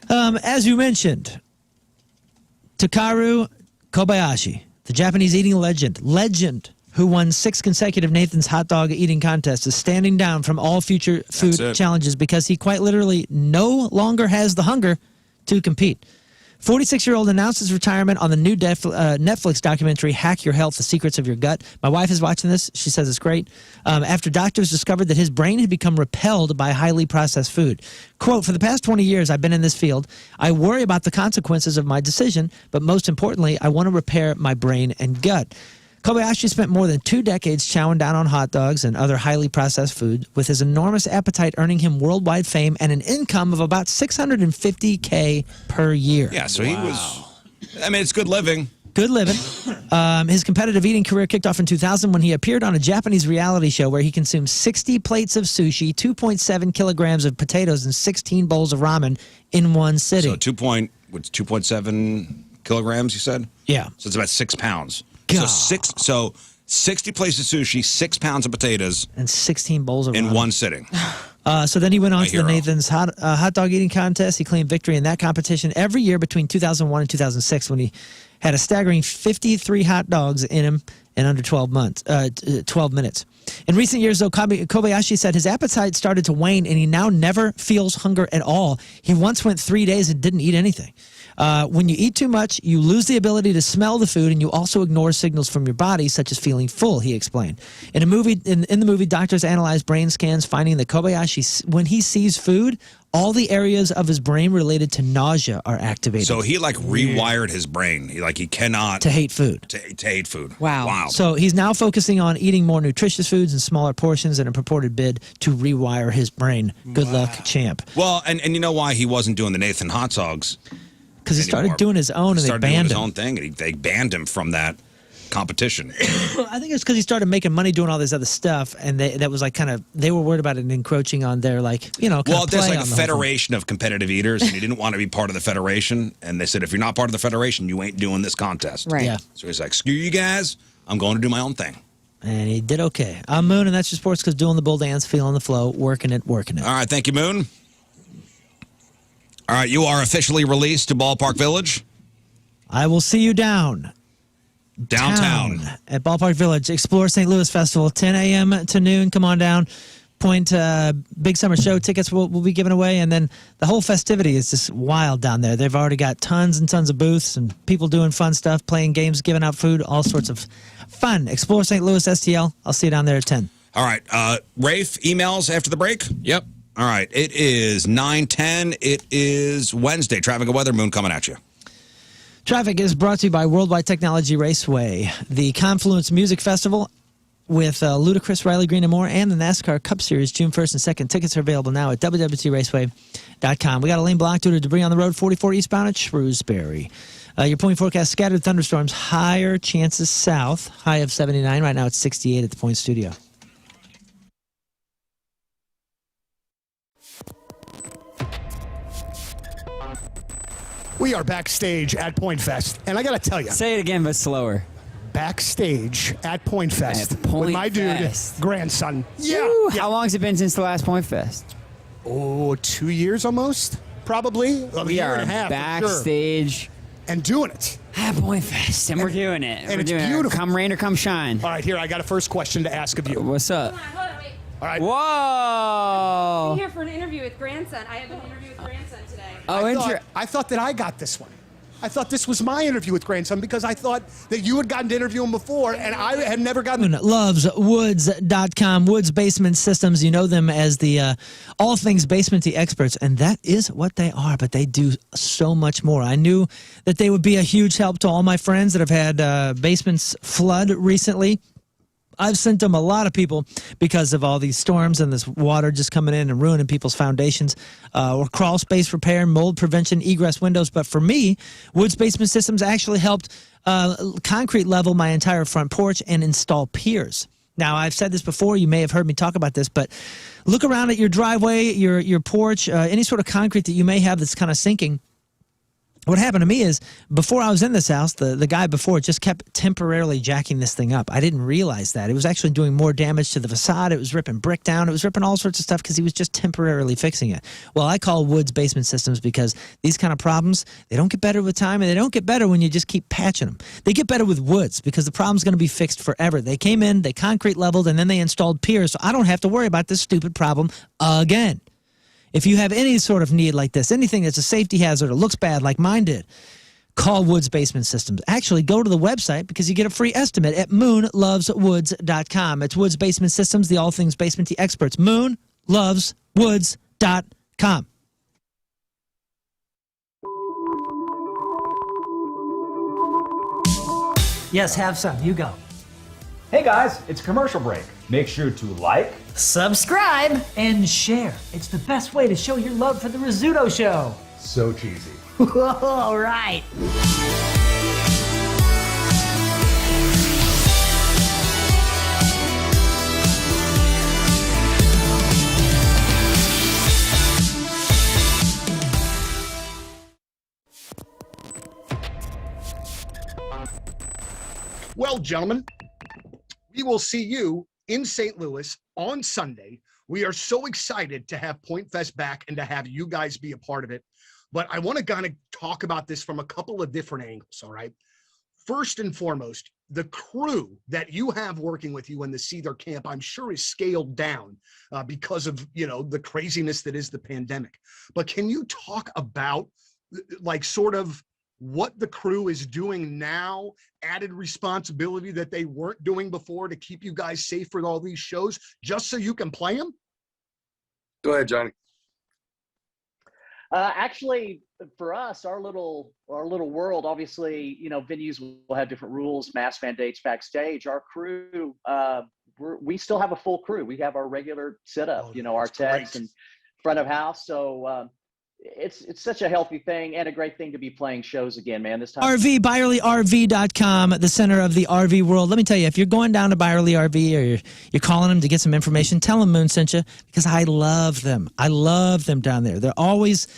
D: As you mentioned, Takara Kobayashi, the Japanese eating legend who won 6 consecutive Nathan's hot dog eating contests, is standing down from all future food challenges because he quite literally no longer has the hunger to compete. 46-year-old announced his retirement on the new Netflix documentary, Hack Your Health, The Secrets of Your Gut. My wife is watching this. She says it's great. After doctors discovered that his brain had become repelled by highly processed food. Quote, for the past 20 years, I've been in this field. I worry about the consequences of my decision, but most importantly, I want to repair my brain and gut. Kobayashi spent more than 2 decades chowing down on hot dogs and other highly processed food, with his enormous appetite earning him worldwide fame and an income of about $650K per year.
A: Yeah, so he was, I mean, it's good living.
D: Good living. His competitive eating career kicked off in 2000 when he appeared on a Japanese reality show where he consumed 60 plates of sushi, 2.7 kilograms of potatoes, and 16 bowls of ramen in one sitting.
A: So 2.7 kilograms, you said?
D: Yeah.
A: So it's about 6 pounds.
D: God.
A: So 60 plates of sushi, 6 pounds of potatoes,
D: and 16 bowls of
A: in
D: ramen.
A: one sitting.
D: So then he went on to the
A: hero.
D: Nathan's hot dog eating contest. He claimed victory in that competition every year between 2001 and 2006 when he had a staggering 53 hot dogs in him in under 12 minutes. In recent years, though, Kobayashi said his appetite started to wane and he now never feels hunger at all. He once went 3 days and didn't eat anything. When you eat too much, you lose the ability to smell the food, and you also ignore signals from your body, such as feeling full, he explained. In the movie, doctors analyzed brain scans, finding that Kobayashi, when he sees food, all the areas of his brain related to nausea are activated.
A: So he rewired his brain. He cannot
D: to hate food.
A: To hate food.
B: Wow.
D: So he's now focusing on eating more nutritious foods in smaller portions in a purported bid to rewire his brain. Good luck, champ.
A: Well, and you know why he wasn't doing the Nathan hot dogs?
D: Because he started doing his own, and they banned him.
A: His own thing, and they banned him from that competition.
D: I think it's because he started making money doing all this other stuff, and that was they were worried about it encroaching on their
A: Well, there's a federation of competitive eaters, and he didn't want to be part of the federation. And they said, if you're not part of the federation, you ain't doing this contest.
B: Right.
D: Yeah.
A: So he's like, screw you guys. I'm going to do my own thing.
D: And he did okay. I'm Moon, and that's your sports because doing the bull dance, feeling the flow, working it.
A: All right, thank you, Moon. All right, you are officially released to Ballpark Village.
D: I will see you downtown at Ballpark Village. Explore St. Louis Festival, 10 a.m. to noon. Come on down. Big Summer Show tickets will be given away, and then the whole festivity is just wild down there. They've already got tons and tons of booths and people doing fun stuff, playing games, giving out food, all sorts of fun. Explore St. Louis STL. I'll see you down there at 10.
A: All right, Rafe, emails after the break?
E: Yep.
A: All right, it is 9:10. It is Wednesday. Traffic and weather, Moon coming at you.
D: Traffic is brought to you by Worldwide Technology Raceway, the Confluence Music Festival with Ludacris, Riley Green, and more, and the NASCAR Cup Series June 1st and 2nd. Tickets are available now at www.raceway.com. We got a lane blocked due to debris on the road, 44 eastbound at Shrewsbury. Your point forecast, scattered thunderstorms, higher chances south, high of 79. Right now it's 68 at the Point Studio.
T: We are backstage at Point Fest, and I got to tell you.
M: Say it again, but slower.
T: Backstage at Point Fest
M: At Point
T: with my
M: Fest.
T: dude, grandson.
M: Woo! How long has it been since the last Point Fest?
T: Oh, 2 years almost, probably. A
M: We
T: year
M: are
T: and a half, for sure.
M: backstage
T: and doing it.
M: At Point Fest, and we're doing it.
T: And
M: we're
T: it's
M: doing
T: beautiful.
M: It. Come rain or come shine.
T: All right, here, I got a first question to ask of you.
M: What's up?
T: All right.
M: Whoa!
N: I'm here for an interview with grandson. I have an interview with grandson today.
T: I thought that I got this one. I thought this was my interview with grandson because I thought that you had gotten to interview him before, and I had never gotten.
D: Loves Woods.com. Woods Basement Systems. You know them as the all things basementy experts, and that is what they are, but they do so much more. I knew that they would be a huge help to all my friends that have had basements flood recently. I've sent them a lot of people because of all these storms and this water just coming in and ruining people's foundations, or crawl space repair, mold prevention, egress windows. But for me, Woods Basement Systems actually helped concrete level my entire front porch and install piers. Now, I've said this before. You may have heard me talk about this, but look around at your driveway, your porch, any sort of concrete that you may have that's kind of sinking. What happened to me is, before I was in this house, the guy before just kept temporarily jacking this thing up. I didn't realize that. It was actually doing more damage to the facade. It was ripping brick down. It was ripping all sorts of stuff because he was just temporarily fixing it. Well, I call Woods Basement Systems because these kind of problems, they don't get better with time, and they don't get better when you just keep patching them. They get better with Woods because the problem's going to be fixed forever. They came in, they concrete leveled, and then they installed piers, so I don't have to worry about this stupid problem again. If you have any sort of need like this, anything that's a safety hazard or looks bad like mine did, call Woods Basement Systems. Actually, go to the website because you get a free estimate at moonloveswoods.com. It's Woods Basement Systems, the all things basementy experts. moonloveswoods.com.
S: Yes, have some. You go.
K: Hey guys, it's commercial break. Make sure to like,
S: subscribe, and share. It's the best way to show your love for the Rizzuto Show.
K: So cheesy.
S: All right.
T: Well, gentlemen, we will see you in St. Louis on Sunday. We are so excited to have Point Fest back and to have you guys be a part of it. But I want to kind of talk about this from a couple of different angles, all right? First and foremost, the crew that you have working with you in the Seether camp, I'm sure is scaled down because of, the craziness that is the pandemic. But can you talk about like sort of what the crew is doing now, added responsibility that they weren't doing before to keep you guys safe for all these shows, just so you can play them?
U: Go ahead, Johnny.
V: Actually, for us, our little world, obviously, venues will have different rules, mask mandates backstage. Our crew, we still have a full crew. We have our regular setup, our techs and front of house. So it's such a healthy thing and a great thing to be playing shows again, man. This time.
D: RV, ByerlyRV.com, the center of the RV world. Let me tell you, if you're going down to Byerly RV or you're calling them to get some information, tell them Moon sent you because I love them. I love them down there. They're always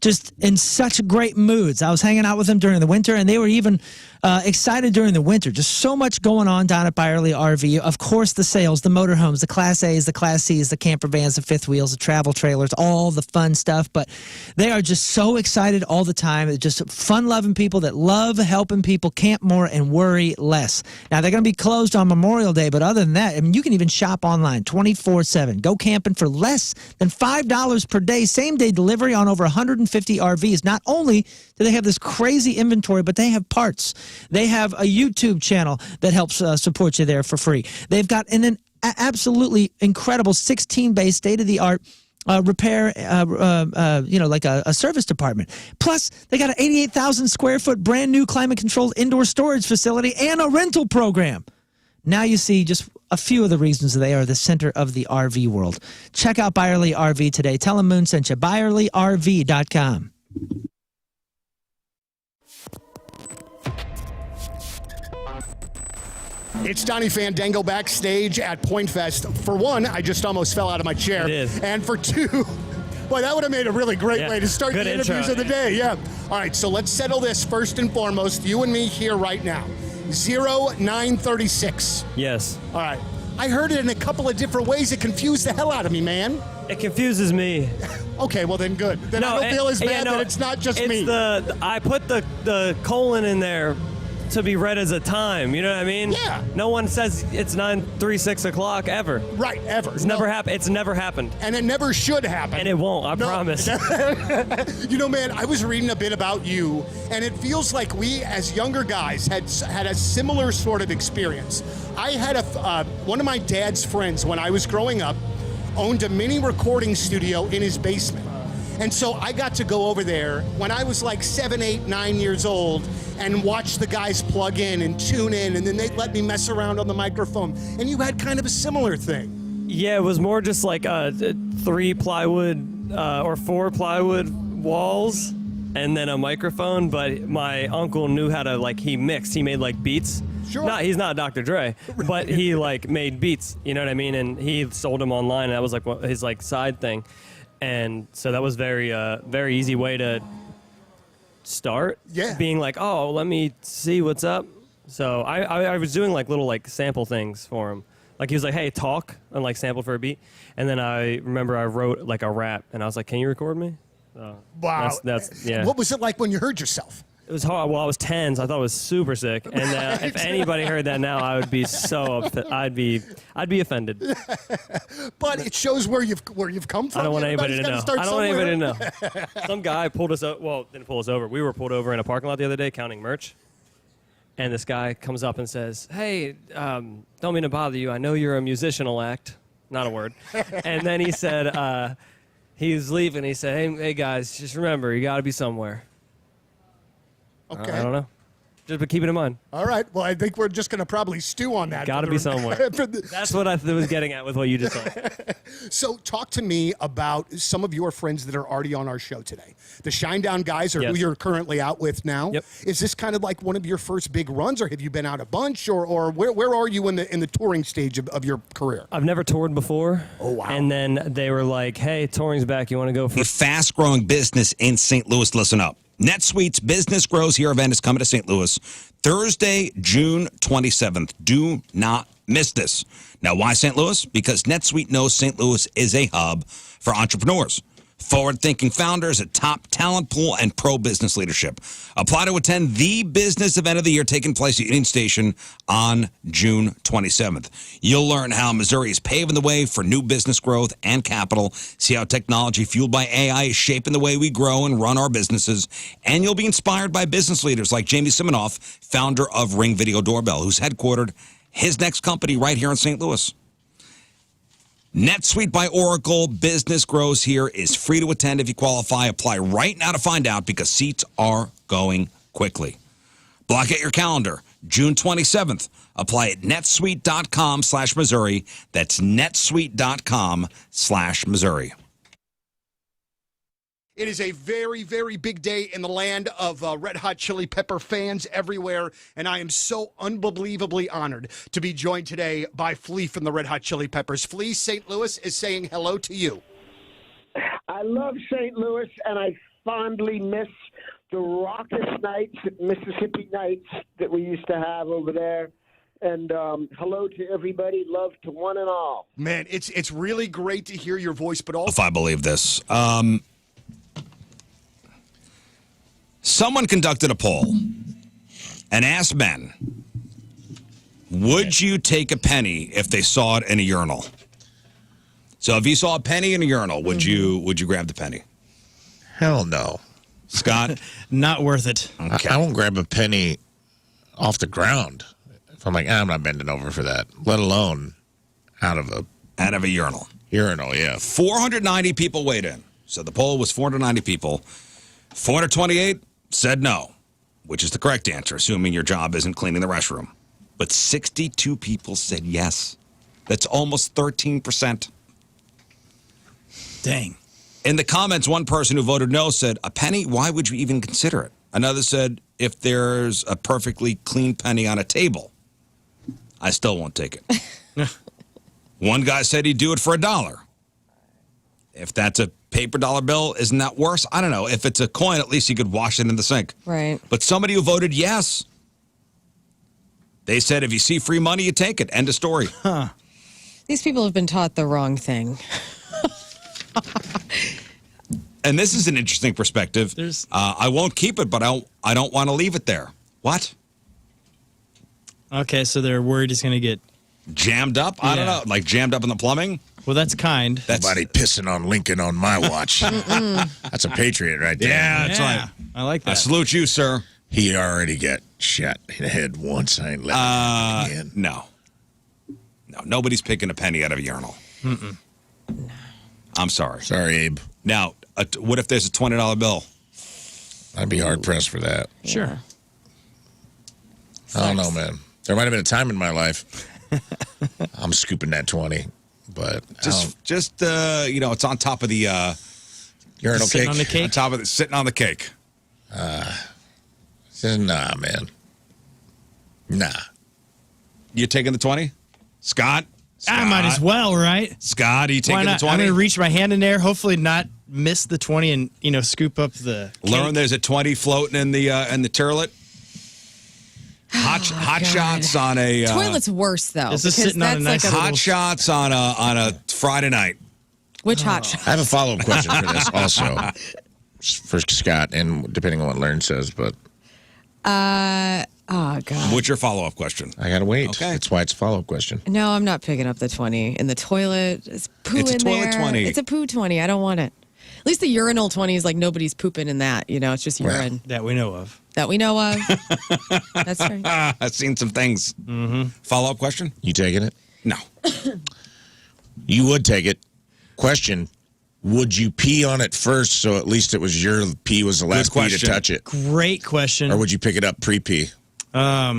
D: just in such great moods. I was hanging out with them during the winter, and they were even excited during the winter. Just so much going on down at Byerly RV. Of course, the sales, the motorhomes, the Class A's, the Class C's, the camper vans, the fifth wheels, the travel trailers, all the fun stuff. But they are just so excited all the time. They're just fun-loving people that love helping people camp more and worry less. Now, they're going to be closed on Memorial Day, but other than that, I mean, you can even shop online 24/7. Go camping for less than $5 per day. Same-day delivery on over 150 RVs. Not only do they have this crazy inventory, but they have parts. They have a YouTube channel that helps support you there for free. They've got an absolutely incredible 16-bay state-of-the-art repair, like a service department. Plus, they got an 88,000 square foot brand new climate-controlled indoor storage facility and a rental program. Now you see just a few of the reasons they are the center of the RV world. Check out Byerly RV today. Tell them Moon sent you. ByerlyRV.com.
T: It's Donnie Fandango backstage at Point Fest. For one, I just almost fell out of my chair.
O: It is.
T: And for two, boy, that would have made a really great way to start the interviews of the day. Yeah. All right, so let's settle this first and foremost. You and me here right now. 0936.
O: Yes.
T: All right. I heard it in a couple of different ways. It confused the hell out of me, man.
O: It confuses me.
T: Okay, well then good. Then I don't feel as bad that it's not just me.
O: I put the colon in there to be read as a time. You know what I mean?
T: Yeah.
O: No one says it's 9:36 o'clock ever.
T: Right, ever.
O: It's never happened. It's never happened.
T: And it never should happen.
O: And it won't. I promise.
T: Man, I was reading a bit about you, and it feels like we, as younger guys, had a similar sort of experience. I had one of my dad's friends when I was growing up owned a mini recording studio in his basement. And so I got to go over there when I was like 7, 8, 9 years old and watch the guys plug in and tune in, and then they'd let me mess around on the microphone. And you had kind of a similar thing.
O: Yeah, it was more just like 3 plywood or 4 plywood walls and then a microphone. But my uncle knew how to, he mixed. He made beats.
T: Sure.
O: He's not Dr. Dre, but he made beats. You know what I mean? And he sold them online. And that was his side thing. And so that was very easy way to start.
T: Yeah.
O: Being let me see what's up. So I was doing little sample things for him. He was like, hey, talk, and sample for a beat. And then I remember I wrote a rap, and I was like, can you record me?
T: Wow.
O: That's yeah.
T: What was it like when you heard yourself?
O: was hard. Well, I was 10, so I thought it was super sick. And if anybody heard that now, I would be so upset. I'd be offended.
T: But it shows where you've come from.
O: I don't want anybody to know. I don't want anybody to know. Some guy pulled us over. Well, didn't pull us over. We were pulled over in a parking lot the other day counting merch. And this guy comes up and says, "Hey, don't mean to bother you. I know you're a musicianal act." Not a word. And then he said, he was leaving. He said, hey guys, just remember, you got to be somewhere.
T: Okay.
O: I don't know. Just keep it in mind.
T: All right. Well, I think we're just going to probably stew on that.
O: Got to be somewhere. That's what I was getting at with what you just said.
T: So talk to me about some of your friends that are already on our show today. The Shinedown guys are who you're currently out with now.
O: Yep.
T: Is this kind of like one of your first big runs, or have you been out a bunch, or where are you in the touring stage of your career?
O: I've never toured before.
T: Oh, wow.
O: And then they were like, hey, touring's back. You want to go for
A: a fast-growing business in St. Louis? Listen up. NetSuite's Business Grows Here event is coming to St. Louis Thursday, June 27th. Do not miss this. Now, why St. Louis? Because NetSuite knows St. Louis is a hub for entrepreneurs, forward-thinking founders, a top talent pool, and pro-business leadership. Apply to attend the business event of the year taking place at Union Station on June 27th. You'll learn how Missouri is paving the way for new business growth and capital, see how technology fueled by AI is shaping the way we grow and run our businesses, and you'll be inspired by business leaders like Jamie Siminoff, founder of Ring Video Doorbell, who's headquartered his next company right here in St. Louis. NetSuite by Oracle Business Grows Here is free to attend if you qualify. Apply right now to find out because seats are going quickly. Block out your calendar, June 27th. Apply at netsuite.com/Missouri. That's netsuite.com/Missouri.
T: It is a very, very big day in the land of Red Hot Chili Pepper fans everywhere, and I am so unbelievably honored to be joined today by Flea from the Red Hot Chili Peppers. Flea, St. Louis is saying hello to you.
F: I love St. Louis, and I fondly miss the raucous nights, Mississippi nights that we used to have over there. And hello to everybody. Love to one and all.
T: Man, it's really great to hear your voice, but also...
A: If I believe this. Someone conducted a poll and asked men, would you take a penny if they saw it in a urinal? So if you saw a penny in a urinal, would you grab the penny?
C: Hell no.
A: Scott?
E: Not worth it.
A: Okay.
C: I won't grab a penny off the ground. If I'm like, I'm not bending over for that, let alone out of a
A: urinal.
C: Urinal, yeah.
A: 490 people weighed in. So the poll was 490 people. 428 said no, which is the correct answer, assuming your job isn't cleaning the restroom. But 62 people said yes. That's almost 13%.
E: Dang.
A: In the comments, one person who voted no said, a penny? Why would you even consider it? Another said, if there's a perfectly clean penny on a table, I still won't take it. One guy said he'd do it for $1. If that's a paper dollar bill, isn't that worse? I don't know. If it's a coin, at least you could wash it in the sink.
B: Right.
A: But somebody who voted yes, they said if you see free money, you take it. End of story.
B: Huh. These people have been taught the wrong thing.
A: And this is an interesting perspective. I won't keep it, but I don't want to leave it there. What?
E: Okay, so they're worried it's going to get...
A: jammed up? I don't know. Like jammed up in the plumbing?
E: Well, that's kind.
A: That's
C: Nobody pissing on Lincoln on my watch. That's a patriot right there.
A: Yeah, that's right.
E: I like that.
A: I salute you, sir.
C: He already got shot in the head once. I ain't letting him happen again.
A: No, nobody's picking a penny out of a urinal.
E: Mm-mm.
A: I'm sorry.
C: Sorry, Abe.
A: Now, what if there's a $20 bill?
C: I'd be hard-pressed for that.
E: Sure.
C: I don't know, man. There might have been a time in my life I'm scooping that 20, but
A: just it's on top of the
C: urinal
E: sitting
C: cake.
E: on the cake?
A: On top of it, sitting on the cake.
C: Nah, man. Nah.
A: You taking the 20? Scott?
E: I might as well, right?
A: Scott, are you taking
E: Why
A: the
E: not?
A: 20?
E: I'm going to reach my hand in there, hopefully not miss the 20 and, scoop up the cake.
A: Learn there's a 20 floating in the turlet. Hot shots on a
B: Toilet's worse though.
E: This is sitting on a nice
A: hot shots on a Friday night.
B: Which hot shot?
C: I have a follow-up question for this also, for Scott, and depending on what Lern says, but
B: Oh, God.
A: What's your follow-up question?
C: I gotta wait.
A: Okay.
C: That's why it's a follow-up question.
B: No, I'm not picking up the 20 in the toilet. It's poo
A: It's a
B: in
A: toilet
B: there.
A: 20.
B: It's a poo 20. I don't want it. At least the urinal 20 is like nobody's pooping in that. You know, it's just urine
E: That we know of.
B: that we know of. That's right.
A: I've seen some things.
E: Mm-hmm.
A: Follow-up question?
C: You taking it?
A: No.
C: You would take it. Question: would you pee on it first, so at least it was your pee was the last pee to
A: question.
C: touch it,
E: Great question.
C: or would you pick it up pre-pee?
A: I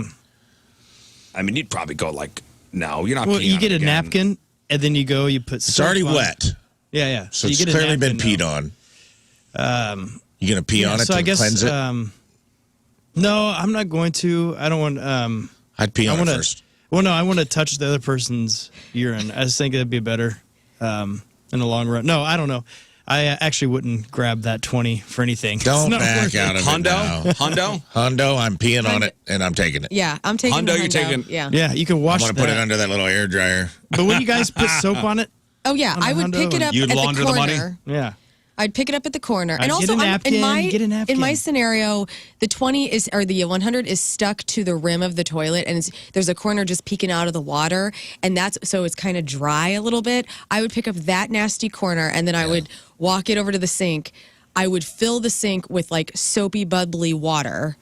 A: mean, you'd probably go like, no, you're not.
E: Well,
A: peeing
E: you
A: on
E: get
A: it
E: a
A: again.
E: napkin, and then you go, you put
C: It's already
E: soap on it.
C: wet,
E: Yeah, yeah.
C: so
E: you
C: it's
E: get a
C: clearly been
E: napkin,
C: peed
E: though.
C: on. You gonna pee on it
E: so
C: to
E: I guess,
C: cleanse it?
E: no, I'm not going to. I don't want.
C: I'd pee on it
E: wanna,
C: first.
E: Well, no, I want to touch the other person's urine. I just think it'd be better in the long run. No, I don't know. I actually wouldn't grab that 20 for anything. It's
C: Don't
E: not
C: back
E: worth it.
C: out of
A: Hundo?
C: it now.
A: Hundo?
C: Hundo, I'm peeing on it, and I'm taking it.
B: Yeah, I'm taking
A: Hundo,
B: the
A: you're taking-
B: Yeah.
E: Yeah, you can
C: I'm
E: wash
C: gonna
E: that.
C: put it under that little air dryer.
E: But when you guys put soap on it,
B: Oh, yeah.
E: On a
B: I would
E: Hundo
B: pick it
E: and-
B: up
A: You'd
B: at the
A: launder the money?
B: corner.
E: yeah.
B: I'd pick it up at the corner.
E: I'd
B: And also,
E: get a napkin,
B: in
E: get a napkin.
B: my scenario, the 20 is, or the 100 is stuck to the rim of the toilet, and there's a corner just peeking out of the water, and so it's kind of dry a little bit. I would pick up that nasty corner, and then I would walk it over to the sink. I would fill the sink with like soapy, bubbly water,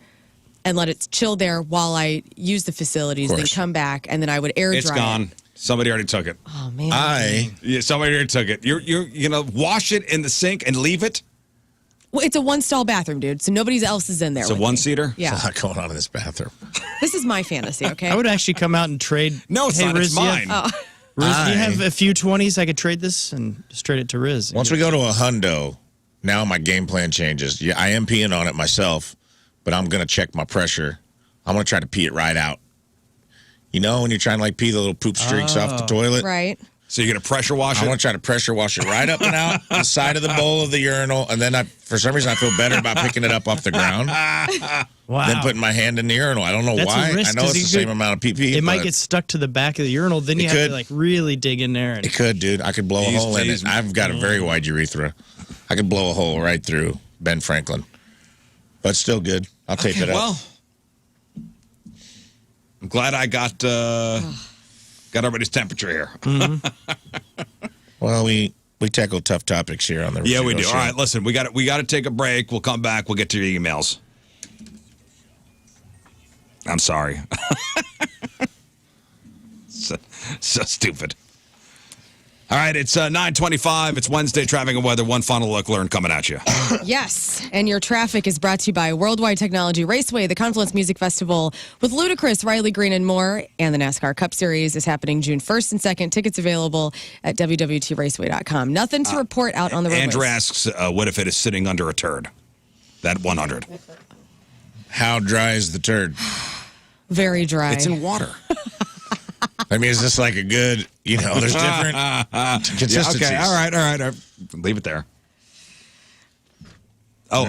B: and let it chill there while I use the facilities. Then
C: course.
B: come back, and then I would air
A: It's
B: dry
A: gone.
B: it.
A: Somebody already took it.
B: Oh man!
A: Yeah, somebody already took it. You're gonna wash it in the sink and leave it?
B: Well, it's a one-stall bathroom, dude. So nobody else is in there.
A: It's a
B: with me.
A: one-seater?
B: Yeah.
C: There's a lot going on in this bathroom.
B: This is my fantasy. Okay.
E: I would actually come out and trade.
A: No, it's
E: hey,
A: not. It's
E: Rizz, do you have-
A: mine.
E: Rizz, do you
C: I-
E: have a few 20s I could trade this and just trade it to Rizz?
C: Once we go to a hundo, now my game plan changes. Yeah, I am peeing on it myself, but I'm gonna check my pressure. I'm gonna try to pee it right out. You know, when you're trying to like pee the little poop streaks off the toilet.
B: Right.
A: So you're gonna pressure wash
C: I'm
A: it?
C: gonna try to pressure wash it right up and out the side of the bowl of the urinal, and then for some reason I feel better about picking it up off the ground
E: Wow.
C: than putting my hand in the urinal. I don't know
E: That's
C: why.
E: a risk,
C: I know
E: 'cause
C: it's the
E: you
C: same
E: could-
C: amount of pee.
E: It might
C: but
E: get stuck to the back of the urinal. Then you
C: It
E: have
C: could.
E: to like really dig in there. And
C: It could, dude. I could blow a hole in it. I've got a very wide urethra. I could blow a hole right through Ben Franklin. But still good. I'll tape it up.
A: Well, I'm glad I got everybody's temperature here.
C: Well, we tackle tough topics here on the
A: Yeah, we
C: Rizzuto
A: do.
C: Show.
A: All right, listen, we got to take a break. We'll come back. We'll get to your emails. I'm sorry. so stupid. All right, it's 9:25. It's Wednesday, traffic and weather. One final look, Lern, coming at you.
B: Yes, and your traffic is brought to you by Worldwide Technology Raceway, the Confluence Music Festival with Ludacris, Riley Green, and more, and the NASCAR Cup Series is happening June 1st and 2nd. Tickets available at www.raceway.com. Nothing to report out on the roadways.
A: Andrew asks, what if it is sitting under a turd? That 100.
C: How dry is the turd?
B: Very dry.
A: It's in water.
C: I mean, is this like a good, there's different consistencies.
A: Yeah, okay, all right. Leave it there. Oh,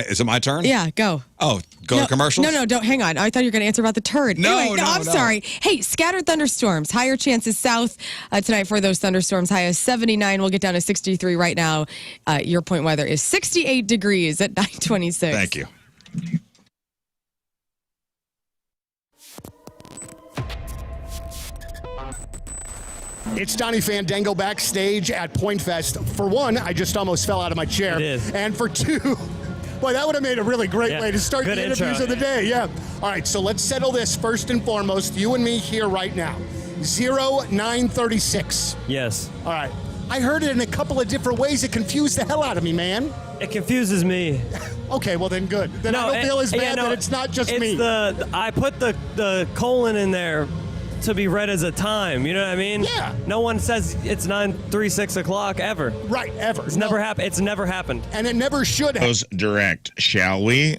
A: is it my turn?
B: Yeah, go.
A: Oh, go to commercials?
B: No, don't. Hang on. I thought you were going to answer about the turd.
A: No,
B: Anyway,
A: no,
B: I'm
A: no.
B: sorry. Hey, scattered thunderstorms. Higher chances south tonight for those thunderstorms. High as 79. We'll get down to 63 right now. Your point weather is 68 degrees at 9:26.
A: Thank you.
T: It's Donnie Fandango backstage at Point Fest. For one, I just almost fell out of my chair.
O: It is.
T: And for two, boy, that would have made a really great way to start
O: Good
T: the interviews
O: intro.
T: of the day. Yeah. All right, so let's settle this first and foremost. You and me here right now. 0936.
O: Yes.
T: All right. I heard it in a couple of different ways. It confused the hell out of me, man.
O: It confuses me.
T: Okay, well then good. Then I don't feel as bad that it's not just me.
O: I put the colon in there to be read as a time. You know what I mean?
T: Yeah.
O: No one says it's 9:36 o'clock ever.
T: Right, ever.
O: It's never happened. It's never happened.
T: And it never should have.
C: Windows Direct, shall we?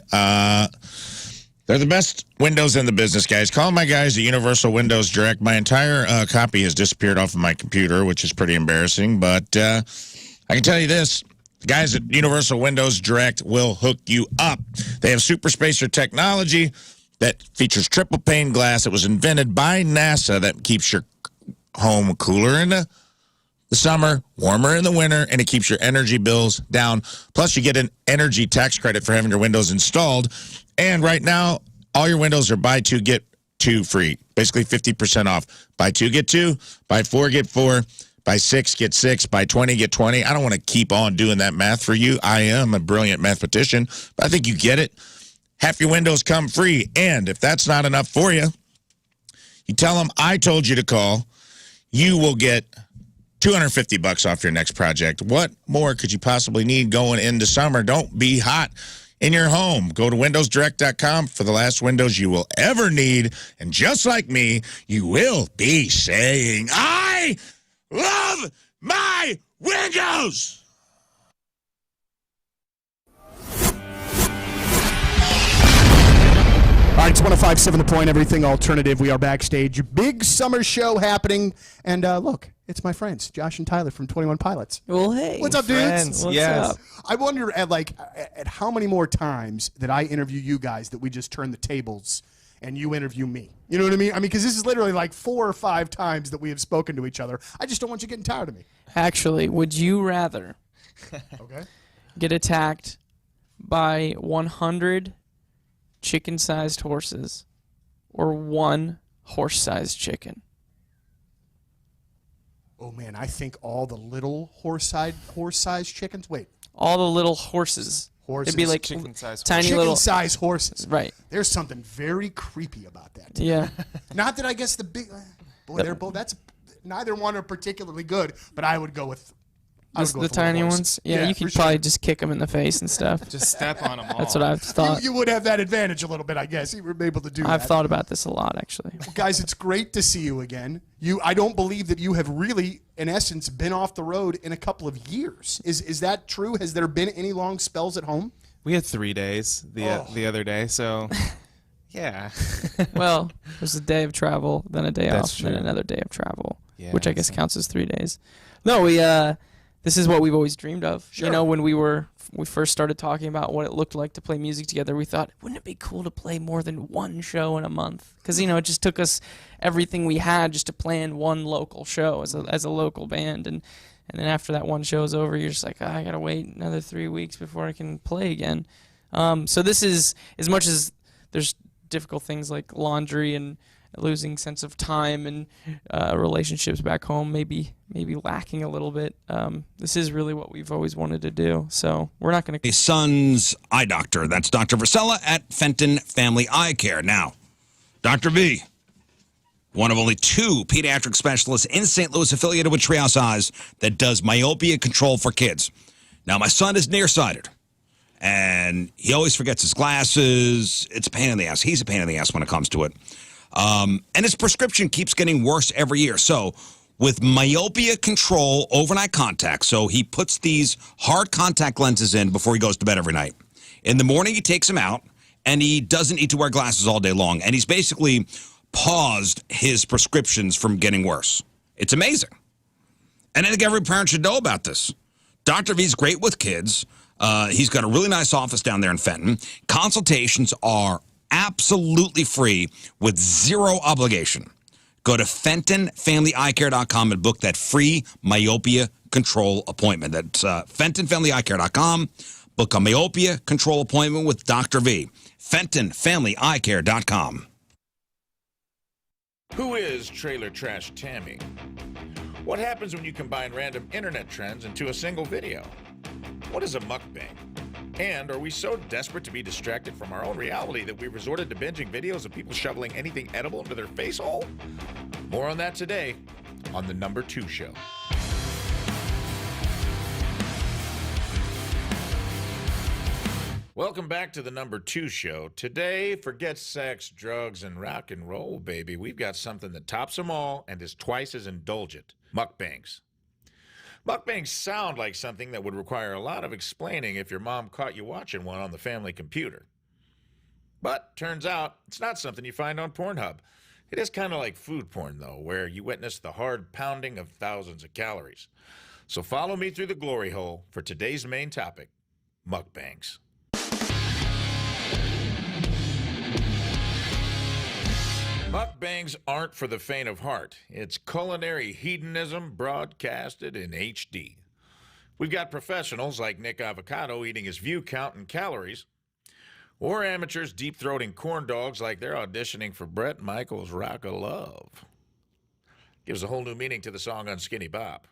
C: They're the best windows in the business, guys. Call my guys at Universal Windows Direct. My entire copy has disappeared off of my computer, which is pretty embarrassing. But I can tell you this. The guys at Universal Windows Direct will hook you up. They have super spacer technology that features triple pane glass. It was invented by NASA that keeps your home cooler in the summer, warmer in the winter, and it keeps your energy bills down. Plus, you get an energy tax credit for having your windows installed. And right now, All your windows are buy two, get two free. Basically 50% off. Buy two, get two. Buy four, get four. Buy 6, get 6. Buy 20, get 20. I don't want to keep on doing that math for you. I am a brilliant mathematician, but I think you get it. Half your windows come free. And if that's not enough for you, you tell them I told you to call. You will get $250 off your next project. What more could you possibly need going into summer? Don't be hot in your home. Go to windowsdirect.com for the last windows you will ever need. And just like me, you will be saying, I love my windows.
T: All right, it's 105.7 The Point, Everything Alternative. We are backstage. Big summer show happening. And look, it's my friends, Josh and Tyler from 21 Pilots.
G: Well, hey.
T: What's up, dudes?
G: Friends. What's up?
T: I wonder at how many more times that I interview you guys that we just turn the tables and you interview me. You know what I mean? Because this is literally like 4 or 5 times that we have spoken to each other. I just don't want you getting tired of me.
G: Actually, would you rather get attacked by 100 chicken-sized horses or 1 horse-sized chicken?
T: Oh, man, I think all the little horse-sized chickens. Wait.
G: All the little horses.
T: Horses.
G: It'd be like tiny little
T: chicken-sized horses.
G: Right.
T: There's something very creepy about that.
G: Yeah.
T: Not that I guess the big boy, they're both. That's neither one are particularly good, but I would go with
G: the tiny ones. Yeah, you could probably just kick them in the face and stuff.
X: Just step on them all.
G: That's what I've thought.
T: You would have that advantage a little bit, I guess. You were able to do that.
G: I've thought about this a lot, actually.
T: Well, guys, it's great to see you again. I don't believe that you have really, in essence, been off the road in a couple of years. Is that true? Has there been any long spells at home?
X: We had 3 days the other day, so yeah.
G: Well, there's a day of travel, then a day
X: That's
G: off,
X: true.
G: then another day of travel,
X: Yeah,
G: which I guess counts as 3 days. No, this is what we've always dreamed of.
T: Sure.
G: You know, when we first started talking about what it looked like to play music together, we thought, wouldn't it be cool to play more than 1 show in a month? Because, it just took us everything we had just to plan 1 local show as a local band. And then after that 1 show is over, you're just like, I got to wait another 3 weeks before I can play again. So this is, as much as there's difficult things like laundry and losing sense of time and relationships back home maybe lacking a little bit. This is really what we've always wanted to do. So we're not going to...
A: A son's eye doctor. That's Dr. Vasella at Fenton Family Eye Care. Now, Dr. V, one of only 2 pediatric specialists in St. Louis affiliated with Treehouse Eyes that does myopia control for kids. Now, my son is nearsighted, and he always forgets his glasses. It's a pain in the ass. He's a pain in the ass when it comes to it. And his prescription keeps getting worse every year. So with myopia control overnight contacts, so he puts these hard contact lenses in before he goes to bed every night. In the morning, he takes them out, and he doesn't need to wear glasses all day long. And he's basically paused his prescriptions from getting worse. It's amazing. And I think every parent should know about this. Dr. V's great with kids. He's got a really nice office down there in Fenton. Consultations are absolutely free with 0 obligation. Go to FentonFamilyEyeCare.com and book that free myopia control appointment. That's FentonFamilyEyeCare.com. Book a myopia control appointment with Dr. V. FentonFamilyEyeCare.com.
C: Who is Trailer Trash Tammy? What happens when you combine random internet trends into a single video? What is a mukbang? And are we so desperate to be distracted from our own reality that we resorted to binging videos of people shoveling anything edible into their face hole? More on that today on The Number 2 Show. Welcome back to The Number 2 Show. Today, forget sex, drugs, and rock and roll, baby. We've got something that tops them all and is twice as indulgent. Mukbangs. Mukbangs sound like something that would require a lot of explaining if your mom caught you watching one on the family computer. But turns out it's not something you find on Pornhub. It is kind of like food porn, though, where you witness the hard pounding of thousands of calories. So follow me through the glory hole for today's main topic, mukbangs. Mukbangs aren't for the faint of heart. It's culinary hedonism broadcasted in HD. We've got professionals like Nick Avocado eating his view count in calories. Or amateurs deep-throating corn dogs like they're auditioning for Bret Michaels' Rock of Love. Gives a whole new meaning to the song on Skinny Bop.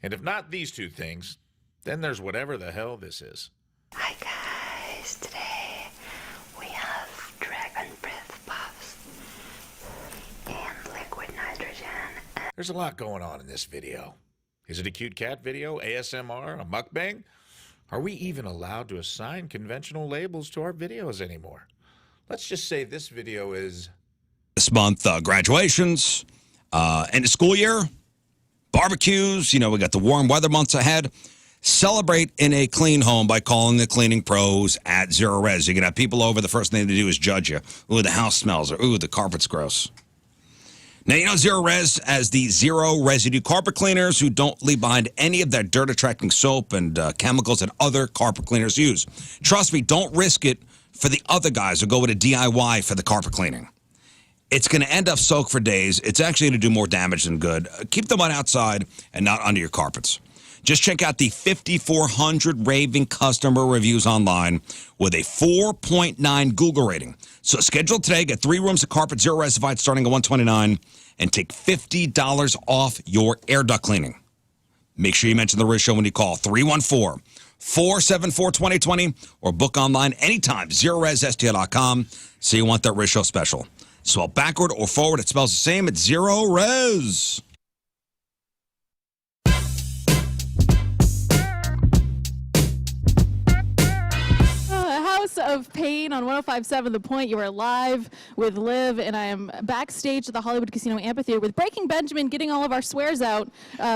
C: And if not these two things, then there's whatever the hell this is.
I: Hi guys, today we have dragon breath puffs and liquid nitrogen.
C: There's a lot going on in this video. Is it a cute cat video, ASMR, a mukbang? Are we even allowed to assign conventional labels to our videos anymore? Let's just say this video is...
A: This month, graduations, end of school year, barbecues, we got the warm weather months ahead. Celebrate in a clean home by calling the cleaning pros at Zero Res. You're going to have people over, the first thing they do is judge you. Ooh, the house smells, or ooh, the carpet's gross. Now, Zero Res as the zero residue carpet cleaners who don't leave behind any of that dirt-attracting soap and chemicals that other carpet cleaners use. Trust me, don't risk it for the other guys who go with a DIY for the carpet cleaning. It's going to end up soaked for days. It's actually going to do more damage than good. Keep the mud outside and not under your carpets. Just check out the 5,400 raving customer reviews online with a 4.9 Google rating. So schedule today, get 3 rooms of carpet, Zero Resified starting at $129, and take $50 off your air duct cleaning. Make sure you mention the Rizz Show when you call 314-474-2020 or book online anytime, ZeroResSTL.com. So you want that Rizz Show special. Spell backward or forward, it spells the same. It's Zero Res.
P: Of Pain on 105.7 The Point. You are live with Liv, and I am backstage at the Hollywood Casino Amphitheater with Breaking Benjamin, getting all of our swears out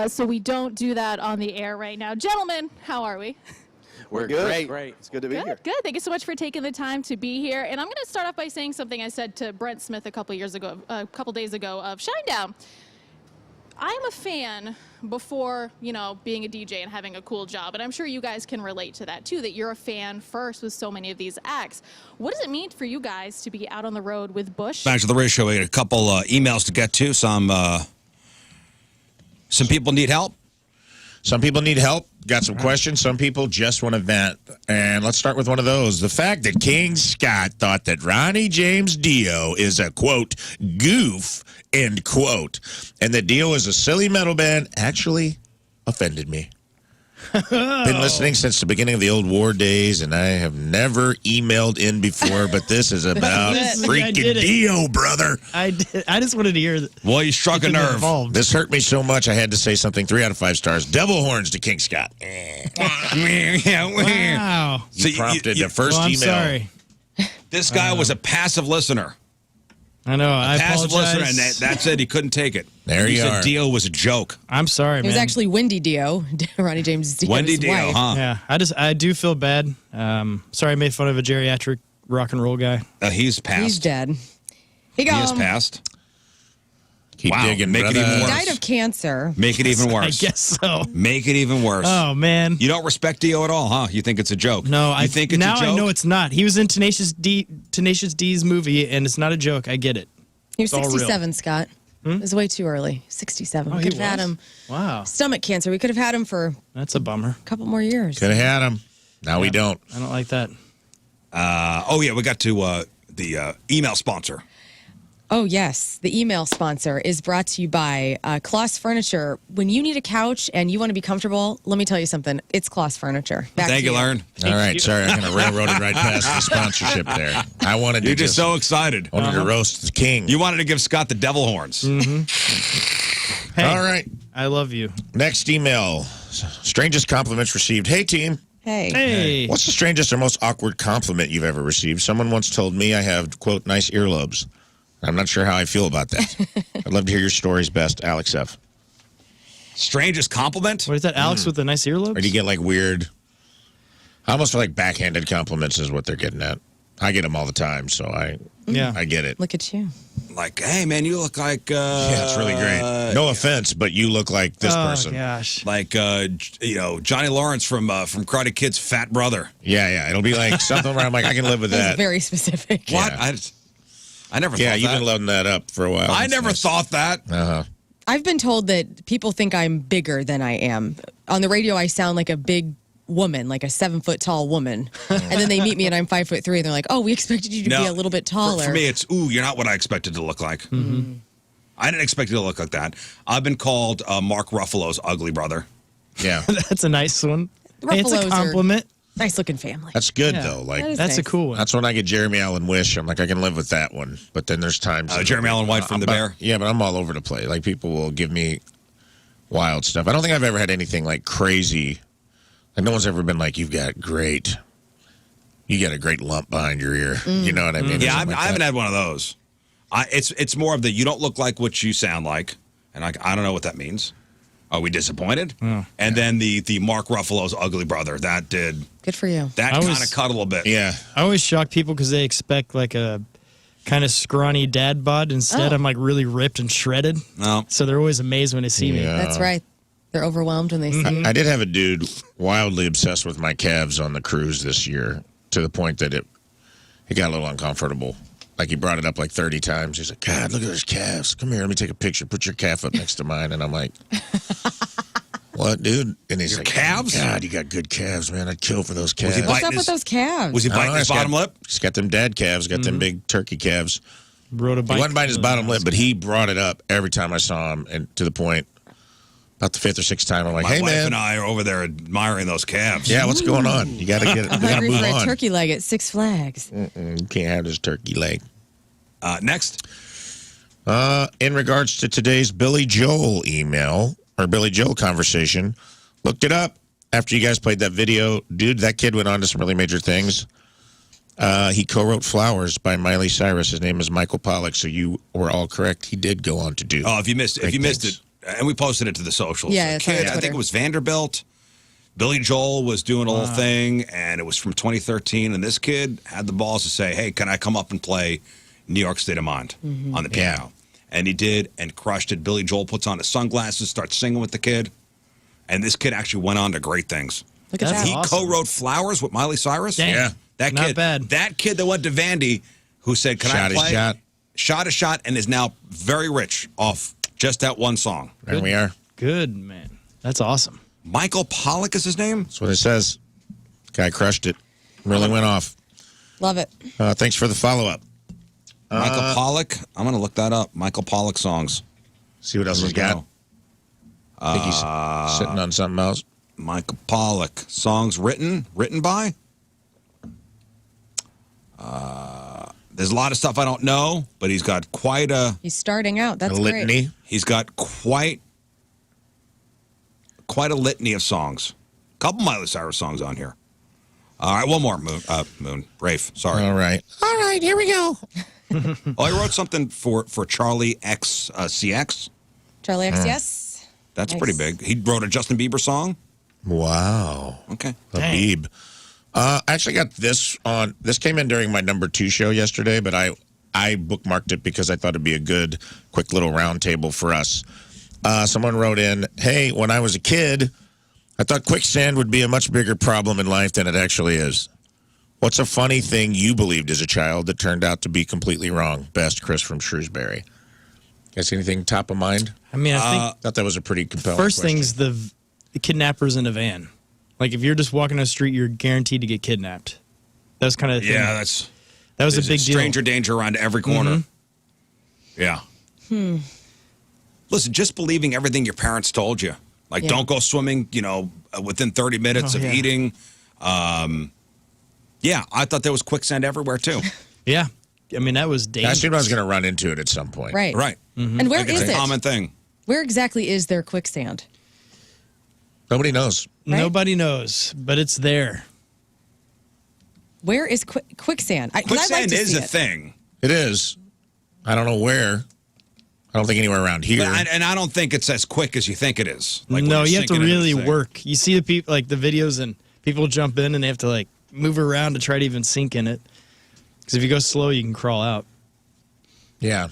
P: so we don't do that on the air right now. Gentlemen, how are we?
J: We're good. Great. It's good to be here.
P: Good. Thank you so much for taking the time to be here. And I'm going to start off by saying something I said to Brent Smith a couple days ago of Shinedown. I'm a fan before, being a DJ and having a cool job. And I'm sure you guys can relate to that, too, that you're a fan first with so many of these acts. What does it mean for you guys to be out on the road with Bush?
A: Back to the Rizz Show. We got a couple emails to get to. Some people need help.
C: Some people need help. Got some questions. Some people just want to vent. And let's start with one of those. The fact that King Scott thought that Ronnie James Dio is a, quote, goof, end quote, and that Dio is a silly metal band actually offended me. Been listening since the beginning of the old war days, and I have never emailed in before, but this is about freaking Dio, brother.
E: I just wanted to hear that.
A: Well, you struck a nerve.
C: This hurt me so much I had to say something. 3 out of 5 stars. Devil horns to King Scott.
E: Wow.
C: You prompted the first email.
E: Sorry.
A: This guy was a passive listener.
E: I know. I
A: passive
E: apologize.
A: listener, and that's it. He couldn't take it.
C: There
A: he
C: you
A: said
C: are.
A: Dio was a joke.
E: I'm sorry,
B: It
E: man.
B: was actually Wendy Dio, Ronnie James Dio's
A: Wendy Dio,
B: wife.
A: huh?
E: Yeah, I do feel bad. Sorry I made fun of a geriatric rock and roll guy.
A: He's passed.
B: He's dead.
A: He has passed.
C: Keep digging,
A: make
C: brother.
A: it even
B: He
A: worse.
B: died of cancer.
A: Make it even worse.
E: I guess so.
A: Make it even worse.
E: Oh, man.
A: You don't respect Dio at all, huh? You think it's a joke?
E: No,
A: you think it's
E: now
A: a joke?
E: I know it's not. He was in Tenacious D's movie, and it's not a joke. I get it.
B: He was
E: It's all real.
B: 67, Scott. It was way too early. 67.
E: Oh,
B: We
E: he
B: could have had
E: was?
B: him.
E: Wow.
B: Stomach cancer. We could have had him for
E: That's a bummer.
B: a couple more years.
C: Could have had him. Now we don't.
E: I don't like that.
A: We got to the email sponsor.
B: Oh, yes. The email sponsor is brought to you by Kloss Furniture. When you need a couch and you want to be comfortable, let me tell you something. It's Kloss Furniture.
A: Thank you, Lern.
C: All right, sorry, I kind of railroaded right past the sponsorship there. I wanted to
A: You're just so excited.
C: wanted to roast the king.
A: You wanted to give Scott the devil horns.
E: Hey,
C: All right,
E: I love you.
C: next email. Strangest compliments received. Hey, team.
B: Hey.
E: Hey.
C: What's the strangest or most awkward compliment you've ever received? Someone once told me I have, quote, nice earlobes. I'm not sure how I feel about that. I'd love to hear your stories best, Alex F.
A: Strangest compliment?
E: What is that, Alex with the nice earlobes?
C: Or do you get like weird, I almost feel like backhanded compliments is what they're getting at. I get them all the time, so I get it.
B: Look at you.
A: Like, hey, man, you look like...
C: Yeah, it's really great. No offense, but you look like this person.
E: Oh, gosh.
A: Like, Johnny Lawrence from Karate Kid's fat brother.
C: Yeah. It'll be like something where I'm like, I can live with
B: That's
C: that.
B: very specific.
A: What?
C: Yeah.
A: I never thought
C: Yeah,
A: that.
C: you've been loading that up for a while.
A: I
C: That's
A: never
C: nice.
A: thought that.
C: Uh-huh.
B: I've been told that people think I'm bigger than I am. On the radio, I sound like a big woman, like a 7-foot tall woman. And then they meet me and I'm 5'3", and they're like, "Oh, we expected you to be a little bit taller."
A: For me, it's, you're not what I expected to look like.
B: Mm-hmm.
A: I didn't expect you to look like that. I've been called Mark Ruffalo's ugly brother.
C: Yeah.
E: That's a nice one. Hey, it's a
B: Ruffalo's
E: compliment.
B: Nice looking family.
C: That's good, though. Like
E: That's a cool one.
C: That's when I get Jeremy Allen Wish. I'm like, I can live with that one. But then there's times.
A: Jeremy Allen White from The Bear?
C: Yeah, but I'm all over the place. Like, people will give me wild stuff. I don't think I've ever had anything like crazy. Like, no one's ever been like, you got a great lump behind your ear. You know what I mean?
A: Yeah, I haven't had one of those. It's more of the, you don't look like what you sound like. And I don't know what that means. Are we disappointed? And then the Mark Ruffalo's ugly brother, that did.
B: Good for you.
A: That kind of cut a little bit.
C: Yeah.
E: I always shock people because they expect like a kind of scrawny dad bod. Instead, I'm like really ripped and shredded.
A: No.
E: So they're always amazed when they see me.
B: That's right. They're overwhelmed when they see you.
C: I did have a dude wildly obsessed with my calves on the cruise this year to the point that it got a little uncomfortable. Like, he brought it up like 30 times. He's like, "God, look at those calves. Come here, let me take a picture. Put your calf up next to mine." And I'm like, "What, dude?" And he's like,
A: calves?
C: "God, you got good calves, man. I'd kill for those calves."
B: What's up with those calves?
A: Was he biting his bottom lip?
C: He's got them dad calves, got them big turkey calves.
E: Rode a bike.
C: He wasn't biting his bottom lip, but he brought it up every time I saw him, and to the point, about the 5th or 6th time, I'm like,
A: My
C: "Hey,
A: wife
C: man."
A: and I are over there admiring those calves.
C: Yeah, what's going on? You got to get.
B: I'm
C: You got to
B: hungry
C: move
B: for a
C: on.
B: turkey leg at Six Flags.
C: You can't have this turkey leg.
A: Next.
C: In regards to today's Billy Joel email or Billy Joel conversation, looked it up after you guys played that video. Dude, that kid went on to some really major things. He co-wrote Flowers by Miley Cyrus. His name is Michael Pollack, so you were all correct. He did go on to do.
A: Oh, if you missed it, and we posted it to the socials.
B: Yeah, it's on
A: Kid, I
B: Twitter.
A: think it was Vanderbilt. Billy Joel was doing a little thing, and it was from 2013. And this kid had the balls to say, "Hey, can I come up and play New York State of Mind on the piano?" And he did, and crushed it. Billy Joel puts on his sunglasses, starts singing with the kid, and this kid actually went on to great things.
B: Look at that.
A: He co-wrote Flowers with Miley Cyrus.
E: Dang.
C: Yeah.
A: That
E: Not
A: kid,
E: bad.
A: That kid that went to Vandy, who said, "Can I
C: Shot his
A: play?"
C: shot.
A: Shot a shot, and is now very rich off just that one song.
C: There we are.
E: Good, man. That's awesome.
A: Michael Pollack is his name.
C: That's what it says. Guy crushed it. Really went off.
B: Love it.
C: Thanks for the follow-up.
A: Michael Pollack. I'm going to look that up. Michael Pollack songs.
C: See what else he's got. I think he's sitting on something else.
A: Michael Pollack. Songs written by? There's a lot of stuff I don't know, but he's got quite a...
B: He's starting out. That's
C: A litany.
B: great.
A: He's got quite a litany of songs. A couple Miley Cyrus songs on here. All right, one more, Moon. Rafe, sorry.
C: All right, here we go.
A: Oh, I wrote something for Charlie X CX.
B: Charlie X, yes.
A: That's
B: Nice.
A: pretty big. He wrote a Justin Bieber song.
C: Wow.
A: Okay.
C: Habib. I actually got this on. This came in during my number 2 show yesterday, but I bookmarked it because I thought it'd be a good, quick little round table for us. Someone wrote in, "Hey, when I was a kid, I thought quicksand would be a much bigger problem in life than it actually is. What's a funny thing you believed as a child that turned out to be completely wrong?" Best, Chris from Shrewsbury. Guess anything top of mind?
E: I mean, I
C: Thought that was a pretty compelling
E: think first
C: question.
E: thing's the kidnappers in a van. Like, if you're just walking down the street, you're guaranteed to get kidnapped. That was kind of the thing.
A: Yeah,
E: that was a
A: there's
E: big deal.
A: stranger danger around every corner. Yeah. Listen, just believing everything your parents told you. Like,
B: Yeah.
A: don't go swimming, within 30 minutes of eating. Yeah, I thought there was quicksand everywhere, too.
E: Yeah. I mean, that was
C: I
E: dangerous.
C: assumed I was going to run into it at some point.
B: Right.
A: Right.
B: And where
A: I think it's
B: is
A: a
B: it?
A: common thing.
B: Where exactly is there quicksand?
C: Nobody knows.
B: Right?
E: Nobody knows, but it's there.
B: Where is quicksand? 'Cause I'd like
A: Quicksand
B: to
A: is
B: see
A: a
B: it.
A: thing.
C: It is. I don't know where. I don't think anywhere around here.
A: And I don't think it's as quick as you think it is. Like, when
E: No,
A: you're
E: you have to
A: sinking into
E: really
A: the thing.
E: work. You see the people, like the videos, and people jump in and they have to like move around to try to even sink in it. Because if you go slow, you can crawl out.
C: Yeah.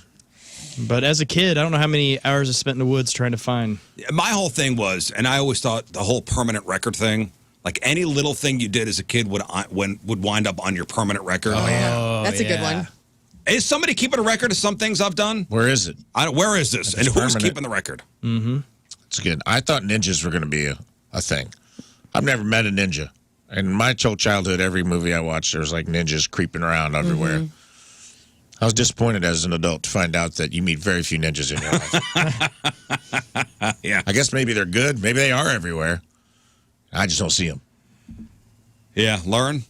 E: But as a kid, I don't know how many hours I spent in the woods trying to find.
A: My whole thing was, and I always thought the whole permanent record thing, like any little thing you did as a kid would wind up on your permanent record.
C: Oh, yeah.
B: That's a good one.
A: Is somebody keeping a record of some things I've done?
C: Where is it?
A: Where is this?
C: If
A: And
C: it's
A: who's
C: permanent.
A: keeping the record?
C: It's good. I thought ninjas were going to be a thing. I've never met a ninja. In my whole childhood, every movie I watched, there was like ninjas creeping around everywhere. I was disappointed as an adult to find out that you meet very few ninjas in your life.
A: Yeah.
C: I guess maybe they're good. Maybe they are everywhere. I just don't see them.
A: Yeah, Lern?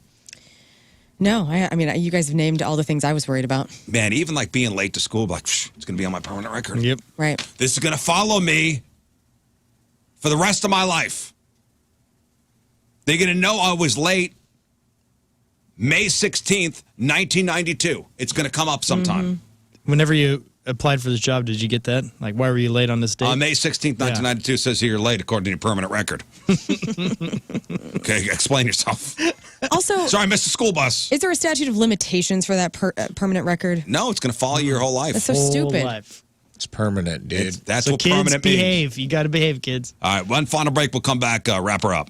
B: No, I mean, you guys have named all the things I was worried about.
A: Man, even like being late to school, like, it's going to be on my permanent record.
E: Yep.
B: Right.
A: This is going to follow me for the rest of my life. They're going to know I was late May 16th, 1992. It's going to come up sometime.
E: Whenever you applied for this job, did you get that? Like, why were you late on this date?
A: May 16th, 1992 says here you're late according to your permanent record. Okay, explain yourself.
B: Also,
A: sorry, I missed the school bus.
B: Is there a statute of limitations for that permanent record?
A: No, it's going to follow you your whole life.
B: That's so stupid.
E: Life.
C: It's permanent, dude.
A: That's
E: So
A: what
E: kids,
A: permanent means.
E: behave. You got to behave, kids.
A: All right, one final break. We'll come back, wrap her up.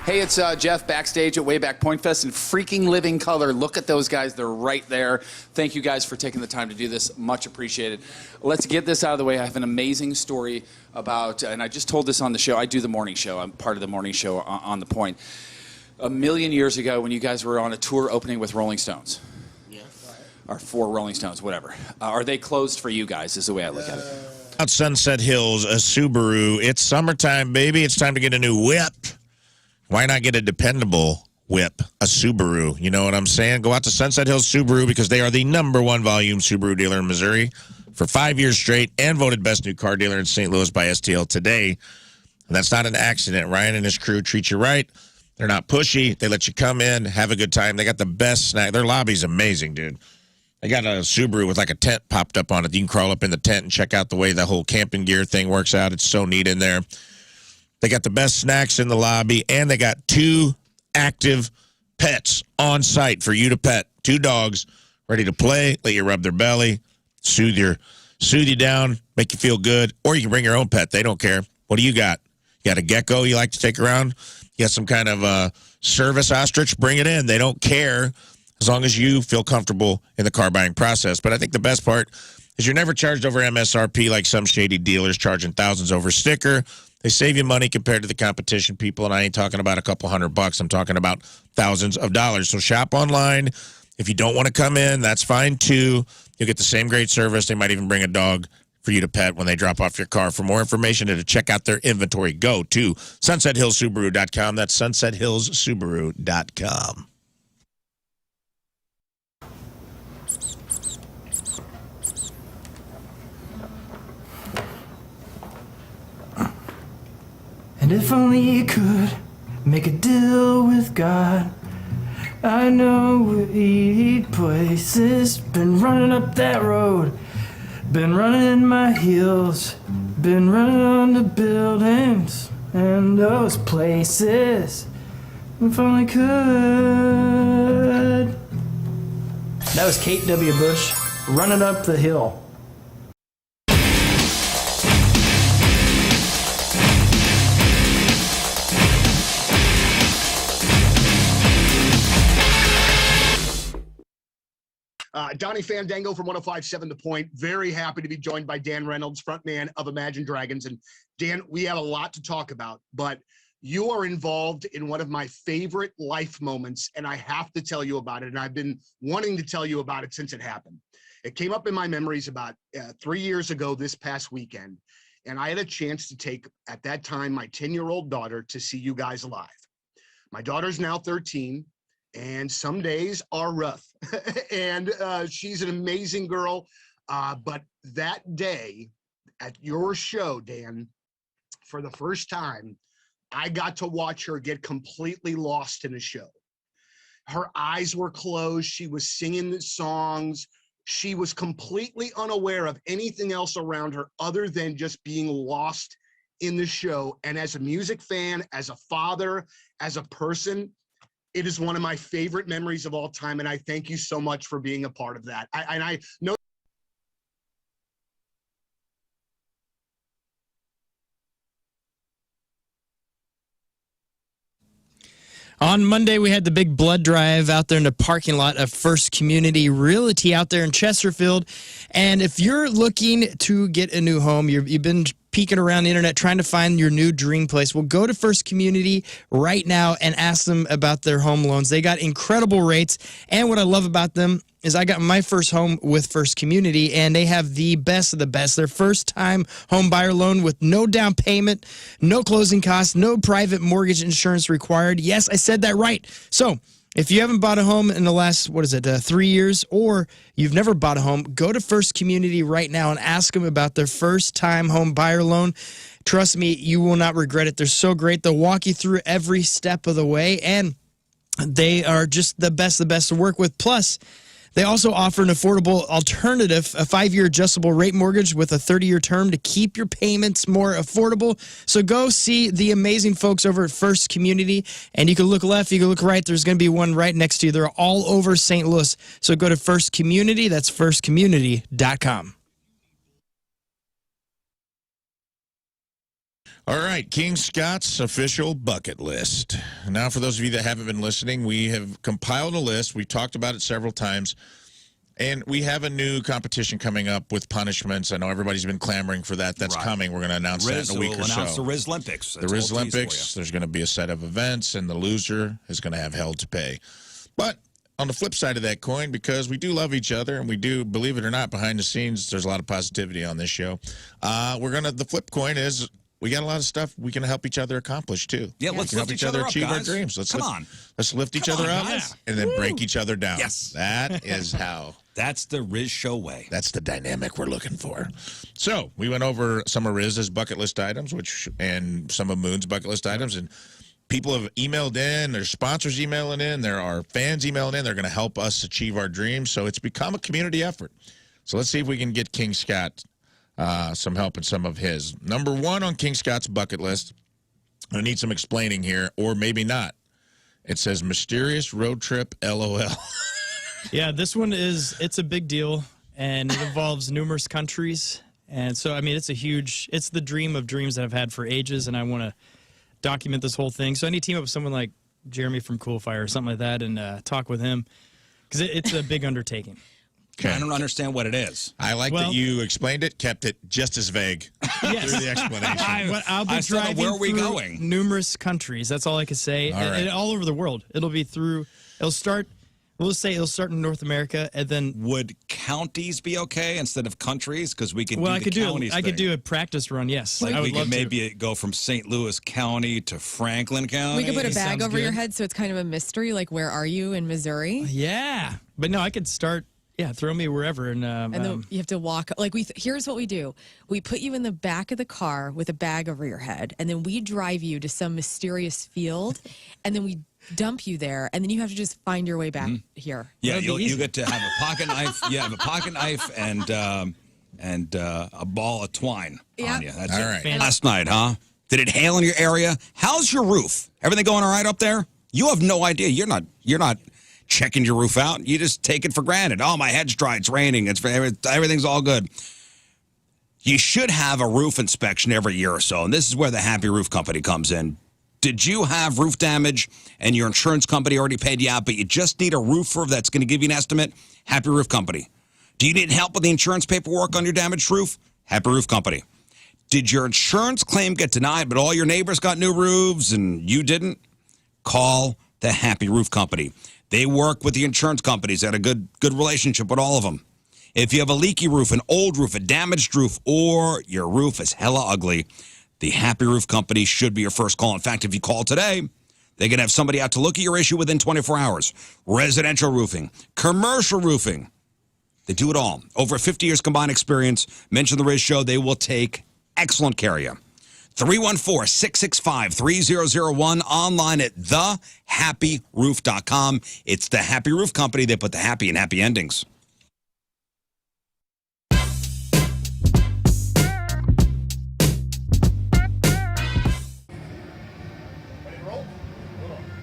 H: Hey, it's Jeff backstage at Wayback Point Fest in freaking living color. Look at those guys. They're right there. Thank you guys for taking the time to do this. Much appreciated. Let's get this out of the way. I have an amazing story about, and I just told this on the show. I do the morning show. I'm part of the morning show on the Point. A million years ago when you guys were on a tour opening with Rolling Stones. Or for Rolling Stones, whatever. Are they closed for you guys is the way I look at it.
C: Out Sunset Hills, a Subaru. It's summertime, baby. It's time to get a new whip. Why not get a dependable whip, a Subaru? You know what I'm saying? Go out to Sunset Hills Subaru because they are the #1 volume Subaru dealer in Missouri for 5 years straight and voted best new car dealer in St. Louis by STL today. And that's not an accident. Ryan and his crew treat you right. They're not pushy. They let you come in, have a good time. They got the best snack. Their lobby's amazing, dude. They got a Subaru with like a tent popped up on it. You can crawl up in the tent and check out the way the whole camping gear thing works out. It's so neat in there. They got the best snacks in the lobby, and they got 2 active pets on site for you to pet. 2 dogs ready to play, let you rub their belly, soothe you down, make you feel good, or you can bring your own pet. They don't care. What do you got? You got a gecko you like to take around? You got some kind of service ostrich? Bring it in. They don't care as long as you feel comfortable in the car buying process. But I think the best part is you're never charged over MSRP like some shady dealers charging thousands over sticker. They save you money compared to the competition, people, and I ain't talking about a couple $100. I'm talking about thousands of dollars. So shop online. If you don't want to come in, that's fine too. You'll get the same great service. They might even bring a dog for you to pet when they drop off your car. For more information and to check out their inventory, go to sunsethillssubaru.com. That's sunsethillssubaru.com.
Q: And if only you could make a deal with God, I know we'll eat places. Been running up that road, been running in my heels, been running on the buildings and those places. If only could. That was Kate W. Bush, Running Up the Hill.
T: Donnie Fandango from 105.7 The Point. Very happy to be joined by Dan Reynolds, frontman of Imagine Dragons. And Dan, we have a lot to talk about, but you are involved in one of my favorite life moments, and I have to tell you about it. And I've been wanting to tell you about it since it happened. It came up in my memories about 3 years ago this past weekend, and I had a chance to take, at that time, my 10-year-old daughter to see you guys live. My daughter's now 13. And some days are rough. And she's an amazing girl. But that day at your show, Dan, for the first time, I got to watch her get completely lost in the show. Her eyes were closed. She was singing the songs. She was completely unaware of anything else around her other than just being lost in the show. And as a music fan, as a father, as a person, it is one of my favorite memories of all time, and I thank you so much for being a part of that. I know.
E: On Monday, we had the big blood drive out there in the parking lot of First Community Realty out there in Chesterfield. And if you're looking to get a new home, you've been peeking around the internet trying to find your new dream place, well, go to First Community right now and ask them about their home loans. They got incredible rates. And what I love about them is I got my first home with First Community, and they have the best of the best. Their first-time home buyer loan with no down payment, no closing costs, no private mortgage insurance required. Yes, I said that right. So if you haven't bought a home in the last, 3 years, or you've never bought a home, go to First Community right now and ask them about their first-time home buyer loan. Trust me, you will not regret it. They're so great. They'll walk you through every step of the way, and they are just the best to work with. Plus, they also offer an affordable alternative, a 5-year adjustable rate mortgage with a 30-year term to keep your payments more affordable. So go see the amazing folks over at First Community, and you can look left, you can look right. There's going to be one right next to you. They're all over St. Louis. So go to First Community. That's firstcommunity.com.
C: All right, King Scott's official bucket list. Now, for those of you that haven't been listening, we have compiled a list. We've talked about it several times. And we have a new competition coming up with punishments. I know everybody's been clamoring for that. That's coming. We're going to announce that in a week or so.
A: Rizz will announce the Rizz Olympics.
C: The Rizz Olympics. There's going to be a set of events, and the loser is going to have hell to pay. But on the flip side of that coin, because we do love each other, and we do, believe it or not, behind the scenes, there's a lot of positivity on this show. The flip coin is we got a lot of stuff we can help each other accomplish, too.
A: Yeah, let's
C: help each other achieve our dreams. Let's lift each other up and then break each other down.
A: Yes.
C: That is how.
A: That's the RizzShow way.
C: That's the dynamic we're looking for. So we went over some of Rizz's bucket list items, and some of Moon's bucket list items, and people have emailed in. There's sponsors emailing in. There are fans emailing in. They're going to help us achieve our dreams. So it's become a community effort. So let's see if we can get King Scott some help in some of his. Number 1 on King Scott's bucket list, I need some explaining here, or maybe not. It says mysterious road trip, LOL.
E: Yeah, this one it's a big deal, and it involves numerous countries. And so, I mean, it's the dream of dreams that I've had for ages, and I want to document this whole thing. So I need to team up with someone like Jeremy from Cool Fire or something like that and talk with him, because it's a big undertaking.
A: Okay. I don't understand what it is.
C: I like that you explained it, kept it just as vague through the explanation.
E: I'll be driving
A: where are we
E: through
A: going?
E: Numerous countries. That's all I can say. All over the world. It'll start in North America, and then
A: would counties be okay instead of countries? Because we can
E: I could do a practice run. Yes,
A: like we could maybe go from St. Louis County to Franklin County.
B: We could put a bag over your head, so it's kind of a mystery. Like, where are you in Missouri?
E: Yeah, but no, I could start. Yeah, throw me wherever, and
B: then you have to walk. Like here's what we do: we put you in the back of the car with a bag over your head, and then we drive you to some mysterious field, and then we dump you there, and then you have to just find your way back here.
A: Yeah, you get to have a pocket knife. You have a pocket knife and a ball of twine on you. That's all right. Last night, huh? Did it hail in your area? How's your roof? Everything going all right up there? You have no idea. You're not checking your roof out. You just take it for granted. Oh, my head's dry. It's raining. Everything's all good. You should have a roof inspection every year or so, and this is where the Happy Roof Company comes in. Did you have roof damage and your insurance company already paid you out, but you just need a roofer that's going to give you an estimate? Happy Roof Company. Do you need help with the insurance paperwork on your damaged roof? Happy Roof Company. Did your insurance claim get denied, but all your neighbors got new roofs and you didn't? Call the Happy Roof Company. They work with the insurance companies. They had a good relationship with all of them. If you have a leaky roof, an old roof, a damaged roof, or your roof is hella ugly, the Happy Roof Company should be your first call. In fact, if you call today, they can have somebody out to look at your issue within 24 hours. Residential roofing, commercial roofing. They do it all. Over 50 years combined experience. Mention the Rizz Show. They will take excellent care of you. 314-665-3001. Online at thehappyroof.com. It's the Happy Roof Company. They put the happy in happy endings.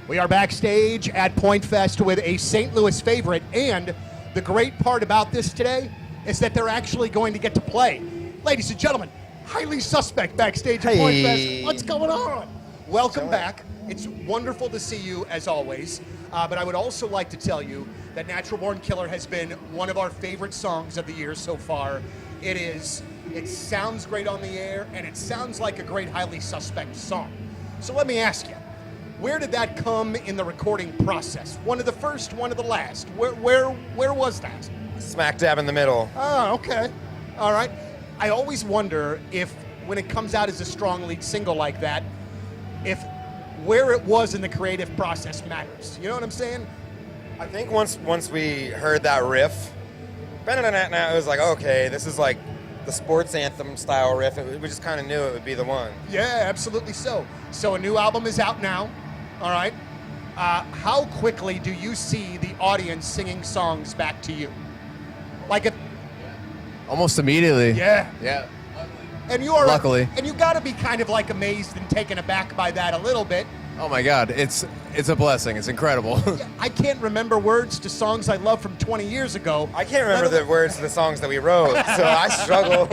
L: We are backstage at Point Fest with a St. Louis favorite, and the great part about this today is that they're actually going to get to play. Ladies and gentlemen, highly suspect backstage at Point Fest. What's going on? welcome back. It's wonderful to see you as always. But I would also like to tell you that Natural Born Killer has been one of our favorite songs of the year so far. It sounds great on the air, and it sounds like a great Highly Suspect song. So let me ask you, where did that come in the recording process? One of the first, one of the last? Where was that?
M: Smack dab in the middle.
L: Oh, okay. All right. I always wonder if, when it comes out as a strong lead single like that, if where it was in the creative process matters. You know what I'm saying?
M: I think once we heard that riff, it was like, okay, this is like the sports anthem style riff. We just kind of knew it would be the one.
L: Yeah, absolutely so. So a new album is out now. All right. How quickly do you see the audience singing songs back to you?
N: Almost immediately.
L: Yeah.
N: Yeah.
L: And you are
N: luckily,
L: and you got to be kind of like amazed and taken aback by that a little bit.
N: Oh my God, it's a blessing. It's incredible.
L: I can't remember words to songs I love from 20 years ago.
M: I can't remember the words to the songs that we wrote, so I struggle.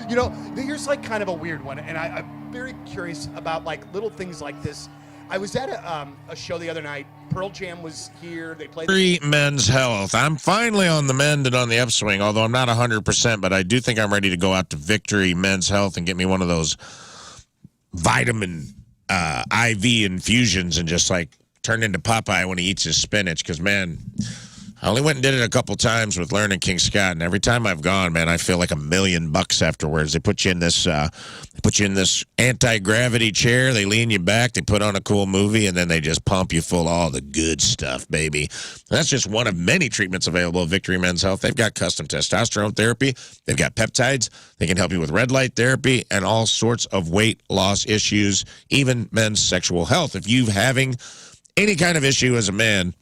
L: You know, here's like kind of a weird one, and I'm very curious about like little things like this. I was at a show the other night. Pearl Jam was here. They played
C: Victory Men's Health. I'm finally on the mend and on the upswing, although I'm not 100%, but I do think I'm ready to go out to Victory Men's Health and get me one of those vitamin IV infusions and just like turn into Popeye when he eats his spinach. Because, man, I only went and did it a couple times with Lern and King Scott, and every time I've gone, man, I feel like $1 million afterwards. They put you in this anti-gravity chair. They lean you back. They put on a cool movie, and then they just pump you full of all the good stuff, baby. And that's just one of many treatments available at Victory Men's Health. They've got custom testosterone therapy. They've got peptides. They can help you with red light therapy and all sorts of weight loss issues, even men's sexual health. If you're having any kind of issue as a man,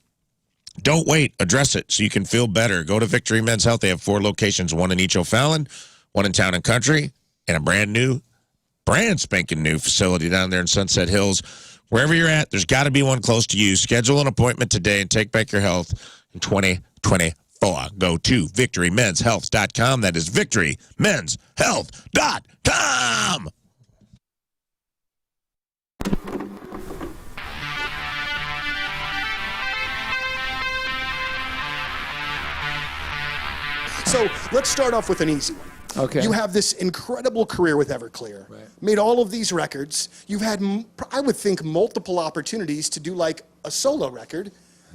C: don't wait. Address it so you can feel better. Go to Victory Men's Health. They have 4 locations, one in each O'Fallon, one in Town and Country, and a brand spanking new facility down there in Sunset Hills. Wherever you're at, there's got to be one close to you. Schedule an appointment today and take back your health in 2024. Go to victorymenshealth.com. That is victorymenshealth.com.
L: So let's start off with an easy one.
N: Okay.
L: You have this incredible career with Everclear.
N: Right.
L: Made all of these records. You've had, I would think, multiple opportunities to do like a solo record,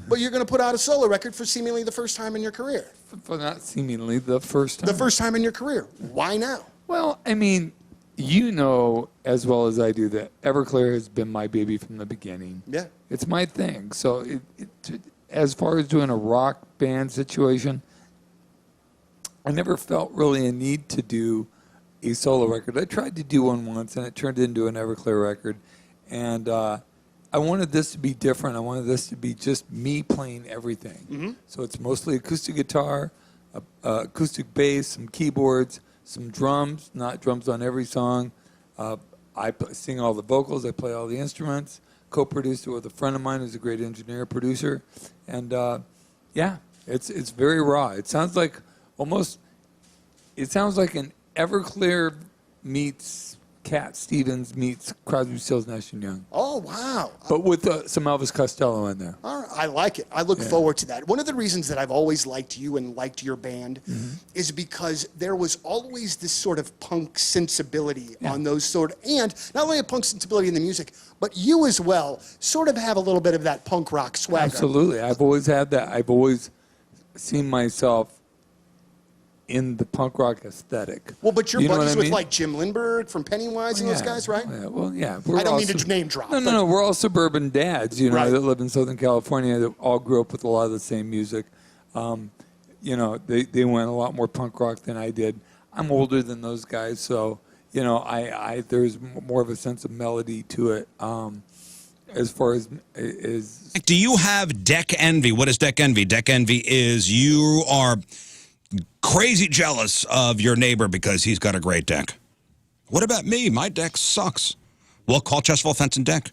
L: but you're going to put out a solo record for seemingly the first time in your career.
R: For not seemingly the first time.
L: The first time in your career. Why now?
R: Well, I mean, you know as well as I do that Everclear has been my baby from the beginning.
L: Yeah.
R: It's my thing. So as far as doing a rock band situation, I never felt really a need to do a solo record. I tried to do one once, and it turned into an Everclear record. And I wanted this to be different. I wanted this to be just me playing everything.
L: Mm-hmm.
R: So it's mostly acoustic guitar, acoustic bass, some keyboards, some drums, not drums on every song. I sing all the vocals. I play all the instruments. Co-produced it with a friend of mine who's a great engineer, producer. And, yeah, it's very raw. It sounds like it sounds like an Everclear meets Cat Stevens meets Crosby, Stills, Nash & Young.
L: Oh, wow.
R: But with some Elvis Costello in there.
L: All right. I like it. I look forward to that. One of the reasons that I've always liked you and liked your band is because there was always this sort of punk sensibility on those and not only a punk sensibility in the music, but you as well sort of have a little bit of that punk rock swagger.
R: Absolutely. I've always had that. I've always seen myself in the punk rock aesthetic.
L: Well, but you're
R: You know
L: buddies
R: what I
L: with
R: mean?
L: like Jim Lindbergh from Pennywise and those guys, right?
R: Yeah, well, yeah.
L: I don't mean to name drop.
R: No. We're all suburban dads, you know,
L: Right.
R: that live in Southern California that all grew up with a lot of the same music. You know, they went a lot more punk rock than I did. I'm older than those guys, so, you know, there's more of a sense of melody to it. As far as
A: do you have deck envy? What is deck envy? Deck envy is you are crazy jealous of your neighbor because he's got a great deck. What about me? My deck sucks. Well, call Chesterfield Fence and Deck.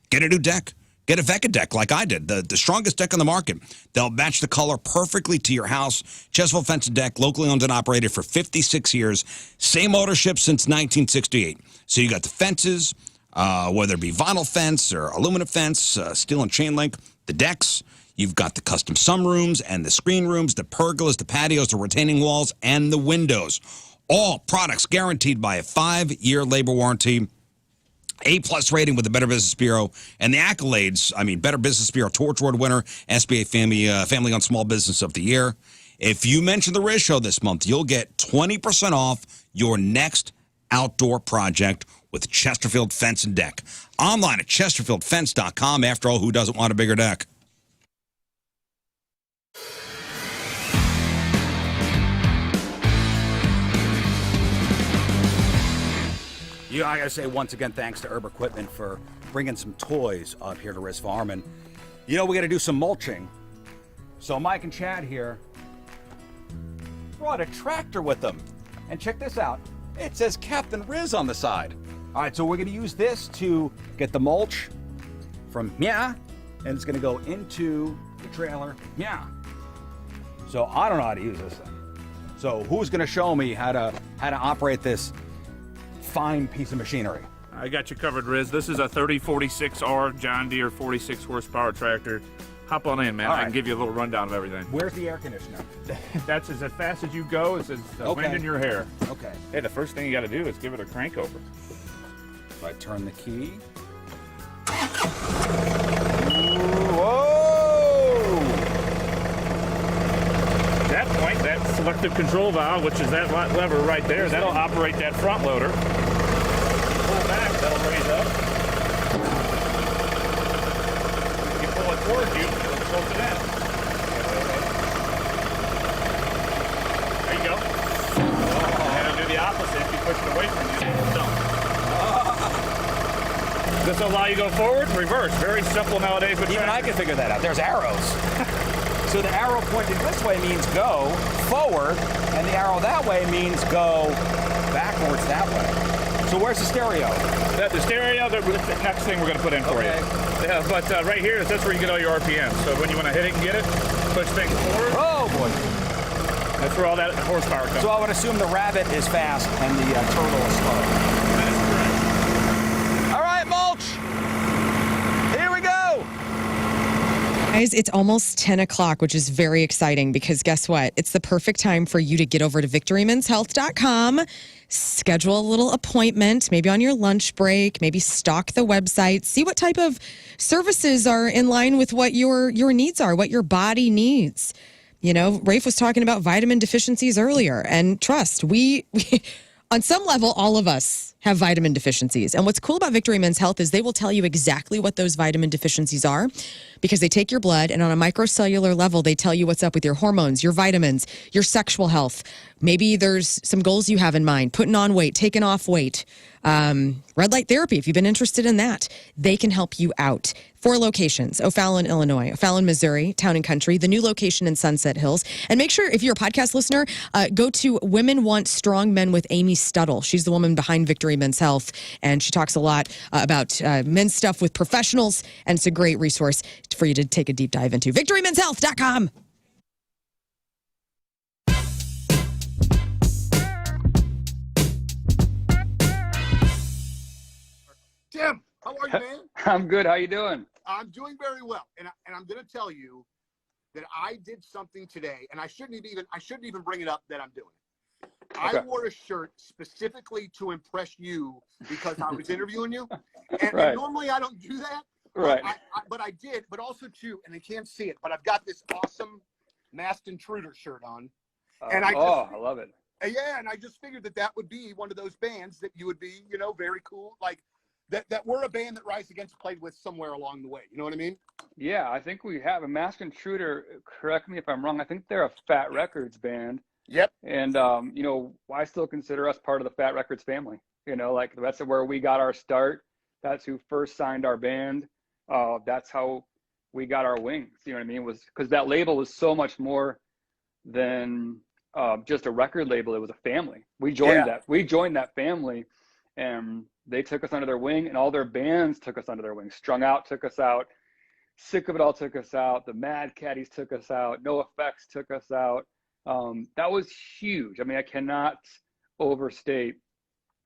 A: Get a new deck. Get a Vecca deck like I did, the strongest deck on the market. They'll match the color perfectly to your house. Chesterfield Fence and Deck, locally owned and operated for 56 years. Same ownership since 1968. So you got the fences, Whether it be vinyl fence or aluminum fence, steel and chain link, the decks. You've got the custom sunrooms and the screen rooms, the pergolas, the patios, the retaining walls, and the windows. All products guaranteed by a 5-year labor warranty, A+ rating with the Better Business Bureau, and the accolades. I mean, Better Business Bureau Torch Award winner, SBA Family on Small Business of the Year. If you mention the Rizz Show this month, you'll get 20% off your next outdoor project with Chesterfield Fence and Deck. Online at chesterfieldfence.com. After all, who doesn't want a bigger deck?
K: Yeah, I gotta say once again, thanks to Herb Equipment for bringing some toys up here to Rizz Farm. And, we gotta do some mulching. So Mike and Chad here brought a tractor with them. And check this out. It says Captain Rizz on the side. All right, so we're gonna use this to get the mulch from and it's gonna go into the trailer. So I don't know how to use this thing. So who's gonna show me how to operate this fine piece of machinery?
S: I got you covered, Rizz. This is a 3046R John Deere 46 horsepower tractor. Hop on in, man.
K: All
S: I
K: right.
S: can give you a little rundown of everything.
K: Where's the air conditioner?
S: That's as fast as you go. It's the
K: Okay.
S: wind in your hair.
K: Okay.
S: Hey, the first thing you got to do is give it a crank over.
K: So I turn the key.
S: Whoa! At that point, that selective control valve, which is that lever right there, that'll operate that front loader. Pull back, that'll raise up. You pull it towards you, it'll tilt it in. There you go. And it'll do the opposite if you push it away from you. Dump. Does this allow you to go forward? Reverse. Very simple nowadays. But
K: even I can figure that out. There's arrows. So the arrow pointing this way means go forward, and the arrow that way means go backwards that way. So where's the stereo?
S: The stereo, the next thing we're going to put in for you. Yeah, but right here, that's where you get all your RPMs. So when you want to hit it and get it, push things forward.
K: Oh, boy.
S: That's where all that horsepower comes.
K: So I would assume the rabbit is fast and the turtle is slow.
S: That is correct.
K: All right, mulch. Here we go.
B: Guys, it's almost 10 o'clock, which is very exciting because guess what? It's the perfect time for you to get over to victorymenshealth.com, schedule a little appointment, maybe on your lunch break, maybe stalk the website, see what type of services are in line with what your needs are, what your body needs. Rafe was talking about vitamin deficiencies earlier, and trust, we on some level, all of us have vitamin deficiencies. And what's cool about Victory Men's Health is they will tell you exactly what those vitamin deficiencies are because they take your blood and on a microcellular level, they tell you what's up with your hormones, your vitamins, your sexual health. Maybe there's some goals you have in mind, putting on weight, taking off weight, red light therapy, if you've been interested in that, they can help you out. 4 locations: O'Fallon, Illinois, O'Fallon, Missouri, Town and Country, the new location in Sunset Hills. And make sure, if you're a podcast listener, go to Women Want Strong Men with Amy Stuttle. She's the woman behind Victory Men's Health, and she talks a lot about men's stuff with professionals, and it's a great resource for you to take a deep dive into. VictoryMen'sHealth.com.
T: Tim, how are you, man?
U: I'm good. How you doing?
T: I'm doing very well, and I'm going to tell you that I did something today, and I shouldn't even bring it up that I'm doing it. Okay. I wore a shirt specifically to impress you because I was interviewing you, and,
U: right.
T: and normally I don't do that,
U: right?
T: But I did. But also too, and they can't see it, but I've got this awesome Masked Intruder shirt on, and I
U: love it.
T: Yeah, and I just figured that would be one of those bands that you would be, very cool, like. That we're a band that Rise Against played with somewhere along the way. You know what I mean?
U: Yeah, I think we have a Masked Intruder. Correct me if I'm wrong. I think they're a Fat Records band.
T: Yep.
U: And I still consider us part of the Fat Records family. Like that's where we got our start. That's who first signed our band. That's how we got our wings. You know what I mean? Was because that label was so much more than just a record label. It was a family. We joined that. We joined that family, and they took us under their wing, and all their bands took us under their wing. Strung Out took us out. Sick of It All took us out. The Mad Caddies took us out. No Effects took us out. That was huge. I mean, I cannot overstate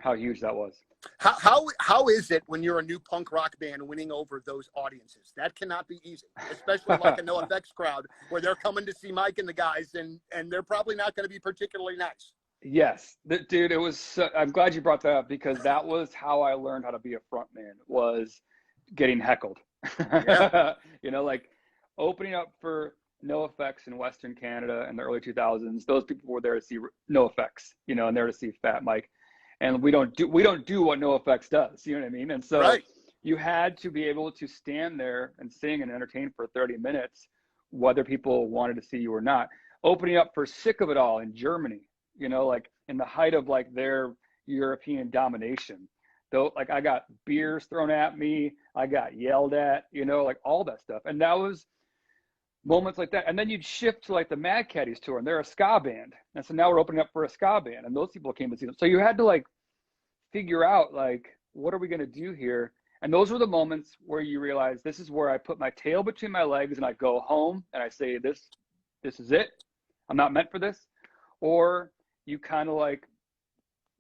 U: how huge that was.
L: How is it when you're a new punk rock band winning over those audiences? That cannot be easy, especially like a NoFX crowd where they're coming to see Mike and the guys, and they're probably not going to be particularly nice.
U: Yes, dude, it was. I'm glad you brought that up because that was how I learned how to be a front man, was getting heckled.
L: Yeah.
U: You know, like opening up for NoFX in Western Canada in the early 2000s. Those people were there to see NoFX, you know, and there to see Fat Mike. And we don't do what NoFX does, you know what I mean? And so you had to be able to stand there and sing and entertain for 30 minutes, whether people wanted to see you or not. Opening up for Sick of It All in Germany, you know, like in the height of like their European domination. Though, like I got beers thrown at me, I got yelled at, you know, like all that stuff. And that was moments like that. And then you'd shift to like the Mad Caddies tour, and they're a ska band. And so now we're opening up for a ska band, and those people came to see them. So you had to like figure out like, what are we going to do here? And those were the moments where you realize this is where I put my tail between my legs and I go home and I say, this is it. I'm not meant for this. Or you kind of like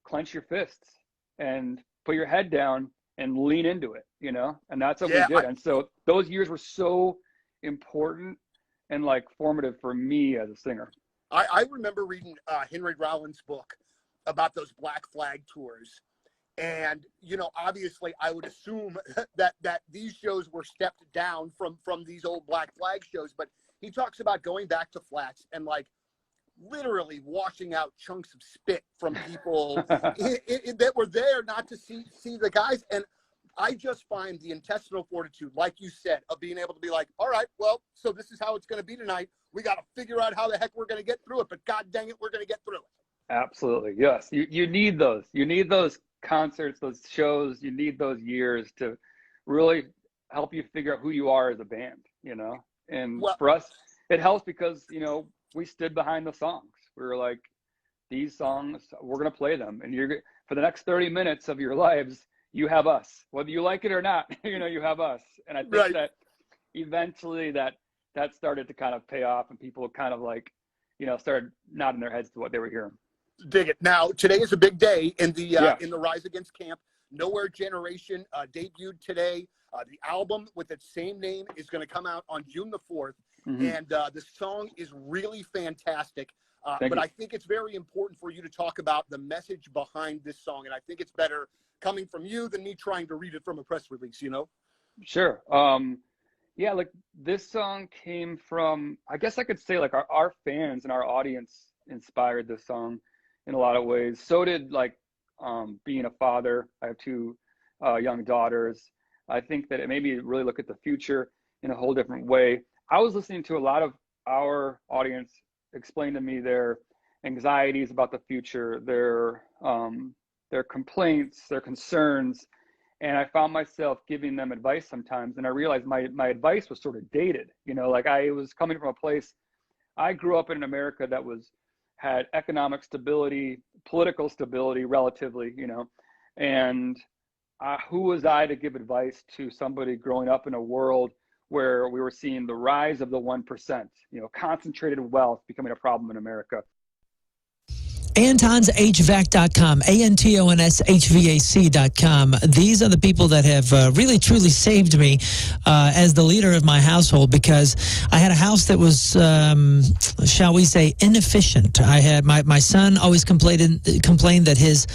U: clench your fists and put your head down and lean into it, you know? And that's what we did. And so those years were so important and like formative for me as a singer.
L: I remember reading Henry Rollins' book about those Black Flag tours. And, you know, obviously I would assume that these shows were stepped down from these old Black Flag shows, but he talks about going back to flats and like literally washing out chunks of spit from people that were there not to see the guys. And I just find the intestinal fortitude, like you said, of being able to be like, all right, well, so this is how it's going to be tonight. We got to figure out how the heck we're going to get through it, but God dang it, we're going to get through it.
U: Absolutely. Yes. You need those. You need those concerts, those shows. You need those years to really help you figure out who you are as a band, you know? And for us, it helps because, you know, we stood behind the songs. We were like, these songs, we're going to play them. And you're for the next 30 minutes of your lives, you have us, whether you like it or not, you know, you have us. And I think that eventually that started to kind of pay off, and people kind of like, you know, started nodding their heads to what they were hearing.
L: Dig it. Now, today is a big day in the Rise Against camp. Nowhere Generation debuted today. The album with its same name is going to come out on June the 4th. Mm-hmm. And the song is really fantastic. But I think it's very important for you to talk about the message behind this song. And I think it's better coming from you than me trying to read it from a press release, you know?
U: Sure. Yeah, like this song came from, I guess I could say like our fans and our audience inspired this song in a lot of ways. So did like being a father. I have two young daughters. I think that it made me really look at the future in a whole different way. I was listening to a lot of our audience explain to me their anxieties about the future, their complaints, their concerns, and I found myself giving them advice sometimes, and I realized my advice was sort of dated. You know, like I was coming from a place, I grew up in America that had economic stability, political stability relatively, you know, and who was I to give advice to somebody growing up in a world where we were seeing the rise of the 1%, you know, concentrated wealth becoming a problem in America.
D: AntonsHVAC.com, ANTONSHVAC.com. These are the people that have really, truly saved me as the leader of my household, because I had a house that was, shall we say, inefficient. I had my son always complained that his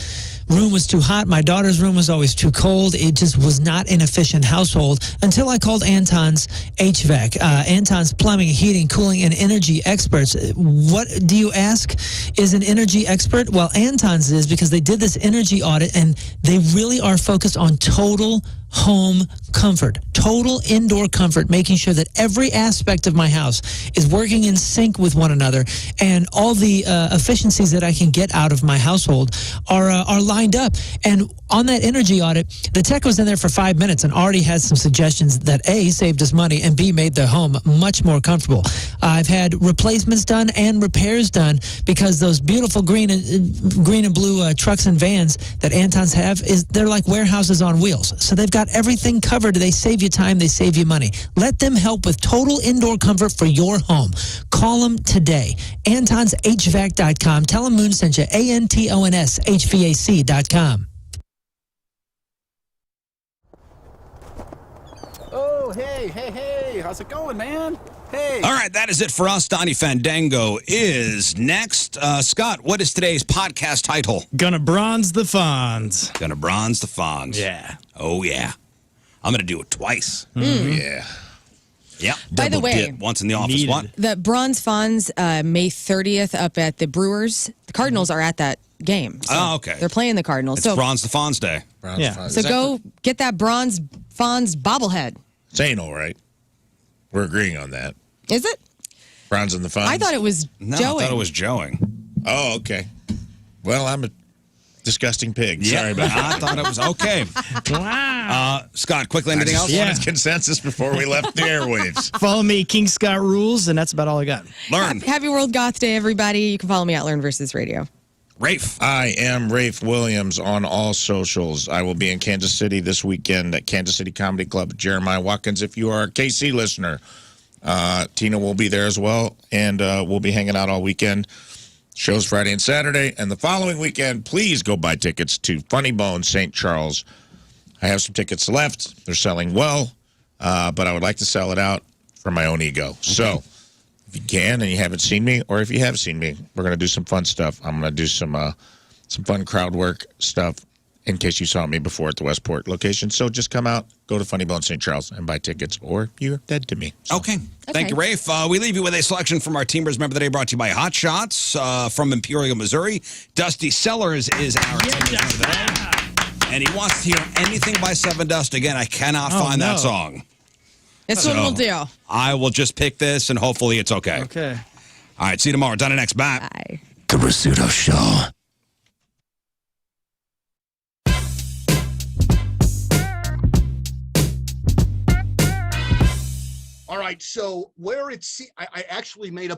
D: room was too hot. My daughter's room was always too cold. It just was not an efficient household until I called Anton's HVAC. Anton's plumbing, heating, cooling, and energy experts. What do you ask is an energy expert? Well, Anton's is, because they did this energy audit and they really are focused on total home comfort, total indoor comfort, making sure that every aspect of my house is working in sync with one another, and all the efficiencies that I can get out of my household are lined up. And on that energy audit, the tech was in there for 5 minutes and already had some suggestions that A, saved us money, and B, made the home much more comfortable. I've had replacements done and repairs done, because those beautiful green and blue trucks and vans that Anton's have, they're like warehouses on wheels. So they've got everything covered. They save you time, they save you money. Let them help with total indoor comfort for your home. Call them today. AntonsHVAC.com. Tell them Moon sent you. ANTONSHVAC.com.
J: Oh, hey, how's it going, man? Hey.
A: All right, that is it for us. Donnie Fandango is next. Scott, what is today's podcast title?
E: Gonna bronze the Fonz.
A: Gonna bronze the Fonz.
E: Yeah.
A: Oh, yeah. I'm going to do it twice.
C: Yeah.
A: Yeah.
B: By the
A: Double
B: way,
A: dip. Once in the office.
E: Needed.
A: What?
B: The Bronze Fonz, May 30th up at the Brewers. The Cardinals are at that game. So
A: Oh, okay.
B: They're playing the Cardinals.
A: It's
B: So,
A: Bronze the Fonz Day.
E: Yeah.
B: so go get that Bronze Fonz bobblehead.
C: It's anal, right? We're agreeing on that.
B: Is it?
C: Bronze and the Fonz?
B: I thought it was
A: No,
B: Joey.
A: I thought it was Joey.
C: Oh, okay. Well, I'm a disgusting pig.
A: Yeah,
C: Sorry about that.
A: I thought it was okay.
E: Wow.
A: Scott, quickly, anything else?
E: Yeah.
C: Wanted consensus before we left the airwaves.
E: Follow me, King Scott Rules, and that's about all I got.
A: Learn.
B: Happy World Goth Day, everybody. You can follow me at Lern versus Radio.
A: Rafe.
C: I am Rafe Williams on all socials. I will be in Kansas City this weekend at Kansas City Comedy Club. Jeremiah Watkins, if you are a KC listener. Tina will be there as well, and we'll be hanging out all weekend. Shows Friday and Saturday, and the following weekend, please go buy tickets to Funny Bone St. Charles. I have some tickets left. They're selling well, but I would like to sell it out for my own ego. So if you can and you haven't seen me, or if you have seen me, we're going to do some fun stuff. I'm going to do some fun crowd work stuff in case you saw me before at the Westport location. So just come out, go to Funny Bone St. Charles, and buy tickets, or you're dead to me. So.
A: Okay. Thank you, Rafe. We leave you with a selection from our Teamers Member of the Day brought to you by Hot Shots from Imperial, Missouri. Dusty Sellers is our Teamers Member of the Day. And he wants to hear anything by Seven Dust. Again, I cannot find that song.
B: That's what we'll do.
A: I will just pick this, and hopefully it's okay.
E: Okay.
A: All right, see you tomorrow. Done it next. Bye.
B: Bye.
A: The Rizzuto Show.
T: All right, so where it's, I actually made up a